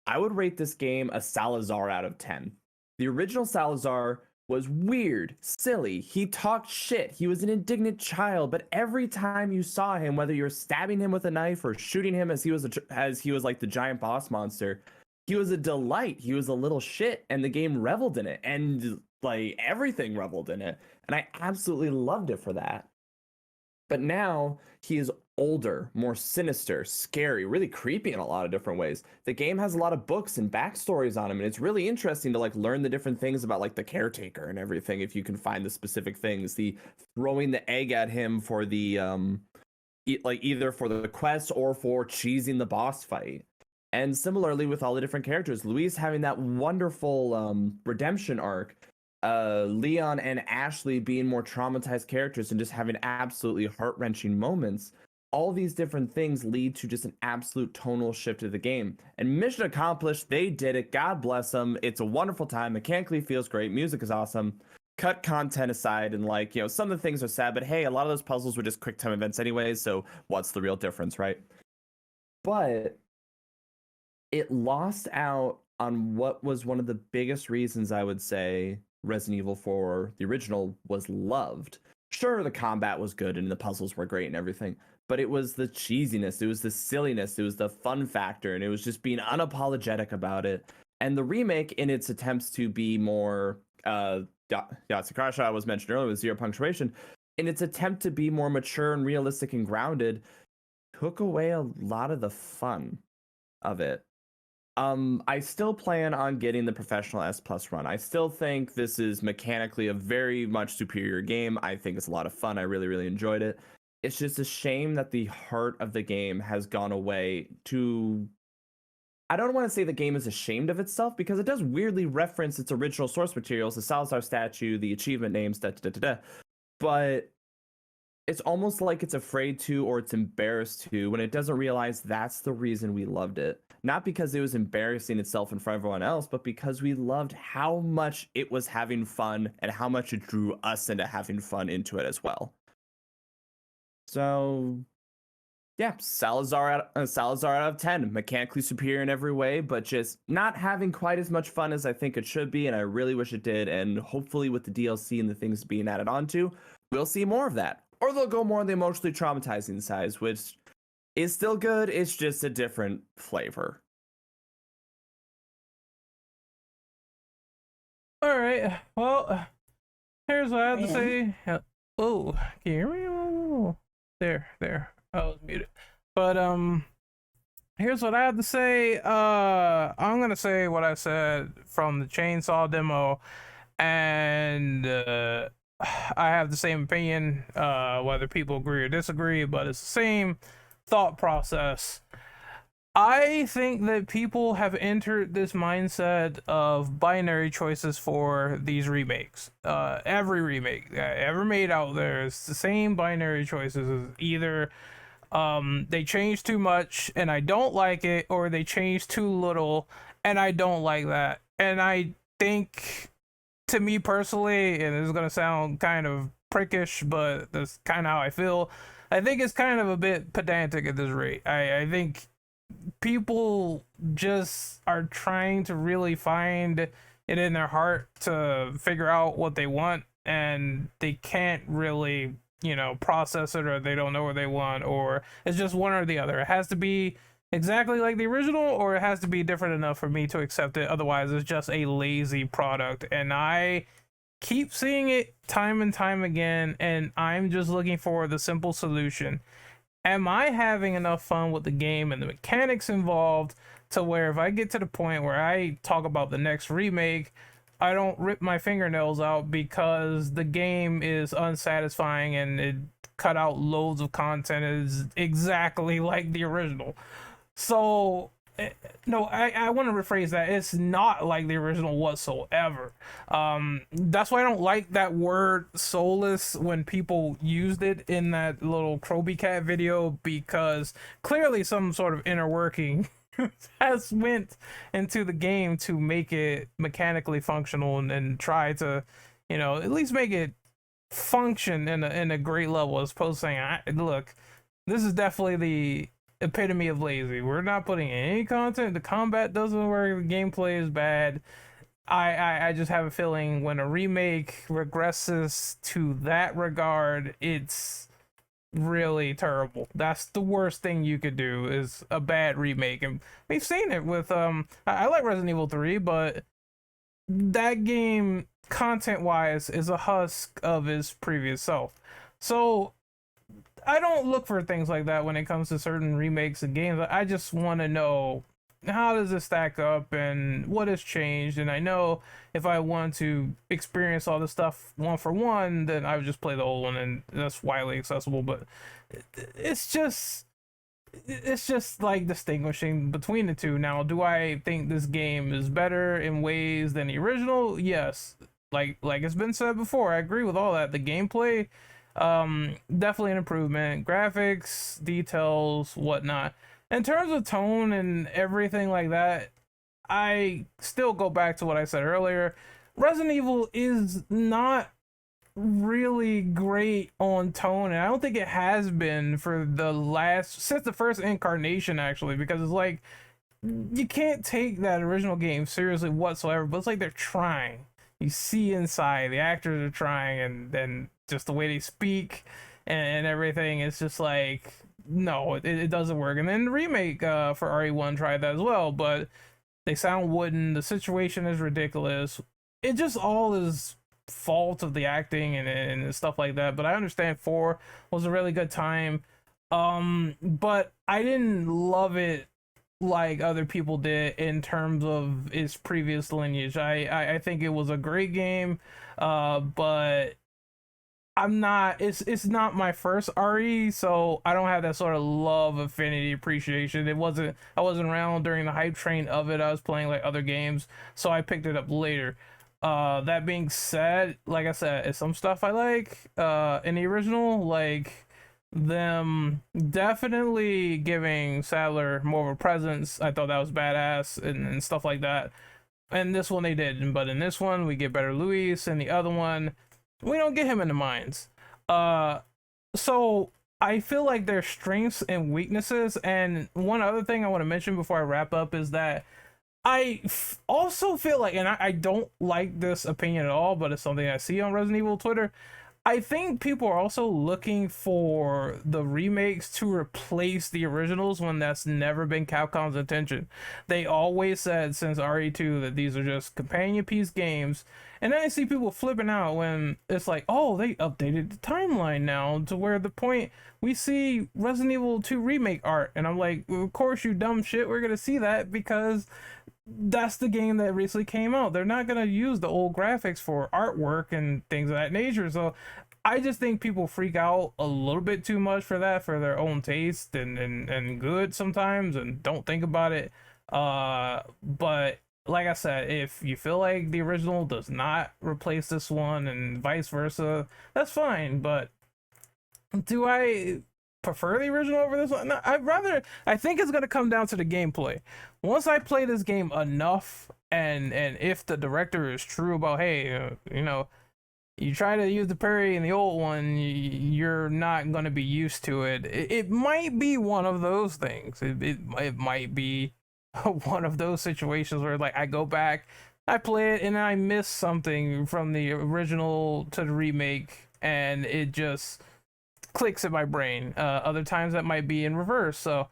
[SPEAKER 5] I would rate this game a Salazar out of 10. The original Salazar was weird, silly. He talked shit. He was an indignant child, but every time you saw him, whether you're stabbing him with a knife or shooting him as he was like the giant boss monster, he was a delight. He was a little shit, and the game reveled in it, and like everything reveled in it, and I absolutely loved it for that. But now he is older, more sinister, scary, really creepy in a lot of different ways. The game has a lot of books and backstories on him, and it's really interesting to like learn the different things about like the caretaker and everything if you can find the specific things. The throwing the egg at him for the like either for the quest or for cheesing the boss fight. And similarly with all the different characters, Louise having that wonderful redemption arc, Leon and Ashley being more traumatized characters and just having absolutely heart-wrenching moments. All these different things lead to just an absolute tonal shift of the game. And mission accomplished, they did it. God bless them. It's a wonderful time. Mechanically feels great. Music is awesome. Cut content aside and like, you know, some of the things are sad, but hey, a lot of those puzzles were just quick time events anyways, so what's the real difference, right? But it lost out on what was one of the biggest reasons I would say Resident Evil 4, the original, was loved. Sure, the combat was good and the puzzles were great and everything, but it was the cheesiness, it was the silliness, it was the fun factor, and it was just being unapologetic about it. And the remake, in its attempts to be more, Sakurasha was mentioned earlier with Zero Punctuation, in its attempt to be more mature and realistic and grounded, took away a lot of the fun of it. I still plan on getting the professional S Plus run. I still think this is mechanically a very much superior game. I think it's a lot of fun. I really, really enjoyed it. It's just a shame that the heart of the game has gone away to... I don't want to say the game is ashamed of itself, because it does weirdly reference its original source materials, the Salazar statue, the achievement names, but it's almost like it's afraid to, or it's embarrassed to, when it doesn't realize that's the reason we loved it. Not because it was embarrassing itself in front of everyone else, but because we loved how much it was having fun and how much it drew us into having fun into it as well. So Yeah, Salazar out of 10. Mechanically superior in every way, but just not having quite as much fun as I think it should be, and I really wish it did. And hopefully, with the DLC and the things being added onto, we'll see more of that. Or they'll go more on the emotionally traumatizing side, which is still good. It's just a different flavor.
[SPEAKER 2] All right. Well, here's what I have to say. Oh, can you hear me? There. I was muted. But here's what I have to say. I'm gonna say what I said from the chainsaw demo, and I have the same opinion, whether people agree or disagree, but it's the same thought process. I think that people have entered this mindset of binary choices for these remakes. Every remake ever made out there is the same binary choices. Either they change too much and I don't like it, or they change too little and I don't like that. And I think, to me personally, and this is gonna sound kind of prickish, but that's kind of how I feel, I think it's kind of a bit pedantic at this rate. I think people just are trying to really find it in their heart to figure out what they want, and they can't really, process it, or they don't know what they want, or it's just one or the other. It has to be exactly like the original, or it has to be different enough for me to accept it. Otherwise, it's just a lazy product, and I keep seeing it time and time again, and I'm just looking for the simple solution. Am I having enough fun with the game and the mechanics involved to where if I get to the point where I talk about the next remake, I don't rip my fingernails out because the game is unsatisfying and it cut out loads of content, is exactly like the original? So no, I want to rephrase that. It's not like the original whatsoever. That's why I don't like that word soulless when people used it in that little Kroby Cat video, because clearly some sort of inner working has went into the game to make it mechanically functional, and try to, at least make it function in a great level, as opposed to saying, look, this is definitely the epitome of lazy. We're not putting in any content. The combat doesn't work. The gameplay is bad. I just have a feeling when a remake regresses to that regard, it's really terrible. That's the worst thing you could do, is a bad remake. And we've seen it with I like Resident Evil 3, but that game, content wise, is a husk of its previous self. So I don't look for things like that when it comes to certain remakes of games. I just want to know, how does it stack up and what has changed? And I know if I want to experience all this stuff one for one, then I would just play the old one, and that's widely accessible. But it's just like distinguishing between the two. Now, do I think this game is better in ways than the original? Yes. Like it's been said before, I agree with all that. The gameplay, definitely an improvement. Graphics, details, whatnot. In terms of tone and everything like that, I still go back to what I said earlier. Resident Evil is not really great on tone, and I don't think it has been since the first incarnation, actually, because it's like, you can't take that original game seriously whatsoever, but it's like they're trying. You see inside, the actors are trying, and then just the way they speak and everything, it's just like, no, it doesn't work. And then the remake for RE1 tried that as well, but they sound wooden, the situation is ridiculous. It just all is fault of the acting and stuff like that. But I understand 4 was a really good time, but I didn't love it like other people did in terms of its previous lineage. I think it was a great game, but it's not my first RE, so I don't have that sort of love, affinity, appreciation. I wasn't around during the hype train of it. I was playing like other games, so I picked it up later. That being said, like I said, it's some stuff I like in the original, like them definitely giving Sadler more of a presence. I thought that was badass, and stuff like that. And this one they did, but in this one we get better Luis, and the other one we don't get him in the mines. So I feel like there's strengths and weaknesses. And one other thing I want to mention before I wrap up is that also feel like, and I don't like this opinion at all, but it's something I see on Resident Evil Twitter. I think people are also looking for the remakes to replace the originals when that's never been Capcom's intention. They always said since RE2 that these are just companion piece games. And then I see people flipping out when it's like, oh, they updated the timeline now to where the point we see Resident Evil 2 remake art. And I'm like, of course, you dumb shit, we're going to see that because that's the game that recently came out. They're not going to use the old graphics for artwork and things of that nature. So I just think people freak out a little bit too much for that, for their own taste and good sometimes, and don't think about it. But like I said, if you feel like the original does not replace this one and vice versa, that's fine. But do I prefer the original over this one? No, I think it's gonna come down to the gameplay. Once I play this game enough, and if the director is true about, hey, you try to use the parry in the old one, you're not gonna be used to it. It might be one of those things. It might be one of those situations where like I go back, I play it, and I miss something from the original to the remake, and it just clicks in my brain. Other times that might be in reverse. So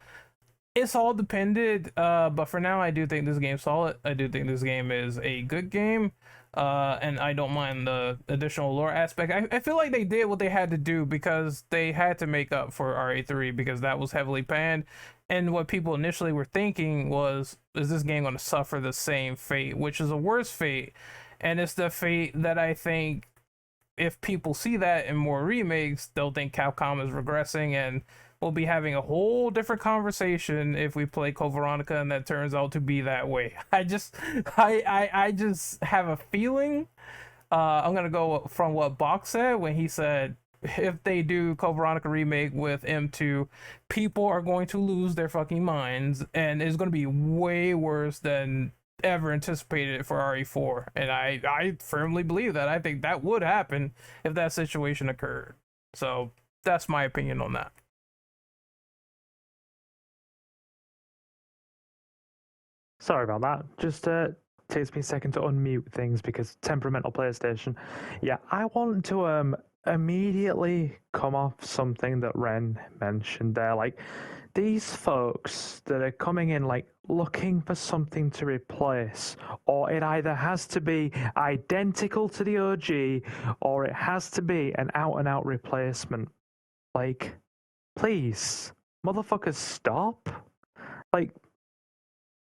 [SPEAKER 2] it's all dependent. But for now, I do think this game's solid. I do think this game is a good game. And I don't mind the additional lore aspect. I feel like they did what they had to do because they had to make up for RA3 because that was heavily panned. And what people initially were thinking was, is this game going to suffer the same fate, which is a worse fate? And it's the fate that I think if people see that in more remakes, they'll think Capcom is regressing, and we'll be having a whole different conversation if we play Code Veronica and that turns out to be that way. I just have a feeling. I'm gonna go from what Bach said when he said if they do Code Veronica remake with M2, people are going to lose their fucking minds, and it's gonna be way worse than ever anticipated for RE4. And I firmly believe that. I think that would happen if that situation occurred. So that's my opinion on that.
[SPEAKER 6] Sorry about that. Just takes me a second to unmute things because temperamental PlayStation. Yeah, I want to immediately come off something that Ren mentioned there. Like, these folks that are coming in, like, looking for something to replace, or it either has to be identical to the OG, or it has to be an out-and-out replacement. Like, please, motherfuckers, stop. Like,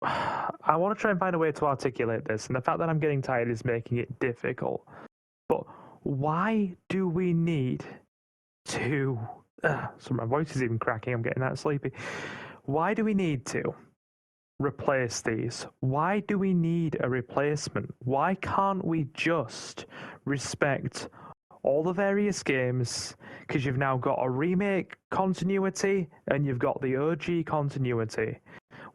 [SPEAKER 6] I want to try and find a way to articulate this, and the fact that I'm getting tired is making it difficult. But why do we need to... so my voice is even cracking, I'm getting that sleepy. Why do we need to replace these? Why do we need a replacement? Why can't we just respect all the various games? Because you've now got a remake continuity and you've got the OG continuity.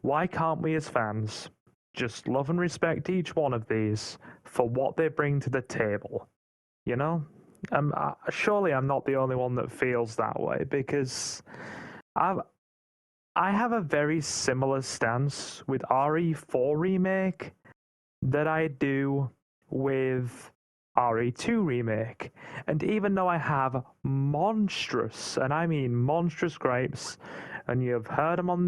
[SPEAKER 6] Why can't we as fans just love and respect each one of these for what they bring to the table? You know? Surely I'm not the only one that feels that way, because I have a very similar stance with RE4 Remake that I do with RE2 Remake. And even though I have monstrous, and I mean monstrous gripes, and you've heard them on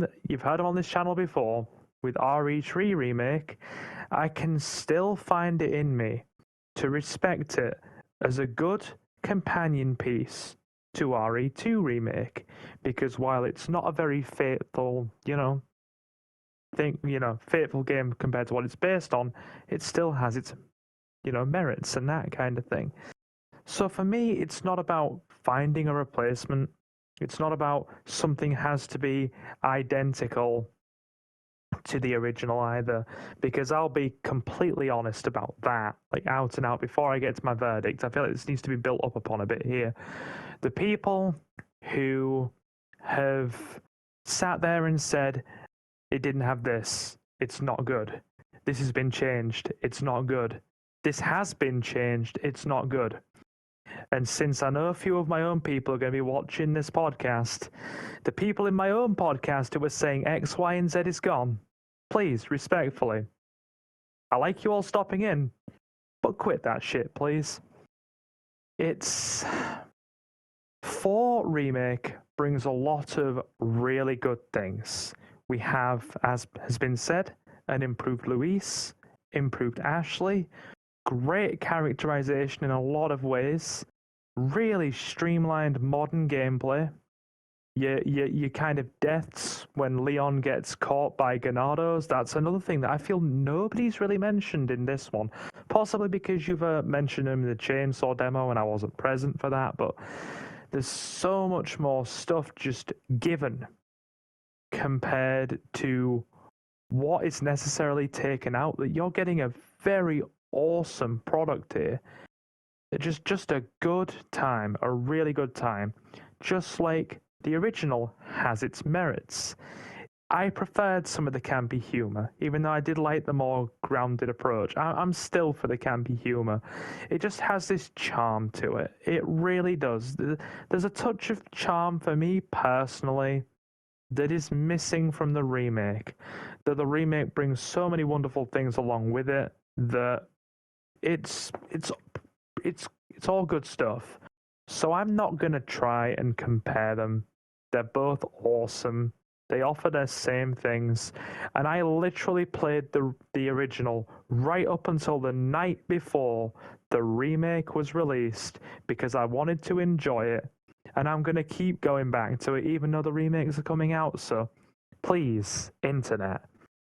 [SPEAKER 6] this channel before with RE3 Remake, I can still find it in me to respect it as a good companion piece to RE2 Remake, because while it's not a very faithful, faithful game compared to what it's based on, it still has its, merits and that kind of thing. So for me, it's not about finding a replacement. It's not about something has to be identical to the original either, because I'll be completely honest about that, like out and out, before I get to my verdict. I feel like this needs to be built up upon a bit here. The people who have sat there and said, it didn't have this, it's not good. This has been changed, it's not good. This has been changed, it's not good. And since I know a few of my own people are going to be watching this podcast, the people in my own podcast who are saying X, Y, and Z is gone, please, respectfully, I like you all stopping in, but quit that shit, please. It's 4 Remake brings a lot of really good things. We have, as has been said, an improved Luis, improved Ashley, great characterization in a lot of ways, really streamlined modern gameplay. Your kind of deaths when Leon gets caught by Ganados, that's another thing that I feel nobody's really mentioned in this one. Possibly because you've mentioned them in the Chainsaw demo and I wasn't present for that, but there's so much more stuff just given compared to what is necessarily taken out that you're getting a very awesome product here. Just a good time, a really good time. Just like the original has its merits. I preferred some of the campy humor, even though I did like the more grounded approach. I'm still for the campy humor. It just has this charm to it. It really does. There's a touch of charm for me personally that is missing from the remake. That the remake brings so many wonderful things along with it that it's all good stuff. So I'm not gonna try and compare them. They're both awesome. They offer their same things, and I literally played the original right up until the night before the remake was released because I wanted to enjoy it, and I'm gonna keep going back to it even though the remakes are coming out. So please, internet,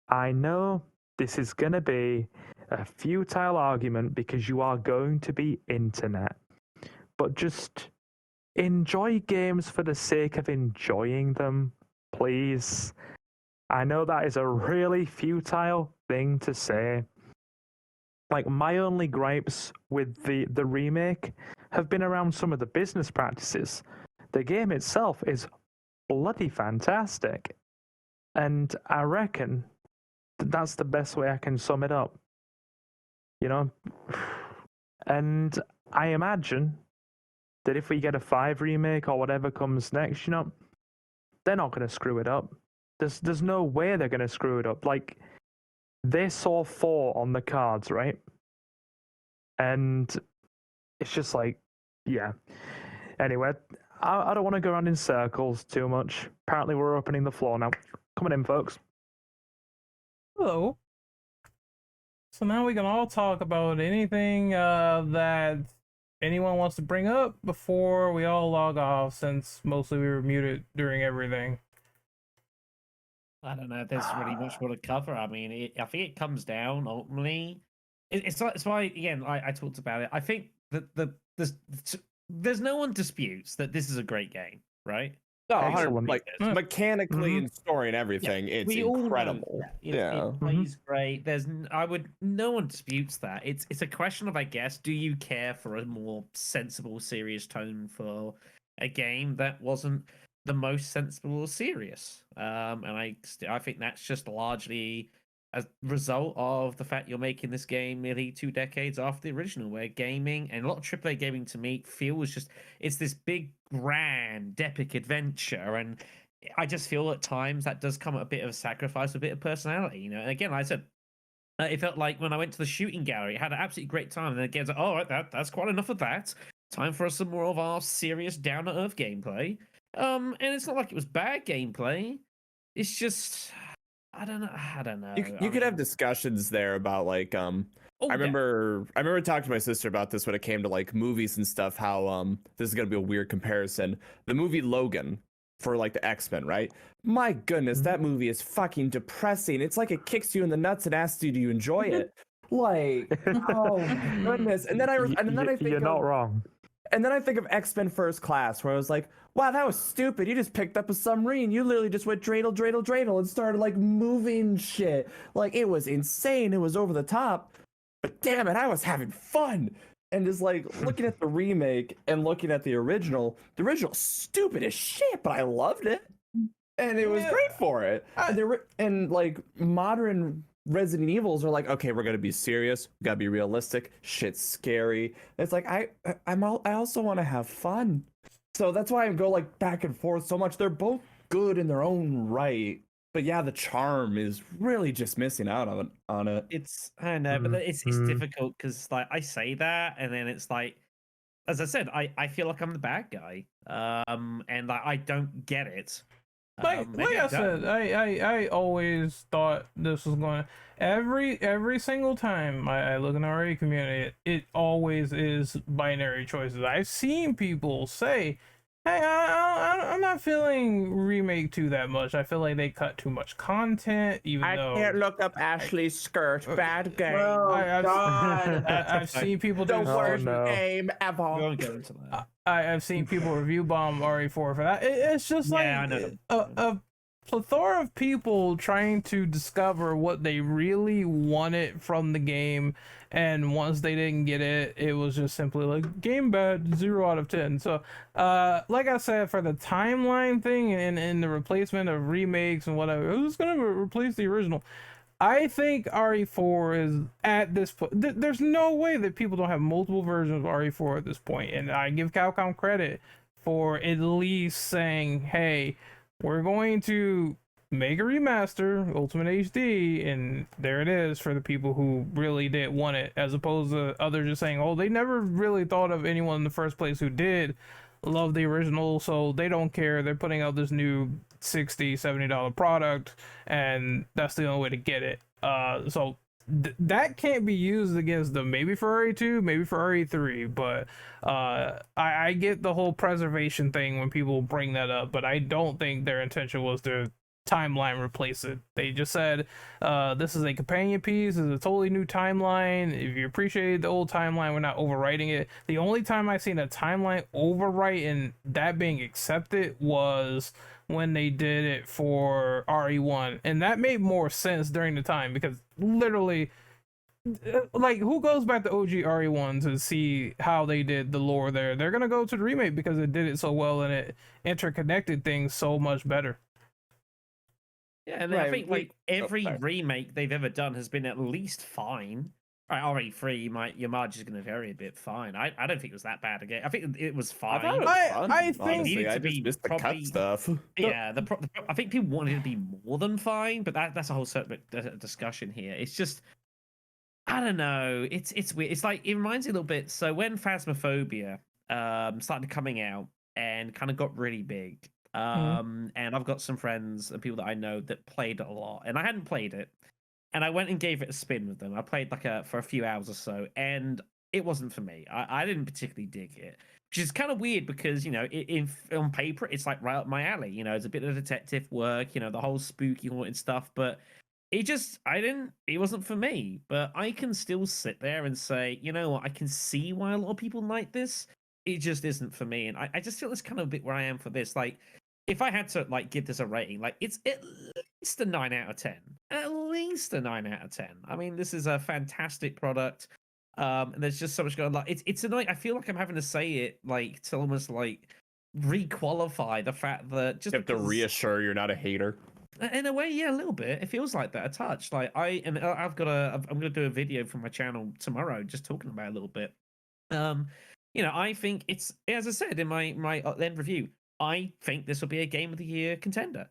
[SPEAKER 6] I know this is gonna be a futile argument because you are going to be internet, but just enjoy games for the sake of enjoying them, please. I know that is a really futile thing to say. Like, my only gripes with the remake have been around some of the business practices. The game itself is bloody fantastic, and I reckon that's the best way I can sum it up. You know? And I imagine that if we get a 5 remake or whatever comes next, you know, they're not going to screw it up. There's no way they're going to screw it up. Like, they saw 4 on the cards, right? And it's just like, yeah. Anyway, I don't want to go around in circles too much. Apparently, we're opening the floor now. Come on in, folks.
[SPEAKER 2] Hello. So now we can all talk about anything that anyone wants to bring up before we all log off, since mostly we were muted during everything.
[SPEAKER 3] I don't know if there's really much more to cover. I mean, I think it comes down ultimately. It's why again I talked about it. I think that there's no one disputes that this is a great game, right?
[SPEAKER 5] No,
[SPEAKER 6] Excellent.
[SPEAKER 5] like mechanically and story and everything, it's
[SPEAKER 3] we all know
[SPEAKER 5] incredible.
[SPEAKER 3] that. It plays great. No one disputes that. It's a question of, I guess, do you care for a more sensible, serious tone for a game that wasn't the most sensible or serious? And I think that's just largely a result of the fact you're making this game nearly 2 decades after the original, where gaming and a lot of AAA gaming to me feels just, it's this big, grand, epic adventure, and I just feel at times that does come at a bit of a sacrifice, a bit of personality, you know. And again, like I said, it felt like when I went to the shooting gallery, I had an absolutely great time, and then again, it's like, all right, that's quite enough of that. Time for some more of our serious, down-to-earth gameplay. And it's not like it was bad gameplay. It's just, I don't know.
[SPEAKER 5] You could have discussions there about like I remember talking to my sister about this when it came to like movies and stuff, how this is gonna be a weird comparison. The movie Logan for like the X-Men, right? My goodness, that movie is fucking depressing. It's like it kicks you in the nuts and asks you, do you enjoy it? Like, oh my goodness. And then I think
[SPEAKER 6] you're not wrong.
[SPEAKER 5] And then I think of X-Men First Class, where I was like, wow, that was stupid. You just picked up a submarine. You literally just went dreidel, dreidel, dreidel and started like moving shit. Like, it was insane. It was over the top. But damn it, I was having fun. And just like looking at the remake and looking at the original stupid as shit, but I loved it. And it was great for it. And like modern Resident Evils are like, okay, we're gonna be serious, we gotta be realistic, shit's scary. It's like I also want to have fun, so that's why I go like back and forth so much. They're both good in their own right, but yeah, the charm is really just missing out on it.
[SPEAKER 3] It's I know, but it's difficult because like I say that, and then it's like, as I said, I feel like I'm the bad guy, and like, I don't get it.
[SPEAKER 2] Like
[SPEAKER 3] Maybe
[SPEAKER 2] I
[SPEAKER 3] don't.
[SPEAKER 2] said, I always thought this was going to every single time I look in the RE community, it always is binary choices. I've seen people say, "Hey, I'm not feeling Remake 2 that much. I feel like they cut too much content." Even though
[SPEAKER 5] can't look up Ashley's skirt. Bad game.
[SPEAKER 1] Oh,
[SPEAKER 2] I've
[SPEAKER 1] God.
[SPEAKER 2] I've seen people do
[SPEAKER 6] worst
[SPEAKER 5] game
[SPEAKER 3] We
[SPEAKER 5] ever.
[SPEAKER 3] won't go into that.
[SPEAKER 2] I've seen people review bomb RE4 for that. It's just like
[SPEAKER 3] Yeah, I know.
[SPEAKER 2] a plethora of people trying to discover what they really wanted from the game, and once they didn't get it, it was just simply like game bad, 0 out of 10. So like I said, for the timeline thing and the replacement of remakes and whatever, who's gonna replace the original? I think RE4 is at this point. There's no way that people don't have multiple versions of RE4 at this point, and I give Capcom credit for at least saying, "Hey, we're going to make a remaster, Ultimate HD," and there it is for the people who really did want it, as opposed to others just saying, "Oh, they never really thought of anyone in the first place who did love the original, so they don't care. They're putting out this new $60-$70 product, and that's the only way to get it." So that can't be used against them. Maybe for RE2, maybe for RE3, but I get the whole preservation thing when people bring that up, but I don't think their intention was to timeline replace it. They just said this is a companion piece, it's a totally new timeline. If you appreciate the old timeline, we're not overwriting it. The only time I've seen a timeline overwrite and that being accepted was when they did it for RE1, and that made more sense during the time, because literally, like, who goes back to OG RE1 to see how they did the lore there? They're gonna go to the remake because it did it so well and it interconnected things so much better.
[SPEAKER 3] Yeah, and
[SPEAKER 5] Right,
[SPEAKER 3] I think
[SPEAKER 5] we-
[SPEAKER 3] like every
[SPEAKER 5] sorry.
[SPEAKER 3] remake they've ever done has been at least fine. Right, RE3, your margin is going to vary a bit. Fine. I don't think it was that bad again. I think it was fine.
[SPEAKER 5] I thought it was
[SPEAKER 2] I-
[SPEAKER 5] fun,
[SPEAKER 2] I think-
[SPEAKER 5] honestly.
[SPEAKER 3] Needed
[SPEAKER 5] I
[SPEAKER 3] to
[SPEAKER 5] just
[SPEAKER 3] be
[SPEAKER 5] missed the cut
[SPEAKER 3] probably-
[SPEAKER 5] stuff.
[SPEAKER 3] Yeah, I think people wanted it to be more than fine, but that's a whole separate discussion here. It's just, I don't know. It's weird. It's like, it reminds me a little bit. So when Phasmophobia started coming out and kind of got really big, and I've got some friends and people that I know that played it a lot, and I hadn't played it, and I went and gave it a spin with them. I played for a few hours or so, and it wasn't for me. I didn't particularly dig it, which is kind of weird because, you know, on paper it's like right up my alley. You know, it's a bit of detective work, you know, the whole spooky haunted stuff, but it wasn't for me. But I can still sit there and say, you know what, I can see why a lot of people like this. It just isn't for me, and I just feel it's kind of a bit where I am for this. Like, if I had to like give this a rating, like, it's at least a 9 out of 10. At least a 9 out of 10. I mean, this is a fantastic product. And there's just so much going on. Like, it's annoying. I feel like I'm having to say it like to almost like re-qualify the fact that just
[SPEAKER 5] You have to
[SPEAKER 3] because-
[SPEAKER 5] reassure you're not a hater.
[SPEAKER 3] in a way, yeah, a little bit. It feels like that a touch. Like, I'm gonna do a video from my channel tomorrow, just talking about it a little bit. You know, I think it's, as I said in my end review, I think this will be a Game of the Year contender.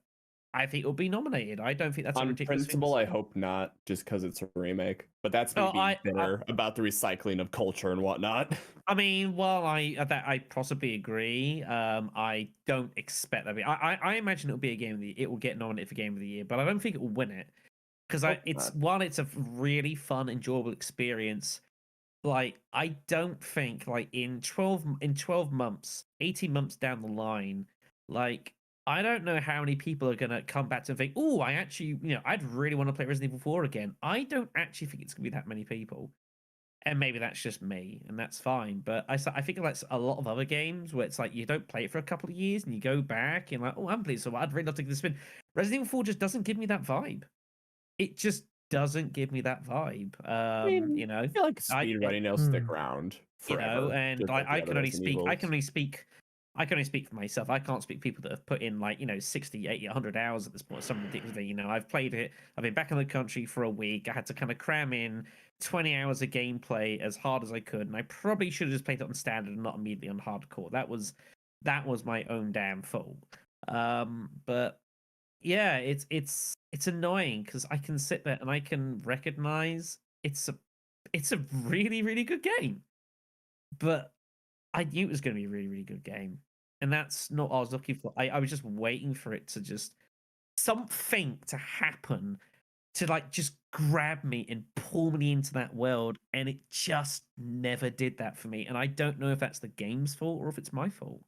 [SPEAKER 3] I think it will be nominated. I don't think that's a
[SPEAKER 5] On
[SPEAKER 3] ridiculous
[SPEAKER 5] principle,
[SPEAKER 3] thing
[SPEAKER 5] I
[SPEAKER 3] to say.
[SPEAKER 5] hope not, just because it's a remake. But that's me
[SPEAKER 3] Oh,
[SPEAKER 5] being bitter about the recycling of culture and whatnot.
[SPEAKER 3] I mean, while I possibly agree, I don't expect that. I imagine it'll be a Game of the Year. It will get nominated for Game of the Year, but I don't think it will win it because while it's a really fun, enjoyable experience. Like, I don't think like in 12 months, 18 months down the line, like, I don't know how many people are gonna come back to think, oh, I actually, you know, I'd really want to play Resident Evil 4 again. I don't actually think it's gonna be that many people. And maybe that's just me, and that's fine. But I think like a lot of other games where it's like you don't play it for a couple of years and you go back and like, oh, I'm playing, so I'd really love to give this a spin. Resident Evil 4 just doesn't give me that vibe. It just doesn't give me that vibe. You know,
[SPEAKER 5] I feel like speedrunning will stick around
[SPEAKER 3] you
[SPEAKER 5] forever.
[SPEAKER 3] know, and
[SPEAKER 5] just like the
[SPEAKER 3] I
[SPEAKER 5] other
[SPEAKER 3] can only
[SPEAKER 5] Resident
[SPEAKER 3] speak. I
[SPEAKER 5] Evils.
[SPEAKER 3] can only speak I can only speak for myself. I can't speak for people that have put in like 60, 80, 100 hours at this point. Some ridiculous thing. I've played it. I've been back in the country for a week. I had to kind of cram in 20 hours of gameplay as hard as I could, and I probably should have just played it on standard and not immediately on hardcore. That was my own damn fault. But yeah, it's annoying because I can sit there and I can recognize it's a really, really good game, but I knew it was going to be a really, really good game, and that's not what I was looking for. I was just waiting for it to just something to happen to like just grab me and pull me into that world, and it just never did that for me. And I don't know if that's the game's fault or if it's my fault.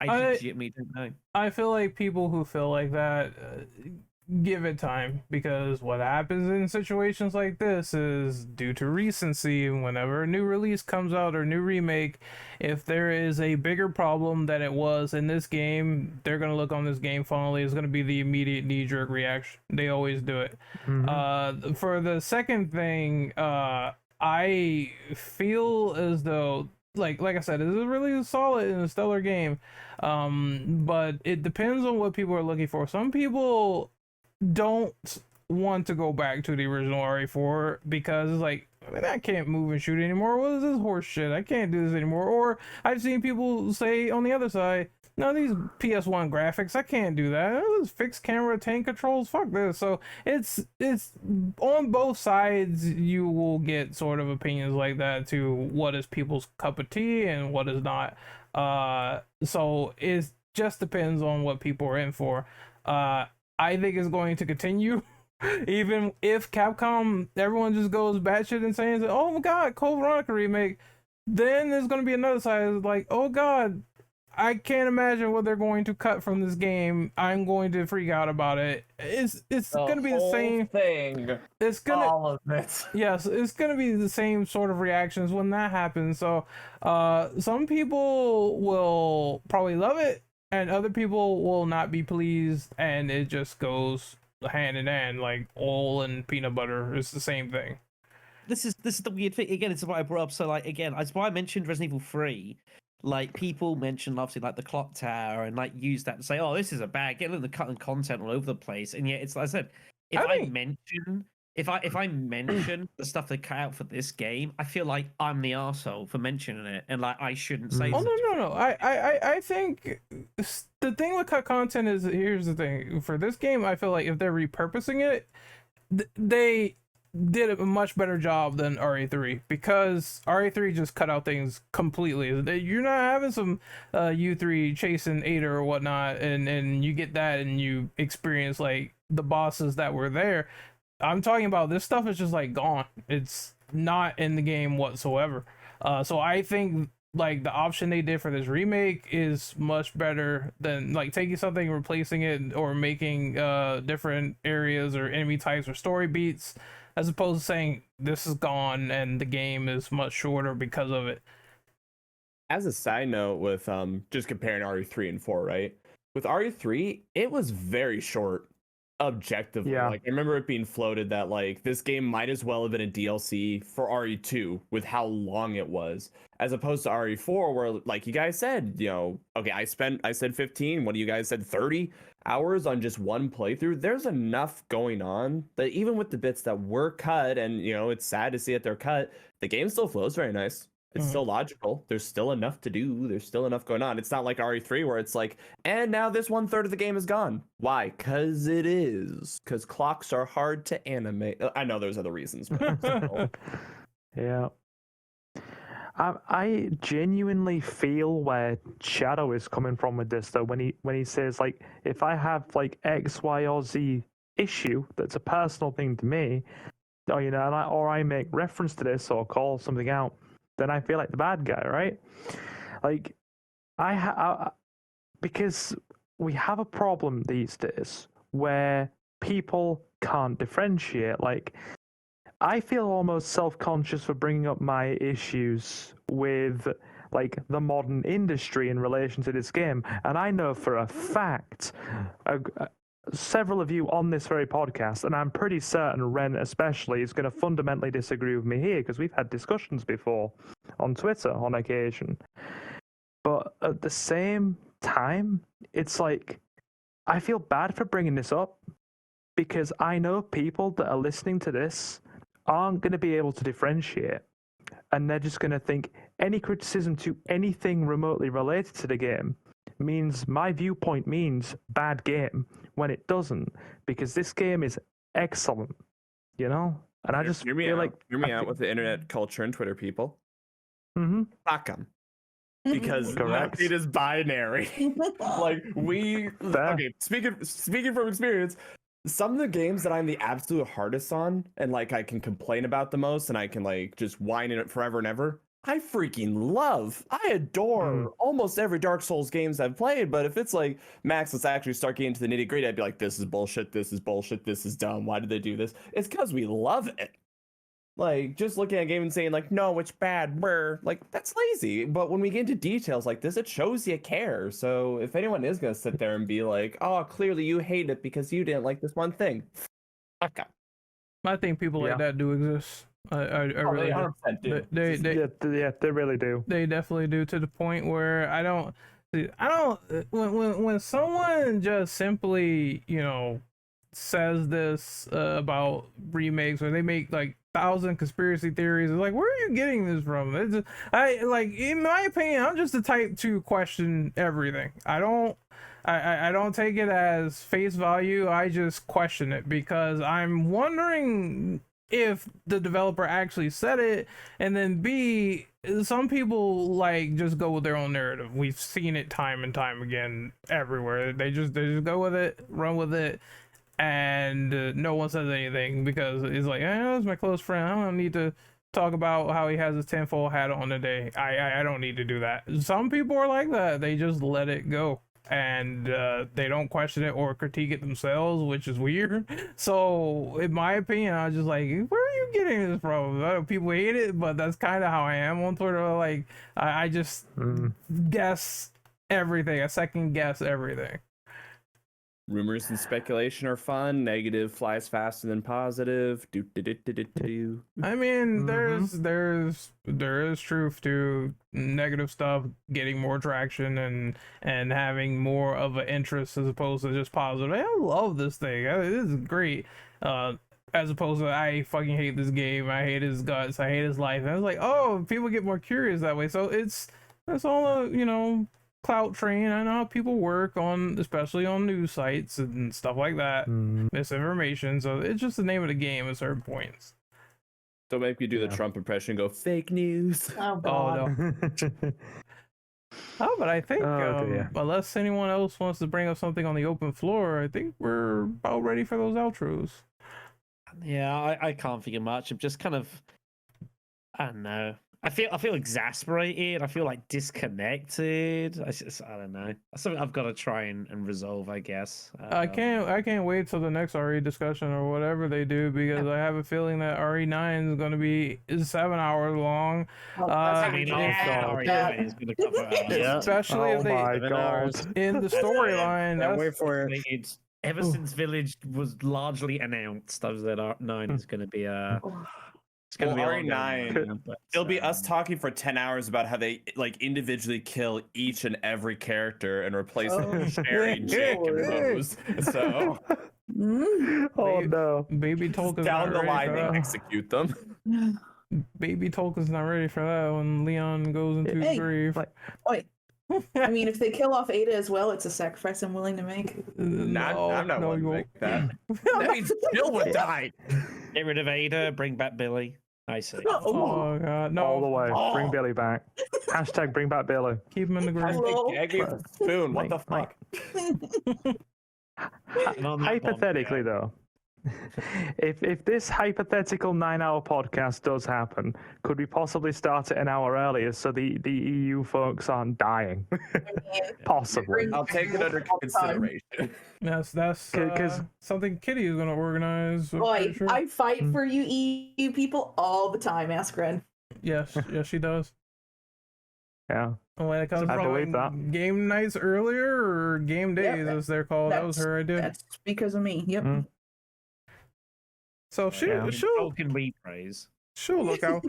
[SPEAKER 3] I legitimately don't know.
[SPEAKER 2] I feel like people who feel like that give it time, because what happens in situations like this is, due to recency, whenever a new release comes out or new remake, if there is a bigger problem than it was in this game, they're going to look on this game fondly. It's going to be the immediate knee-jerk reaction. They always do it. For the second thing, I feel as though, like I said, this is really solid and a stellar game, but it depends on what people are looking for. Some people don't want to go back to the original RE4 because it's like, I can't move and shoot anymore. What is this horse shit? I can't do this anymore. Or I've seen people say on the other side, no, these PS1 graphics, I can't do that. This fixed camera, tank controls, fuck this. So it's on both sides. You will get sort of opinions like that to what is people's cup of tea and what is not. So it just depends on what people are in for. I think it's going to continue. Even if Capcom, everyone just goes batshit insane and says, oh my god, Code Veronica remake, then there's going to be another side like, oh god, I can't imagine what they're going to cut from this game. I'm going to freak out about it. It's going to be the same
[SPEAKER 5] thing.
[SPEAKER 2] It's gonna,
[SPEAKER 5] all of it.
[SPEAKER 2] Yes, it's going to be the same sort of reactions when that happens. So, some people will probably love it, and other people will not be pleased, and it just goes hand in hand, like oil and peanut butter. It's the same thing.
[SPEAKER 3] This is the weird thing. Again, it's what I brought up. So, like, again, that's why I mentioned Resident Evil 3. Like, people mention, obviously, like, the clock tower and, like, use that to say, oh, this is a bad, getting the cutting content all over the place. And yet, it's like I said, if I mention the stuff they cut out for this game, I feel like I'm the arsehole for mentioning it, and like I shouldn't say.
[SPEAKER 2] Oh no! I think the thing with cut content is, here's the thing for this game. I feel like if they're repurposing it, they did a much better job than RE3, because RE3 just cut out things completely. You're not having some U3 chasing Ada or whatnot, and you get that and you experience like the bosses that were there. I'm talking about this stuff is just like gone. It's not in the game whatsoever. So I think like the option they did for this remake is much better than like taking something, replacing it, or making different areas or enemy types or story beats, as opposed to saying this is gone and the game is much shorter because of it.
[SPEAKER 5] As a side note, with just comparing RE3 and 4, right? With RE3, it was very short. Objectively, like I remember it being floated that like this game might as well have been a DLC for RE2 with how long it was, as opposed to RE4 where, like you guys said, okay, I said 15, what do you guys said, 30 hours on just one playthrough. There's enough going on that even with the bits that were cut, and it's sad to see that they're cut, the game still flows very nice. It's still logical. There's still enough to do. There's still enough going on. It's not like RE3 where it's like, and now this 1/3 of the game is gone. Why? Because it is. Because clocks are hard to animate. I know there's other reasons. But
[SPEAKER 6] yeah. I genuinely feel where Shadow is coming from with this, though, when he says, like, if I have, like, X, Y, or Z issue that's a personal thing to me, or I make reference to this or call something out, then I feel like the bad guy, right? Like, because we have a problem these days where people can't differentiate. Like, I feel almost self-conscious for bringing up my issues with, like, the modern industry in relation to this game, and I know for a fact several of you on this very podcast, and I'm pretty certain Ren especially is going to fundamentally disagree with me here, because we've had discussions before on Twitter on occasion. But at the same time, it's like I feel bad for bringing this up because I know people that are listening to this aren't going to be able to differentiate, and they're just going to think any criticism to anything remotely related to the game means my viewpoint means bad game, when it doesn't, because this game is excellent, you know? And I just
[SPEAKER 5] hear me
[SPEAKER 6] feel
[SPEAKER 5] out.
[SPEAKER 6] like
[SPEAKER 5] Hear me out with the internet culture and Twitter people.
[SPEAKER 6] Mm-hmm.
[SPEAKER 5] Fuck them. Because
[SPEAKER 6] Correct.
[SPEAKER 5] it is binary. Like
[SPEAKER 6] Fair.
[SPEAKER 5] okay, speaking from experience, some of the games that I'm the absolute hardest on and like I can complain about the most and I can like just whine in it forever and ever, I freaking love. I adore almost every Dark Souls games I've played, but if it's like, Max, let's actually start getting into the nitty-gritty, I'd be like, this is bullshit, this is bullshit, this is dumb, why did they do this? It's because we love it. Like, just looking at a game and saying, like, no, it's bad, like, that's lazy. But when we get into details like this, it shows you care. So if anyone is going to sit there and be like, oh, clearly you hate it because you didn't like this one thing. Okay.
[SPEAKER 2] I think people like that do exist. I really do.
[SPEAKER 5] 100% do.
[SPEAKER 6] They really do.
[SPEAKER 2] They definitely do, to the point where I don't when someone just simply, you know, says this about remakes, or they make like 1,000 conspiracy theories, it's like, where are you getting this from? It's just, I like, in my opinion, I'm just the type to question everything. I don't take it as face value. I just question it because I'm wondering if the developer actually said it, and then B, some people like just go with their own narrative. We've seen it time and time again everywhere. They just go with it, run with it, and no one says anything because it's like, that's my close friend. I don't need to talk about how he has his tinfoil hat on today. I don't need to do that. Some people are like that. They just let it go. And they don't question it or critique it themselves, which is weird. So, in my opinion, I was just like, where are you getting this from? I know people hate it, but that's kind of how I am on Twitter. Like, I just guess everything. I second guess everything.
[SPEAKER 5] Rumors and speculation are fun. Negative flies faster than positive.
[SPEAKER 2] I mean, there is truth to negative stuff getting more traction and having more of an interest as opposed to just positive. I love this thing. This is great. As opposed to, I fucking hate this game. I hate his guts. I hate his life. And it's like, oh, people get more curious that way. So it's all you know, clout train. I know how people work on, especially on news sites and stuff like that. Misinformation. So it's just the name of the game at certain points.
[SPEAKER 5] Don't make me do the Trump impression and go, fake news.
[SPEAKER 1] Oh, God.
[SPEAKER 2] No. Oh, but I think unless anyone else wants to bring up something on the open floor, I think we're about ready for those outros.
[SPEAKER 3] Yeah, I can't think of much. I'm just kind of, I don't know. I feel exasperated. I feel like disconnected. I don't know. That's something I've got to try and resolve, I guess.
[SPEAKER 2] I can't wait till the next RE discussion or whatever they do, because I have a feeling that RE9 is going to be 7 hours long.
[SPEAKER 3] RE9 is going to cover
[SPEAKER 2] especially if they in the storyline.
[SPEAKER 4] Wait for it.
[SPEAKER 3] Ever since Village was largely announced, I was that 9 is going to be It's gonna be
[SPEAKER 5] RE9. It'll be us talking for 10 hours about how they like individually kill each and every character and replace them with Sherry, Jake, and Rose. So,
[SPEAKER 6] no,
[SPEAKER 2] Baby Tolkien's
[SPEAKER 5] down
[SPEAKER 2] not
[SPEAKER 5] the line
[SPEAKER 2] ready
[SPEAKER 5] they
[SPEAKER 2] for
[SPEAKER 5] execute them.
[SPEAKER 2] Baby Tolkien's not ready for that when Leon goes into his grave.
[SPEAKER 1] Wait. I mean, if they kill off Ada as well, it's a sacrifice I'm willing to make.
[SPEAKER 5] I'm not willing to make that. That means Jill would die.
[SPEAKER 3] Get rid of Ada, bring back Billy. I see.
[SPEAKER 2] Oh God, no!
[SPEAKER 6] All the way. Bring Billy back. Hashtag bring back Billy.
[SPEAKER 2] Keep him in the grave.
[SPEAKER 5] Gag me with a spoon. What the fuck?
[SPEAKER 6] Hypothetically, though, if this hypothetical 9-hour podcast does happen, could we possibly start it an hour earlier so the EU folks aren't dying? Possibly.
[SPEAKER 5] I'll take it under consideration.
[SPEAKER 2] Yes, that's something Kitty is going to organize.
[SPEAKER 1] Boy,
[SPEAKER 2] sure.
[SPEAKER 1] I fight for you EU people all the time, ask Ren.
[SPEAKER 2] Yes, she does.
[SPEAKER 6] Yeah.
[SPEAKER 2] When it comes from game nights earlier or game days, as they're called, that was her idea.
[SPEAKER 1] That's because of me. Yep.
[SPEAKER 2] So she'll
[SPEAKER 3] repraise.
[SPEAKER 2] She'll look out.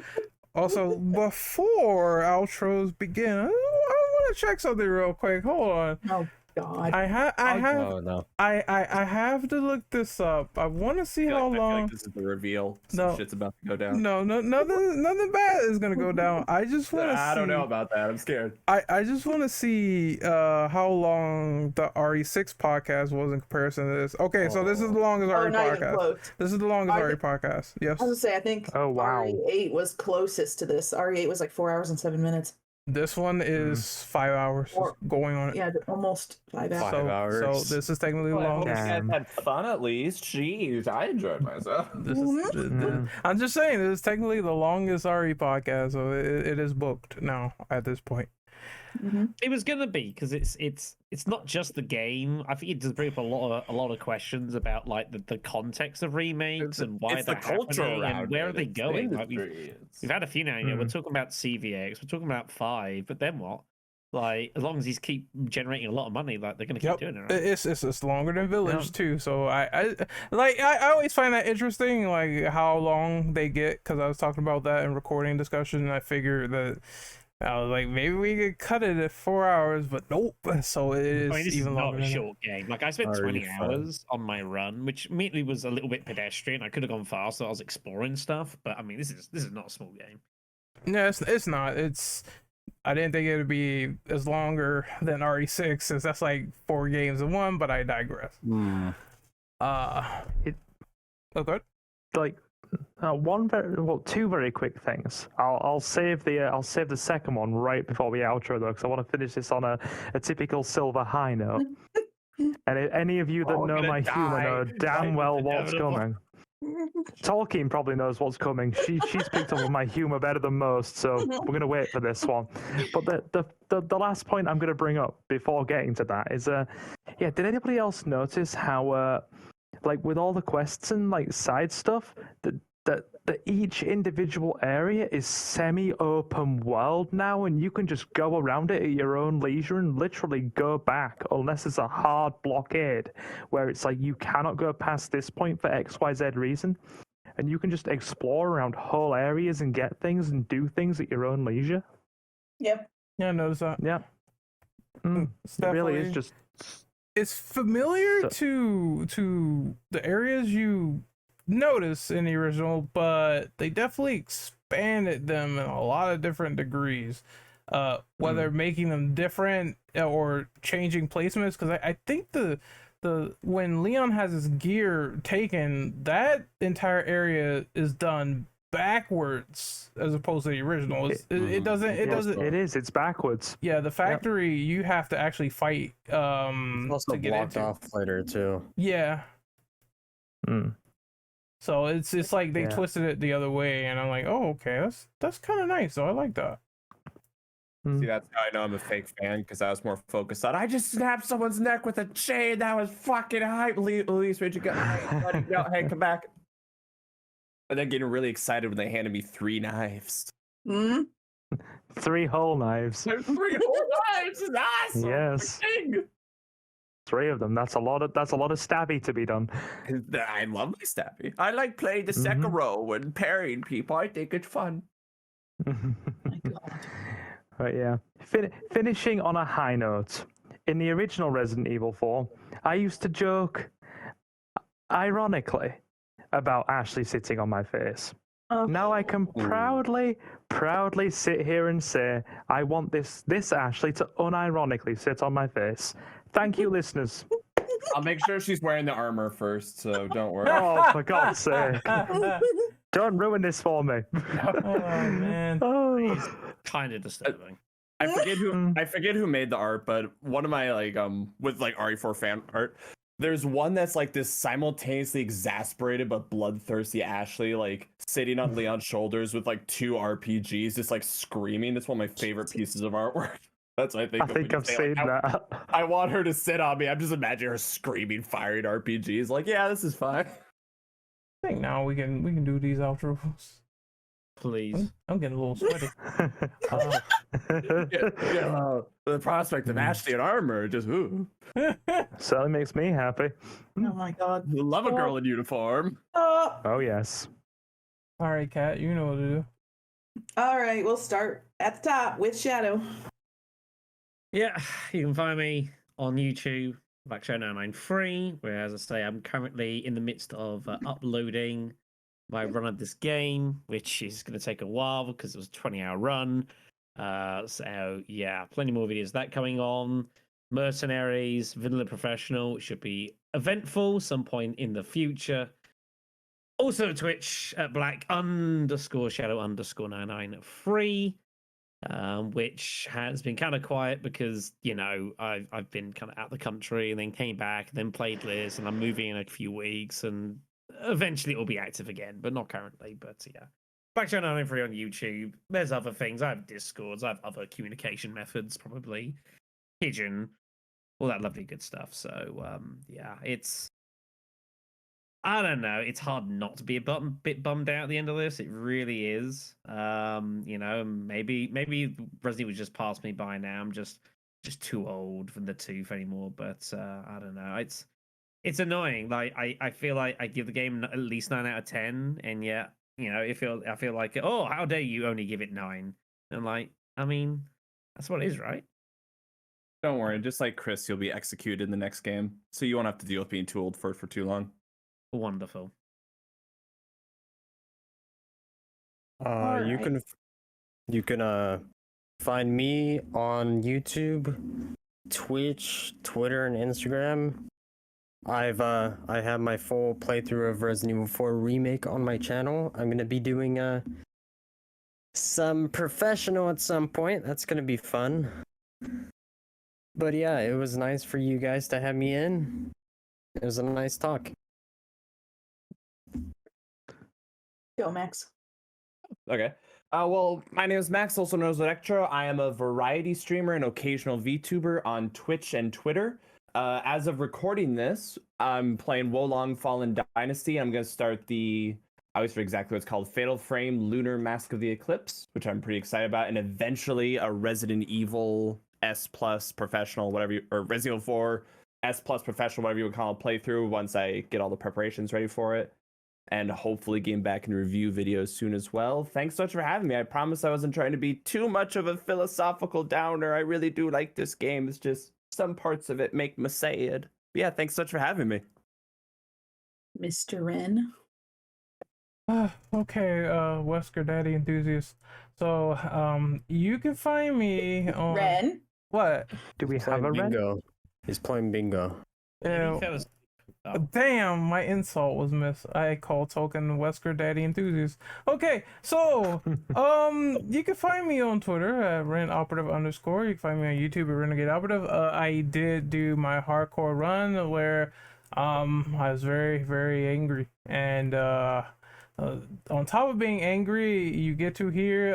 [SPEAKER 2] Also, before outros begin, I want want to check something real quick. Hold on.
[SPEAKER 1] Oh God.
[SPEAKER 2] I have
[SPEAKER 4] Oh no.
[SPEAKER 2] I have to look this up. I want to see how
[SPEAKER 5] I feel
[SPEAKER 2] long.
[SPEAKER 5] like this is the reveal.
[SPEAKER 2] No.
[SPEAKER 5] Some shit's about to go down.
[SPEAKER 2] No, nothing bad is gonna go down. I just want to see.
[SPEAKER 5] I don't know about that. I'm scared.
[SPEAKER 2] I just want to see how long the RE6 podcast was in comparison to this. Okay, so this is the longest RE
[SPEAKER 1] not even
[SPEAKER 2] podcast.
[SPEAKER 1] close.
[SPEAKER 2] This is the longest
[SPEAKER 1] I
[SPEAKER 2] RE
[SPEAKER 1] think-
[SPEAKER 2] podcast. Yes.
[SPEAKER 1] I was gonna say, I think
[SPEAKER 6] Oh, wow.
[SPEAKER 1] RE8 was closest to this. RE8 was like 4 hours and 7 minutes.
[SPEAKER 2] This one is 5 hours
[SPEAKER 1] Or-
[SPEAKER 2] going on it.
[SPEAKER 1] Yeah, almost 5 hours.
[SPEAKER 4] 5 hours.
[SPEAKER 2] So this is technically the
[SPEAKER 5] Well, I hope you
[SPEAKER 2] longest.
[SPEAKER 5] guys had fun at least. Jeez, I enjoyed myself.
[SPEAKER 2] This is, I'm just saying, this is technically the longest RE podcast, so it is booked now at this point.
[SPEAKER 3] It was gonna be because it's not just the game. I think it does bring up a lot of questions about like the context of remakes and why
[SPEAKER 5] It's the
[SPEAKER 3] they're
[SPEAKER 5] culture
[SPEAKER 3] happening
[SPEAKER 5] around
[SPEAKER 3] and where
[SPEAKER 5] it.
[SPEAKER 3] are they
[SPEAKER 5] It's the
[SPEAKER 3] going. Like,
[SPEAKER 5] industry.
[SPEAKER 3] we've had a few now. You know, we're talking about CVX, we're talking about 5, but then what? Like, as long as these keep generating a lot of money, like they're gonna keep doing it. Right?
[SPEAKER 2] It's longer than Village too. So I always find that interesting, like how long they get, because I was talking about that in recording discussion, and I figured that I was like, maybe we could cut it at 4 hours, but nope. So it is
[SPEAKER 3] I mean, this
[SPEAKER 2] even
[SPEAKER 3] is not
[SPEAKER 2] longer.
[SPEAKER 3] a
[SPEAKER 2] than
[SPEAKER 3] short game. Like, I spent
[SPEAKER 4] Already
[SPEAKER 3] 20
[SPEAKER 4] fun.
[SPEAKER 3] hours on my run, which immediately was a little bit pedestrian. I could have gone faster. I was exploring stuff, but I mean, this is not a small game.
[SPEAKER 2] No, it's not. I didn't think it would be as longer than RE6, since that's like 4 games in one. But I digress. Okay.
[SPEAKER 6] Like two very quick things. I'll save the second one right before we outro though, because I want to finish this on a typical silver high note. And any of you that
[SPEAKER 5] all
[SPEAKER 6] know
[SPEAKER 5] gonna
[SPEAKER 6] my humor
[SPEAKER 5] die.
[SPEAKER 6] know damn
[SPEAKER 5] Right,
[SPEAKER 6] well
[SPEAKER 5] it's
[SPEAKER 6] what's
[SPEAKER 5] inevitable.
[SPEAKER 6] coming. Tolkien probably knows what's coming. She's picked up on my humor better than most, so we're gonna wait for this one. But the last point I'm gonna bring up before getting to that is did anybody else notice how like with all the quests and like side stuff that each individual area is semi-open world now, and you can just go around it at your own leisure and literally go back unless it's a hard blockade where it's like you cannot go past this point for XYZ reason, and you can just explore around whole areas and get things and do things at your own leisure.
[SPEAKER 1] Yep.
[SPEAKER 2] Yeah, I noticed that.
[SPEAKER 6] Yeah.
[SPEAKER 2] It's
[SPEAKER 6] It really
[SPEAKER 2] definitely-
[SPEAKER 6] is just
[SPEAKER 2] It's familiar
[SPEAKER 6] So-
[SPEAKER 2] to the areas you notice in the original, but they definitely expanded them in a lot of different degrees. Whether making them different or changing placements, because I think the when Leon has his gear taken, that entire area is done backwards as opposed to the original. It doesn't.
[SPEAKER 6] it's backwards.
[SPEAKER 2] Yeah, the factory you have to actually fight
[SPEAKER 4] Also
[SPEAKER 2] to get
[SPEAKER 4] blocked
[SPEAKER 2] into.
[SPEAKER 4] off later too.
[SPEAKER 2] Yeah. So it's like they
[SPEAKER 6] Yeah.
[SPEAKER 2] twisted it the other way, and I'm like, oh, okay, that's kind of nice. So I like that.
[SPEAKER 5] See, that's how I know I'm a fake fan, because I was more focused on I just snapped someone's neck with a chain. That was fucking hype. Elise, where'd you go? Hey, buddy, no, hey, come back. And then getting really excited when they handed me 3 knives.
[SPEAKER 6] 3 whole knives.
[SPEAKER 5] 3 whole knives is awesome.
[SPEAKER 6] Yes.
[SPEAKER 5] Dang.
[SPEAKER 6] 3 of them. That's a lot of stabby to be done.
[SPEAKER 5] I love my stabby. I like playing the second row and parrying people. I think it's fun.
[SPEAKER 6] But yeah, finishing on a high note. In the original Resident Evil 4, I used to joke, ironically, about Ashley sitting on my face. Now I can proudly sit here and say I want this Ashley to unironically sit on my face. Thank you, listeners.
[SPEAKER 5] I'll make sure she's wearing the armor first, so don't worry.
[SPEAKER 6] Oh, for God's sake. Don't ruin this for me.
[SPEAKER 2] Oh man.
[SPEAKER 6] Oh.
[SPEAKER 3] Kind of disturbing.
[SPEAKER 5] I forget who made the art, but one of my with RE4 fan art, there's one that's like this simultaneously exasperated but bloodthirsty Ashley like sitting on Leon's shoulders with like 2 RPGs just like screaming. That's one of my favorite pieces of artwork. That's what I think.
[SPEAKER 6] I think I've seen that.
[SPEAKER 5] I want her to sit on me. I'm just imagining her screaming, firing RPGs. Like, yeah, this is fine.
[SPEAKER 2] I think now we can do these outros.
[SPEAKER 3] Please.
[SPEAKER 2] I'm getting a little sweaty.
[SPEAKER 5] The prospect of Ashley in armor just ooh.
[SPEAKER 6] Certainly makes me happy.
[SPEAKER 1] Oh my God.
[SPEAKER 5] Love a girl in uniform.
[SPEAKER 6] Oh yes.
[SPEAKER 2] All right, Kat, you know what to do.
[SPEAKER 1] All right, we'll start at the top with Shadow.
[SPEAKER 3] Yeah, you can find me on YouTube, BlackShadow993, where, as I say, I'm currently in the midst of uploading my run of this game, which is going to take a while because it was a 20-hour run. So, yeah, plenty more videos of that coming on. Mercenaries, Vanilla Professional, it should be eventful some point in the future. Also, Twitch at black_shadow_993. Which has been kind of quiet because I've been kind of out the country and then came back and then played Liz and I'm moving in a few weeks and eventually it will be active again, but not currently. But yeah, back to 993 on YouTube. There's other things. I have Discords. I have other communication methods, probably Pigeon, all that lovely good stuff. So yeah, I don't know. It's hard not to be a bit bummed out at the end of this. It really is. Maybe Resident Evil just passed me by now. I'm just too old for the tooth anymore. But I don't know. It's annoying. Like I feel like I give the game at least 9 out of 10, and yet I feel like, oh, how dare you only give it 9? And like, I mean, that's what it is, right?
[SPEAKER 5] Don't worry, just like Chris, you'll be executed in the next game, so you won't have to deal with being too old for too long.
[SPEAKER 3] Wonderful.
[SPEAKER 4] You can find me on YouTube, Twitch, Twitter, and Instagram. I have my full playthrough of Resident Evil 4 Remake on my channel. I'm gonna be doing some professional at some point. That's gonna be fun. But yeah, it was nice for you guys to have me in. It was a nice talk.
[SPEAKER 1] Go, Max.
[SPEAKER 5] Okay. Well, my name is Max, also known as Electro. I am a variety streamer and occasional VTuber on Twitch and Twitter. As of recording this, I'm playing Wolong Fallen Dynasty. I'm going to start I always forget exactly what it's called, Fatal Frame Lunar Mask of the Eclipse, which I'm pretty excited about, and eventually a Resident Evil S Plus Professional, or Resident Evil 4 S Plus Professional, whatever you would call it, playthrough once I get all the preparations ready for it. And hopefully getting back in review videos soon as well. Thanks so much for having me. I promise I wasn't trying to be too much of a philosophical downer. I really do like this game. It's just some parts of it make me sad. But yeah, thanks so much for having me.
[SPEAKER 1] Mr. Wren.
[SPEAKER 2] Okay, Wesker Daddy Enthusiast. So, you can find me on...
[SPEAKER 1] Ren?
[SPEAKER 2] What?
[SPEAKER 6] Do we
[SPEAKER 4] He's
[SPEAKER 6] have a
[SPEAKER 4] playing
[SPEAKER 6] red?
[SPEAKER 4] bingo. He's playing bingo.
[SPEAKER 2] Yeah. Damn, my insult was missed. I call token Wesker Daddy Enthusiast. Okay, so you can find me on Twitter at Operative _. You can find me on YouTube at Renegade Operative. I did do my hardcore run where I was very, very angry, and on top of being angry, you get to hear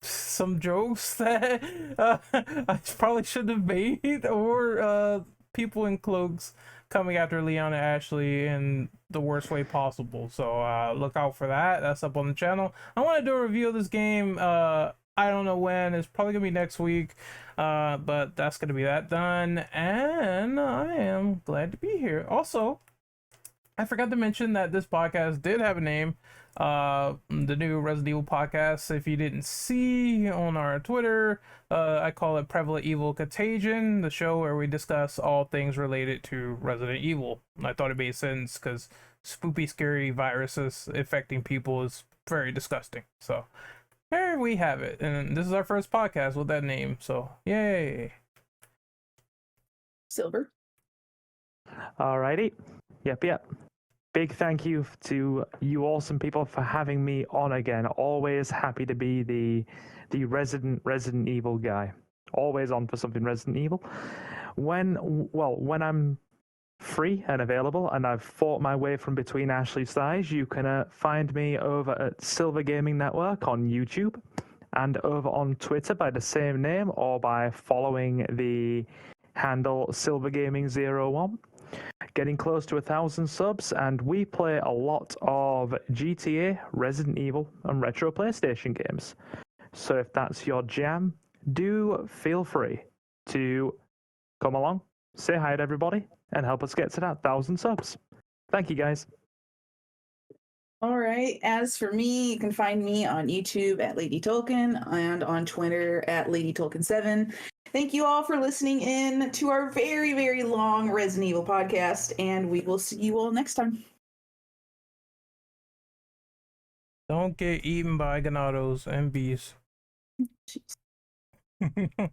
[SPEAKER 2] some jokes that I probably shouldn't have made, or people in cloaks coming after Leon and Ashley in the worst way possible. So look out for that. That's up on the channel. I want to do a review of this game. I don't know when. It's probably gonna be next week, but that's gonna be that done. And I am glad to be here. Also, I forgot to mention that this podcast did have a name. The new Resident Evil podcast. If you didn't see on our Twitter, I call it Prevalent Evil Contagion, the show where we discuss all things related to Resident Evil. I thought it made sense because spoopy, scary viruses affecting people is very disgusting. So there we have it, and this is our first podcast with that name. So yay!
[SPEAKER 1] Silver.
[SPEAKER 6] Alrighty. Yep. Big thank you to you awesome people for having me on again. Always happy to be the Resident Evil guy. Always on for something Resident Evil. When I'm free and available and I've fought my way from between Ashley's thighs, you can find me over at Silver Gaming Network on YouTube and over on Twitter by the same name or by following the handle SilverGaming01. Getting close to 1,000 subs, and we play a lot of GTA, Resident Evil, and retro PlayStation games. So if that's your jam, do feel free to come along, say hi to everybody, and help us get to that 1,000 subs. Thank you, guys.
[SPEAKER 1] All right. As for me, you can find me on YouTube at Lady Tolkien and on Twitter at Lady Tolkien7. Thank you all for listening in to our very, very long Resident Evil podcast, and we will see you all next time.
[SPEAKER 2] Don't get eaten by ganados and bees.
[SPEAKER 1] Jeez.